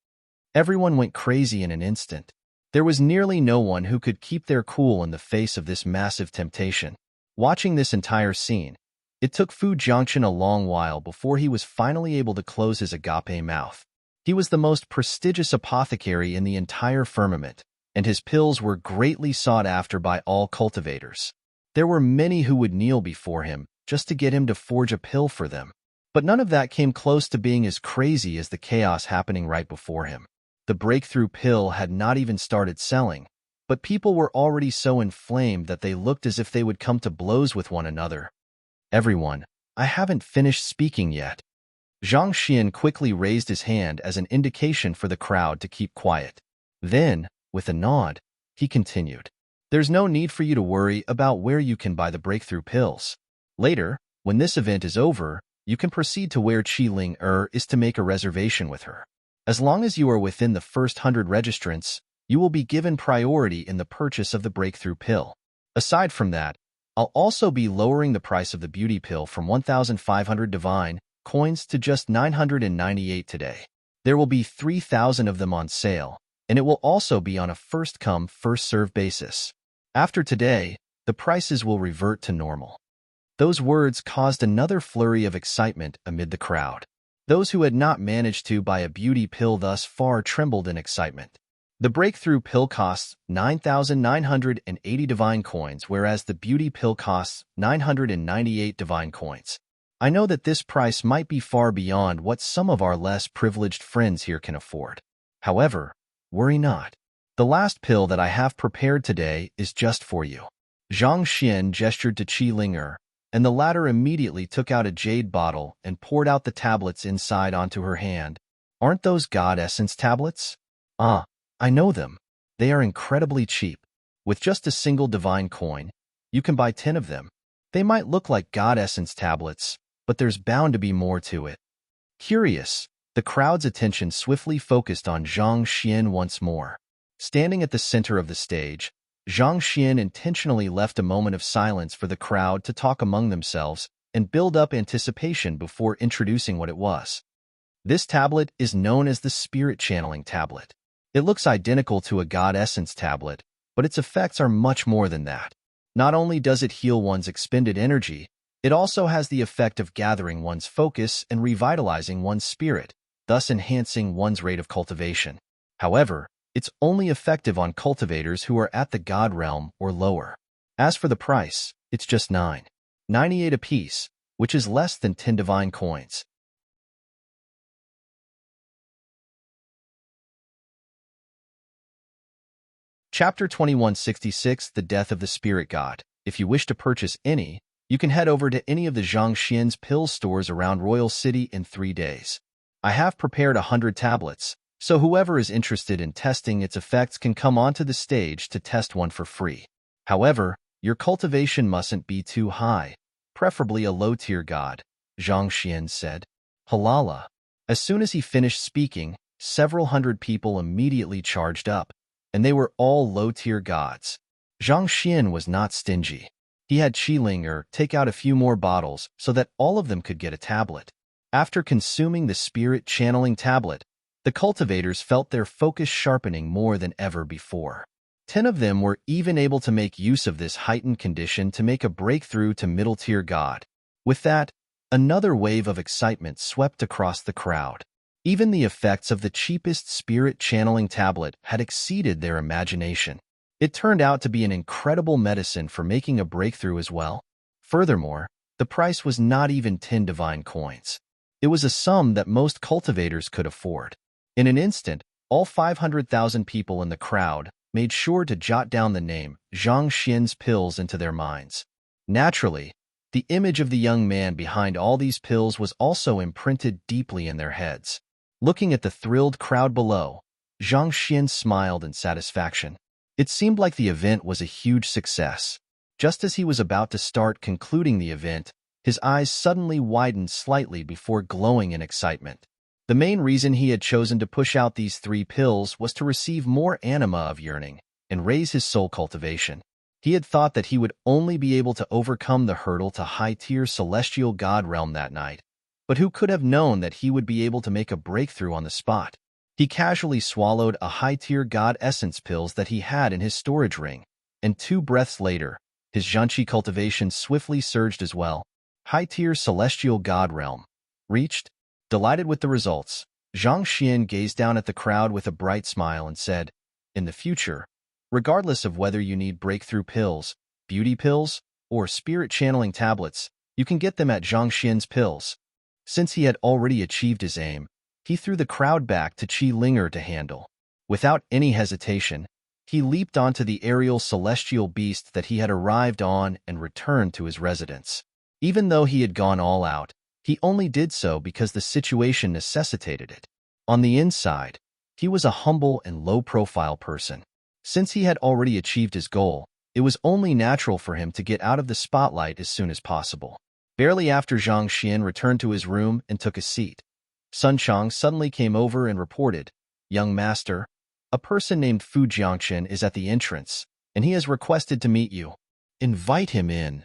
Everyone went crazy in an instant. There was nearly no one who could keep their cool in the face of this massive temptation. Watching this entire scene, it took Fu Jiangchen a long while before he was finally able to close his agape mouth. He was the most prestigious apothecary in the entire firmament, and his pills were greatly sought after by all cultivators. There were many who would kneel before him just to get him to forge a pill for them. But none of that came close to being as crazy as the chaos happening right before him. The breakthrough pill had not even started selling, but people were already so inflamed that they looked as if they would come to blows with one another. Everyone, I haven't finished speaking yet. Zhang Xian quickly raised his hand as an indication for the crowd to keep quiet. Then, with a nod, he continued, There's no need for you to worry about where you can buy the breakthrough pills. Later, when this event is over, you can proceed to where Qi Ling is to make a reservation with her. As long as you are within the first 100 registrants, you will be given priority in the purchase of the breakthrough pill. Aside from that, I'll also be lowering the price of the beauty pill from 1,500 divine coins to just 998 today. There will be 3,000 of them on sale, and it will also be on a first-come, first-served basis. After today, the prices will revert to normal. Those words caused another flurry of excitement amid the crowd. Those who had not managed to buy a beauty pill thus far trembled in excitement. The breakthrough pill costs 9,980 divine coins, whereas the beauty pill costs 998 divine coins. I know that this price might be far beyond what some of our less privileged friends here can afford. However, worry not. The last pill that I have prepared today is just for you. Zhang Xian gestured to Qi Ling, and the latter immediately took out a jade bottle and poured out the tablets inside onto her hand. Aren't those God Essence tablets? Ah, I know them. They are incredibly cheap. With just a single divine coin, you can buy 10 of them. They might look like God Essence tablets, but there's bound to be more to it. Curious, the crowd's attention swiftly focused on Zhang Xian once more. Standing at the center of the stage, Zhang Xian intentionally left a moment of silence for the crowd to talk among themselves and build up anticipation before introducing what it was. This tablet is known as the Spirit Channeling Tablet. It looks identical to a God Essence tablet, but its effects are much more than that. Not only does it heal one's expended energy, it also has the effect of gathering one's focus and revitalizing one's spirit, thus enhancing one's rate of cultivation. However, it's only effective on cultivators who are at the God realm or lower. As for the price, it's just 998 apiece, which is less than 10 divine coins. Chapter 2166, The Death of the Spirit God. If you wish to purchase any, you can head over to any of the Zhang Xian's pill stores around Royal City in 3 days. I have prepared 100 tablets, so whoever is interested in testing its effects can come onto the stage to test one for free. However, your cultivation mustn't be too high, preferably a low-tier god, Zhang Xian said. Halala. As soon as he finished speaking, several hundred people immediately charged up, and they were all low-tier gods. Zhang Xian was not stingy. He had Qi Ling take out a few more bottles so that all of them could get a tablet. After consuming the Spirit Channeling Tablet, the cultivators felt their focus sharpening more than ever before. 10 of them were even able to make use of this heightened condition to make a breakthrough to middle-tier god. With that, another wave of excitement swept across the crowd. Even the effects of the cheapest Spirit Channeling Tablet had exceeded their imagination. It turned out to be an incredible medicine for making a breakthrough as well. Furthermore, the price was not even 10 divine coins. It was a sum that most cultivators could afford. In an instant, all 500,000 people in the crowd made sure to jot down the name Zhang Xian's pills into their minds. Naturally, the image of the young man behind all these pills was also imprinted deeply in their heads. Looking at the thrilled crowd below, Zhang Xian smiled in satisfaction. It seemed like the event was a huge success. Just as he was about to start concluding the event, his eyes suddenly widened slightly before glowing in excitement. The main reason he had chosen to push out these 3 pills was to receive more anima of yearning and raise his soul cultivation. He had thought that he would only be able to overcome the hurdle to high-tier celestial god realm that night, but who could have known that he would be able to make a breakthrough on the spot? He casually swallowed a high-tier god essence pills that he had in his storage ring, and 2 breaths later, his Zhanqi cultivation swiftly surged as well. High-tier celestial god realm. Reached? Delighted with the results, Zhang Xian gazed down at the crowd with a bright smile and said, "In the future, regardless of whether you need breakthrough pills, beauty pills, or spirit channeling tablets, you can get them at Zhang Xian's pills." Since he had already achieved his aim, he threw the crowd back to Qi Ling to handle. Without any hesitation, he leaped onto the aerial celestial beast that he had arrived on and returned to his residence. Even though he had gone all out, he only did so because the situation necessitated it. On the inside, he was a humble and low-profile person. Since he had already achieved his goal, it was only natural for him to get out of the spotlight as soon as possible. Barely after Zhang Xian returned to his room and took a seat, Sun Chang suddenly came over and reported, "Young master, a person named Fu Jiangchen is at the entrance, and he has requested to meet you. Invite him in."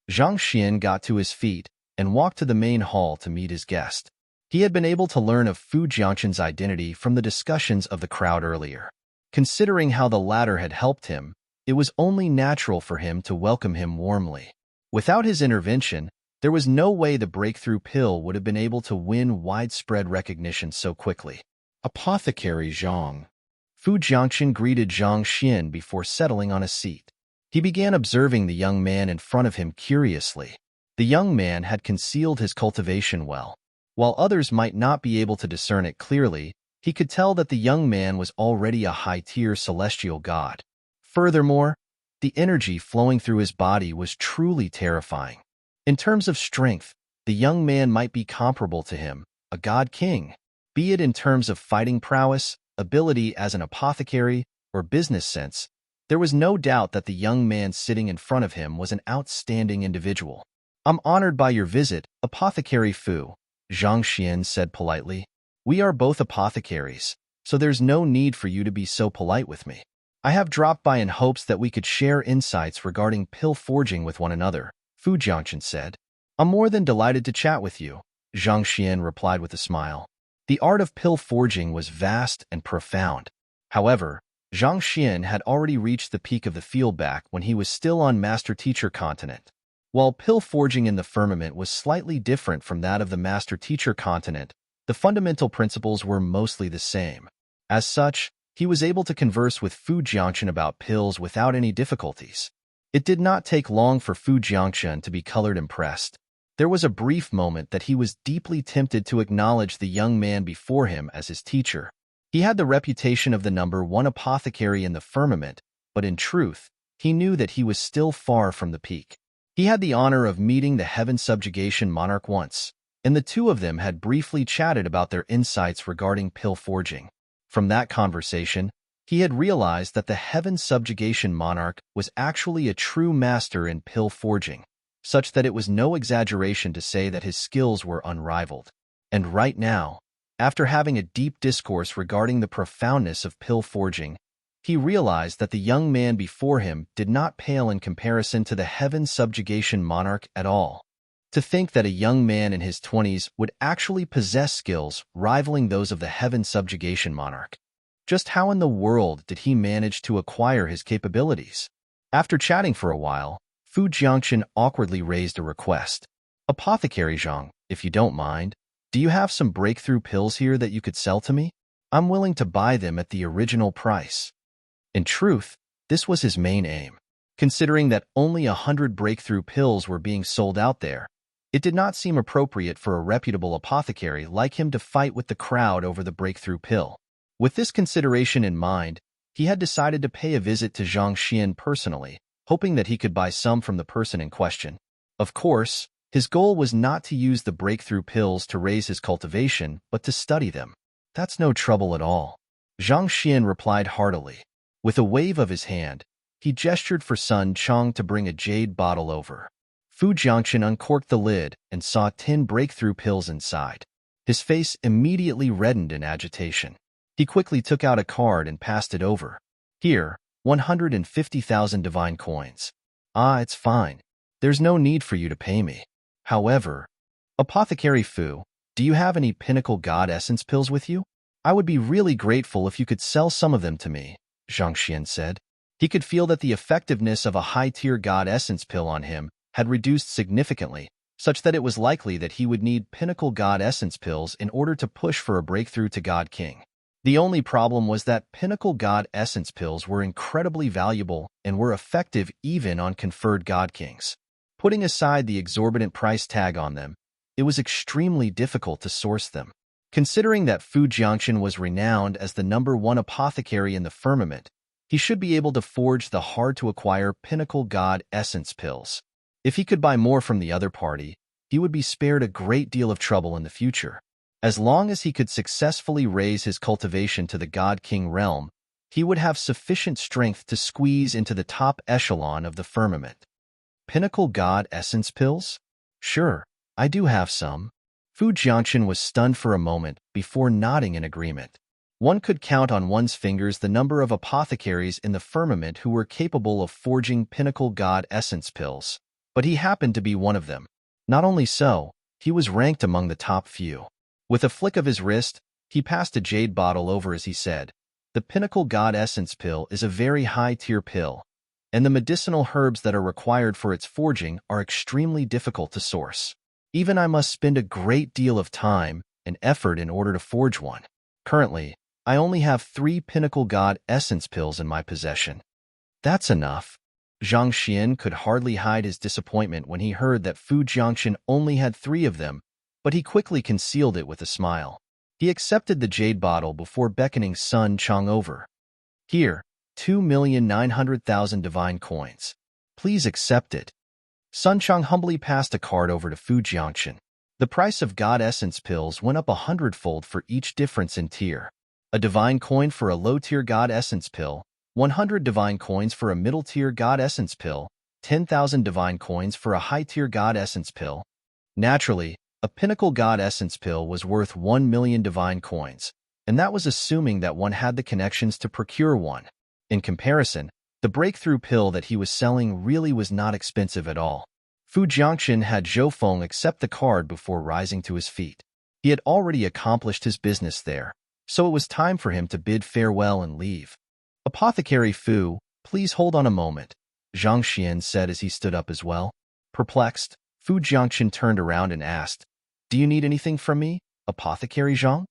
Zhang Xian got to his feet and walked to the main hall to meet his guest. He had been able to learn of Fu Jiangchen's identity from the discussions of the crowd earlier. Considering how the latter had helped him, it was only natural for him to welcome him warmly. Without his intervention, there was no way the breakthrough pill would have been able to win widespread recognition so quickly. Apothecary Zhang. Fu Jiangchen greeted Zhang Xian before settling on a seat. He began observing the young man in front of him curiously. The young man had concealed his cultivation well. While others might not be able to discern it clearly, he could tell that the young man was already a high-tier celestial god. Furthermore, the energy flowing through his body was truly terrifying. In terms of strength, the young man might be comparable to him, a god king, be it in terms of fighting prowess, ability as an apothecary, or business sense. There was no doubt that the young man sitting in front of him was an outstanding individual. "I'm honored by your visit, Apothecary Fu," Zhang Xian said politely. "We are both apothecaries, so there's no need for you to be so polite with me. I have dropped by in hopes that we could share insights regarding pill forging with one another," Fu Jiangchen said. "I'm more than delighted to chat with you," Zhang Xian replied with a smile. The art of pill forging was vast and profound. However, Zhang Xian had already reached the peak of the fieldback when he was still on Master-Teacher continent. While pill forging in the firmament was slightly different from that of the Master-Teacher continent, the fundamental principles were mostly the same. As such, he was able to converse with Fu Jiangchen about pills without any difficulties. It did not take long for Fu Jiangchen to be colored impressed. There was a brief moment that he was deeply tempted to acknowledge the young man before him as his teacher. He had the reputation of the #1 apothecary in the firmament, but in truth, he knew that he was still far from the peak. He had the honor of meeting the Heaven Subjugation Monarch once, and the two of them had briefly chatted about their insights regarding pill forging. From that conversation, he had realized that the Heaven Subjugation Monarch was actually a true master in pill forging, such that it was no exaggeration to say that his skills were unrivaled. And right now, after having a deep discourse regarding the profoundness of pill forging, he realized that the young man before him did not pale in comparison to the Heaven Subjugation Monarch at all. To think that a young man in his 20s would actually possess skills rivaling those of the Heaven Subjugation Monarch. Just how in the world did he manage to acquire his capabilities? After chatting for a while, Fu Jiangchen awkwardly raised a request. "Apothecary Zhang, if you don't mind, do you have some breakthrough pills here that you could sell to me? I'm willing to buy them at the original price." In truth, this was his main aim. Considering that only 100 breakthrough pills were being sold out there, it did not seem appropriate for a reputable apothecary like him to fight with the crowd over the breakthrough pill. With this consideration in mind, he had decided to pay a visit to Zhang Xian personally, hoping that he could buy some from the person in question. Of course, his goal was not to use the breakthrough pills to raise his cultivation, but to study them. "That's no trouble at all," Zhang Xian replied heartily. With a wave of his hand, he gestured for Sun Chang to bring a jade bottle over. Fu Jiangchen uncorked the lid and saw 10 breakthrough pills inside. His face immediately reddened in agitation. He quickly took out a card and passed it over. "Here, 150,000 divine coins. Ah, it's fine. There's no need for you to pay me. However, Apothecary Fu, do you have any Pinnacle God Essence pills with you? I would be really grateful if you could sell some of them to me," Zhang Xian said. He could feel that the effectiveness of a high-tier God Essence pill on him had reduced significantly, such that it was likely that he would need Pinnacle God Essence pills in order to push for a breakthrough to God King. The only problem was that Pinnacle God Essence pills were incredibly valuable and were effective even on conferred God Kings. Putting aside the exorbitant price tag on them, it was extremely difficult to source them. Considering that Fu Jiangchen was renowned as the #1 apothecary in the firmament, he should be able to forge the hard-to-acquire Pinnacle God Essence pills. If he could buy more from the other party, he would be spared a great deal of trouble in the future. As long as he could successfully raise his cultivation to the God King realm, he would have sufficient strength to squeeze into the top echelon of the firmament. Pinnacle God Essence pills? Sure, I do have some. Fu Jiangchen was stunned for a moment before nodding in agreement. One could count on one's fingers the number of apothecaries in the firmament who were capable of forging pinnacle god essence pills, but he happened to be one of them. Not only so, he was ranked among the top few. With a flick of his wrist, he passed a jade bottle over as he said, "The pinnacle god essence pill is a very high-tier pill, and the medicinal herbs that are required for its forging are extremely difficult to source. Even I must spend a great deal of time and effort in order to forge one. Currently, I only have 3 pinnacle god essence pills in my possession." That's enough. Zhang Xian could hardly hide his disappointment when he heard that Fu Jiangchen only had 3 of them, but he quickly concealed it with a smile. He accepted the jade bottle before beckoning Sun Chong over. "Here, 2,900,000 divine coins. Please accept it." Sun Chong humbly passed a card over to Fu Jiangchen. The price of God Essence pills went up 100-fold for each difference in tier. A divine coin for a low-tier God Essence pill, 100 divine coins for a middle-tier God Essence pill, 10,000 divine coins for a high-tier God Essence pill. Naturally, a pinnacle God Essence pill was worth 1 million divine coins, and that was assuming that one had the connections to procure one. In comparison, the breakthrough pill that he was selling really was not expensive at all. Fu Jiangchen had Zhou Feng accept the card before rising to his feet. He had already accomplished his business there, so it was time for him to bid farewell and leave. "Apothecary Fu, please hold on a moment," Zhang Xian said as he stood up as well. Perplexed, Fu Jiangchen turned around and asked, "Do you need anything from me, Apothecary Zhang?"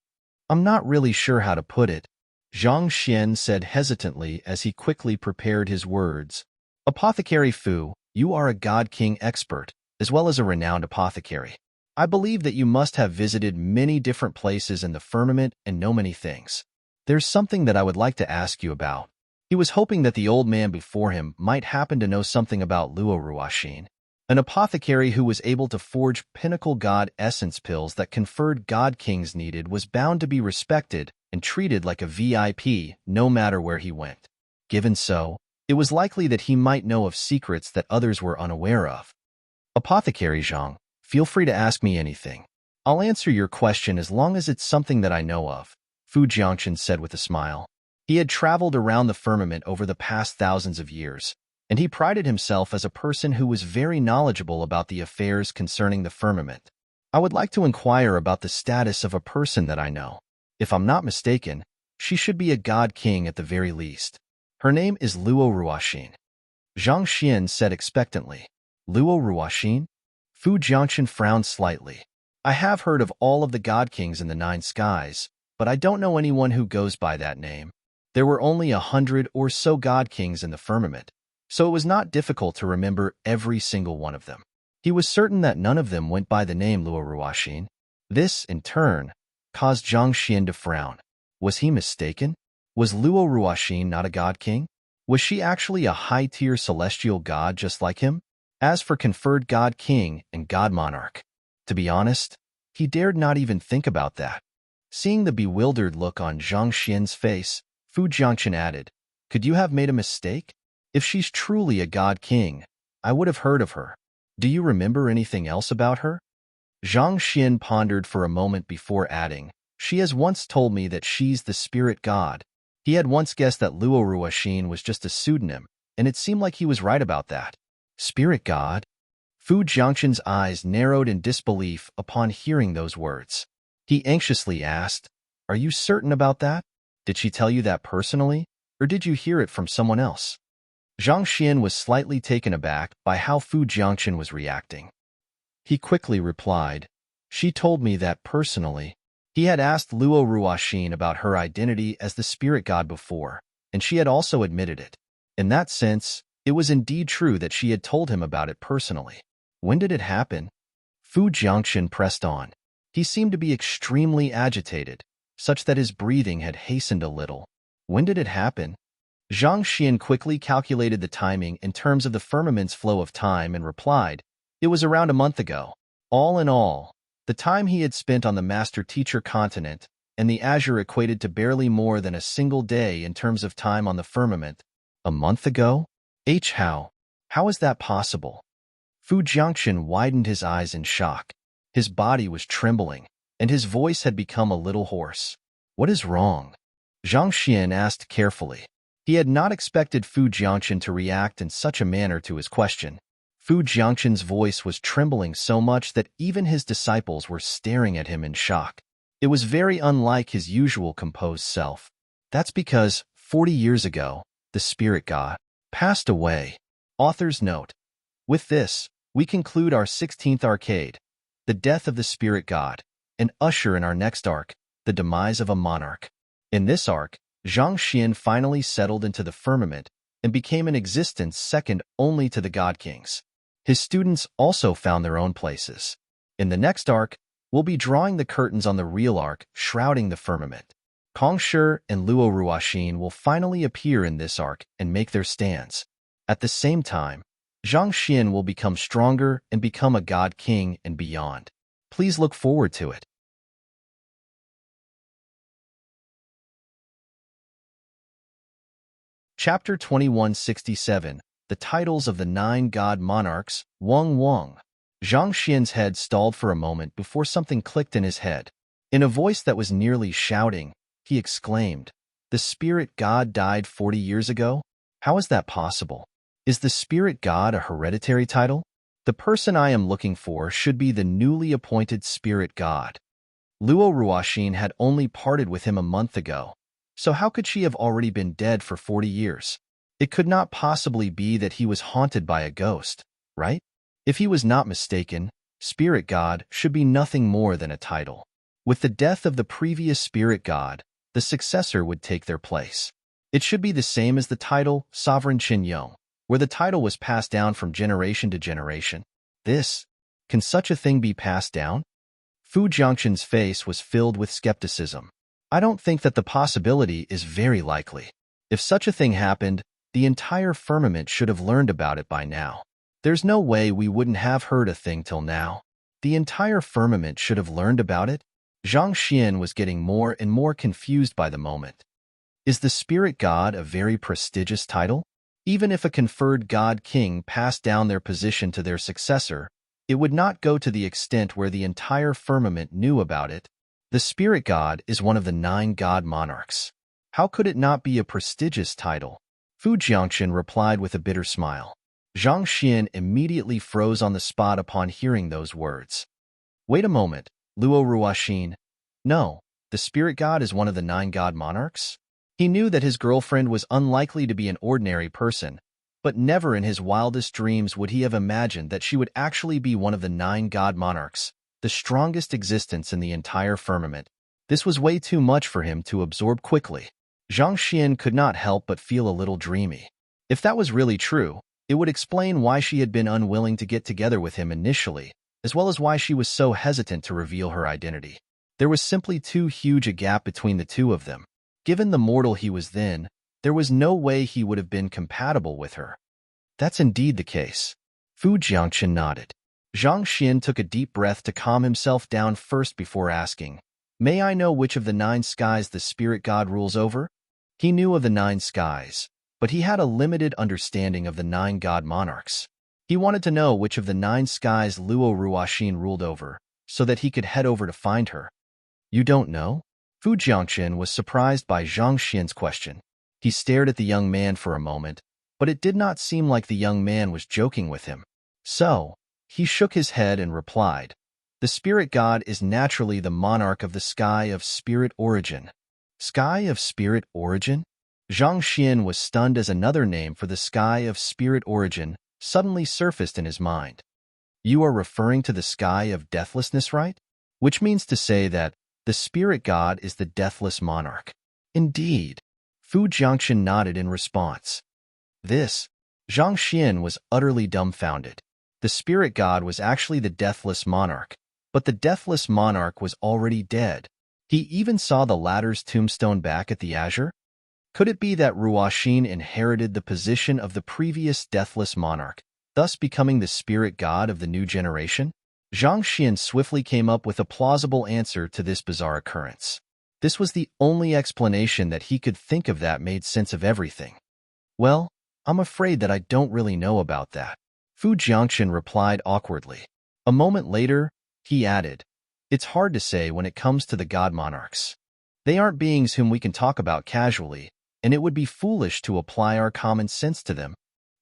"I'm not really sure how to put it," Zhang Xian said hesitantly as he quickly prepared his words. "Apothecary Fu, you are a God King expert, as well as a renowned apothecary. I believe that you must have visited many different places in the firmament and know many things. There's something that I would like to ask you about." He was hoping that the old man before him might happen to know something about Luo Ruoxin, an apothecary who was able to forge pinnacle god essence pills that conferred God Kings needed was bound to be respected and treated like a VIP no matter where he went. Given so, it was likely that he might know of secrets that others were unaware of. "Apothecary Zhang, feel free to ask me anything. I'll answer your question as long as it's something that I know of," Fu Jiangchen said with a smile. He had traveled around the firmament over the past thousands of years, and he prided himself as a person who was very knowledgeable about the affairs concerning the firmament. "I would like to inquire about the status of a person that I know. If I'm not mistaken, she should be a God King at the very least. Her name is Luo Ruoxin." Zhang Xian said expectantly. "Luo Ruoxin?" Fu Jiangchen frowned slightly. "I have heard of all of the God Kings in the 9 skies, but I don't know anyone who goes by that name. There were only 100 or so God Kings in the firmament, so it was not difficult to remember every single one of them. He was certain that none of them went by the name Luo Ruoxin. This, in turn, caused Zhang Xian to frown. Was he mistaken? Was Luo Ruoxin not a God King? Was she actually a high-tier celestial god just like him? As for conferred God King and God Monarch, to be honest, he dared not even think about that. Seeing the bewildered look on Zhang Xian's face, Fu Jiangchen added, "Could you have made a mistake? If she's truly a God King, I would have heard of her. Do you remember anything else about her?" Zhang Xian pondered for a moment before adding, "She has once told me that she's the spirit god." He had once guessed that Luo Ruoxin was just a pseudonym, and it seemed like he was right about that. Spirit god? Fu Jiangchen's eyes narrowed in disbelief upon hearing those words. He anxiously asked, "Are you certain about that? Did she tell you that personally, or did you hear it from someone else?" Zhang Xian was slightly taken aback by how Fu Jiangchen was reacting. He quickly replied, "She told me that personally." He had asked Luo Ruoxin about her identity as the spirit god before, and she had also admitted it. In that sense, it was indeed true that she had told him about it personally. When did it happen? Fu Jiangchen pressed on. He seemed to be extremely agitated, such that his breathing had hastened a little. When did it happen? Zhang Xian quickly calculated the timing in terms of the firmament's flow of time and replied, "It was around a month ago." All in all, the time he had spent on the master-teacher continent and the azure equated to barely more than a single day in terms of time on the firmament. A month ago? How is that possible? Fu Jiangchen widened his eyes in shock. His body was trembling, and his voice had become a little hoarse. "What is wrong?" Zhang Xian asked carefully. He had not expected Fu Jiangchen to react in such a manner to his question. Fu Jiangchen's voice was trembling so much that even his disciples were staring at him in shock. It was very unlike his usual composed self. "That's because, 40 years ago, the spirit god passed away." Author's note. With this, we conclude our 16th arcade, the death of the spirit god, and usher in our next arc, the demise of a monarch. In this arc, Zhang Xian finally settled into the firmament and became an existence second only to the god kings. His students also found their own places. In the next arc, we'll be drawing the curtains on the real arc shrouding the firmament. Kong Shi and Luo Ruoxin will finally appear in this arc and make their stands. At the same time, Zhang Xian will become stronger and become a god king and beyond. Please look forward to it. Chapter 2167, The Titles of the Nine God Monarchs, Wang Wang. Zhang Xian's head stalled for a moment before something clicked in his head. In a voice that was nearly shouting, he exclaimed, "The spirit god died 40 years ago? How is that possible? Is the spirit god a hereditary title? The person I am looking for should be the newly appointed spirit god." Luo Ruoxin had only parted with him a month ago, so how could she have already been dead for 40 years? It could not possibly be that he was haunted by a ghost, right? If he was not mistaken, spirit god should be nothing more than a title. With the death of the previous spirit god, the successor would take their place. It should be the same as the title Sovereign Qinyong, where the title was passed down from generation to generation. Can such a thing be passed down? Fu Jiangchen's face was filled with skepticism. "I don't think that the possibility is very likely. If such a thing happened, the entire firmament should have learned about it by now. There's no way we wouldn't have heard a thing till now. The entire firmament should have learned about it?" Zhang Xian was getting more and more confused by the moment. Is the spirit god a very prestigious title? Even if a conferred god king passed down their position to their successor, it would not go to the extent where the entire firmament knew about it. The spirit god is one of the 9 god monarchs. How could it not be a prestigious title? Fu Jiangchen replied with a bitter smile. Zhang Xian immediately froze on the spot upon hearing those words. "Wait a moment, Luo Ruoxin. No, the spirit god is one of the 9 god monarchs?" He knew that his girlfriend was unlikely to be an ordinary person, but never in his wildest dreams would he have imagined that she would actually be one of the 9 god monarchs, the strongest existence in the entire firmament. This was way too much for him to absorb quickly. Zhang Xian could not help but feel a little dreamy. If that was really true, it would explain why she had been unwilling to get together with him initially, as well as why she was so hesitant to reveal her identity. There was simply too huge a gap between the two of them. Given the mortal he was then, there was no way he would have been compatible with her. That's indeed the case. Fu Jiangchen nodded. Zhang Xian took a deep breath to calm himself down first before asking, "May I know which of the 9 skies the spirit god rules over?" He knew of the 9 skies, but he had a limited understanding of the 9 god monarchs. He wanted to know which of the 9 skies Luo Ruoxin ruled over, so that he could head over to find her. "You don't know?" Fu Jiangchen was surprised by Zhang Xian's question. He stared at the young man for a moment, but it did not seem like the young man was joking with him. So, he shook his head and replied, "The spirit god is naturally the monarch of the sky of spirit origin." Sky of spirit origin? Zhang Xian was stunned as another name for the sky of spirit origin suddenly surfaced in his mind. "You are referring to the sky of deathlessness, right? Which means to say that the spirit god is the deathless monarch." "Indeed." Fu Jiangchen nodded in response. Zhang Xian was utterly dumbfounded. The spirit god was actually the deathless monarch, but the deathless monarch was already dead. He even saw the latter's tombstone back at the Azure. Could it be that Ruoxin inherited the position of the previous deathless monarch, thus becoming the spirit god of the new generation? Zhang Xian swiftly came up with a plausible answer to this bizarre occurrence. This was the only explanation that he could think of that made sense of everything. "Well, I'm afraid that I don't really know about that." Fu Jiangqian replied awkwardly. A moment later, he added, "It's hard to say when it comes to the god monarchs. They aren't beings whom we can talk about casually, and it would be foolish to apply our common sense to them.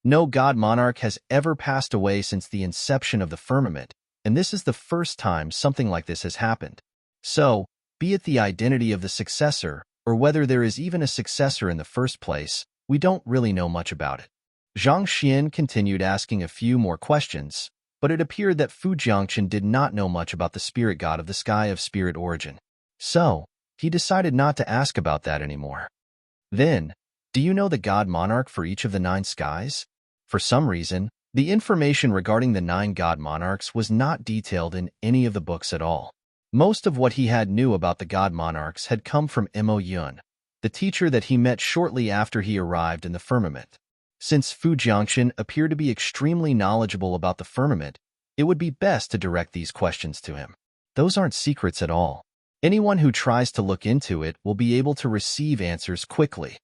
No god monarch has ever passed away since the inception of the firmament, and this is the first time something like this has happened. So, be it the identity of the successor, or whether there is even a successor in the first place, we don't really know much about it." Zhang Xian continued asking a few more questions, but it appeared that Fu Jiangqian did not know much about the spirit god of the sky of spirit origin. So, he decided not to ask about that anymore. Then, do you know the god monarch for each of the 9 skies? For some reason, the information regarding the 9 god monarchs was not detailed in any of the books at all. Most of what he had knew about the god monarchs had come from Mo Yun, the teacher that he met shortly after he arrived in the firmament. Since Fu Jiangqian appeared to be extremely knowledgeable about the firmament, it would be best to direct these questions to him. Those aren't secrets at all. Anyone who tries to look into it will be able to receive answers quickly.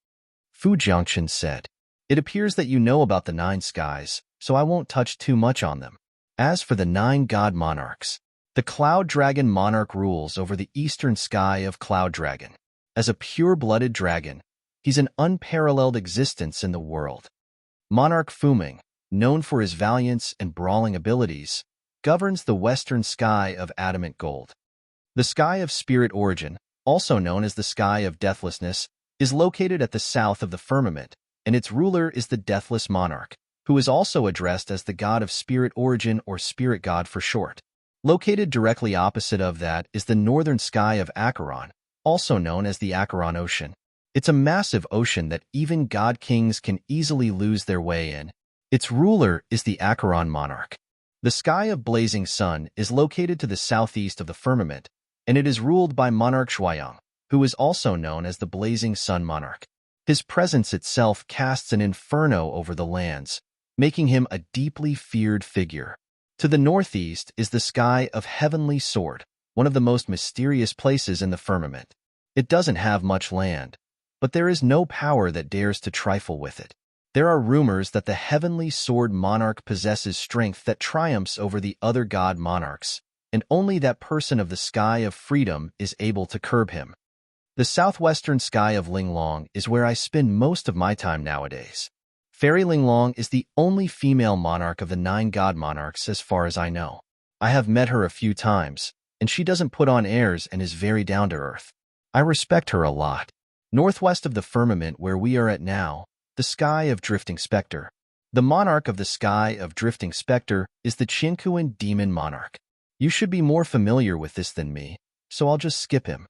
Fu Jiangqian said, "It appears that you know about the 9 skies, so I won't touch too much on them. As for the 9 god monarchs, the Cloud Dragon monarch rules over the eastern sky of Cloud Dragon. As a pure-blooded dragon, he's an unparalleled existence in the world. Monarch Fuming, known for his valiance and brawling abilities, governs the western sky of adamant gold. The sky of spirit origin, also known as the sky of deathlessness, is located at the south of the firmament, and its ruler is the deathless monarch, who is also addressed as the god of spirit origin or spirit god for short. Located directly opposite of that is the northern sky of Acheron, also known as the Acheron Ocean. It's a massive ocean that even god kings can easily lose their way in. Its ruler is the Acheron monarch. The sky of blazing sun is located to the southeast of the firmament, and it is ruled by Monarch Shuayang, who is also known as the blazing sun monarch. His presence itself casts an inferno over the lands, making him a deeply feared figure. To the northeast is the sky of heavenly sword, one of the most mysterious places in the firmament. It doesn't have much land, but there is no power that dares to trifle with it. There are rumors that the heavenly sword monarch possesses strength that triumphs over the other god monarchs, and only that person of the sky of freedom is able to curb him. The southwestern sky of Linglong is where I spend most of my time nowadays. Fairy Linglong is the only female monarch of the 9 god monarchs as far as I know. I have met her a few times, and she doesn't put on airs and is very down to earth. I respect her a lot. Northwest of the firmament where we are at now, the sky of Drifting Spectre. The monarch of the sky of Drifting Spectre is the Qinkuan demon monarch. You should be more familiar with this than me, so I'll just skip him.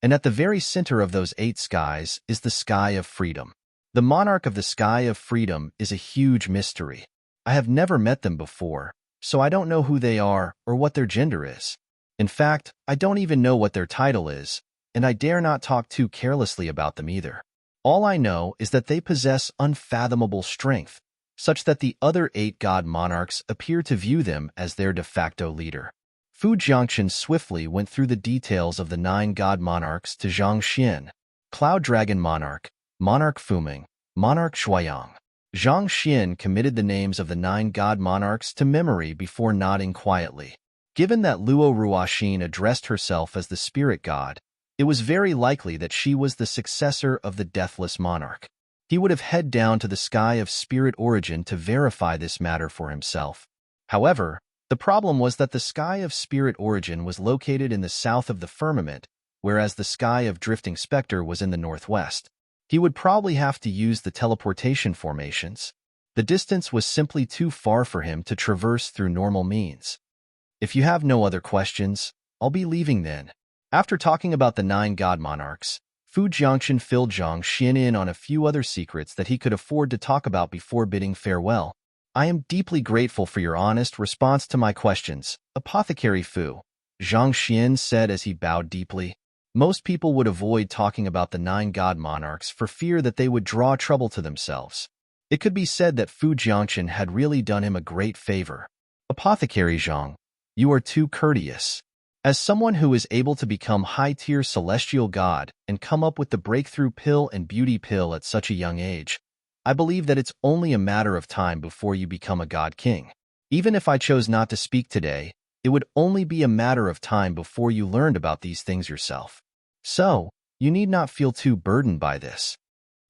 And at the very center of those 8 skies is the sky of freedom. The monarch of the sky of freedom is a huge mystery. I have never met them before, so I don't know who they are or what their gender is. In fact, I don't even know what their title is, and I dare not talk too carelessly about them either. All I know is that they possess unfathomable strength, such that the other 8 god monarchs appear to view them as their de facto leader. Fu Jiangqian swiftly went through the details of the 9 god monarchs to Zhang Xian. Cloud Dragon Monarch, Monarch Fuming, Monarch Shuayang. Zhang Xian committed the names of the 9 god monarchs to memory before nodding quietly. Given that Luo Ruoxin addressed herself as the spirit god, it was very likely that she was the successor of the deathless monarch. He would have headed down to the sky of spirit origin to verify this matter for himself. However, the problem was that the sky of spirit origin was located in the south of the firmament, whereas the sky of Drifting Spectre was in the northwest. He would probably have to use the teleportation formations. The distance was simply too far for him to traverse through normal means. If you have no other questions, I'll be leaving then. After talking about the 9 god monarchs, Fu Jiangqian filled Zhang Xian in on a few other secrets that he could afford to talk about before bidding farewell. I am deeply grateful for your honest response to my questions, Apothecary Fu, Zhang Xian said as he bowed deeply. Most people would avoid talking about the 9 god monarchs for fear that they would draw trouble to themselves. It could be said that Fu Jiangqian had really done him a great favor. Apothecary Zhang, you are too courteous. As someone who is able to become high-tier celestial god and come up with the breakthrough pill and beauty pill at such a young age, I believe that it's only a matter of time before you become a god king. Even if I chose not to speak today, it would only be a matter of time before you learned about these things yourself. So, you need not feel too burdened by this."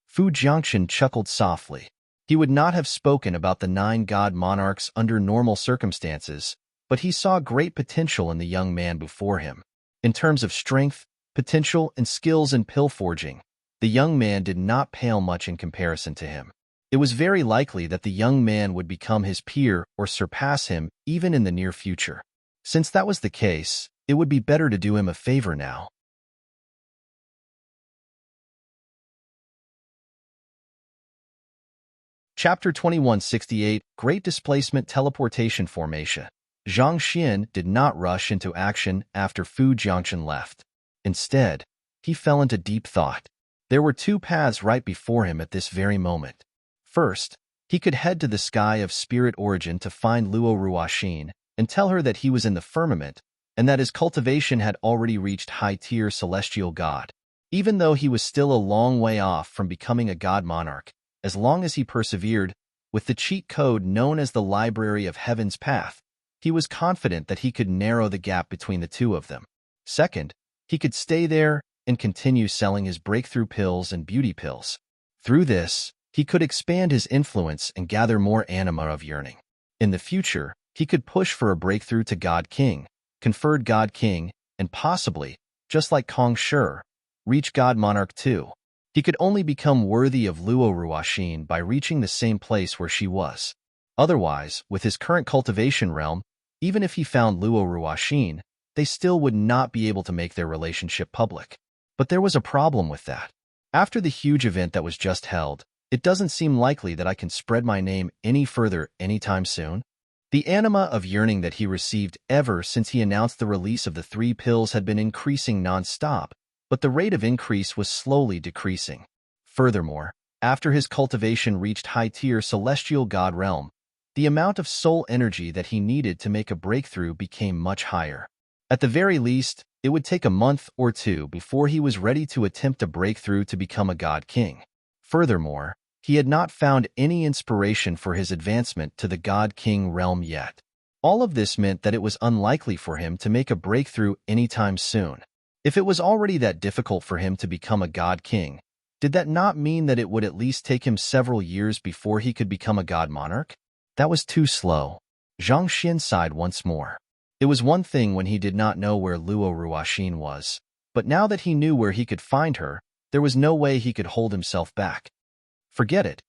Fu Jiangxian chuckled softly. He would not have spoken about the 9 god monarchs under normal circumstances, but he saw great potential in the young man before him. In terms of strength, potential, and skills in pill forging, the young man did not pale much in comparison to him. It was very likely that the young man would become his peer or surpass him even in the near future. Since that was the case, it would be better to do him a favor now. Chapter 2168, Great Displacement Teleportation Formation. Zhang Xian did not rush into action after Fu Jiangxian left. Instead, he fell into deep thought. There were 2 paths right before him at this very moment. First, he could head to the sky of spirit origin to find Luo Ruoxin and tell her that he was in the firmament and that his cultivation had already reached high-tier celestial god. Even though he was still a long way off from becoming a god monarch, as long as he persevered, with the cheat code known as the Library of Heaven's Path, he was confident that he could narrow the gap between the 2 of them. Second, he could stay there and continue selling his breakthrough pills and beauty pills. Through this, he could expand his influence and gather more anima of yearning. In the future, he could push for a breakthrough to God King, conferred God King, and possibly, just like Kong Shi, reach God Monarch too. He could only become worthy of Luo Ruoxin by reaching the same place where she was. Otherwise, with his current cultivation realm, even if he found Luo Ruoxin, they still would not be able to make their relationship public. But there was a problem with that. After the huge event that was just held, it doesn't seem likely that I can spread my name any further anytime soon. The anima of yearning that he received ever since he announced the release of the 3 pills had been increasing non-stop, but the rate of increase was slowly decreasing. Furthermore, after his cultivation reached high-tier celestial god realm, the amount of soul energy that he needed to make a breakthrough became much higher. At the very least, it would take a month or 2 before he was ready to attempt a breakthrough to become a god king. Furthermore, he had not found any inspiration for his advancement to the god king realm yet. All of this meant that it was unlikely for him to make a breakthrough anytime soon. If it was already that difficult for him to become a god king, did that not mean that it would at least take him several years before he could become a god monarch? That was too slow. Zhang Xian sighed once more. It was one thing when he did not know where Luo Ruoxin was, but now that he knew where he could find her, there was no way he could hold himself back. Forget it.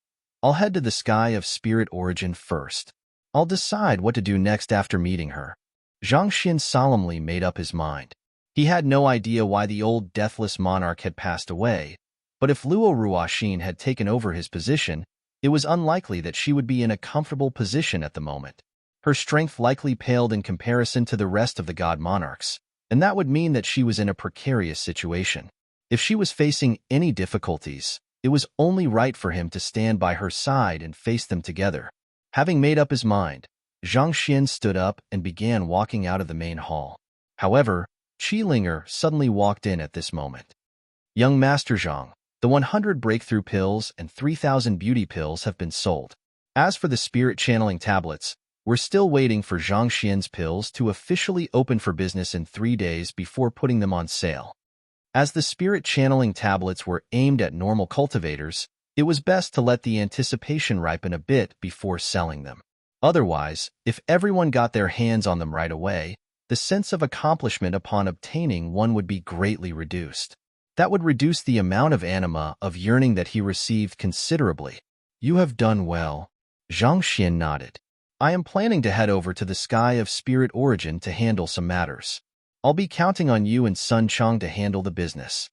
I'll head to the sky of spirit origin first. I'll decide what to do next after meeting her. Zhang Xian solemnly made up his mind. He had no idea why the old deathless monarch had passed away, but if Luo Ruoxin had taken over his position, it was unlikely that she would be in a comfortable position at the moment. Her strength likely paled in comparison to the rest of the god monarchs, and that would mean that she was in a precarious situation. If she was facing any difficulties, it was only right for him to stand by her side and face them together. Having made up his mind, Zhang Xian stood up and began walking out of the main hall. However, Qi Linger suddenly walked in at this moment. "Young Master Zhang, the 100 breakthrough pills and 3,000 beauty pills have been sold. As for the spirit channeling tablets, we're still waiting for Zhang Xian's pills to officially open for business in 3 days before putting them on sale." As the spirit channeling tablets were aimed at normal cultivators, it was best to let the anticipation ripen a bit before selling them. Otherwise, if everyone got their hands on them right away, the sense of accomplishment upon obtaining one would be greatly reduced. That would reduce the amount of anima of yearning that he received considerably. "You have done well." Zhang Xian nodded. "I am planning to head over to the sky of spirit origin to handle some matters. I'll be counting on you and Sun Chong to handle the business."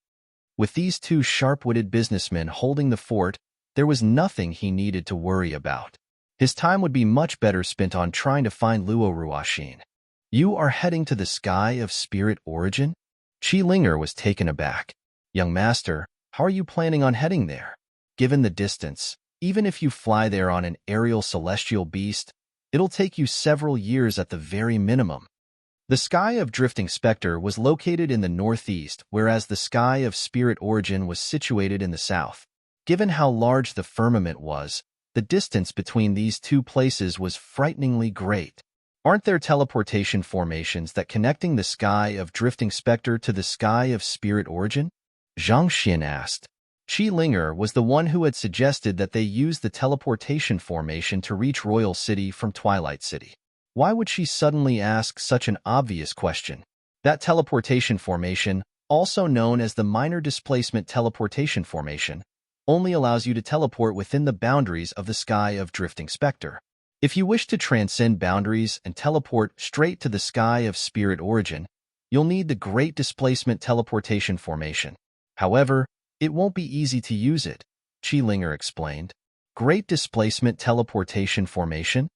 With these 2 sharp-witted businessmen holding the fort, there was nothing he needed to worry about. His time would be much better spent on trying to find Luo Ruoxin. "You are heading to the sky of spirit origin?" Qi Linger was taken aback. "Young master, how are you planning on heading there? Given the distance, even if you fly there on an aerial celestial beast, it'll take you several years at the very minimum." The sky of Drifting Spectre was located in the northeast, whereas the sky of Spirit Origin was situated in the south. Given how large the firmament was, the distance between these two places was frighteningly great. Aren't there teleportation formations that connecting the sky of drifting specter to the sky of spirit origin? Zhang Xian asked. Qi Linger was the one who had suggested that they use the teleportation formation to reach Royal City from Twilight City. Why would she suddenly ask such an obvious question? That teleportation formation, also known as the minor displacement teleportation formation, only allows you to teleport within the boundaries of the sky of drifting specter. If you wish to transcend boundaries and teleport straight to the sky of spirit origin, you'll need the great displacement teleportation formation. However, it won't be easy to use it, Qi Linger explained. Great displacement teleportation formation?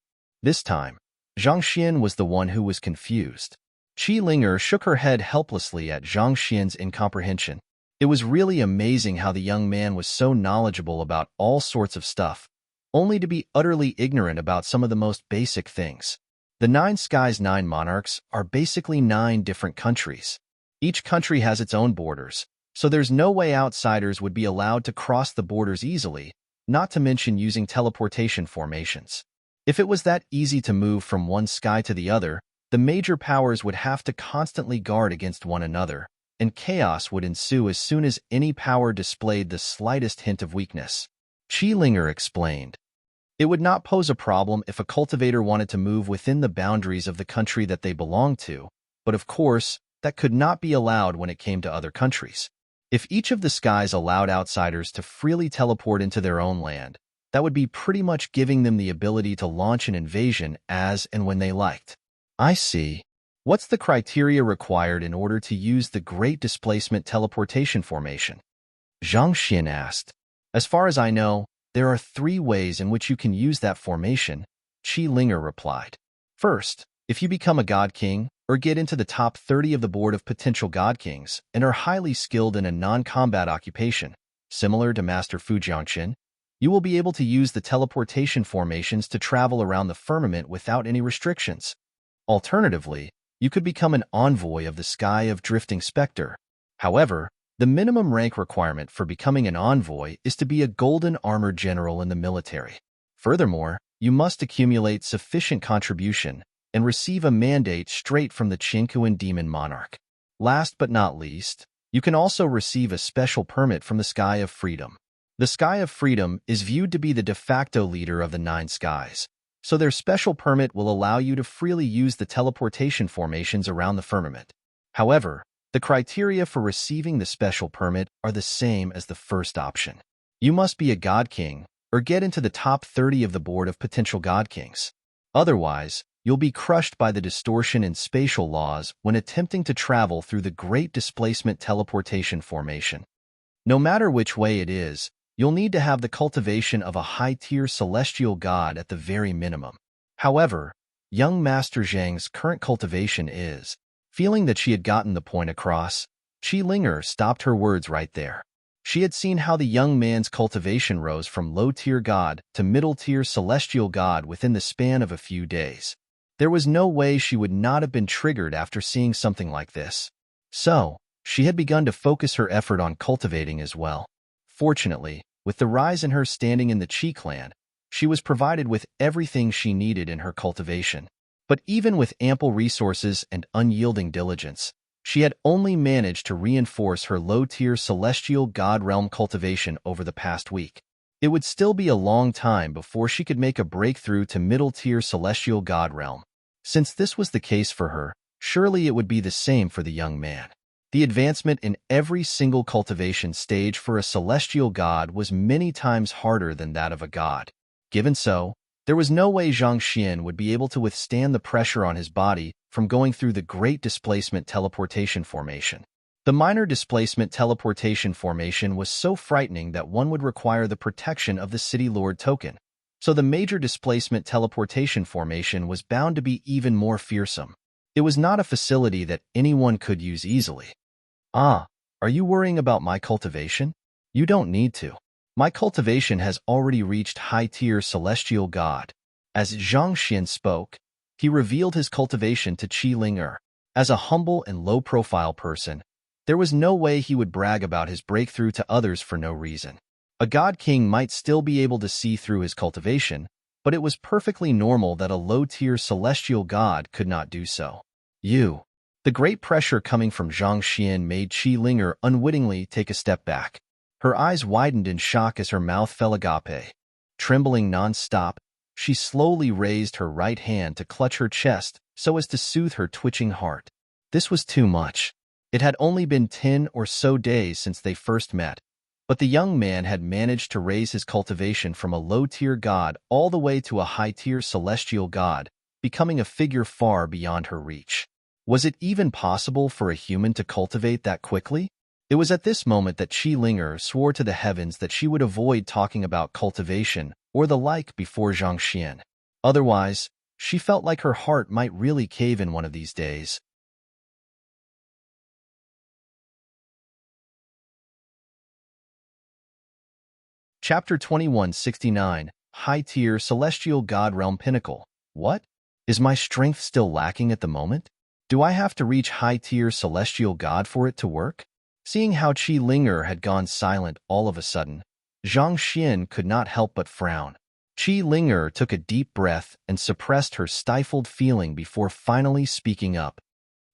This time, Zhang Xian was the one who was confused. Qi Linger shook her head helplessly at Zhang Xian's incomprehension. It was really amazing how the young man was so knowledgeable about all sorts of stuff, only to be utterly ignorant about some of the most basic things. The Nine Skies' 9 monarchs are basically 9 different countries. Each country has its own borders, so there's no way outsiders would be allowed to cross the borders easily, not to mention using teleportation formations. If it was that easy to move from one sky to the other, the major powers would have to constantly guard against one another, and chaos would ensue as soon as any power displayed the slightest hint of weakness. Qi Linger explained. It would not pose a problem if a cultivator wanted to move within the boundaries of the country that they belonged to, but of course, that could not be allowed when it came to other countries. If each of the skies allowed outsiders to freely teleport into their own land, that would be pretty much giving them the ability to launch an invasion as and when they liked. I see. What's the criteria required in order to use the Great Displacement Teleportation Formation? Zhang Xian asked. As far as I know, there are 3 ways in which you can use that formation, Qi Linger replied. First, if you become a God King, or get into the top 30 of the board of potential God Kings, and are highly skilled in a non-combat occupation, similar to Master Fu Jiangqin, you will be able to use the teleportation formations to travel around the firmament without any restrictions. Alternatively, you could become an envoy of the sky of drifting specter. However, the minimum rank requirement for becoming an envoy is to be a golden armored general in the military. Furthermore, you must accumulate sufficient contribution and receive a mandate straight from the Qingquan demon monarch. Last but not least, you can also receive a special permit from the Sky of Freedom. The Sky of Freedom is viewed to be the de facto leader of the 9 skies, so their special permit will allow you to freely use the teleportation formations around the firmament. However, the criteria for receiving the special permit are the same as the first option. You must be a God King or get into the top 30 of the board of potential God Kings. Otherwise, you'll be crushed by the distortion in spatial laws when attempting to travel through the Great Displacement Teleportation Formation. No matter which way it is, you'll need to have the cultivation of a high-tier celestial god at the very minimum. However, young Master Zhang's current cultivation is. Feeling that she had gotten the point across, Qi Linger stopped her words right there. She had seen how the young man's cultivation rose from low-tier god to middle-tier celestial god within the span of a few days. There was no way she would not have been triggered after seeing something like this. So, she had begun to focus her effort on cultivating as well. Fortunately, with the rise in her standing in the Qi clan, she was provided with everything she needed in her cultivation. But even with ample resources and unyielding diligence, she had only managed to reinforce her low-tier celestial god realm cultivation over the past week. It would still be a long time before she could make a breakthrough to middle-tier celestial god realm. Since this was the case for her, surely it would be the same for the young man. The advancement in every single cultivation stage for a celestial god was many times harder than that of a god. Given so, there was no way Zhang Xian would be able to withstand the pressure on his body from going through the Great Displacement Teleportation Formation. The minor displacement teleportation formation was so frightening that one would require the protection of the City Lord token, so the major displacement teleportation formation was bound to be even more fearsome. It was not a facility that anyone could use easily. Ah, are you worrying about my cultivation? You don't need to. My cultivation has already reached high-tier celestial god. As Zhang Xian spoke, he revealed his cultivation to Qi Linger. As a humble and low-profile person, there was no way he would brag about his breakthrough to others for no reason. A god king might still be able to see through his cultivation, but it was perfectly normal that a low-tier celestial god could not do so. The great pressure coming from Zhang Xian made Qi Linger unwittingly take a step back. Her eyes widened in shock as her mouth fell agape. Trembling non-stop, she slowly raised her right hand to clutch her chest so as to soothe her twitching heart. This was too much. It had only been 10 or so days since they first met, but the young man had managed to raise his cultivation from a low-tier god all the way to a high-tier celestial god, becoming a figure far beyond her reach. Was it even possible for a human to cultivate that quickly? It was at this moment that Qi Linger swore to the heavens that she would avoid talking about cultivation or the like before Zhang Xian. Otherwise, she felt like her heart might really cave in one of these days. Chapter 2169, High-Tier Celestial God Realm Pinnacle. What? Is my strength still lacking at the moment? Do I have to reach high-tier celestial god for it to work? Seeing how Qi Linger had gone silent all of a sudden, Zhang Xian could not help but frown. Qi Linger took a deep breath and suppressed her stifled feeling before finally speaking up.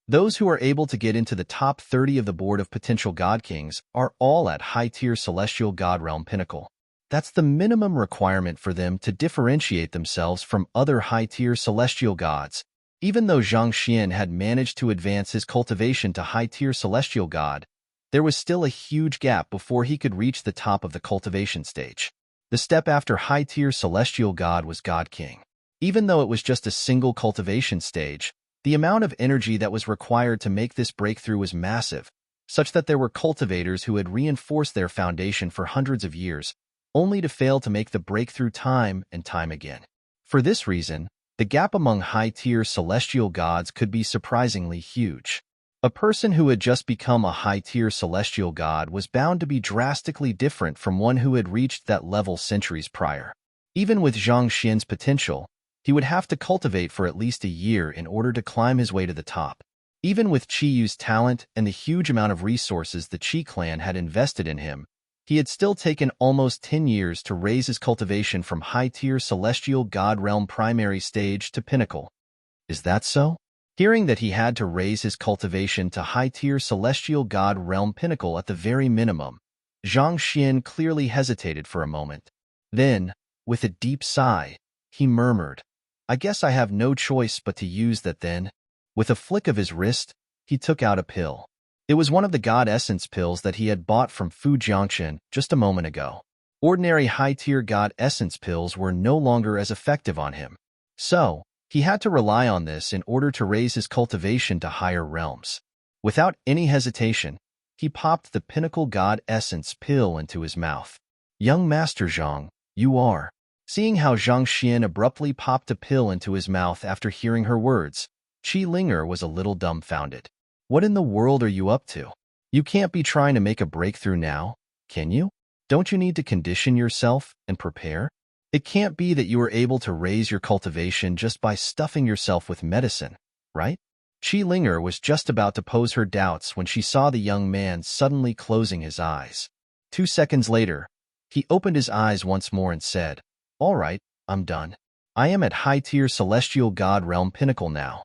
Those who are able to get into the top 30 of the board of potential god kings are all at high-tier celestial god realm pinnacle. That's the minimum requirement for them to differentiate themselves from other high-tier celestial gods. Even though Zhang Xian had managed to advance his cultivation to high-tier celestial god, there was still a huge gap before he could reach the top of the cultivation stage. The step after high-tier celestial god was God King. Even though it was just a single cultivation stage, the amount of energy that was required to make this breakthrough was massive, such that there were cultivators who had reinforced their foundation for hundreds of years, only to fail to make the breakthrough time and time again. For this reason, the gap among high-tier celestial gods could be surprisingly huge. A person who had just become a high-tier celestial god was bound to be drastically different from one who had reached that level centuries prior. Even with Zhang Xian's potential, he would have to cultivate for at least a year in order to climb his way to the top. Even with Qi Yu's talent and the huge amount of resources the Qi clan had invested in him, he had still taken almost 10 years to raise his cultivation from high-tier celestial god realm primary stage to pinnacle. Is that so? Hearing that he had to raise his cultivation to high-tier celestial god realm pinnacle at the very minimum, Zhang Xian clearly hesitated for a moment. Then, with a deep sigh, he murmured, "I guess I have no choice but to use that then." With a flick of his wrist, he took out a pill. It was one of the God Essence pills that he had bought from Fu Jiangshan just a moment ago. Ordinary high-tier God Essence pills were no longer as effective on him. So, he had to rely on this in order to raise his cultivation to higher realms. Without any hesitation, he popped the Pinnacle God Essence pill into his mouth. "Young Master Zhang, you are." Seeing how Zhang Xian abruptly popped a pill into his mouth after hearing her words, Qi Linger was a little dumbfounded. What in the world are you up to? You can't be trying to make a breakthrough now, can you? Don't you need to condition yourself and prepare? It can't be that you are able to raise your cultivation just by stuffing yourself with medicine, right? Qi Linger was just about to pose her doubts when she saw the young man suddenly closing his eyes. 2 seconds later, he opened his eyes once more and said, "All right, I'm done. I am at high-tier celestial god realm pinnacle now."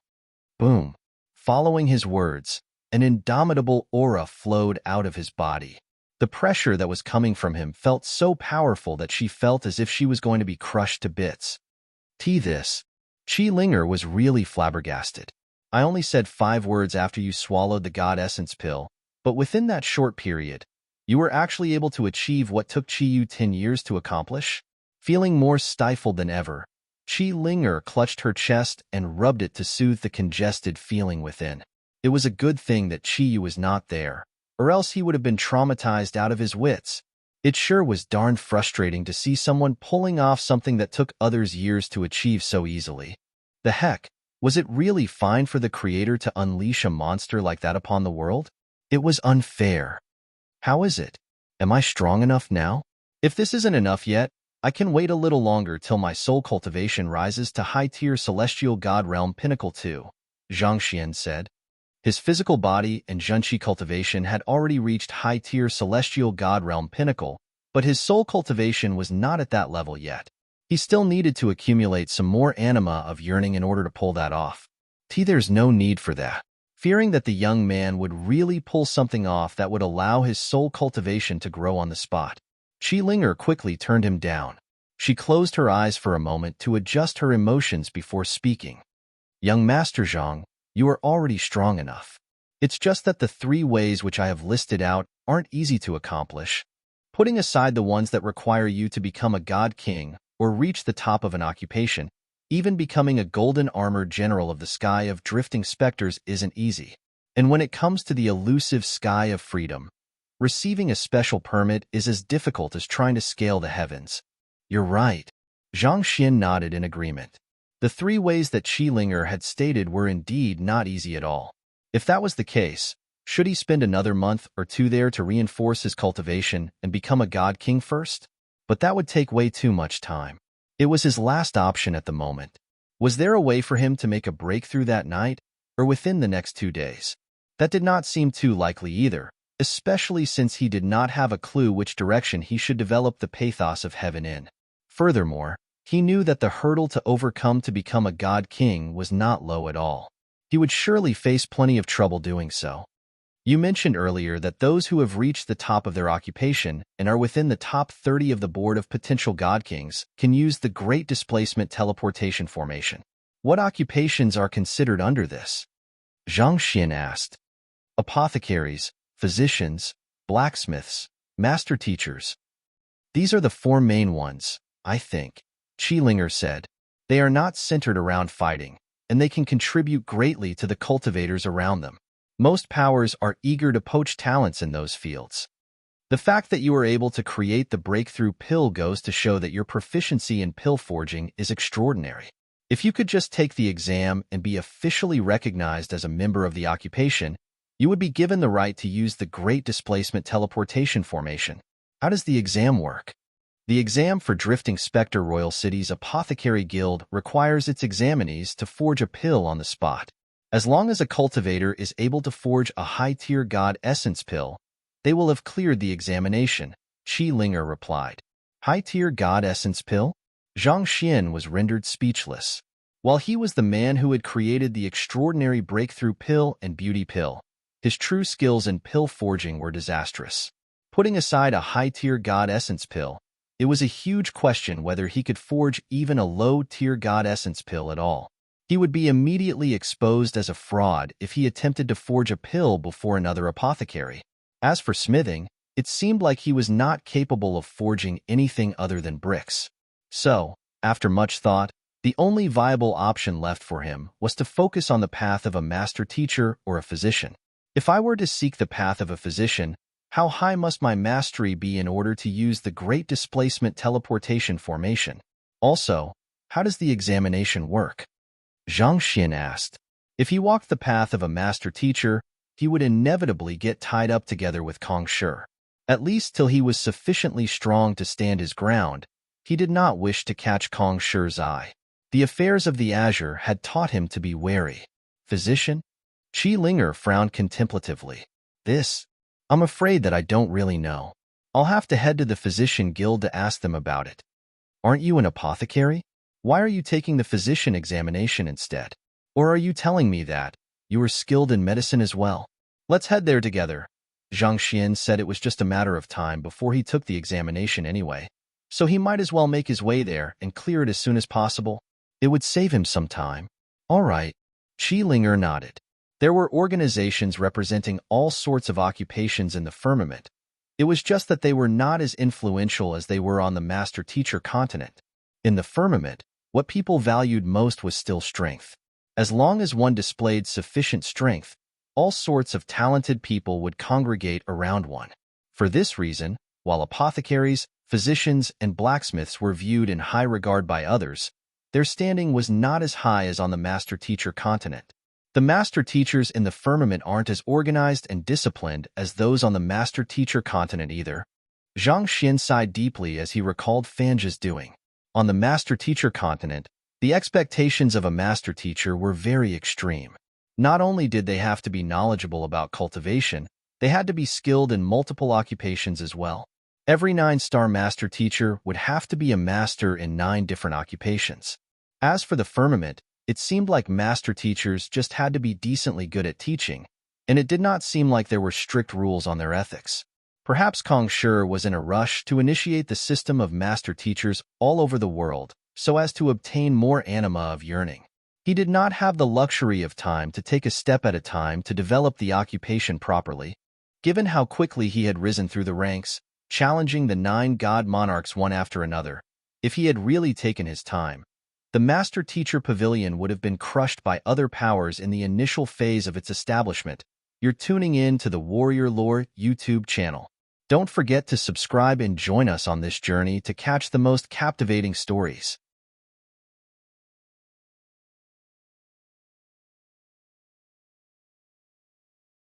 Boom. Following his words, an indomitable aura flowed out of his body. The pressure that was coming from him felt so powerful that she felt as if she was going to be crushed to bits. This. Qi Linger was really flabbergasted. I only said 5 words after you swallowed the God Essence pill, but within that short period, you were actually able to achieve what took Qi Yu 10 years to accomplish? Feeling more stifled than ever, Qi Linger clutched her chest and rubbed it to soothe the congested feeling within. It was a good thing that Qi Yu was not there, or else he would have been traumatized out of his wits. It sure was darn frustrating to see someone pulling off something that took others years to achieve so easily. The heck, was it really fine for the creator to unleash a monster like that upon the world? It was unfair. How is it? Am I strong enough now? If this isn't enough yet, I can wait a little longer till my soul cultivation rises to high-tier celestial god realm pinnacle too, Zhang Xian said. His physical body and Zhenqi cultivation had already reached high-tier celestial god realm pinnacle, But his soul cultivation was not at that level yet. He still needed to accumulate some more anima of yearning in order to pull that off. There's no need for that. Fearing that the young man would really pull something off that would allow his soul cultivation to grow on the spot, Linger quickly turned him down. She closed her eyes for a moment to adjust her emotions before speaking. Young Master Zhang, you are already strong enough. It's just that the 3 ways which I have listed out aren't easy to accomplish. Putting aside the ones that require you to become a god king or reach the top of an occupation, even becoming a golden armored general of the sky of drifting specters isn't easy. And when it comes to the elusive sky of freedom, receiving a special permit is as difficult as trying to scale the heavens. You're right. Zhang Xin nodded in agreement. The 3 ways that Linger had stated were indeed not easy at all. If that was the case, should he spend another month or 2 there to reinforce his cultivation and become a god king first? But that would take way too much time. It was his last option at the moment. Was there a way for him to make a breakthrough that night, or within the next 2 days? That did not seem too likely either, especially since he did not have a clue which direction he should develop the pathos of heaven in. Furthermore, he knew that the hurdle to overcome to become a god king was not low at all. He would surely face plenty of trouble doing so. You mentioned earlier that those who have reached the top of their occupation and are within the top 30 of the board of potential god kings can use the Great Displacement Teleportation Formation. What occupations are considered under this? Zhang Xin asked. Apothecaries, physicians, blacksmiths, master teachers. These are the 4 main ones, I think, Linger said. They are not centered around fighting, and they can contribute greatly to the cultivators around them. Most powers are eager to poach talents in those fields. The fact that you are able to create the breakthrough pill goes to show that your proficiency in pill forging is extraordinary. If you could just take the exam and be officially recognized as a member of the occupation, you would be given the right to use the Great Displacement Teleportation Formation. How does the exam work? The exam for Drifting Spectre Royal City's Apothecary Guild requires its examinees to forge a pill on the spot. As long as a cultivator is able to forge a high-tier god essence pill, they will have cleared the examination, Linger replied. High-tier god essence pill? Zhang Xin was rendered speechless. While he was the man who had created the extraordinary breakthrough pill and beauty pill, his true skills in pill forging were disastrous. Putting aside a high-tier god essence pill, it was a huge question whether he could forge even a low-tier god essence pill at all. He would be immediately exposed as a fraud if he attempted to forge a pill before another apothecary. As for smithing, it seemed like he was not capable of forging anything other than bricks. So, after much thought, the only viable option left for him was to focus on the path of a master teacher or a physician. If I were to seek the path of a physician, how high must my mastery be in order to use the Great Displacement Teleportation Formation? Also, how does the examination work? Zhang Xin asked. If he walked the path of a master teacher, he would inevitably get tied up together with Kong Shi. At least till he was sufficiently strong to stand his ground, he did not wish to catch Kong Shi's eye. The affairs of the Azure had taught him to be wary. Physician? Linger frowned contemplatively. I'm afraid that I don't really know. I'll have to head to the Physician Guild to ask them about it. Aren't you an apothecary? Why are you taking the physician examination instead? Or are you telling me that you are skilled in medicine as well? Let's head there together. Zhang Xin said it was just a matter of time before he took the examination anyway, so he might as well make his way there and clear it as soon as possible. It would save him some time. All right. Linger nodded. There were organizations representing all sorts of occupations in the firmament. It was just that they were not as influential as they were on the master-teacher continent. In the firmament, what people valued most was still strength. As long as one displayed sufficient strength, all sorts of talented people would congregate around one. For this reason, while apothecaries, physicians, and blacksmiths were viewed in high regard by others, their standing was not as high as on the master-teacher continent. The master teachers in the firmament aren't as organized and disciplined as those on the master-teacher continent either. Zhang Xin sighed deeply as he recalled Fanja's doing. On the master-teacher continent, the expectations of a master teacher were very extreme. Not only did they have to be knowledgeable about cultivation, they had to be skilled in multiple occupations as well. Every 9-star master teacher would have to be a master in 9 different occupations. As for the firmament, it seemed like master teachers just had to be decently good at teaching, and it did not seem like there were strict rules on their ethics. Perhaps Kong Shi was in a rush to initiate the system of master teachers all over the world so as to obtain more anima of yearning. He did not have the luxury of time to take a step at a time to develop the occupation properly. Given how quickly he had risen through the ranks, challenging the 9 god monarchs one after another, if he had really taken his time, the Master Teacher Pavilion would have been crushed by other powers in the initial phase of its establishment. You're tuning in to the Warrior Lore YouTube channel. Don't forget to subscribe and join us on this journey to catch the most captivating stories.